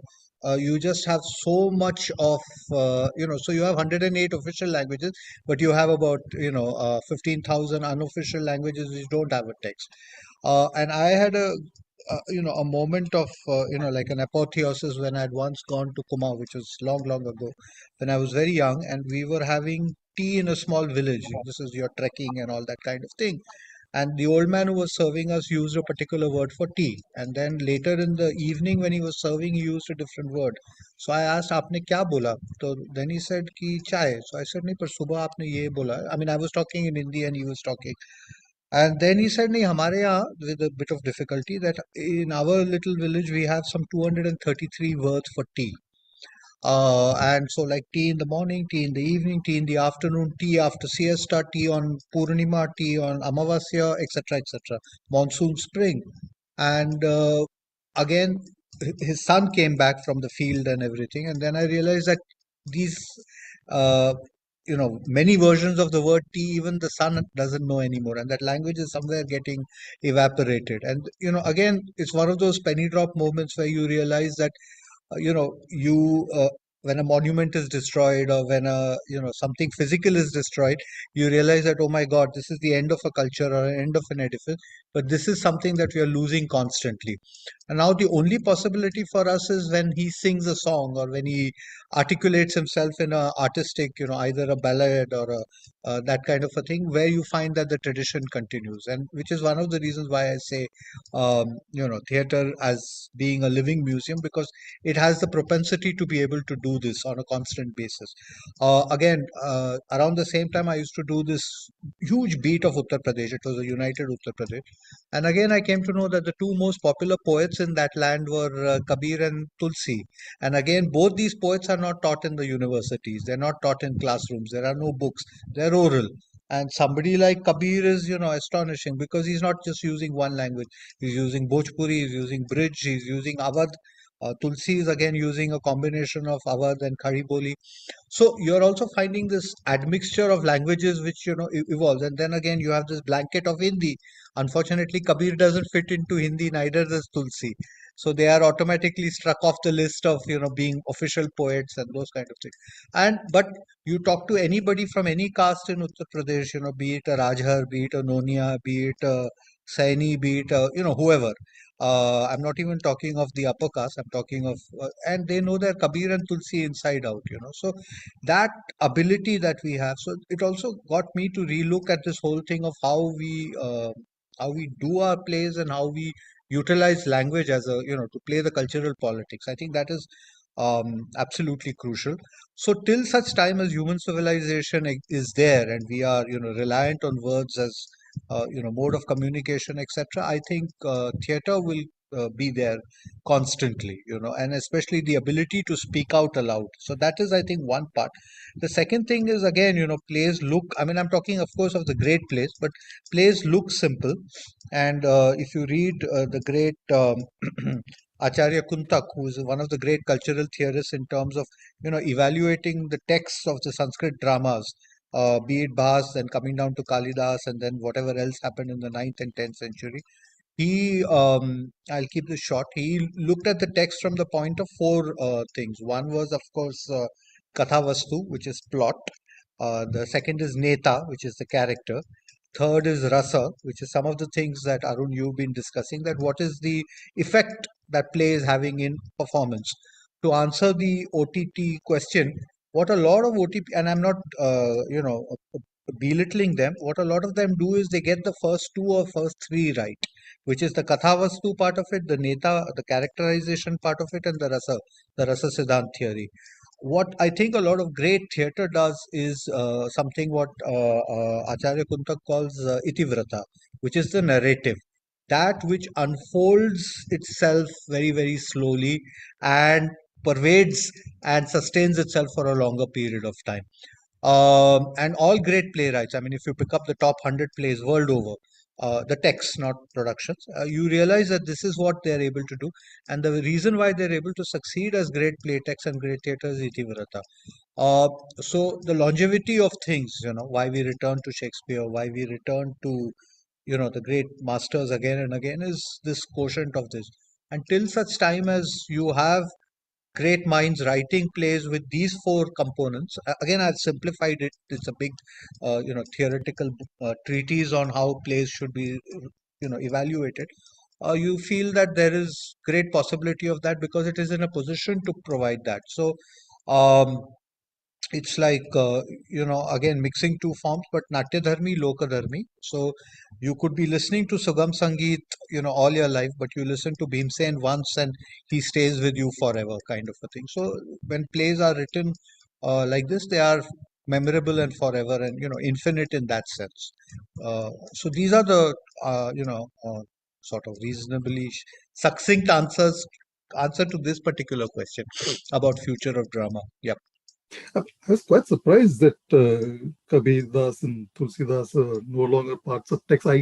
you just have so much of so you have 108 official languages, but you have about 15,000 unofficial languages which don't have a text. And I had a moment of like an apotheosis when I had once gone to Kuma, which was long ago, when I was very young, and we were having tea in a small village. This is your trekking and all that kind of thing. And the old man who was serving us used a particular word for tea. And then later in the evening, when he was serving, he used a different word. So I asked, "Aapne kya bola?" So then he said, "Ki chai." So I said, "Nahi, par subah aapne ye bola." I mean, I was talking in Hindi and he was talking. And then he said, "Nahi, hamare yahan," with a bit of difficulty, that in our little village we have some 233 words for tea. And so, like, tea in the morning, tea in the evening, tea in the afternoon, tea after siesta, tea on Purnima, tea on Amavasya, etc., etc., monsoon, spring. And again, his son came back from the field and everything. And then I realized that these, uh, many versions of the word tea, even the son doesn't know anymore. And that language is somewhere getting evaporated. And, again, it's one of those penny drop moments where you realize that when a monument is destroyed, or when something physical is destroyed, you realize that, oh my god, this is the end of a culture or an end of an edifice, but this is something that we are losing constantly. And now the only possibility for us is when he sings a song, or when he articulates himself in a artistic, either a ballad or that kind of a thing, where you find that the tradition continues. And which is one of the reasons why I say theater as being a living museum, because it has the propensity to be able to do this on a constant basis. Again, around the same time, I used to do this huge beat of Uttar Pradesh. It was a united Uttar Pradesh. And again, I came to know that the two most popular poets in that land were Kabir and Tulsi. And again, both these poets are not taught in the universities. They're not taught in classrooms. There are no books. They're oral. And somebody like Kabir is, astonishing, because he's not just using one language. He's using Bhojpuri, he's using Brij, he's using Awadh. Tulsi is again using a combination of Awadh and Khari Boli. So you're also finding this admixture of languages which evolves, and then again you have this blanket of Hindi. Unfortunately, Kabir doesn't fit into Hindi, neither does Tulsi. So they are automatically struck off the list of being official poets and those kind of things. But you talk to anybody from any caste in Uttar Pradesh, be it a Rajhar, be it a Nonia, be it a Saini, be it a, whoever. I'm not even talking of the upper caste. I'm talking of, and they know their Kabir and Tulsi inside out. So that ability that we have. So it also got me to relook at this whole thing of how we do our plays and how we utilize language as a to play the cultural politics. I think that is absolutely crucial. So till such time as human civilization is there and we are reliant on words as mode of communication, etc., I think theater will be there constantly, and especially the ability to speak out aloud. So that is, I think, one part. The second thing is, again, plays look, I mean, I'm talking of course of the great plays, but plays look simple. And if you read the great Acharya Kuntak, who is one of the great cultural theorists in terms of evaluating the texts of the Sanskrit dramas, be it Bhas, then coming down to Kalidas, and then whatever else happened in the 9th and 10th century. He, I'll keep this short. He looked at the text from the point of four things. One was, of course, Katha Vastu, which is plot. The second is Neta, which is the character. Third is Rasa, which is some of the things that Arun, you've been discussing, that what is the effect that play is having in performance. To answer the OTT question, what a lot of OTT, and I'm not, belittling them, what a lot of them do is they get the first two or first three right, which is the Kathavastu part of it, the Neta, the characterization part of it, and the Rasa Siddhant theory. What I think a lot of great theatre does is something what Acharya Kuntak calls Itivrata, which is the narrative. That which unfolds itself very, very slowly and pervades and sustains itself for a longer period of time. And all great playwrights, I mean, if you pick up the top 100 plays world over, the texts, not productions, you realize that this is what they're able to do. And the reason why they're able to succeed as great play texts and great theatre is Itivrata. So the longevity of things, why we return to Shakespeare, why we return to, the great masters again and again, is this quotient of this. Until such time as you have great minds writing plays with these four components. Again, I've simplified it. It's a big, theoretical treatise on how plays should be, evaluated. You feel that there is great possibility of that because it is in a position to provide that. So, it's like again mixing two forms, but Natya Dharmi, Loka Dharmi. So you could be listening to Sugam Sangeet all your life, but you listen to Bhimsen once and he stays with you forever, kind of a thing. So when plays are written like this, they are memorable and forever and infinite in that sense. So these are the sort of reasonably succinct answer to this particular question about future of drama. Yep. I was quite surprised that Kabir Das and Tulsi Das are no longer parts of text. All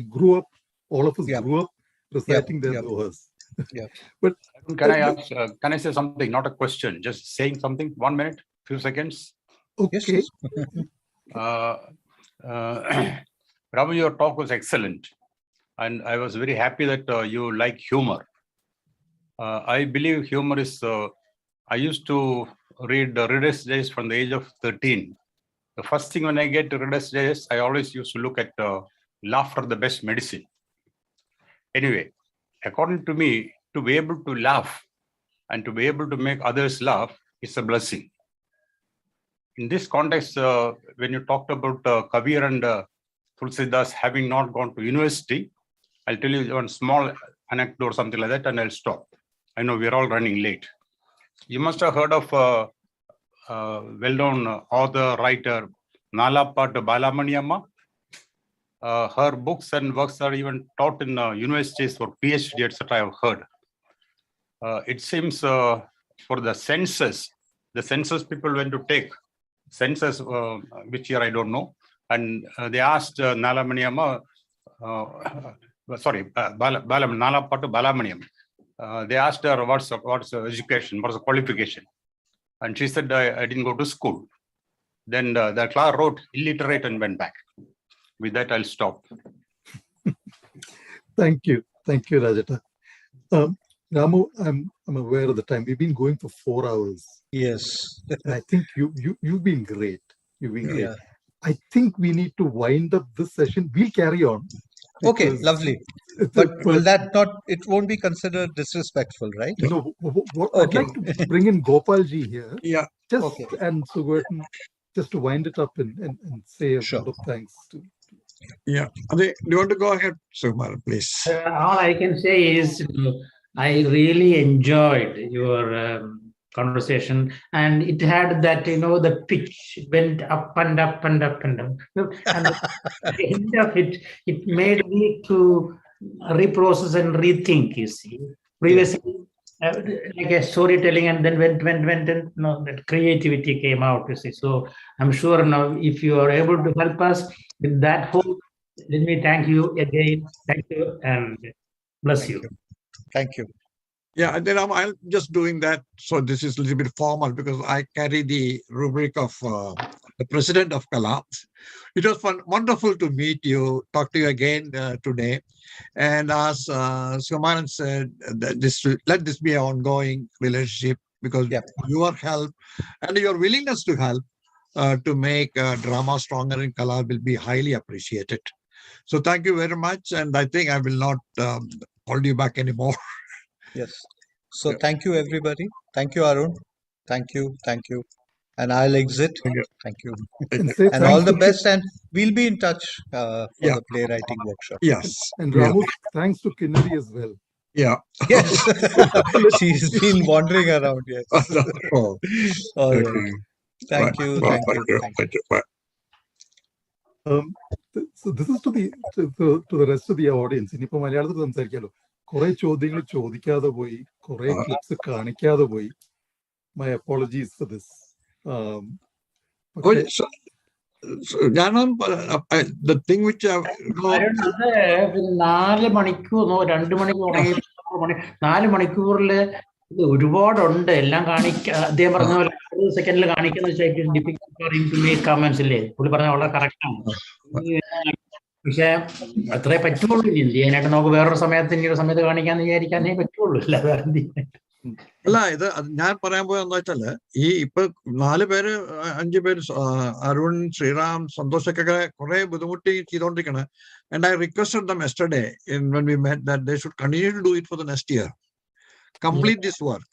of us grew up reciting their dohas. But can I ask? Can I say something? Not a question, just saying something. 1 minute, few seconds. Okay. Ramu, your talk was excellent, and I was very happy that you like humor. I believe humor is. I used to read Reader's Digest from the age of 13. The first thing when I get to Reader's Digest, I always used to look at laughter, the best medicine. Anyway, according to me, to be able to laugh and to be able to make others laugh is a blessing. In this context, when you talked about Kabir and Tulsi Das having not gone to university, I'll tell you one small anecdote or something like that, and I'll stop. I know we're all running late. You must have heard of well-known author, writer, Nalapat Balamaniamma. Her books and works are even taught in universities for PhD, etc. I have heard. It seems for the census people went to take census, which year I don't know, and they asked Nalapat Balamaniam They asked her, what's education, what's the qualification? And she said, I didn't go to school. Then the class wrote illiterate and went back. With that, I'll stop. Thank you, Rajata. Ramu, I'm aware of the time. We've been going for 4 hours. Yes. And I think you've been great. You've been great. Yeah. I think we need to wind up this session. We'll carry on. Okay, lovely. But will that not, it won't be considered disrespectful, right? No, I'd like to bring in Gopalji here. Yeah. And Sugarton, just to wind it up and say a lot of thanks to. Yeah. Do you want to go ahead, Sumar, please? All I can say is I really enjoyed your conversation, and it had that, the pitch went up and up and up and up. And at the end of it, it made me to reprocess and rethink, you see. Previously, like a storytelling, and then went and that creativity came out, you see. So I'm sure now, if you are able to help us with that hope, let me thank you again. Thank you and bless you. Thank you. Yeah, and then I'm just doing that. So this is a little bit formal because I carry the rubric of the president of Kala. It was wonderful to meet you, talk to you again today. And as Sumaran said, let this be an ongoing relationship, because your help and your willingness to help to make drama stronger in Kala will be highly appreciated. So thank you very much. And I think I will not hold you back anymore. Yes. So thank you, everybody. Thank you, Arun. Thank you. And I'll exit. Thank you. And all the best. And we'll be in touch for the playwriting workshop. Yes. And Ramu, thanks to Kinnari as well. Yeah. Yes. She's been wandering around. Yes. All right. Thank you. Bye. So this is to the rest of the audience. ഇനിയിപ്പോ മലയാളത്തിൽ സംസാരിക്കാലോ. കുറെ ചോദ്യങ്ങൾ ചോദിക്കാതെ പോയി, കുറെ clips കാണിക്കാതെ പോയി. My apologies for this. The thing which 4 മണിക്കൂർ 2 മണിക്കൂർ 4 മണിക്കൂറില് ഒരുപാടുണ്ട്. എല്ലാം അദ്ദേഹം പറഞ്ഞ പോലെ 60 സെക്കൻഡിൽ കാണിക്കുന്ന കമന്റ്സ് ഇല്ലേ, പുള്ളി പറഞ്ഞ വളരെ കറക്റ്റാണ്. പക്ഷെ അത്രേ പറ്റുള്ളൂ. ഇന്ത്യനായിട്ട് നമുക്ക് വേറൊരു സമയത്ത് ഇനി ഒരു സമയത്ത് കാണിക്കാന്ന് വിചാരിക്കാനേ പറ്റുള്ളൂ. അല്ല വേറെ അല്ല, ഇത് ഞാൻ പറയാൻ പോയ എന്താ വെച്ചാല്, ഈ ഇപ്പൊ 4 പേര് 5 പേര് അരുൺ, ശ്രീറാം, സന്തോഷൊക്കെ കുറെ ബുദ്ധിമുട്ടി ചെയ്തോണ്ടിരിക്കണേ. And I requested them yesterday when we met that they should continue to do it for the next year. Complete this work.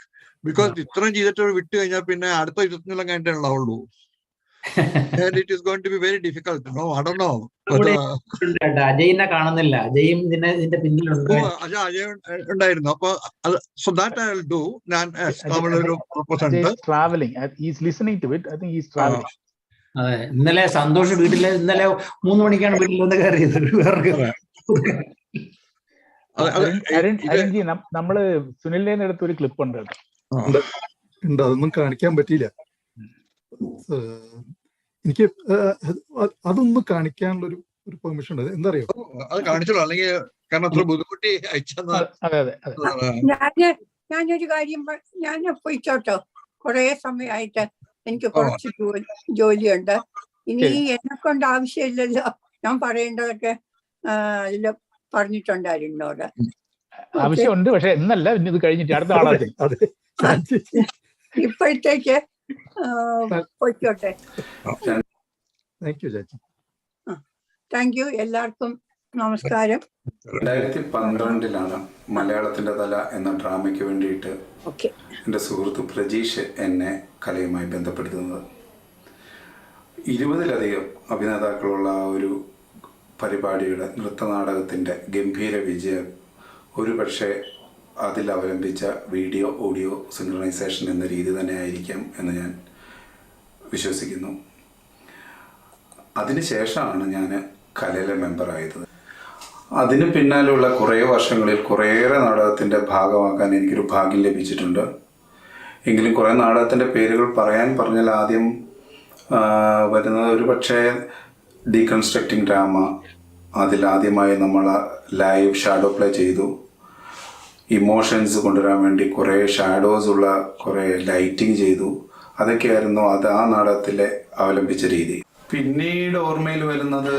Because ഇത്രയും ചെയ്തിട്ട് വിട്ടു കഴിഞ്ഞാൽ പിന്നെ അടുത്ത 25 കഴിഞ്ഞിട്ടേ ഉണ്ടാവുള്ളൂ. And it is going to be very difficult. No, I don't know. അജയിനെ കാണുന്നില്ല. അജയും ഇതിന്റെ പിന്നിലുണ്ട്. അജയ് ഉണ്ടായിരുന്നു. അപ്പൊ so that I will do. ഞാൻ ഒരു proposal travelling. He is listening to it. I think he is traveling. അതെ, ഇന്നലെ സന്തോഷ് ഇന്നലെ 3 മണിക്കാണ് വീട്ടിൽ വന്ന് കയറിയത്. അരുൺജി, നമ്മള് സുനിലിന്റെ അടുത്ത് ഒരു ക്ലിപ്പ് ഉണ്ട്. അതൊന്നും കാണിക്കാൻ പറ്റിയില്ല. എനിക്ക് അതൊന്ന് കാണിക്കാനുള്ള ഒരു പെർമിഷൻ ഉണ്ട്. എന്താ അറിയോ, അത് കാണിച്ചോളൂ, അല്ലെങ്കിൽ കാരണം അത്ര ബുദ്ധിമുട്ടി അയച്ചെന്ന്. ഞാനൊരു കാര്യം ഞാൻ പോയിച്ചോട്ടോ. കുറെ സമയമായിട്ട് എനിക്ക് കുറച്ച് ജോലിയുണ്ട്. ഇനി എന്നെ കൊണ്ട് ആവശ്യമില്ലല്ലോ. ഞാൻ പറയേണ്ടതൊക്കെ അതില് പറഞ്ഞിട്ടുണ്ടായിരുന്നോട്. ആവശ്യമുണ്ട്, പക്ഷെ എന്നല്ല, ഇത് കഴിഞ്ഞിട്ട് അടുത്ത ആളാണ്. ഇപ്പോഴത്തേക്ക് പോയിക്കോട്ടെ. Thank you. എല്ലാവർക്കും നമസ്കാരം. 2012 മലയാളത്തിന്റെ തല എന്ന ഡ്രാമയ്ക്ക് വേണ്ടിയിട്ട് എൻ്റെ സുഹൃത്ത് പ്രജീഷ് എന്നെ കലയുമായി ബന്ധപ്പെടുത്തുന്നത്. 20ലധികം അഭിനേതാക്കളുള്ള ഒരു പരിപാടിയുടെ നൃത്തനാടകത്തിൻ്റെ ഗംഭീര വിജയം ഒരുപക്ഷെ അതിൽ അവലംബിച്ച വീഡിയോ ഓഡിയോ സിങ്ക്രണൈസേഷൻ എന്ന രീതി തന്നെ ആയിരിക്കാം എന്ന് ഞാൻ വിശ്വസിക്കുന്നു. അതിനുശേഷമാണ് ഞാൻ കലയിലെ മെമ്പറായത്. അതിന് പിന്നാലെയുള്ള കുറേ വർഷങ്ങളിൽ കുറേയേറെ നാടകത്തിൻ്റെ ഭാഗമാക്കാൻ എനിക്കൊരു ഭാഗ്യം ലഭിച്ചിട്ടുണ്ട്. എങ്കിലും കുറേ നാടകത്തിൻ്റെ പേരുകൾ പറഞ്ഞാൽ ആദ്യം വരുന്നത് ഒരുപക്ഷെ ഡീകൺസ്ട്രക്റ്റിംഗ് ഡ്രാമ. അതിലാദ്യമായി നമ്മൾ ലൈവ് ഷാഡോ പ്ലേ ചെയ്തു. ഇമോഷൻസ് കൊണ്ടുവരാൻ വേണ്ടി കുറേ ഷാഡോസ് ഉള്ള കുറേ ലൈറ്റിംഗ് ചെയ്തു. അതൊക്കെയായിരുന്നു അത് ആ നാടകത്തിലെ അവലംബിച്ച രീതി. പിന്നീട് ഓർമ്മയിൽ വരുന്നത്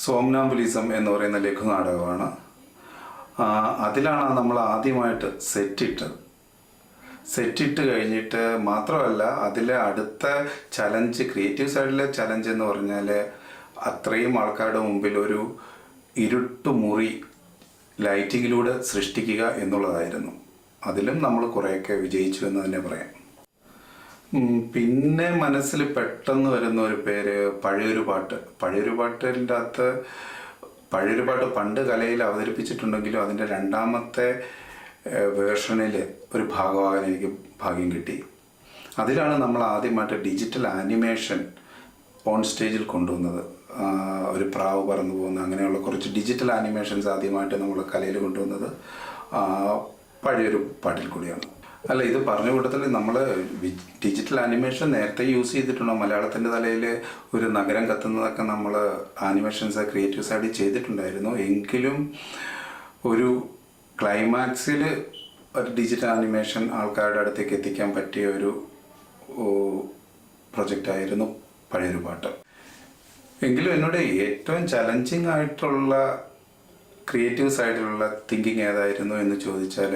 സോംനാംബുലിസം എന്ന് പറയുന്ന ലഘുനാടകമാണ്. അതിലാണ് നമ്മൾ ആദ്യമായിട്ട് സെറ്റിട്ട് കഴിഞ്ഞിട്ട് മാത്രമല്ല, അതിലെ അടുത്ത ചലഞ്ച്, ക്രിയേറ്റീവ് സൈഡിലെ ചലഞ്ച് എന്ന് പറഞ്ഞാൽ അത്രയും ആൾക്കാരുടെ മുമ്പിൽ ഒരു ഇരുട്ടുമുറി ലൈറ്റിങ്ങിലൂടെ സൃഷ്ടിക്കുക എന്നുള്ളതായിരുന്നു. അതിലും നമ്മൾ കുറേയൊക്കെ വിജയിച്ചു എന്ന് തന്നെ പറയാം. പിന്നെ മനസ്സിൽ പെട്ടെന്ന് വരുന്ന ഒരു പേര് പഴയൊരു പാട്ട്. പഴയൊരു പാട്ട് പണ്ട് കലയിൽ അവതരിപ്പിച്ചിട്ടുണ്ടെങ്കിലും അതിൻ്റെ രണ്ടാമത്തെ വേർഷനിൽ ഒരു ഭാഗമാകാൻ എനിക്ക് ഭാഗ്യം കിട്ടി. അതിലാണ് നമ്മൾ ആദ്യമായിട്ട് ഡിജിറ്റൽ ആനിമേഷൻ ഓൺ സ്റ്റേജിൽ കൊണ്ടുവന്നത്. ഒരു പ്രാവ് പറന്നു പോകുന്ന അങ്ങനെയുള്ള കുറച്ച് ഡിജിറ്റൽ ആനിമേഷൻസ് ആദ്യമായിട്ട് നമ്മൾ കലയിൽ കൊണ്ടുവന്നത് പഴയൊരു പാട്ടിൽ കൂടിയാണ്. അല്ല, ഇത് പറഞ്ഞ കൂട്ടത്തിൽ നമ്മൾ ഡിജിറ്റൽ ആനിമേഷൻ നേരത്തെ യൂസ് ചെയ്തിട്ടുണ്ടോ? മലയാളത്തിൻ്റെ തലയിൽ ഒരു നഗരം കത്തുന്നതൊക്കെ നമ്മൾ ആനിമേഷൻസ് ക്രിയേറ്റീവ് സൈഡിൽ ചെയ്തിട്ടുണ്ടായിരുന്നു. എങ്കിലും ഒരു ക്ലൈമാക്സിൽ ഒരു ഡിജിറ്റൽ ആനിമേഷൻ ആൾക്കാരുടെ അടുത്തേക്ക് എത്തിക്കാൻ പറ്റിയ ഒരു പ്രൊജക്റ്റായിരുന്നു പഴയൊരു പാട്ട്. എങ്കിലും എന്നോട് ഏറ്റവും ചലഞ്ചിങ് ആയിട്ടുള്ള ക്രിയേറ്റീവ് സൈഡിലുള്ള തിങ്കിങ് ഏതായിരുന്നു എന്ന് ചോദിച്ചാൽ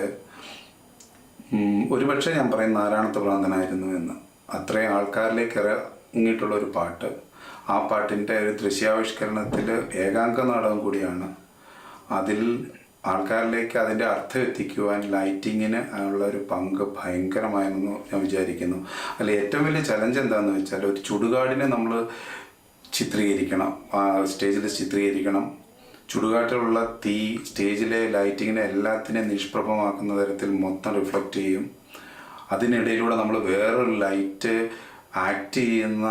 ഒരുപക്ഷെ ഞാൻ പറയും നാരായണത്ത് ഭ്രാന്തനായിരുന്നു എന്ന്. അത്രയും ആൾക്കാരിലേക്ക് ഇറങ്ങിയിട്ടുള്ള ഒരു പാട്ട്. ആ പാട്ടിൻ്റെ ഒരു ദൃശ്യാവിഷ്കരണത്തിൽ ഏകാംഗ നാടകം കൂടിയാണ്. അതിൽ ആൾക്കാരിലേക്ക് അതിൻ്റെ അർത്ഥം എത്തിക്കുവാൻ ലൈറ്റിങ്ങിന് ഉള്ള ഒരു പങ്ക് ഭയങ്കരമായെന്ന് ഞാൻ വിചാരിക്കുന്നു. അതിൽ ഏറ്റവും വലിയ ചലഞ്ച് എന്താണെന്ന് വെച്ചാൽ ഒരു ചുടുകാടിനെ നമ്മൾ ചിത്രീകരിക്കണം, സ്റ്റേജിൽ ചിത്രീകരിക്കണം. ചുടുകാട്ടിലുള്ള തീ സ്റ്റേജിലെ ലൈറ്റിങ്ങിനെ എല്ലാത്തിനെയും നിഷ്പ്രഭമാക്കുന്ന തരത്തിൽ മൊത്തം റിഫ്ലക്റ്റ് ചെയ്യും. അതിനിടയിലൂടെ നമ്മൾ വേറൊരു ലൈറ്റ് ആക്ട് ചെയ്യുന്ന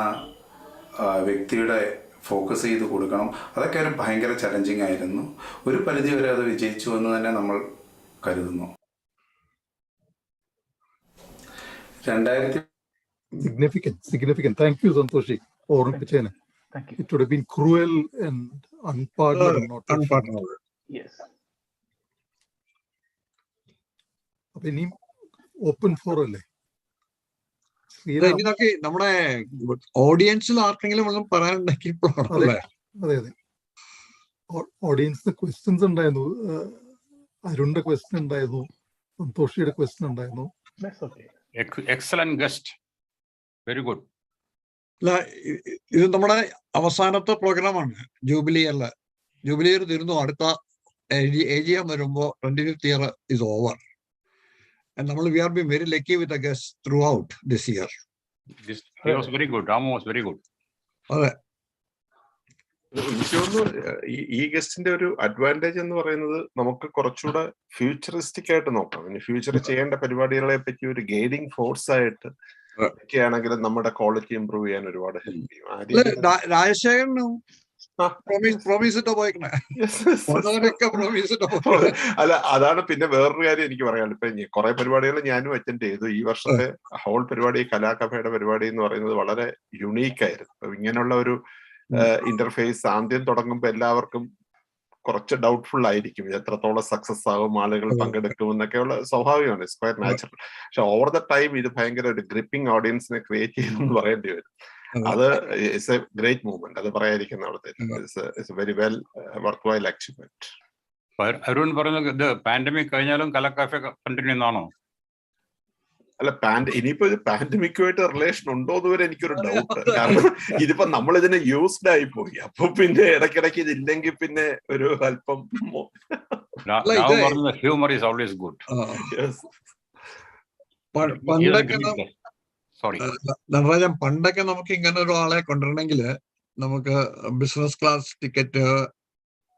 വ്യക്തിയുടെ ഫോക്കസ് ചെയ്ത് കൊടുക്കണം. അതൊക്കെ ഒരു ഭയങ്കര ചലഞ്ചിങ് ആയിരുന്നു. ഒരു പരിധി വരെ അത് വിജയിച്ചു എന്ന് തന്നെ നമ്മൾ കരുതുന്നു. 2000 significant. Thank you, Santoshi, ഓർമ്മിപ്പിച്ചതിന്. It would have been cruel and unpardonable. Yes. അപ്പൊ ഇനിയും ഓപ്പൺ ഫോർ അല്ലേ? ഇതൊക്കെ നമ്മുടെ ഓഡിയൻസിൽ ആർക്കെങ്കിലും ഒന്നും പറയാനുണ്ടെങ്കിൽ അതെ. ഓഡിയൻസിന് ക്വസ്റ്റ്യൻസ് ഉണ്ടായിരുന്നു. അരുണിന്റെ ക്വസ്റ്റ്യൻ ഉണ്ടായിരുന്നു, സന്തോഷിയുടെ ക്വസ്റ്റ്യൻ ഉണ്ടായിരുന്നു. Excellent guest. Very good. ഇത് നമ്മുടെ അവസാനത്തെ പ്രോഗ്രാമാണ്. ജൂബിലി തീർന്നു. അടുത്ത AGM വരുമ്പോൾ 25th year is over. And we have been very lucky with the guests throughout this year. He was very good. Ramu was very good. അതെ. എനിക്ക് തോന്നുന്നു ഈ ഗസ്റ്റിന്റെ ഒരു അഡ്വാൻറ്റേജ് എന്ന് പറയുന്നത് നമുക്ക് കുറച്ചുകൂടെ ഫ്യൂച്ചറിസ്റ്റിക് ആയിട്ട് നോക്കാം. ഇനി ഫ്യൂച്ചറിൽ ചെയ്യേണ്ട പരിപാടികളെ പറ്റി ഒരു ഗൈഡിങ് ഫോഴ്സ് ആയിട്ട് ഒക്കെയാണെങ്കിലും നമ്മുടെ ക്വാളിറ്റി ഇമ്പ്രൂവ് ചെയ്യാൻ ഒരുപാട് ഹെൽപ്പ് ചെയ്യും. രാജശേഖരനും അല്ല, അതാണ് പിന്നെ വേറൊരു കാര്യം എനിക്ക് പറയാനുള്ളത്. ഇപ്പൊ കുറെ പരിപാടികൾ ഞാനും അറ്റൻഡ് ചെയ്തു. ഈ വർഷത്തെ ഹോൾ പരിപാടി, കലാകഫയുടെ പരിപാടി എന്ന് പറയുന്നത് വളരെ യുണീക്ക് ആയിരുന്നു. അപ്പൊ ഇങ്ങനെയുള്ള ഒരു ഇന്റർഫേസ് ആദ്യം തുടങ്ങുമ്പോൾ എല്ലാവർക്കും കുറച്ച് ഡൗട്ട്ഫുൾ ആയിരിക്കും, എത്രത്തോളം സക്സസ് ആകും, ആളുകൾ പങ്കെടുക്കും എന്നൊക്കെയുള്ള സ്വാഭാവികമാണ്, ഇറ്റ്സ് ക്വയറ്റ് നാച്ചുറൽ. പക്ഷെ ഓവർ ദ ടൈം ഇത് ഭയങ്കര ഒരു ഗ്രിപ്പിംഗ് ഓഡിയൻസിനെ ക്രിയേറ്റ് ചെയ്യുമെന്ന് പറയേണ്ടി വരും. അത് ഇറ്റ്സ് എ ഗ്രേറ്റ് മൂവ്മെന്റ്. അത് പറയാതിരിക്കുന്ന അവിടുത്തെ it's very well work while achievement. Arun പറയുന്നത് പാൻഡമിക് കഴിഞ്ഞാലും കലാകാഫെ കണ്ടിന്യൂ എന്നാണോ? അല്ല, ഇനിയിപ്പോ ഇത് പാൻഡമിക്കുമായിട്ട് റിലേഷൻ ഉണ്ടോ എന്ന് വരെ എനിക്കൊരു ഡൗട്ട്. കാരണം ഇതിപ്പോ നമ്മൾ ഇതിനെ യൂസ്ഡ് ആയി പോയി. അപ്പൊ പിന്നെ ഇടയ്ക്കിടയ്ക്ക് ഇതില്ലെങ്കിൽ പിന്നെ ഒരു അല്പം ഹ്യൂമർ ഈസ് ഓൾവേസ് ഗുഡ്. പണ്ടൊക്കെ നമുക്ക് ഇങ്ങനെ ഒരാളെ കൊണ്ടുവരണമെങ്കിൽ നമുക്ക് ബിസിനസ് ക്ലാസ് ടിക്കറ്റ്,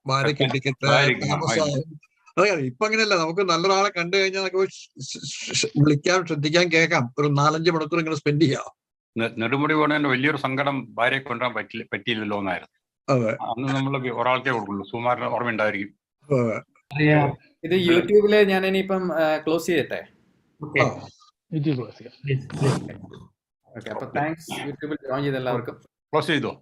ഭാര്യയ്ക്ക് ടിക്കറ്റ്, അതെ. ഇപ്പൊ അങ്ങനെയല്ല. നമുക്ക് നല്ലൊരാളെ കണ്ടു കഴിഞ്ഞാൽ നമുക്ക് വിളിക്കാം, ശ്രദ്ധിക്കാൻ, കേൾക്കാം. ഒരു 4-5 മണിക്കൂർ ഇങ്ങനെ സ്പെൻഡ് ചെയ്യാം. നെടുമുടി വേണേന്റെ വലിയൊരു സങ്കടം ഭാര്യയെ കൊണ്ടുവരാൻ പറ്റിയില്ലല്ലോ എന്നായിരുന്നു. അതെ, അന്ന് നമ്മൾ ഒരാൾക്കേ കൊടുക്കുള്ളൂ. സുമാറിന് ഓർമ്മ ഉണ്ടായിരിക്കും. ഇത് യൂട്യൂബില് ഞാൻ ഇനിയിപ്പം ക്ലോസ് ചെയ്യട്ടെ. യൂട്യൂബ് ക്ലോസ് ചെയ്യാം. ഓക്കെ, അപ്പൊ താങ്ക്സ് യൂട്യൂബിൽ ജോയിൻ ചെയ്ത എല്ലാവർക്കും. ക്ലോസ് ചെയ്തോ?